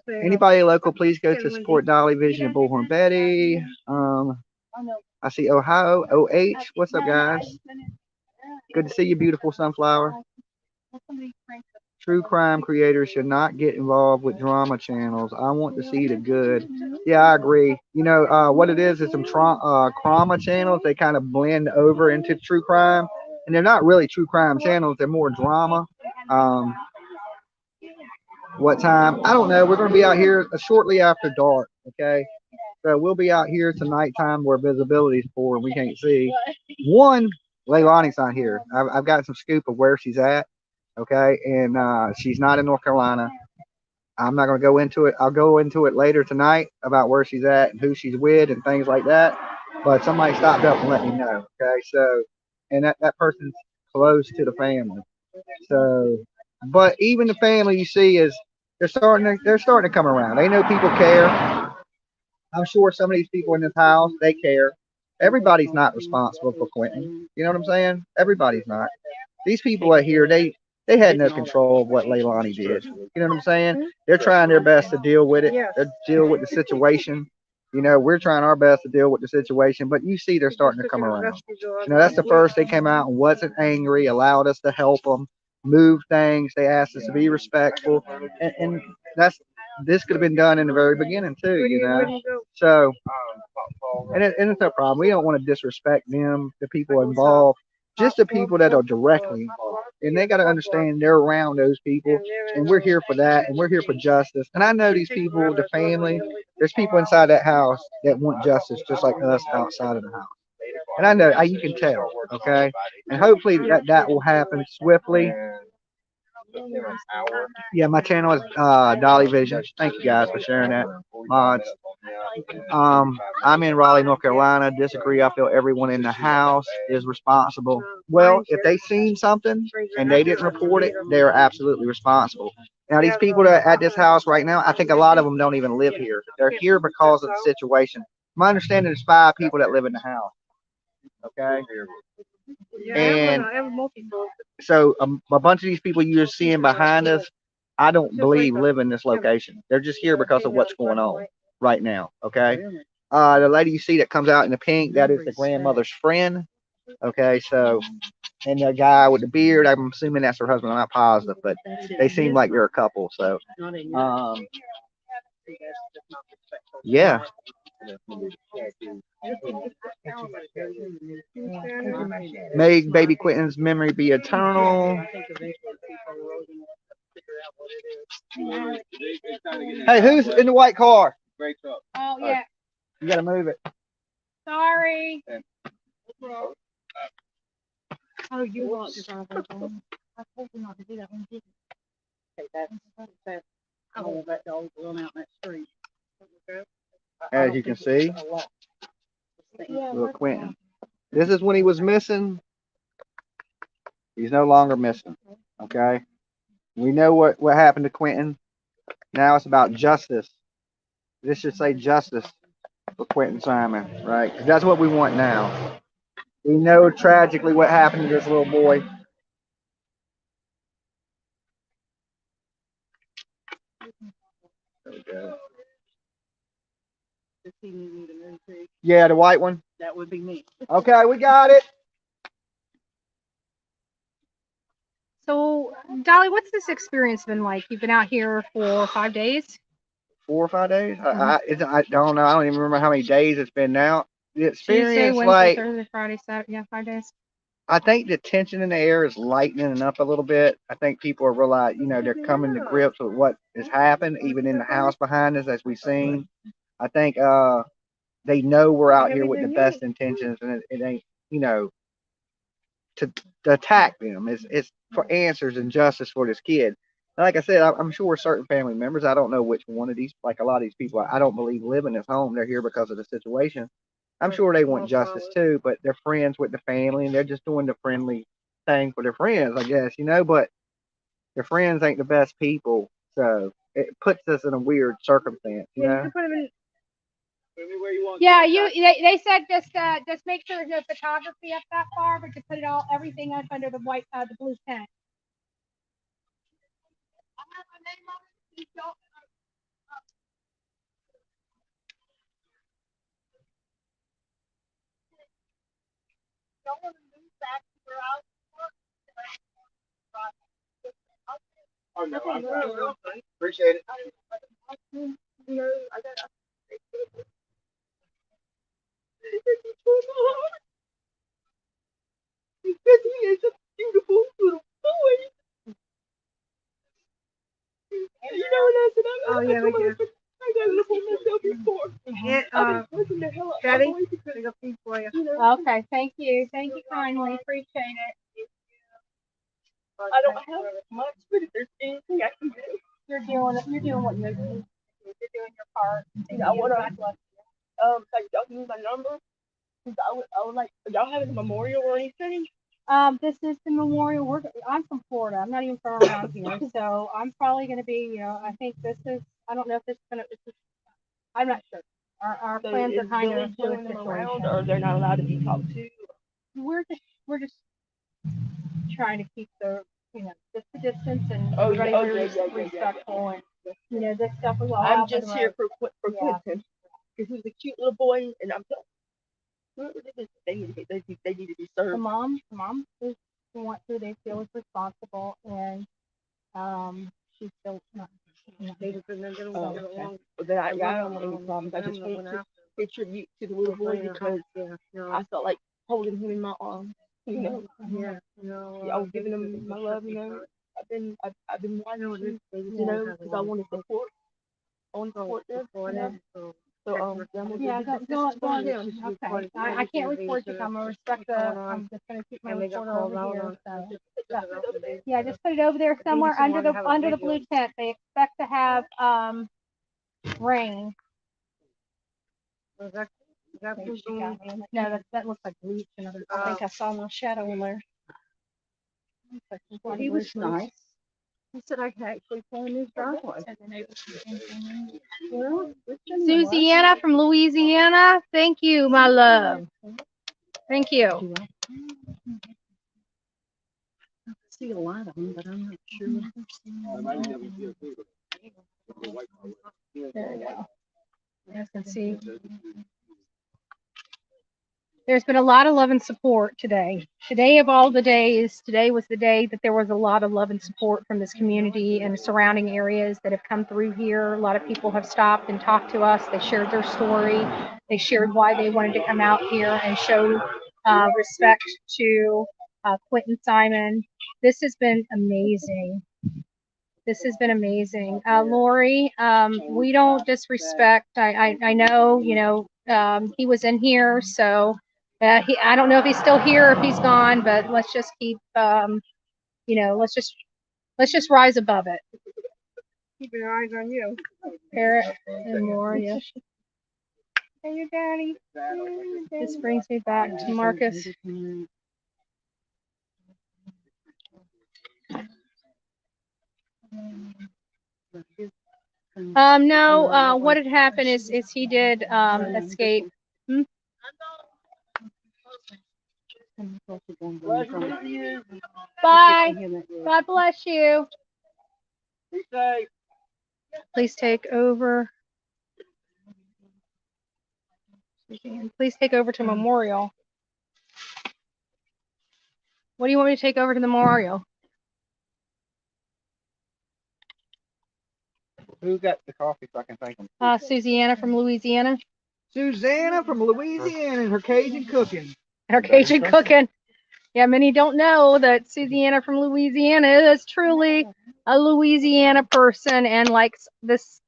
Anybody local, please go to support Dolly Vision and Bullhorn Betty. I see Ohio, OH. What's up, guys? Good to see you, beautiful sunflower. True crime creators should not get involved with drama channels. I want to see the good. Yeah, I agree. You know, what it is some drama channels. They kind of blend over into true crime. And they're not really true crime channels. They're more drama. What time? I don't know. We're going to be out here shortly after dark, okay? So we'll be out here tonight time where visibility is poor and we can't see. One, Leilani's not here. I've got some scoop of where she's at, okay? And she's not in North Carolina. I'm not going to go into it. I'll go into it later tonight about where she's at and who she's with and things like that. But somebody stopped up and let me know, okay? So, and that person's close to the family. So, but even the family you see is they're starting to come around. They know people care. I'm sure some of these people in this house, they care. Everybody's not responsible for Quentin. You know what I'm saying? Everybody's not. These people out here, they had no control of what Leilani did. You know what I'm saying? They're trying their best to deal with it. They deal with the situation. You know, we're trying our best to deal with the situation, but you see they're starting to come around. You know, that's the first they came out and wasn't angry, allowed us to help them move things. They asked us to be respectful, and this could have been done in the very beginning too. You know, so and it's no problem. We don't want to disrespect them, the people involved, just the people that are directly involved, and they got to understand they're around those people, and we're here for that, and we're here for justice. And I know these people, the family. There's people inside that house that want justice, just like us outside of the house. And I know you can tell, okay? And hopefully that will happen swiftly. Yeah, my channel is Dolly Vision. Thank you guys for sharing that. Mods. I'm in Raleigh, North Carolina. Disagree. I feel everyone in the house is responsible. Well, if they seen something and they didn't report it, they're absolutely responsible. Now, these people that are at this house right now, I think a lot of them don't even live here. They're here because of the situation. My understanding is 5 people that live in the house. Okay? And so a bunch of these people you're seeing behind us, I don't believe live in this location. They're just here because of what's going on right now. Okay? The lady you see that comes out in the pink, that is the grandmother's friend. Okay, so, and the guy with the beard, I'm assuming that's her husband. I'm not positive, but they seem like they're a couple. So, yeah. May baby Quentin's memory be eternal. Hey, who's in the white car? Oh, yeah. You gotta move it. Sorry. Oh, you want to drive on phone? I told you not to do that when you didn't. I don't want that dog to run out in that street. As you can see, little Quentin. This is when he was missing. He's no longer missing. Okay. We know what happened to Quentin. Now it's about justice. This should say justice for Quentin Simon, right? Because that's what we want now. We know tragically what happened to this little boy. Okay. Yeah, the white one. That would be me. Okay, we got it. So, Dolly, what's this experience been like? You've been out here for 5 days? 4 or 5 days. Mhm. I don't know. I don't even remember how many days it's been now. The Tuesday, experience, Wednesday, like, Thursday, Friday, Saturday. Yeah, 5 days. I think the tension in the air is lightening up a little bit. I think people are realizing, they're coming to grips with what has happened, even in the house behind us, as we've seen. I think they know we're out here with the best intentions, and it ain't, you know, to attack them. It's for answers and justice for this kid. And like I said, I'm sure certain family members, I don't know which one of these, like a lot of these people, I don't believe live in this home. They're here because of the situation. I'm sure they want justice too, but they're friends with the family and they're just doing the friendly thing for their friends, I guess, but their friends ain't the best people. So it puts us in a weird circumstance, Yeah, you can put them in. Anywhere you want. Yeah, they said just make sure there's no photography up that far, but to put everything up under the the blue tent. Oh, no, appreciate it. I got because he is a beautiful little boy. You know what I said? Oh, yeah, we do. I gotta look at myself before. Get, Listen to hell Betty, there's a piece for you. Okay, thank you kindly, appreciate it. I don't have much, but if there's anything I can do, You're doing what you're doing your part. I wanna like y'all can use my number. Cause I would like y'all have a memorial or anything. This is the memorial. I'm from Florida. I'm not even from around here, so I'm probably going to be. I think this is. I don't know if this is going to. I'm not sure. Our So plans are is kind Billy of showing them around, or they're not allowed to be talked to? We're just trying to keep just the distance and Oh, everybody yeah, very yeah. respectful and this stuff will all I'm happen. just here for Yeah. Quentin because he's a cute little boy, and I'm they need to be The served. mom is the one who they feel is responsible, and she's still not. Okay. But then I don't have any problems. I just want to pay tribute to the little boy because I felt like holding him in my arms. Yeah. I was giving him my love. I've been watching, because I want to support. I want to support them. So Yeah, go on. Okay. I can't record you. I'm gonna respect I'm just gonna keep my recorder over here. So yeah, just put it over there somewhere under the blue tent. They expect to have rain. Is that Maybe she got me. No, that looks like bleach and other. I think I saw my shadow in there. Well, he was nice. He said I could actually pull in his driveway. Well, Susiana from Louisiana. Thank you, my love. Thank you. I see a lot of them, but I'm not sure. There we go. You can see. There's been a lot of love and support today. Today of all the days, today was the day that there was a lot of love and support from this community and surrounding areas that have come through here. A lot of people have stopped and talked to us. They shared their story. They shared why they wanted to come out here and show respect to Quentin Simon. This has been amazing. This has been amazing. Lori, we don't disrespect. I know, he was in here, so I don't know if he's still here or if he's gone, but let's just keep, let's just rise above it. Keep your eyes on you. Parrot and Lori. Yeah. Hey, your daddy. This brings me back to Marcus. No, what had happened is he did escape. Bye. God bless you. Please take over. Please take over to Memorial. What do you want me to take over to the Memorial? Who got the coffee so I can thank them? Susanna from Louisiana. Susanna from Louisiana and her Cajun cooking. Her Cajun cooking. Yeah, many don't know that Susanna from Louisiana is truly a Louisiana person and likes this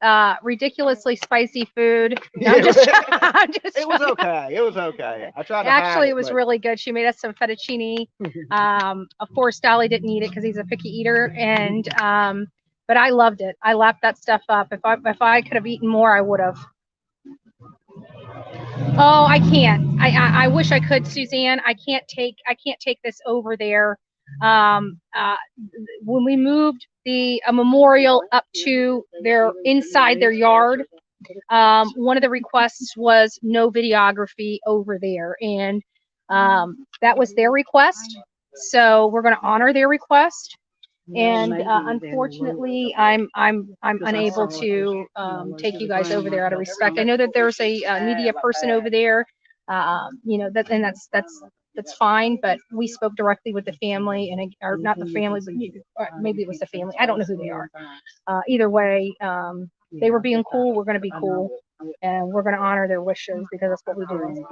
ridiculously spicy food. No, I'm just, I'm just It was okay. It was okay. I tried to Actually, hide it was but really good. She made us some fettuccine. Of course, Dolly didn't eat it because he's a picky eater, and but I loved it. I lapped that stuff up. If I could have eaten more, I would have. Oh, I can't. I wish I could, Suzanne. I can't take this over there. When we moved the memorial up to their inside their yard, one of the requests was no videography over there, and that was their request. So we're going to honor their request. And unfortunately, I'm unable to take you guys over there out of respect. I know that there's a media person over there, you know, that, and that's fine. But we spoke directly with the family, and or not the family, but maybe it was the family. I don't know who they are. Either way, they were being cool. We're going to be cool, and we're going to honor their wishes because that's what we do.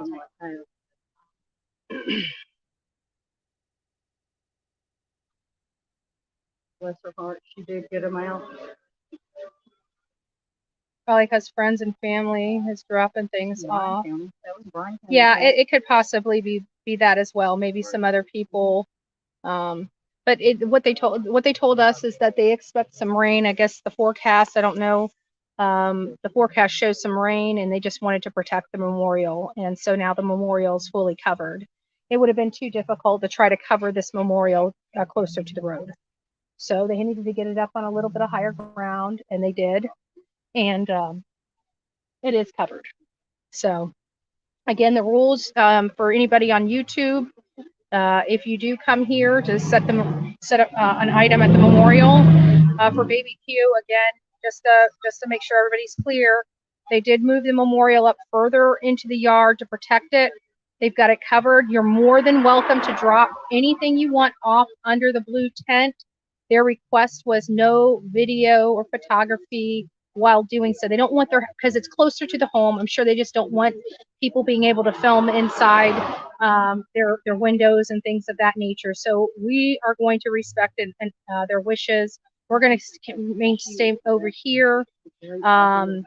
Bless her heart, she did get them out. Probably because friends and family is dropping things off. That was Bryan County. Yeah, it could possibly be that as well. Maybe some other people. But what they told us is that they expect some rain. I guess the forecast, I don't know. The forecast shows some rain, and they just wanted to protect the memorial. And so now the memorial is fully covered. It would have been too difficult to try to cover this memorial closer to the road. So they needed to get it up on a little bit of higher ground, and they did. And it is covered. So again, the rules for anybody on YouTube, if you do come here to set up an item at the memorial for Baby Q, again, just to make sure everybody's clear, they did move the memorial up further into the yard to protect it. They've got it covered. You're more than welcome to drop anything you want off under the blue tent. Their request was no video or photography while doing so. They don't want because it's closer to the home. I'm sure they just don't want people being able to film inside their windows and things of that nature. So we are going to respect their wishes. We're going to stay over here. And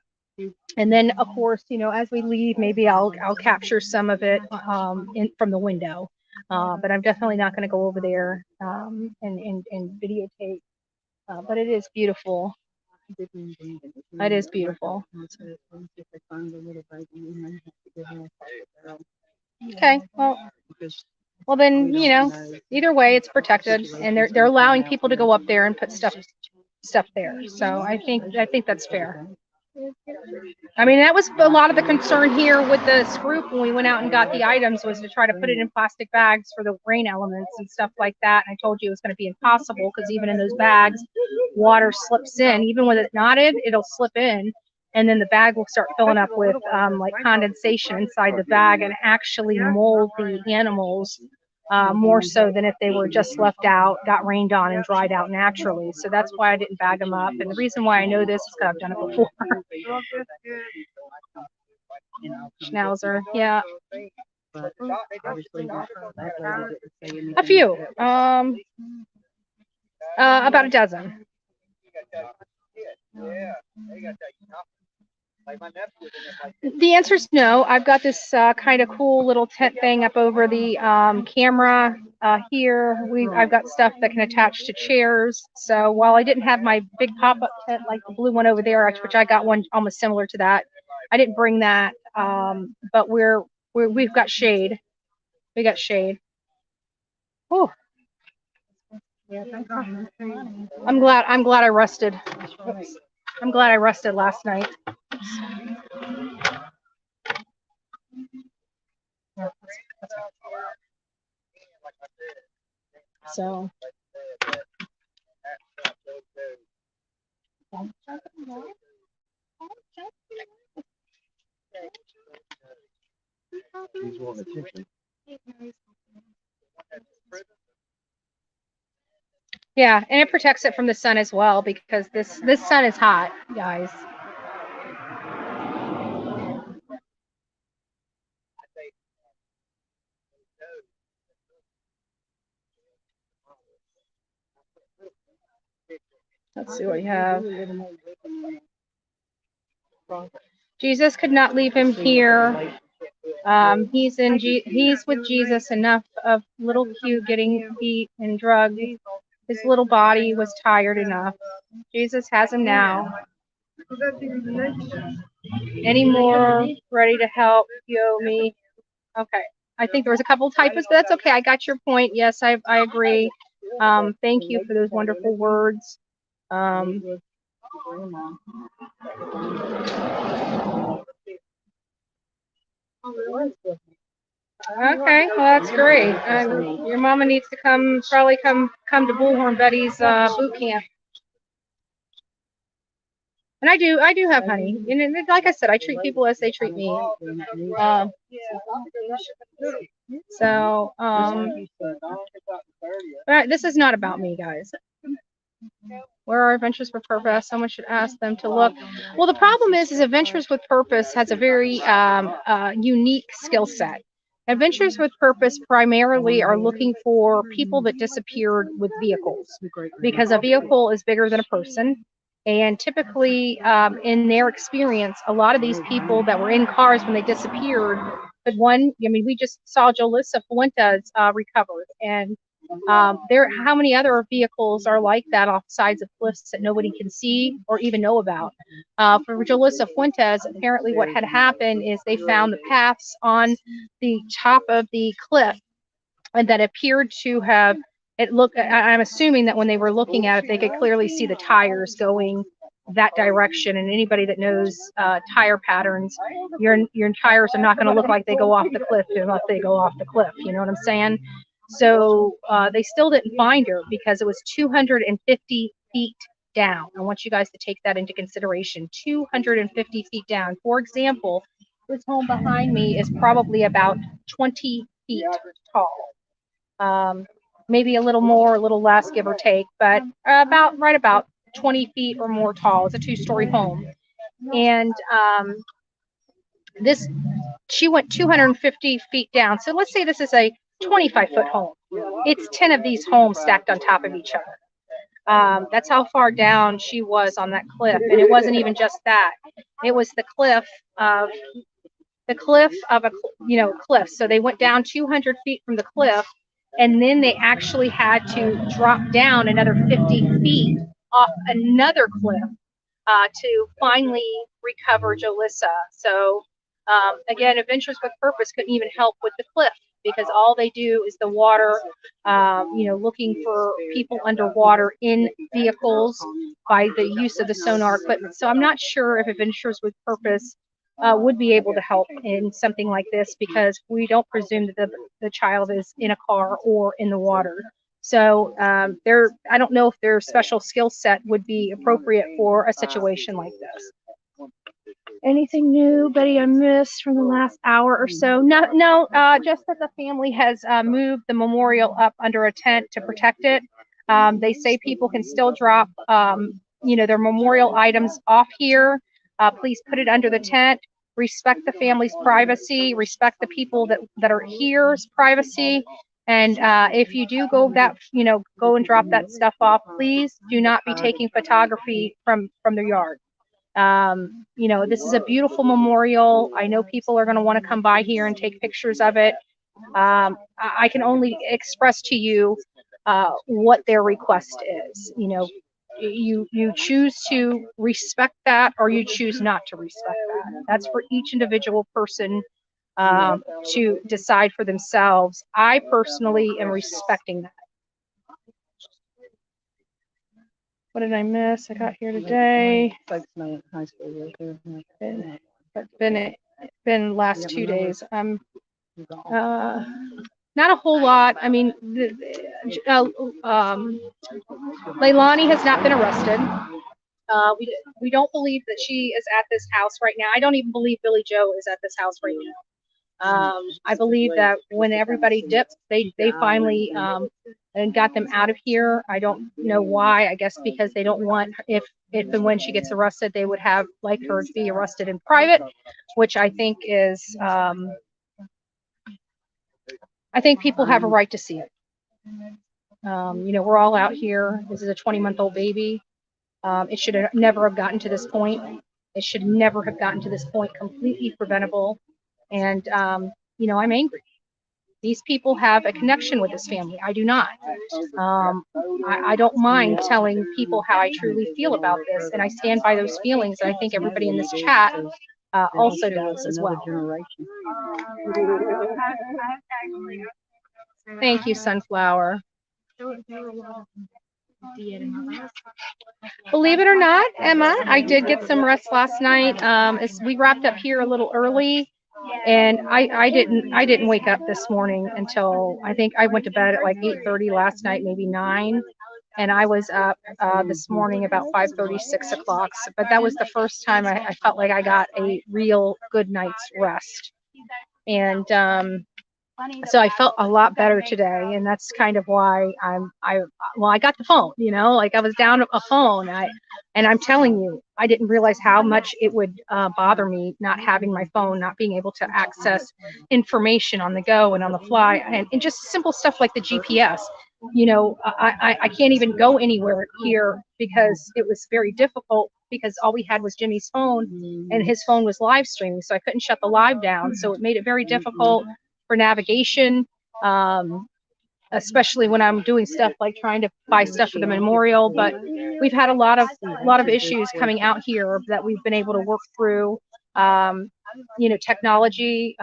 then, of course, you know, as we leave, maybe I'll capture some of it from the window. But I'm definitely not going to go over there and videotape. But it is beautiful. It is beautiful. Okay, well then, you know, either way, it's protected, and they're allowing people to go up there and put stuff there. So I think that's fair. I mean, that was a lot of the concern here with this group when we went out and got the items, was to try to put it in plastic bags for the rain elements and stuff like that. And I told you it was going to be impossible because even in those bags, water slips in. Even with it knotted, it'll slip in, and then the bag will start filling up with like condensation inside the bag and actually mold the animals more so than if they were just left out, got rained on, and dried out naturally. So that's why I didn't bag them up. And the reason why I know this is because I've done it before. Schnauzer, yeah. A few. About a dozen. The answer is no. I've got this kind of cool little tent thing up over the camera here. I've got stuff that can attach to chairs. So while I didn't have my big pop-up tent like the blue one over there, which I got one almost similar to that, I didn't bring that. But we've got shade. We got shade. Oh. I'm glad I rested. I'm glad I rested last night. So Yeah, and it protects it from the sun as well because this sun is hot, guys. Let's see what we have. Jesus could not leave him here. He's with Jesus. Enough of little Q getting beat and drugged. His little body was tired enough. Jesus has him now. Any more ready to help? Me. Okay. I think there was a couple typos, but that's okay. I got your point. Yes, I agree. Thank you for those wonderful words. Okay, well that's great. Your mama needs to probably come to Bullhorn Betty's boot camp. And I do have honey. And like I said, I treat people as they treat me. But this is not about me, guys. Where are Adventures with Purpose? Someone should ask them to look. Well, the problem is Adventures with Purpose has a very unique skill set. Adventures with Purpose primarily are looking for people that disappeared with vehicles because a vehicle is bigger than a person. And typically, in their experience, a lot of these people that were in cars when they disappeared, but we just saw Jolissa Fuentes recovered. And how many other vehicles are like that off sides of cliffs that nobody can see or even know about? For Jolissa Fuentes, apparently what had happened is they found the paths on the top of the cliff and that appeared to have I'm assuming that when they were looking at it, they could clearly see the tires going that direction. And anybody that knows tire patterns, your tires are not going to look like they go off the cliff unless they go off the cliff. You know what I'm saying? So they still didn't find her because it was 250 feet down. I want you guys to take that into consideration. 250 feet down. For example, this home behind me is probably about 20 feet tall. Maybe a little more, a little less, give or take, but about 20 feet or more tall. It's a 2-story home. And she went 250 feet down. So let's say this is a 25-foot home. It's 10 of these homes stacked on top of each other. That's how far down she was on that cliff. And it wasn't even just that. It was the cliff of a cliff. So they went down 200 feet from the cliff, and then they actually had to drop down another 50 feet off another cliff to finally recover Jolissa. So again, Adventures with Purpose couldn't even help with the cliff because all they do is the water, looking for people underwater in vehicles by the use of the sonar equipment. So I'm not sure if Adventures with Purpose would be able to help in something like this because we don't presume that the child is in a car or in the water. So I don't know if their special skill set would be appropriate for a situation like this. Anything new, Betty, I missed from the last hour or so? No, just that the family has moved the memorial up under a tent to protect it. They say people can still drop, their memorial items off here. Please put it under the tent. Respect the family's privacy. Respect the people that are here's privacy. And if you do go and drop that stuff off, please do not be taking photography from their yard. This is a beautiful memorial. I know people are going to want to come by here and take pictures of it. I can only express to you what their request is. You choose to respect that or you choose not to respect that. That's for each individual person to decide for themselves. I personally am respecting that. What did I miss? I got here today. It's been last 2 days. Not a whole lot. I mean, Leilani has not been arrested. We don't believe that she is at this house right now. I don't even believe Billy Joe is at this house right I believe that when everybody dipped, they finally and got them out of here. I don't know why. I guess because they don't want, if and when she gets arrested, they would have like her to be arrested in private, which I think is I think people have a right to see it. We're all out here. This is a 20-month-old baby. It should have never have gotten to this point. It should never have gotten to this point. Completely preventable. And I'm angry. These people have a connection with this family. I do not. I don't mind telling people how I truly feel about this, and I stand by those feelings. And I think everybody in this chat also does as well. Thank you, Sunflower. Believe it or not, Emma, I did get some rest last night. We wrapped up here a little early, and I didn't wake up this morning until I think I went to bed at like 8:30 last night, maybe 9, and I was up this morning about 5:30, 6 o'clock. But that was the first time I felt like I got a real good night's rest, and so I felt a lot better today, and that's kind of why I got the phone, like I was down a phone. And I'm telling you, I didn't realize how much it would bother me not having my phone, not being able to access information on the go and on the fly, and just simple stuff like the GPS. I can't even go anywhere here because it was very difficult because all we had was Jimmy's phone, and his phone was live streaming, so I couldn't shut the live down. So it made it very difficult for navigation, especially when I'm doing stuff like trying to buy stuff for the memorial. But we've had a lot of issues coming out here that we've been able to work through. Technology,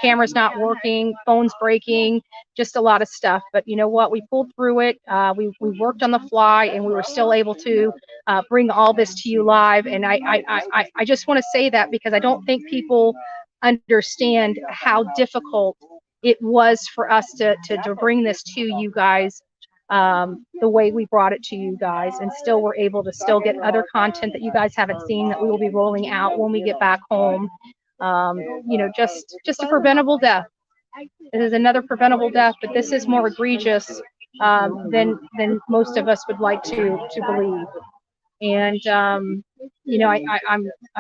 cameras not working, phones breaking, just a lot of stuff. But you know what? We pulled through it. We worked on the fly, and we were still able to bring all this to you live. And I just want to say that because I don't think people understand how difficult it was for us to bring this to you guys the way we brought it to you guys, and still we're able to still get other content that you guys haven't seen that we will be rolling out when we get back home. Just a preventable death. It is another preventable death, but this is more egregious than most of us would like to believe. And I'm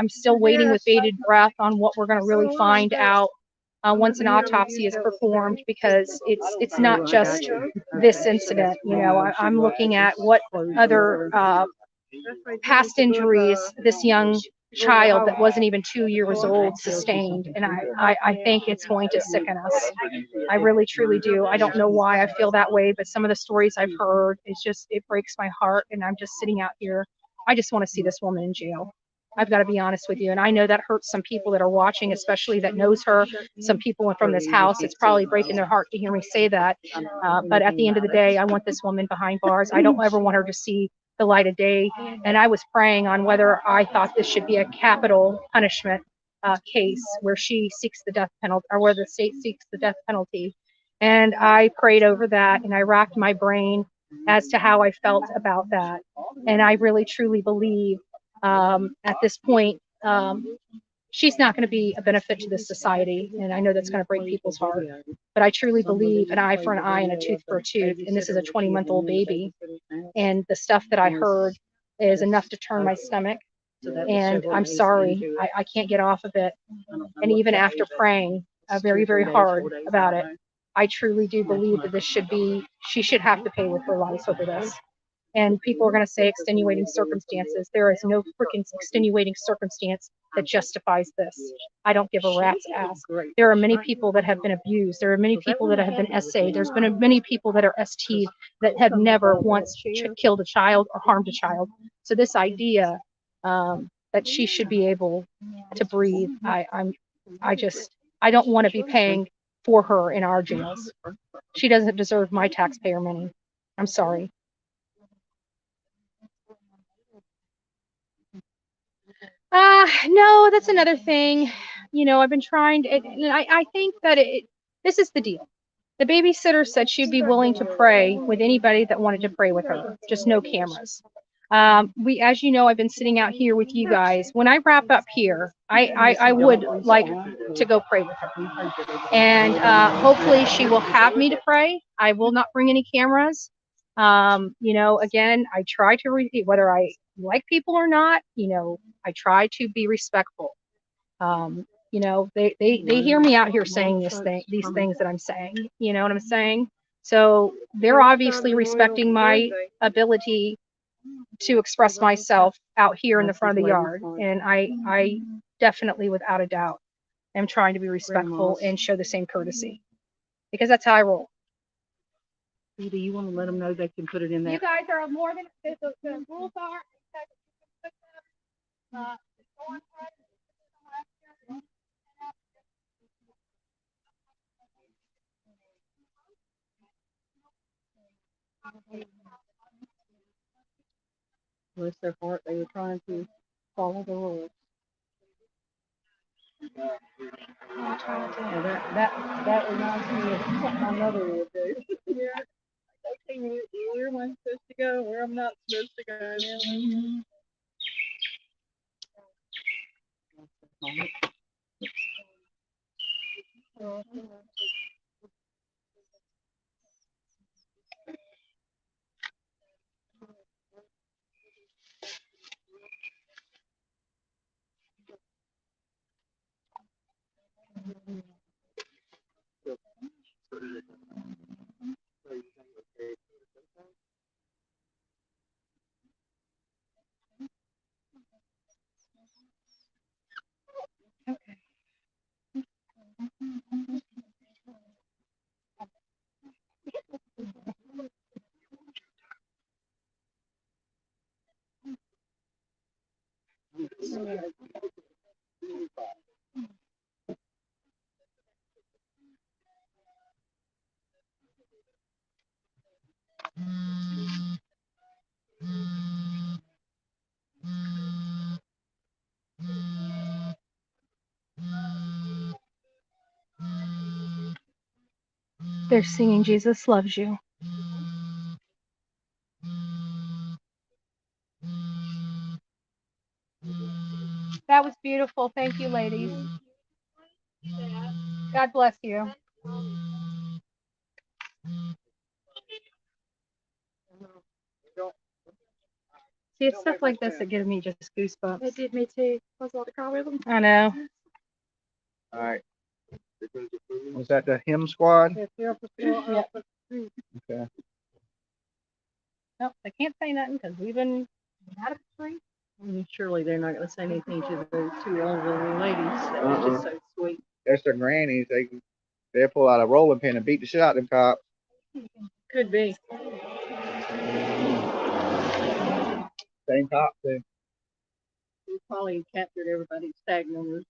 still waiting with bated breath on what we're going to really find out once an autopsy is performed, because it's not just this incident. I'm looking at what other past injuries this young child that wasn't even 2 years old sustained, and I think it's going to sicken us. I really truly do. I don't know why I feel that way, but some of the stories I've heard, it breaks my heart, and I'm just sitting out here. I just want to see this woman in jail. I've got to be honest with you, and I know that hurts some people that are watching, especially that knows her. Some people from this house, it's probably breaking their heart to hear me say that. But at the end of the day, I want this woman behind bars. I don't ever want her to see the light of day. And I was praying on whether I thought this should be a capital punishment case where she seeks the death penalty, or where the state seeks the death penalty. And I prayed over that, and I racked my brain as to how I felt about that. And I really truly believe at this point, she's not going to be a benefit to this society, and I know that's going to break people's heart. But I truly believe an eye for an eye and a tooth for a tooth, and this is a 20-month-old baby. And the stuff that I heard is enough to turn my stomach, and I'm sorry, I can't get off of it. And even after praying very, very hard about it, I truly do believe that she should have to pay with her life over this. And people are going to say extenuating circumstances. There is no freaking extenuating circumstance that justifies this. I don't give a rat's ass. There are many people that have been abused. There are many people that have been SA'd. There's been many people that are ST'd that have never once killed a child or harmed a child. So this idea that she should be able to breathe, I don't want to be paying for her in our jails. She doesn't deserve my taxpayer money. I'm sorry. No, that's another thing. I've been trying to, I think that this is the deal. The babysitter said she'd be willing to pray with anybody that wanted to pray with her, just no cameras. We, as you know, I've been sitting out here with you guys. When I wrap up here, I would like to go pray with her. And hopefully she will have me to pray. I will not bring any cameras. You know, again, I try to repeat whether I like people or not, you know, I try to be respectful. You know, they hear me out here saying these things that I'm saying, you know what I'm saying? So they're obviously respecting my ability to express myself out here in the front of the yard. And I definitely, without a doubt, am trying to be respectful and show the same courtesy because that's how I roll. Do you want to let them know they can put it in You there? guys are more than the rules are. Bless their heart, they were trying to follow the rules. And that reminds me of something my mother would do. Yeah. Okay, where am I supposed to go? Where I'm not supposed to go? They're singing Jesus Loves You. That was beautiful. Thank you, ladies. God bless you. See, it's stuff like this that gives me just goosebumps. It did me too. I was about to cry with them. I know. All right. Was that the hymn squad? Yep. Okay. Nope, they can't say nothing because we've been out of the street. Surely they're not going to say anything to those two elderly ladies that are just so sweet. There's their grannies. They'll pull out a rolling pin and beat the shit out of them cops. Could be. Same cops. Too. We probably captured everybody's tag numbers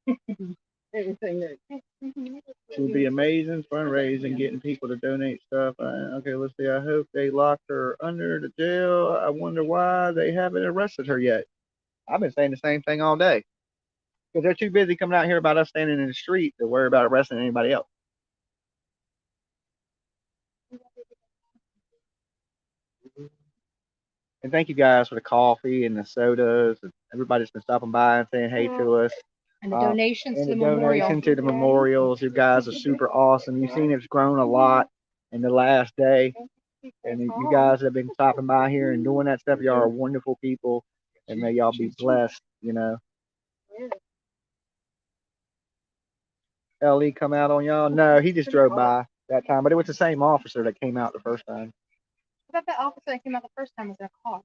and everything that. It would be amazing fundraising, getting people to donate stuff. Okay, let's see. I hope they locked her under the jail. I wonder why they haven't arrested her yet. I've been saying the same thing all day. Because they're too busy coming out here about us standing in the street to worry about arresting anybody else. And thank you guys for the coffee and the sodas. And everybody's been stopping by and saying hey to us. And the donations and to the donation memorial. to the memorials. You guys are super awesome. You've seen it's grown a lot in the last day. And you guys have been stopping by here and doing that stuff. Y'all are wonderful people. And may y'all be blessed, you know. LE come out on y'all? No, he just drove by that time. But it was the same officer that came out the first time. I thought the officer that came out the first time was in a car.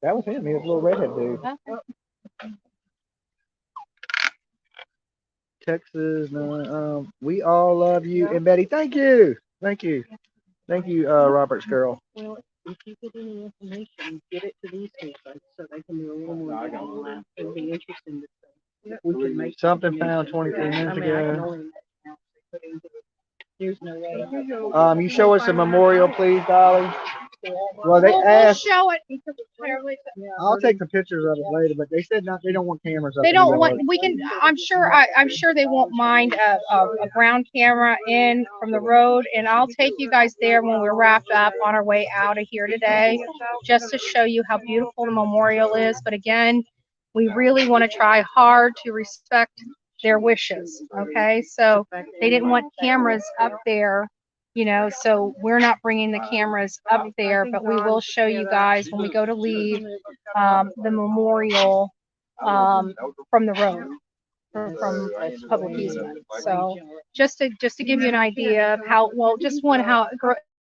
That was him. He was a little redhead dude. Okay. Texas, no, we all love you. And Betty, thank you. Thank you. Thank you, Robert's girl. Well, if you get any information, get it to these people so they can do a little more online. It'll be interesting to see. We can make Something found 23 minutes I mean, I can ago. only imagine. There's no way. You show us a memorial, please, Dolly. Well, they We'll asked. show it. I'll take some pictures of it later, but they said not. They don't want cameras up. They in the don't yard. want. We can. I'm sure. I'm sure they won't mind a ground camera in from the road, and I'll take you guys there when we're wrapped up on our way out of here today, just to show you how beautiful the memorial is. But again, we really want to try hard to respect their wishes. Okay, so they didn't want cameras up there. You know, so we're not bringing the cameras up there, but we will show you guys when we go to leave the memorial from the road, from public easement. So just to give you an idea of how well, just one how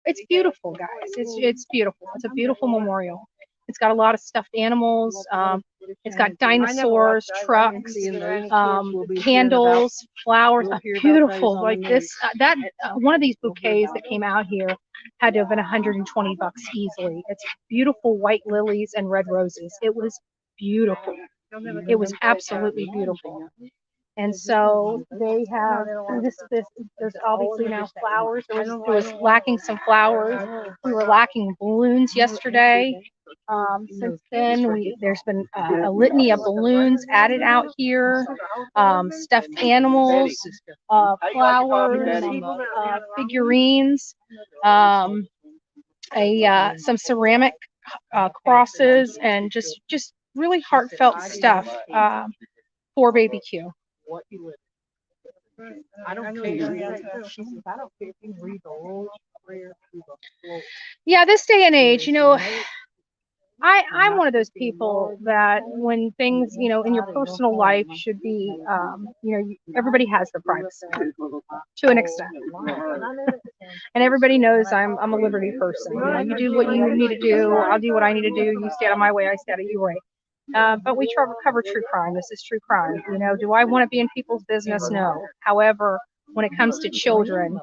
it's beautiful, guys. It's beautiful. It's a beautiful memorial. It's got a lot of stuffed animals. It's got dinosaurs, trucks, candles, flowers. Beautiful, like this. One of these bouquets that came out here had to have been $120 easily. It's beautiful white lilies and red roses. It was beautiful. It was absolutely beautiful. And so they have this. There's obviously now flowers. There was lacking some flowers. We were lacking balloons yesterday. Since then, there's been a litany of balloons added out here. Stuffed animals, flowers, figurines, some ceramic crosses, and just really heartfelt stuff for Baby Q. I don't care. I don't care if you read the Lord's Prayer to the Lord. Yeah, this day and age, you know, I'm one of those people that when things, you know, in your personal life should be, you know, everybody has their privacy to an extent. And everybody knows I'm a liberty person. You know, you do what you need to do. I'll do what I need to do. You stay out of my way. I stay out of your way. But we cover true crime. This is true crime. You know, do I want to be in people's business? No. However, when it comes to children,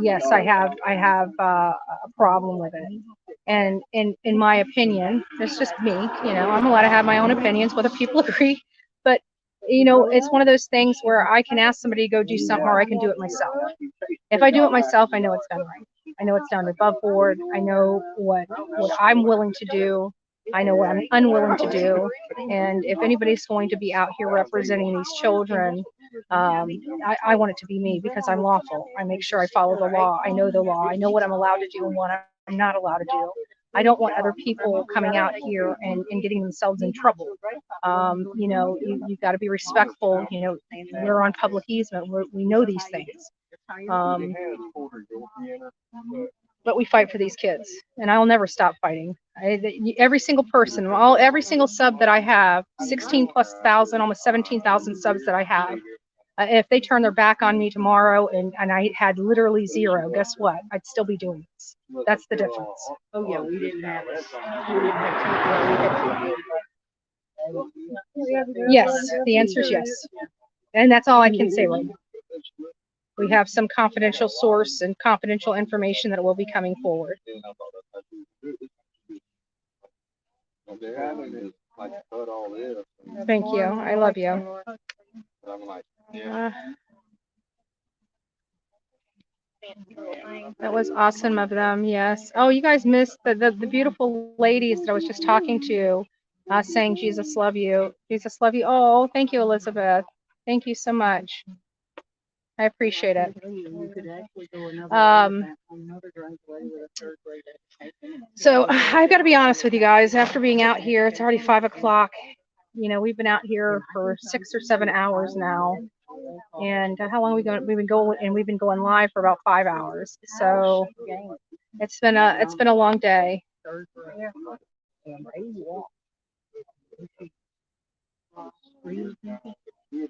yes, I have a problem with it. And in my opinion, it's just me. You know, I'm allowed to have my own opinions, whether people agree. But you know, it's one of those things where I can ask somebody to go do something, or I can do it myself. If I do it myself, I know it's done right. I know it's done above board. I know what I'm willing to do. I know what I'm unwilling to do. And if anybody's going to be out here representing these children, I want it to be me, because I'm lawful. I make sure I follow the law. I know the law. I know what I'm allowed to do and what I'm not allowed to do. I don't want other people coming out here and getting themselves in trouble. You know, you've got to be respectful. You know, we're on public easement. We know these things. But we fight for these kids, and I will never stop fighting. Every single person, every single sub that I have, 16,000+, almost 17,000 subs that I have, if they turn their back on me tomorrow and I had literally zero, guess what? I'd still be doing this. That's the difference. Oh yeah, we didn't have it. Yes, the answer is yes. And that's all I can say right now. We have some confidential source and confidential information that will be coming forward. Thank you. I love you. That was awesome of them. Yes. Oh, you guys missed the beautiful ladies that I was just talking to, saying Jesus love you. Jesus love you. Oh, thank you, Elizabeth. Thank you so much. I appreciate it. So I've got to be honest with you guys. After being out here, it's already 5 o'clock. You know, we've been out here for 6 or 7 hours now. And how long have we been going? And we've been going live for about 5 hours. So it's been a long day.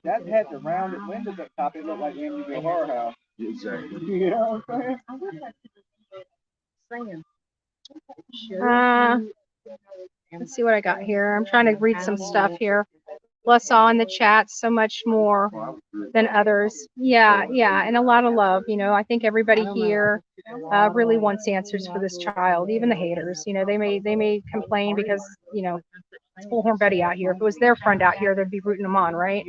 That had the rounded windows up top. It looked like Amityville Horror House. Exactly. You know what I'm saying? Let's see what I got here. I'm trying to read some stuff here. Bless all in the chat, so much more than others. Yeah, and a lot of love. You know, I think everybody here really wants answers for this child, even the haters. You know, they may complain because, you know, it's Bullhorn Betty out here. If it was their friend out here, they'd be rooting them on, right?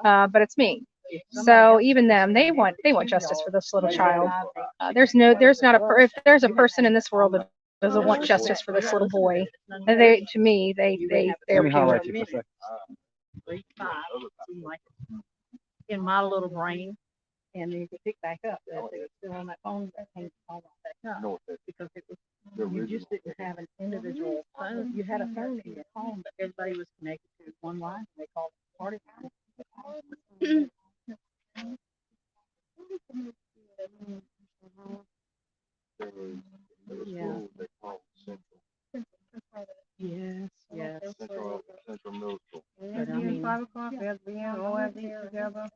But it's me. So even them, they want justice for this little child. If there's a person in this world that doesn't want justice for this little boy. And they, to me, they're Let me highlight cute. you for a second. Grade 5, seemed like in my little brain, and then you could pick back up. If they were still on that phone, that came all back up because it was you just didn't have an individual phone. You had a phone in your home, but everybody was connected to one line. And they called it party time. Yeah. Yes, yes. Central Middle School. But I mean, 5 o'clock, we had to be in all that together.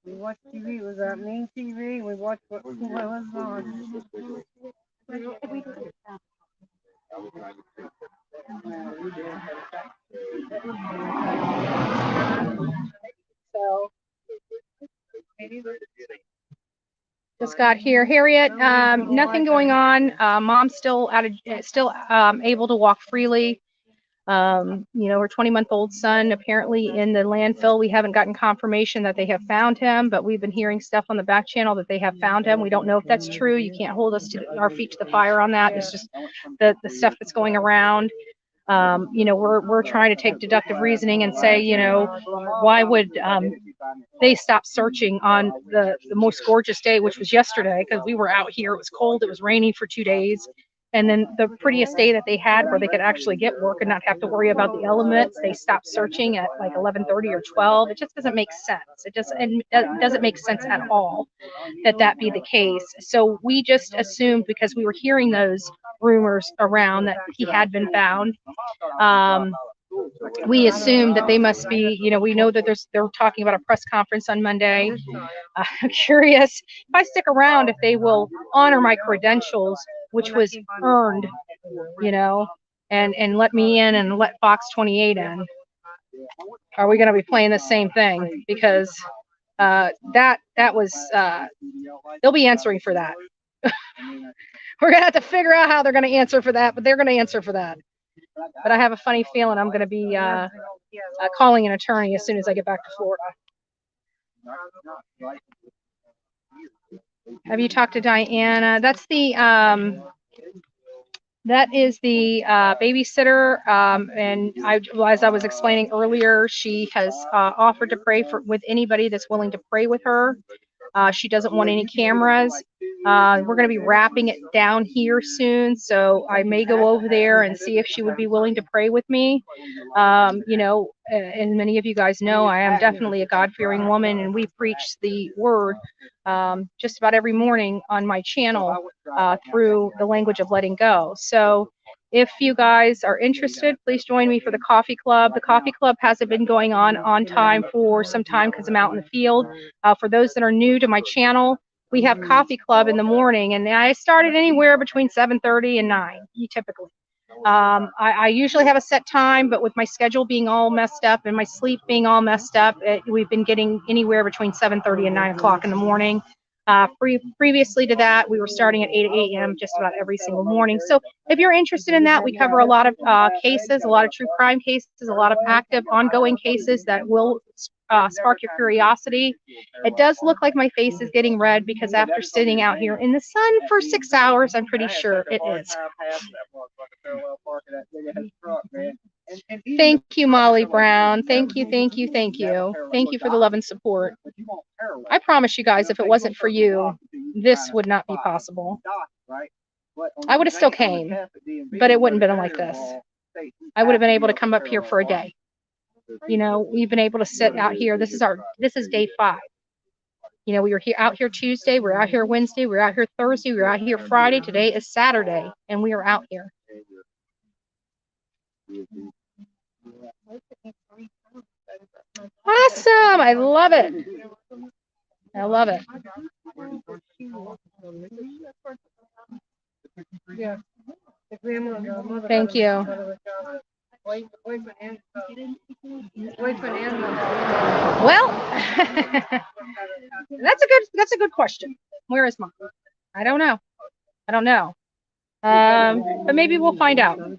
We watched TV. It was our main TV. We watched what was on. So just got here. Harriet, nothing going on. Mom's still able to walk freely. You know, her 20-month-old son apparently in the landfill. We haven't gotten confirmation that they have found him, but we've been hearing stuff on the back channel that they have found him. We don't know if that's true. You can't hold us to our feet to the fire on that. It's just the stuff that's going around. You know, we're trying to take deductive reasoning and say, you know, why would they stop searching on the most gorgeous day, which was yesterday, because we were out here. It was cold. It was raining for 2 days. And then the prettiest day that they had where they could actually get work and not have to worry about the elements, they stopped searching at like 11:30 or 12. It just doesn't make sense. It doesn't make sense at all that be the case. So we just assumed, because we were hearing those rumors around that he had been found, we assumed that they must be, you know, we know that they're talking about a press conference on Monday. I'm curious if I stick around if they will honor my credentials, which was earned, you know, and let me in and let Fox 28 in. Are we going to be playing the same thing? Because that was they'll be answering for that. We're going to have to figure out how they're going to answer for that, but they're going to answer for that. But I have a funny feeling I'm going to be calling an attorney as soon as I get back to Florida. Have you talked to Diana? That's the that is the babysitter, and as I was explaining earlier, she has offered to pray with anybody that's willing to pray with her. She doesn't want any cameras. We're going to be wrapping it down here soon, so I may go over there and see if she would be willing to pray with me. You know, and many of you guys know I am definitely a God-fearing woman, and we preach the word just about every morning on my channel through the language of letting go. So if you guys are interested, please join me for the coffee club. The coffee club hasn't been going on time for some time because I'm out in the field. For those that are new to my channel, we have coffee club in the morning, and I started anywhere between 7:30 and 9, typically. I usually have a set time, but with my schedule being all messed up and my sleep being all messed up, we've been getting anywhere between 7:30 and 9 o'clock in the morning. Previously to that, we were starting at 8 a.m. just about every single morning. So if you're interested in that, we cover a lot of cases, a lot of true crime cases, a lot of active, ongoing cases that will spark your curiosity. It does look like my face is getting red because after sitting out here in the sun for 6 hours, I'm pretty sure it is. Thank you, Molly Brown. Thank you, thank you, thank you. Thank you for the love and support. I promise you guys, if it wasn't for you, this would not be possible. I would have still came, but it wouldn't have been like this. I would have been able to come up here for a day. You know, we've been able to sit out here. This is day 5. You know, we were out here Tuesday, we're out here Wednesday, we're out here Thursday, we're out here Friday. Today is Saturday, and we are out here. Awesome! I love it. I love it. Thank you. Well, that's a good question. Where is Mom? I don't know. I don't know. But maybe we'll find out. Well,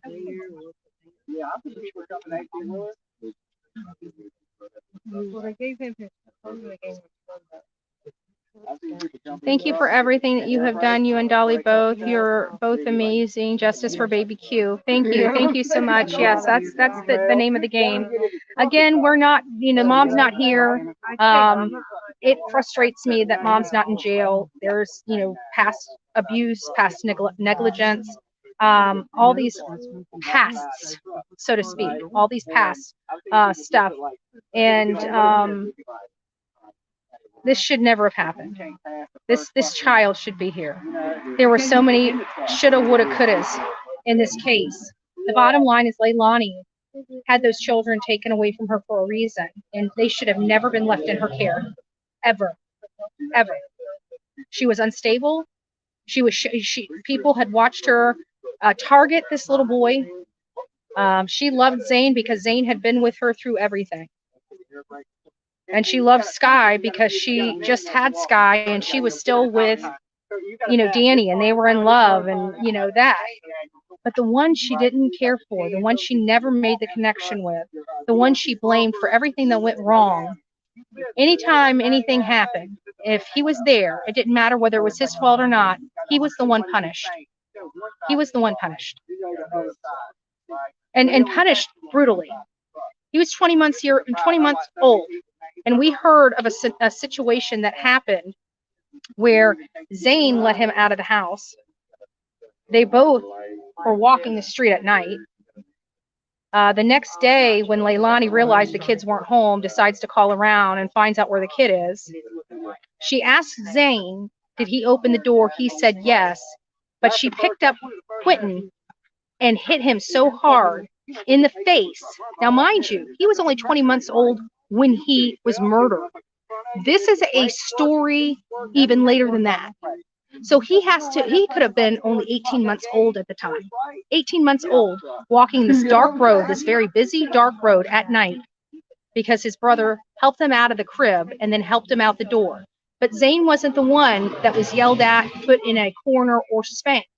they gave him his phone. They gave him his phone back. Thank you for everything that you have done, you and Dolly both. You're both amazing. Justice for baby Q. Thank you. Thank you so much. Yes, that's the name of the game. Again, we're not, mom's not here. It frustrates me that mom's not in jail. There's, past abuse, past negligence, all these pasts, so to speak, all these past stuff. And this should never have happened. This child should be here. There were so many shoulda, woulda, couldas in this case. The bottom line is Leilani had those children taken away from her for a reason, and they should have never been left in her care, ever, ever. She was unstable. People had watched her target this little boy. She loved Zane because Zane had been with her through everything. And she loved Sky because she just had Sky and she was still with, Danny, and they were in love, and, that. But the one she didn't care for, the one she never made the connection with, the one she blamed for everything that went wrong, anytime anything happened, if he was there, it didn't matter whether it was his fault or not, he was the one punished. He was the one punished. And punished brutally. He was 20 months old. And we heard of a situation that happened where Zane let him out of the house. They both were walking the street at night. The next day, when Leilani realized the kids weren't home, decides to call around and finds out where the kid is. She asked Zane, did he open the door? He said yes. But she picked up Quentin and hit him so hard in the face. Now, mind you, he was only 20 months old when he was murdered. This is a story even later than that. So he could have been only 18 months old at the time. 18 months old, walking this dark road, this very busy dark road at night, because his brother helped him out of the crib and then helped him out the door. But Zane wasn't the one that was yelled at, put in a corner, or spanked.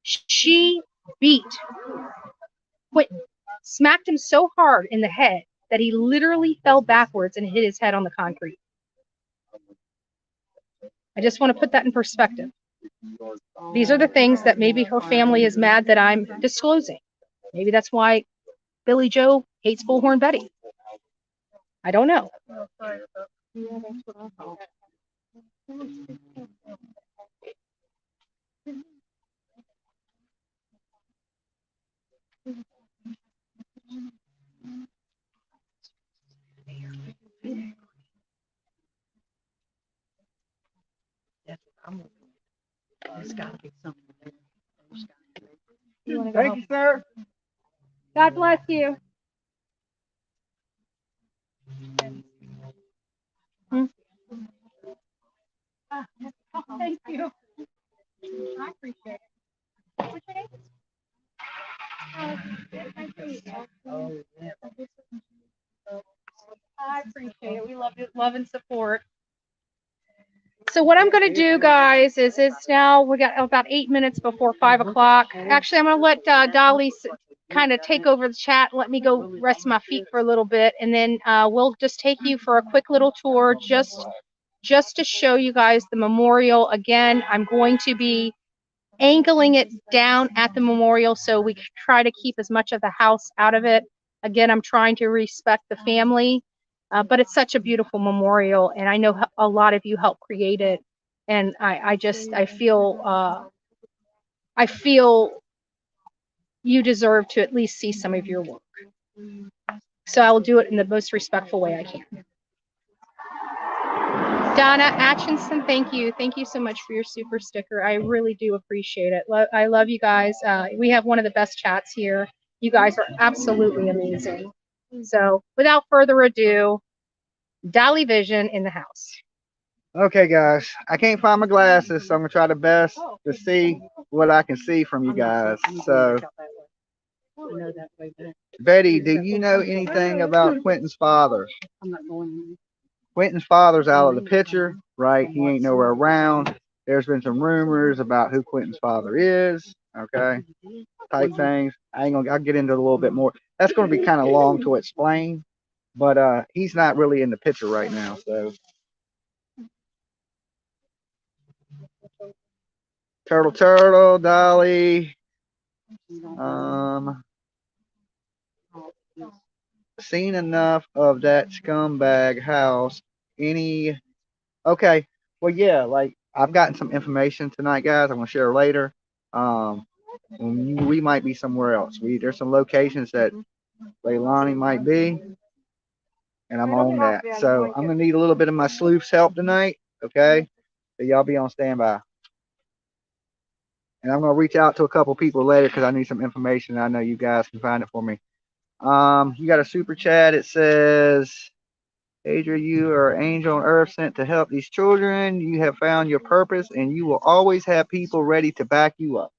She beat Quentin, smacked him so hard in the head that he literally fell backwards and hit his head on the concrete. I just want to put that in perspective. These are the things that maybe her family is mad that I'm disclosing. Maybe that's why Billy Joe hates Bullhorn Betty. I don't know. There's got to be something there. Thank you, sir. God bless you. Thank you. I appreciate it. What's your name? I appreciate it. We love it, love and support. So what I'm going to do, guys, is it's now we got about 8 minutes before 5 o'clock. Actually, I'm going to let Dolly kind of take over the chat. Let me go rest my feet for a little bit, and then we'll just take you for a quick little tour, just to show you guys the memorial. Again, I'm going to be angling it down at the memorial so we try to keep as much of the house out of it. Again, I'm trying to respect the family, but it's such a beautiful memorial, and I know a lot of you helped create it, and I feel you deserve to at least see some of your work. So I will do it in the most respectful way I can. Donna Atchison, thank you. Thank you so much for your super sticker. I really do appreciate it. I love you guys. We have one of the best chats here. You guys are absolutely amazing. So without further ado, Dolly Vision in the house. Okay, guys. I can't find my glasses, so I'm going to try the best to see what I can see from you guys. So, Betty, do you know anything about Quentin's father? I'm not going. Quentin's father's out of the picture, right? He ain't nowhere around. There's been some rumors about who Quentin's father is, okay? Type things. I'll get into it a little bit more. That's going to be kind of long to explain, but he's not really in the picture right now, so. Turtle, Dolly. Seen enough of that scumbag house. Any? Okay. Well, yeah. Like I've gotten some information tonight, guys. I'm gonna share later. We might be somewhere else. There's some locations that Leilani might be, and I'm on that. So I'm gonna need a little bit of my sleuth's help tonight. Okay. So y'all be on standby. And I'm gonna reach out to a couple people later because I need some information. I know you guys can find it for me. You got a super chat. It says, Adria, you are an angel on earth sent to help these children. You have found your purpose and you will always have people ready to back you up.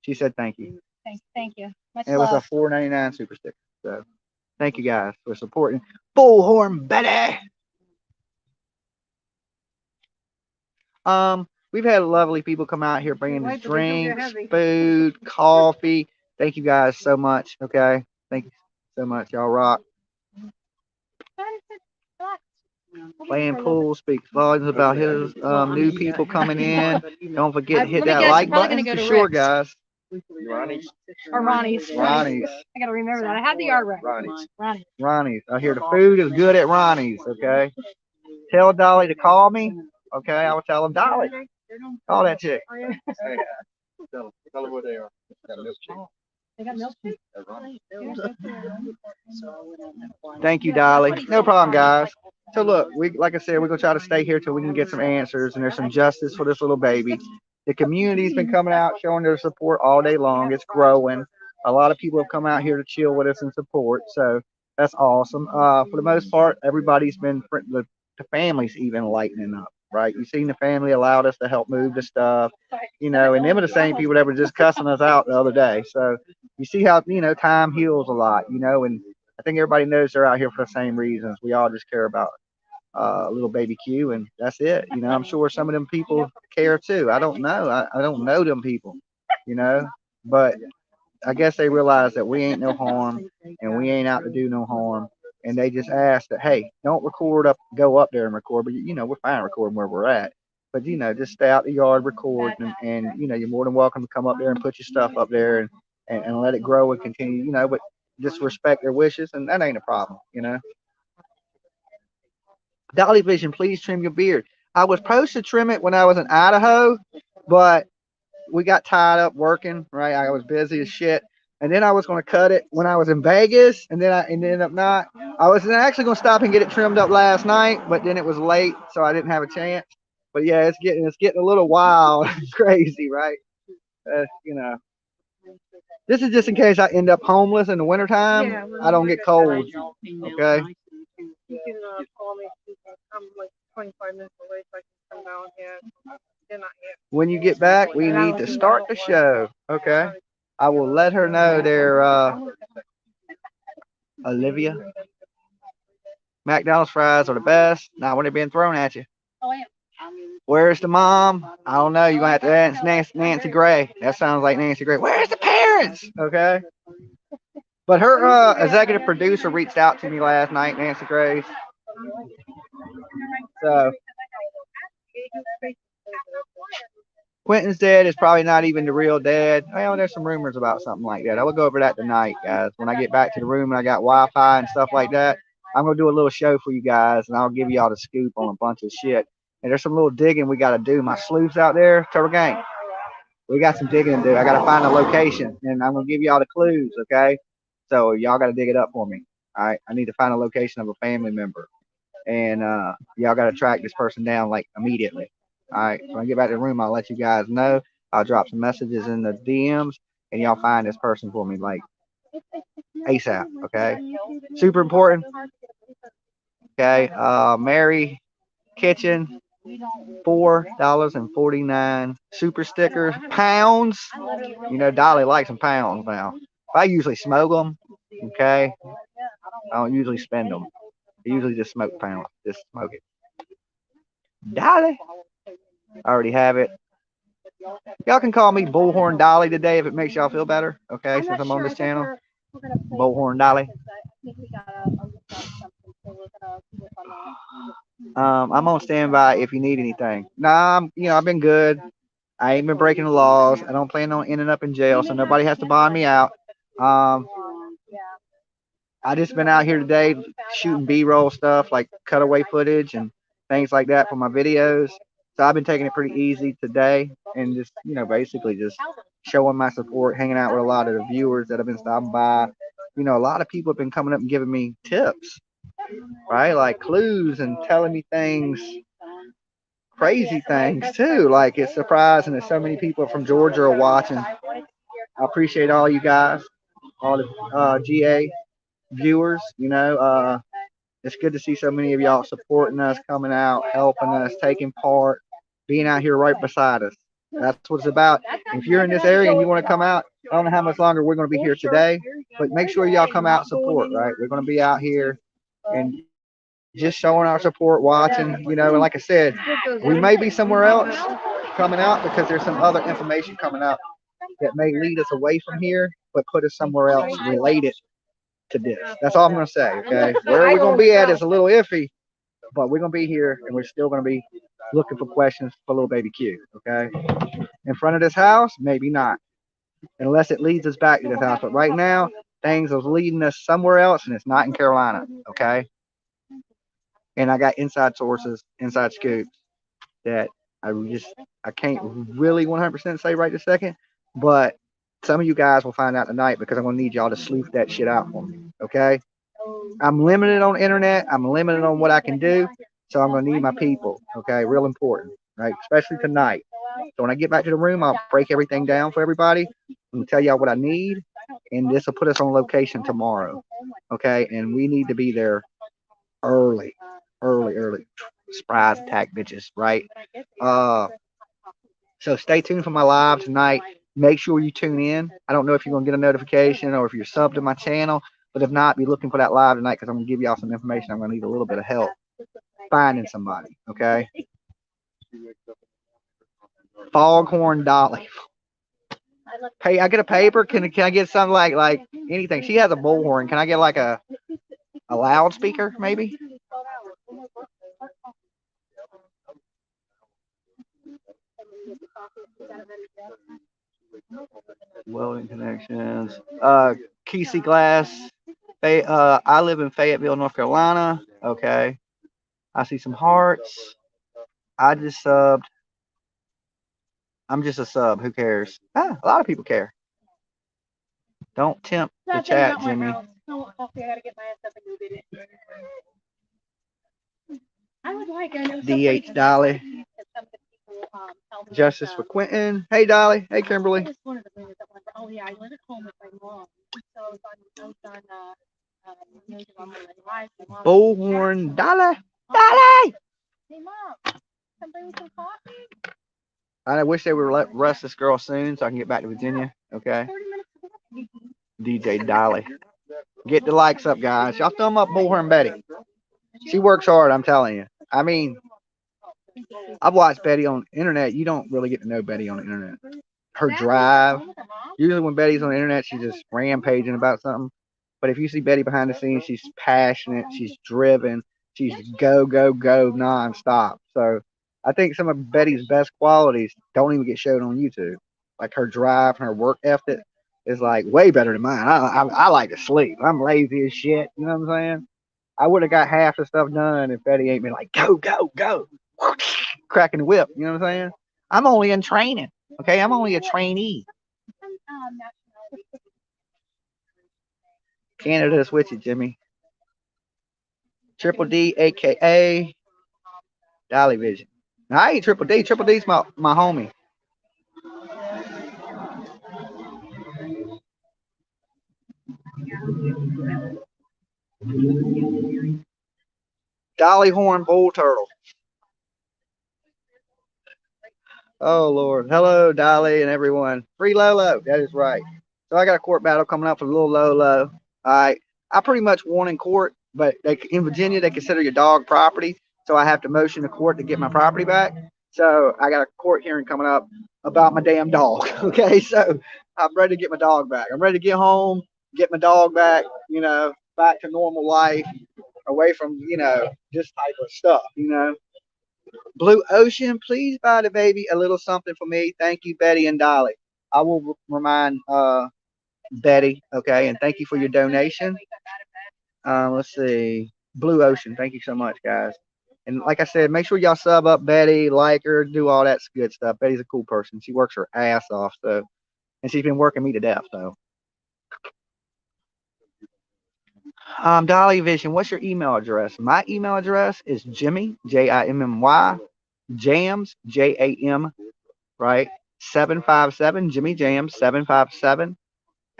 She said thank you. Thank you. Much And it was love. a $4.99 super sticker. So thank you guys for supporting Bullhorn Betty. We've had lovely people come out here bringing us drinks, food, coffee. Thank you guys so much. Okay. Thank you so much. Y'all rock. Playing pool speaks volumes about his new people coming in. Don't forget to hit that like button for sure, guys. Ronnie's. Ronnie's. I gotta remember that. I had the yard right. Ronnie's. I hear the food is good at Ronnie's. Okay. Tell Dolly to call me. Okay. I will tell him, Dolly, call that chick. Tell them where they are. Got a milkshake. They got milkshake. Thank you, Dolly. No problem, guys. So look, like I said, we're gonna try to stay here till we can get some answers and there's some justice for this little baby. The community's been coming out showing their support all day long. It's growing. A lot of people have come out here to chill with us and support. So that's awesome. For the most part, everybody's been the families even lightening up. Right, you seen the family allowed us to help move the stuff, and them are the same people that were just cussing us out the other day. So you see how time heals a lot, and I think everybody knows they're out here for the same reasons. We all just care about little baby Q, and that's it. I'm sure some of them people care too. I don't know. I don't know them people, but I guess they realize that we ain't no harm and we ain't out to do no harm. And they just ask that, hey, don't go up there and record, but we're fine recording where we're at. But just stay out the yard, record, and you're more than welcome to come up there and put your stuff up there and let it grow and continue, but just respect their wishes, and that ain't a problem, Dolly Vision, please trim your beard. I was supposed to trim it when I was in Idaho, but we got tied up working, right? I was busy as shit. And then I was going to cut it when I was in Vegas, and then I ended up not. I was actually going to stop and get it trimmed up last night, but then it was late, so I didn't have a chance. But yeah, it's getting a little wild and crazy, right? This is just in case I end up homeless in the wintertime. Yeah, I don't get cold. Okay. You can call me. I'm like 25 minutes away, so I can come down here. They're not here. When you get back, we need to start the show. Okay. I will let her know there, Olivia. McDonald's fries are the best. Now, when they're being thrown at you. Where's the mom? I don't know. You're going to have to ask Nancy Gray. That sounds like Nancy Gray. Where's the parents? Okay. But her executive producer reached out to me last night, Nancy Gray. So Quentin's dad is probably not even the real dad. Well, there's some rumors about something like that. I will go over that tonight, guys. When I get back to the room and I got Wi-Fi and stuff like that, I'm going to do a little show for you guys, and I'll give y'all the scoop on a bunch of shit. And there's some little digging we got to do. My sleuths out there, Turtle Gang, we got some digging to do. I got to find a location, and I'm going to give y'all the clues, okay? So y'all got to dig it up for me. All right? I need to find a location of a family member. And y'all got to track this person down, like, immediately. All right, when I get back to the room, I'll let you guys know. I'll drop some messages in the DMs, and y'all find this person for me, like, ASAP, okay? Super important. Okay, Mary Kitchen, $4.49 super stickers, pounds. Dolly likes them pounds now. I usually smoke them, okay? I don't usually spend them. I usually just smoke pounds, just smoke it. Dolly. I already have it. Y'all can call me Bullhorn Dolly today if it makes y'all feel better. Okay, since I'm on this channel. Bullhorn Dolly. I'm on standby if you need anything. Nah, I've been good. I ain't been breaking the laws. I don't plan on ending up in jail, so nobody has to bond me out. Um, I just been out here today shooting B-roll stuff like cutaway footage and things like that for my videos. So I've been taking it pretty easy today and just, basically just showing my support, hanging out with a lot of the viewers that have been stopping by. A lot of people have been coming up and giving me tips, right? Like clues and telling me things, crazy things too. Like it's surprising that so many people from Georgia are watching. I appreciate all you guys, all the GA viewers. It's good to see so many of y'all supporting us, coming out, helping us, taking part, being out here right beside us. That's what it's about. If you're in this area and you want to come out, I don't know how much longer we're going to be here today, but make sure y'all come out and support, right? We're going to be out here and just showing our support, watching, and like I said, we may be somewhere else coming out because there's some other information coming out that may lead us away from here, but put us somewhere else related to this. That's all I'm going to say, okay? Where we're going to be at is a little iffy, but we're going to be here and we're still going to be looking for questions for little baby Q, okay? In front of this house, maybe not, unless it leads us back to this house. But right now, things are leading us somewhere else, and it's not in Carolina, okay? And I got inside sources, inside scoops that I can't really 100% say right this second, but some of you guys will find out tonight because I'm going to need y'all to sleuth that shit out for me, okay? I'm limited on internet. I'm limited on what I can do, so I'm going to need my people, okay? Real important, right? Especially tonight. So when I get back to the room, I'll break everything down for everybody. I'm going to tell y'all what I need, and this will put us on location tomorrow, okay? And we need to be there early. Surprise attack, bitches, right? So stay tuned for my live tonight. Make sure you tune in. I don't know if you're going to get a notification or if you're subbed to my channel, but if not, be looking for that live tonight because I'm going to give y'all some information. I'm going to need a little bit of help finding somebody, okay? Foghorn Dolly. Hey, I get a paper. Can I get something like anything? She has a bullhorn. Can I get like a loudspeaker, maybe? Welding connections. Kiely Glass. I live in Fayetteville, North Carolina. Okay. I see some hearts. I just subbed. I'm just a sub. Who cares? A lot of people care. Don't tempt the chat, Jimmy. DH Dolly. Justice for Quentin. Hey, Dolly. Hey, Kimberly. Bullhorn Dolly. Dolly! I wish they would let rest this girl soon so I can get back to Virginia. Okay. DJ Dolly. Get the likes up, guys. Y'all thumb up Bullhorn Betty. She works hard, I'm telling you. I mean, I've watched Betty on the internet. You don't really get to know Betty on the internet. Her drive. Usually when Betty's on the internet, she's just rampaging about something. But if you see Betty behind the scenes, she's passionate. She's driven. She's go, go, go nonstop. So I think some of Betty's best qualities don't even get showed on YouTube. Like her drive and her work ethic is like way better than mine. I like to sleep. I'm lazy as shit. You know what I'm saying? I would have got half the stuff done if Betty ain't been like, go, go, go. Cracking the whip. You know what I'm saying? I'm only in training. Okay? I'm only a trainee. Canada's with you, Jimmy. Triple D, a.k.a. Dolly Vision. Now, I ain't Triple D. Triple D's my homie. Dolly Horn Bull Turtle. Oh, Lord. Hello, Dolly and everyone. Free Lolo. That is right. So I got a court battle coming up for little Lolo. All right. I pretty much won in court, but in Virginia, they consider your dog property. So I have to motion to court to get my property back. So I got a court hearing coming up about my damn dog. Okay. So I'm ready to get my dog back. I'm ready to get home, get my dog back, back to normal life, away from, this type of stuff, Blue Ocean, please buy the baby a little something for me. Thank you, Betty and Dolly. I will remind Betty, okay, and thank you for your donation. Let's see. Blue Ocean, thank you so much, guys. And like I said, make sure y'all sub up Betty, like her, do all that good stuff. Betty's a cool person. She works her ass off, so, and she's been working me to death, so. Dolly Vision, what's your email address? My email address is Jimmy, Jimmy, Jams, Jam, right? 757, Jimmy Jams, 757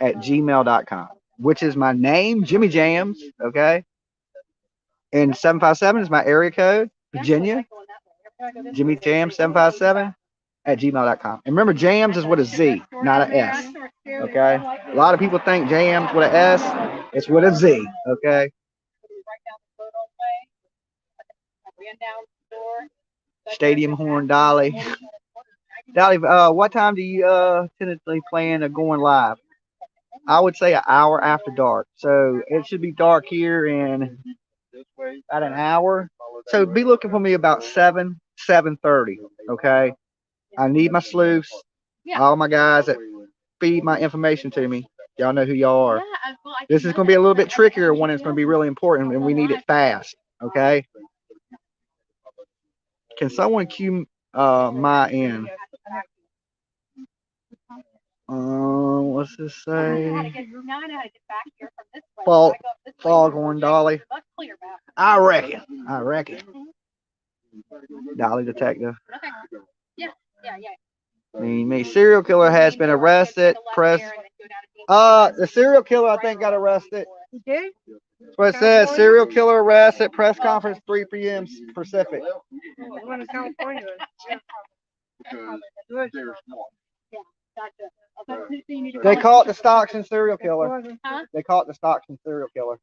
at gmail.com, which is my name, Jimmy Jams, okay? And 757 is my area code, Virginia. Jimmy Jams, 757 at gmail.com. And remember, Jams is with a Z, not an S, okay? A lot of people think Jams with an S, it's with a Z, okay? Stadium Horn, Dolly. Dolly, what time do you tentatively plan on going live? I would say an hour after dark. So it should be dark here in about an hour. So be looking for me about 7:30. Okay. I need my sleuths, all my guys that feed my information to me. Y'all know who y'all are. This is going to be a little bit trickier one. It's going to be really important, and we need it fast. Okay. Can someone cue my in? What's this say? Foghorn Dolly. I reckon. Dolly Detective. Me. Serial killer has been arrested. Press. The serial killer I think got arrested. Okay. That's what it says. Serial killer arrested. Press conference 3 p.m. Pacific. One in California. They caught the Stockton serial killer. Huh? They caught the Stockton serial killer.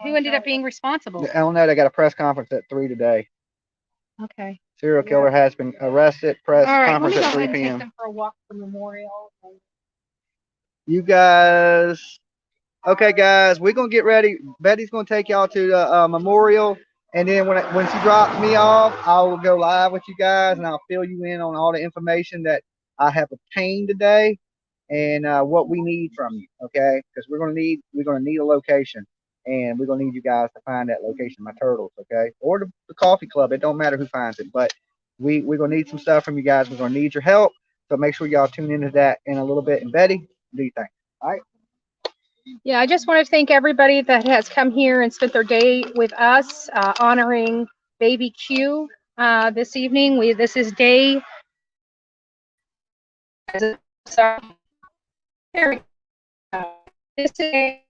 Who ended up being responsible? I don't know. They got a press conference at 3 today. Okay. Serial killer has been arrested. Press All right, conference let me at go 3 ahead and take p.m. them for a walk to the memorial. You guys. Okay, guys, we're gonna get ready. Betty's gonna take y'all to the memorial, and then when she drops me off, I will go live with you guys, and I'll fill you in on all the information that I have obtained today, and what we need from you. Okay, because we're gonna need a location, and we're gonna need you guys to find that location, my turtles. Okay, or the coffee club. It don't matter who finds it, but we're gonna need some stuff from you guys. We're gonna need your help, so make sure y'all tune into that in a little bit. And Betty, what do you think? All right. Yeah, I just want to thank everybody that has come here and spent their day with us, honoring Baby Q this evening. This is day. Sorry. There we go. This is day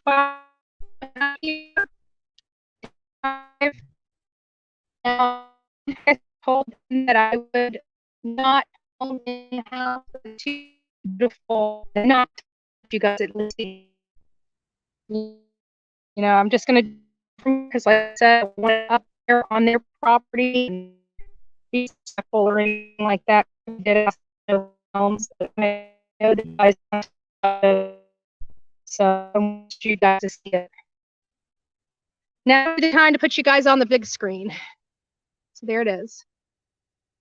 5. Now, I told them that I would not own a house with two beautiful, not you guys at least. You know, I'm just gonna, because like I said, I went up there on their property and be respectful or anything like that. Did ask no homes, but I know that you guys, so I want you guys to see it. Now is the time to put you guys on the big screen. So there it is.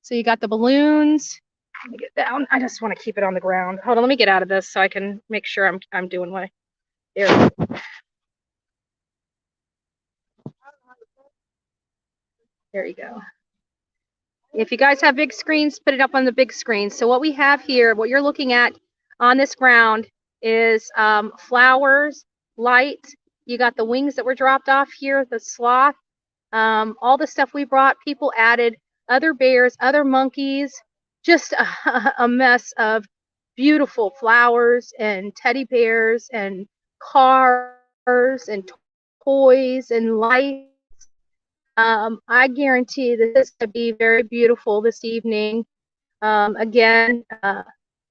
So you got the balloons. Let me get down. I just want to keep it on the ground. Hold on, let me get out of this so I can make sure I'm doing what. There. There you go. If you guys have big screens, put it up on the big screen. So what we have here, what you're looking at on this ground is flowers, light. You got the wings that were dropped off here, the sloth, all the stuff we brought. People added other bears, other monkeys, just a mess of beautiful flowers and teddy bears and cars and toys and lights. I guarantee that this will be very beautiful this evening. Again,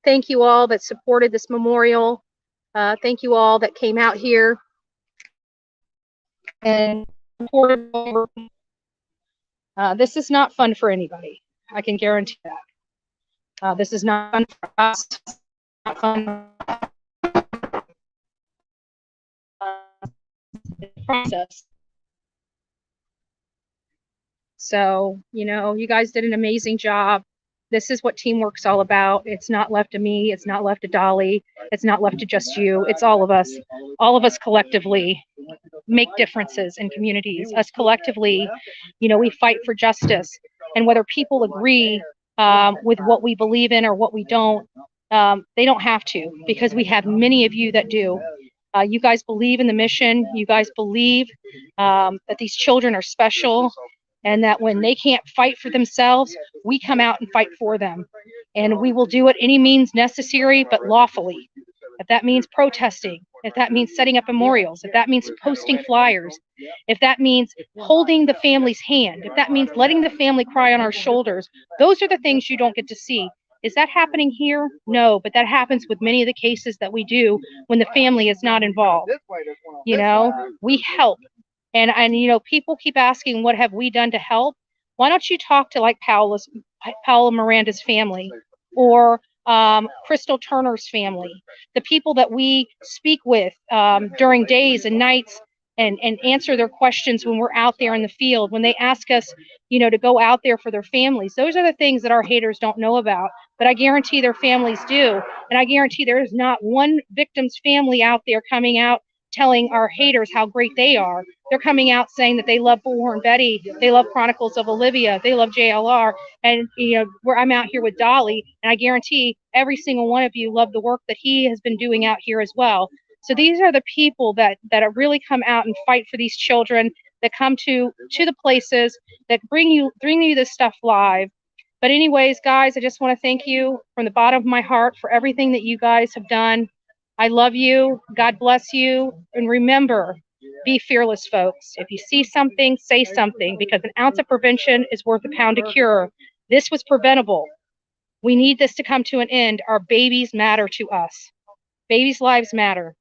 thank you all that supported this memorial. Thank you all that came out here and supported. This is not fun for anybody. I can guarantee that. This is not fun for us. Not fun. Process. So, you know, you guys did an amazing job. This is what teamwork's all about. It's not left to me. It's not left to Dolly. It's not left to just you. It's all of us. All of us collectively make differences in communities. Us collectively, you know, we fight for justice. And whether people agree with what we believe in or what we don't, they don't have to, because we have many of you that do. You guys believe in the mission. You guys believe that these children are special, and that when they can't fight for themselves, we come out and fight for them. And we will do it any means necessary, but lawfully. If that means protesting, if that means setting up memorials, if that means posting flyers, if that means holding the family's hand, if that means letting the family cry on our shoulders, those are the things you don't get to see. Is that happening here? No, but that happens with many of the cases that we do when the family is not involved. You know, we help. And you know, people keep asking, what have we done to help? Why don't you talk to like Paola Miranda's family, or Crystal Turner's family, the people that we speak with during days and nights, and answer their questions when we're out there in the field, when they ask us, you know, to go out there for their families. Those are the things that our haters don't know about, but I guarantee their families do. And I guarantee there is not one victim's family out there coming out telling our haters how great they are. They're coming out saying that they love Bullhorn Betty, they love Chronicles of Olivia, they love JLR, and you know, where I'm out here with Dolly, and I guarantee every single one of you love the work that he has been doing out here as well. So these are the people that really come out and fight for these children, that come to the places, that bring you this stuff live. But anyways, guys, I just want to thank you from the bottom of my heart for everything that you guys have done. I love you. God bless you. And remember, be fearless, folks. If you see something, say something, because an ounce of prevention is worth a pound of cure. This was preventable. We need this to come to an end. Our babies matter to us. Babies' lives matter.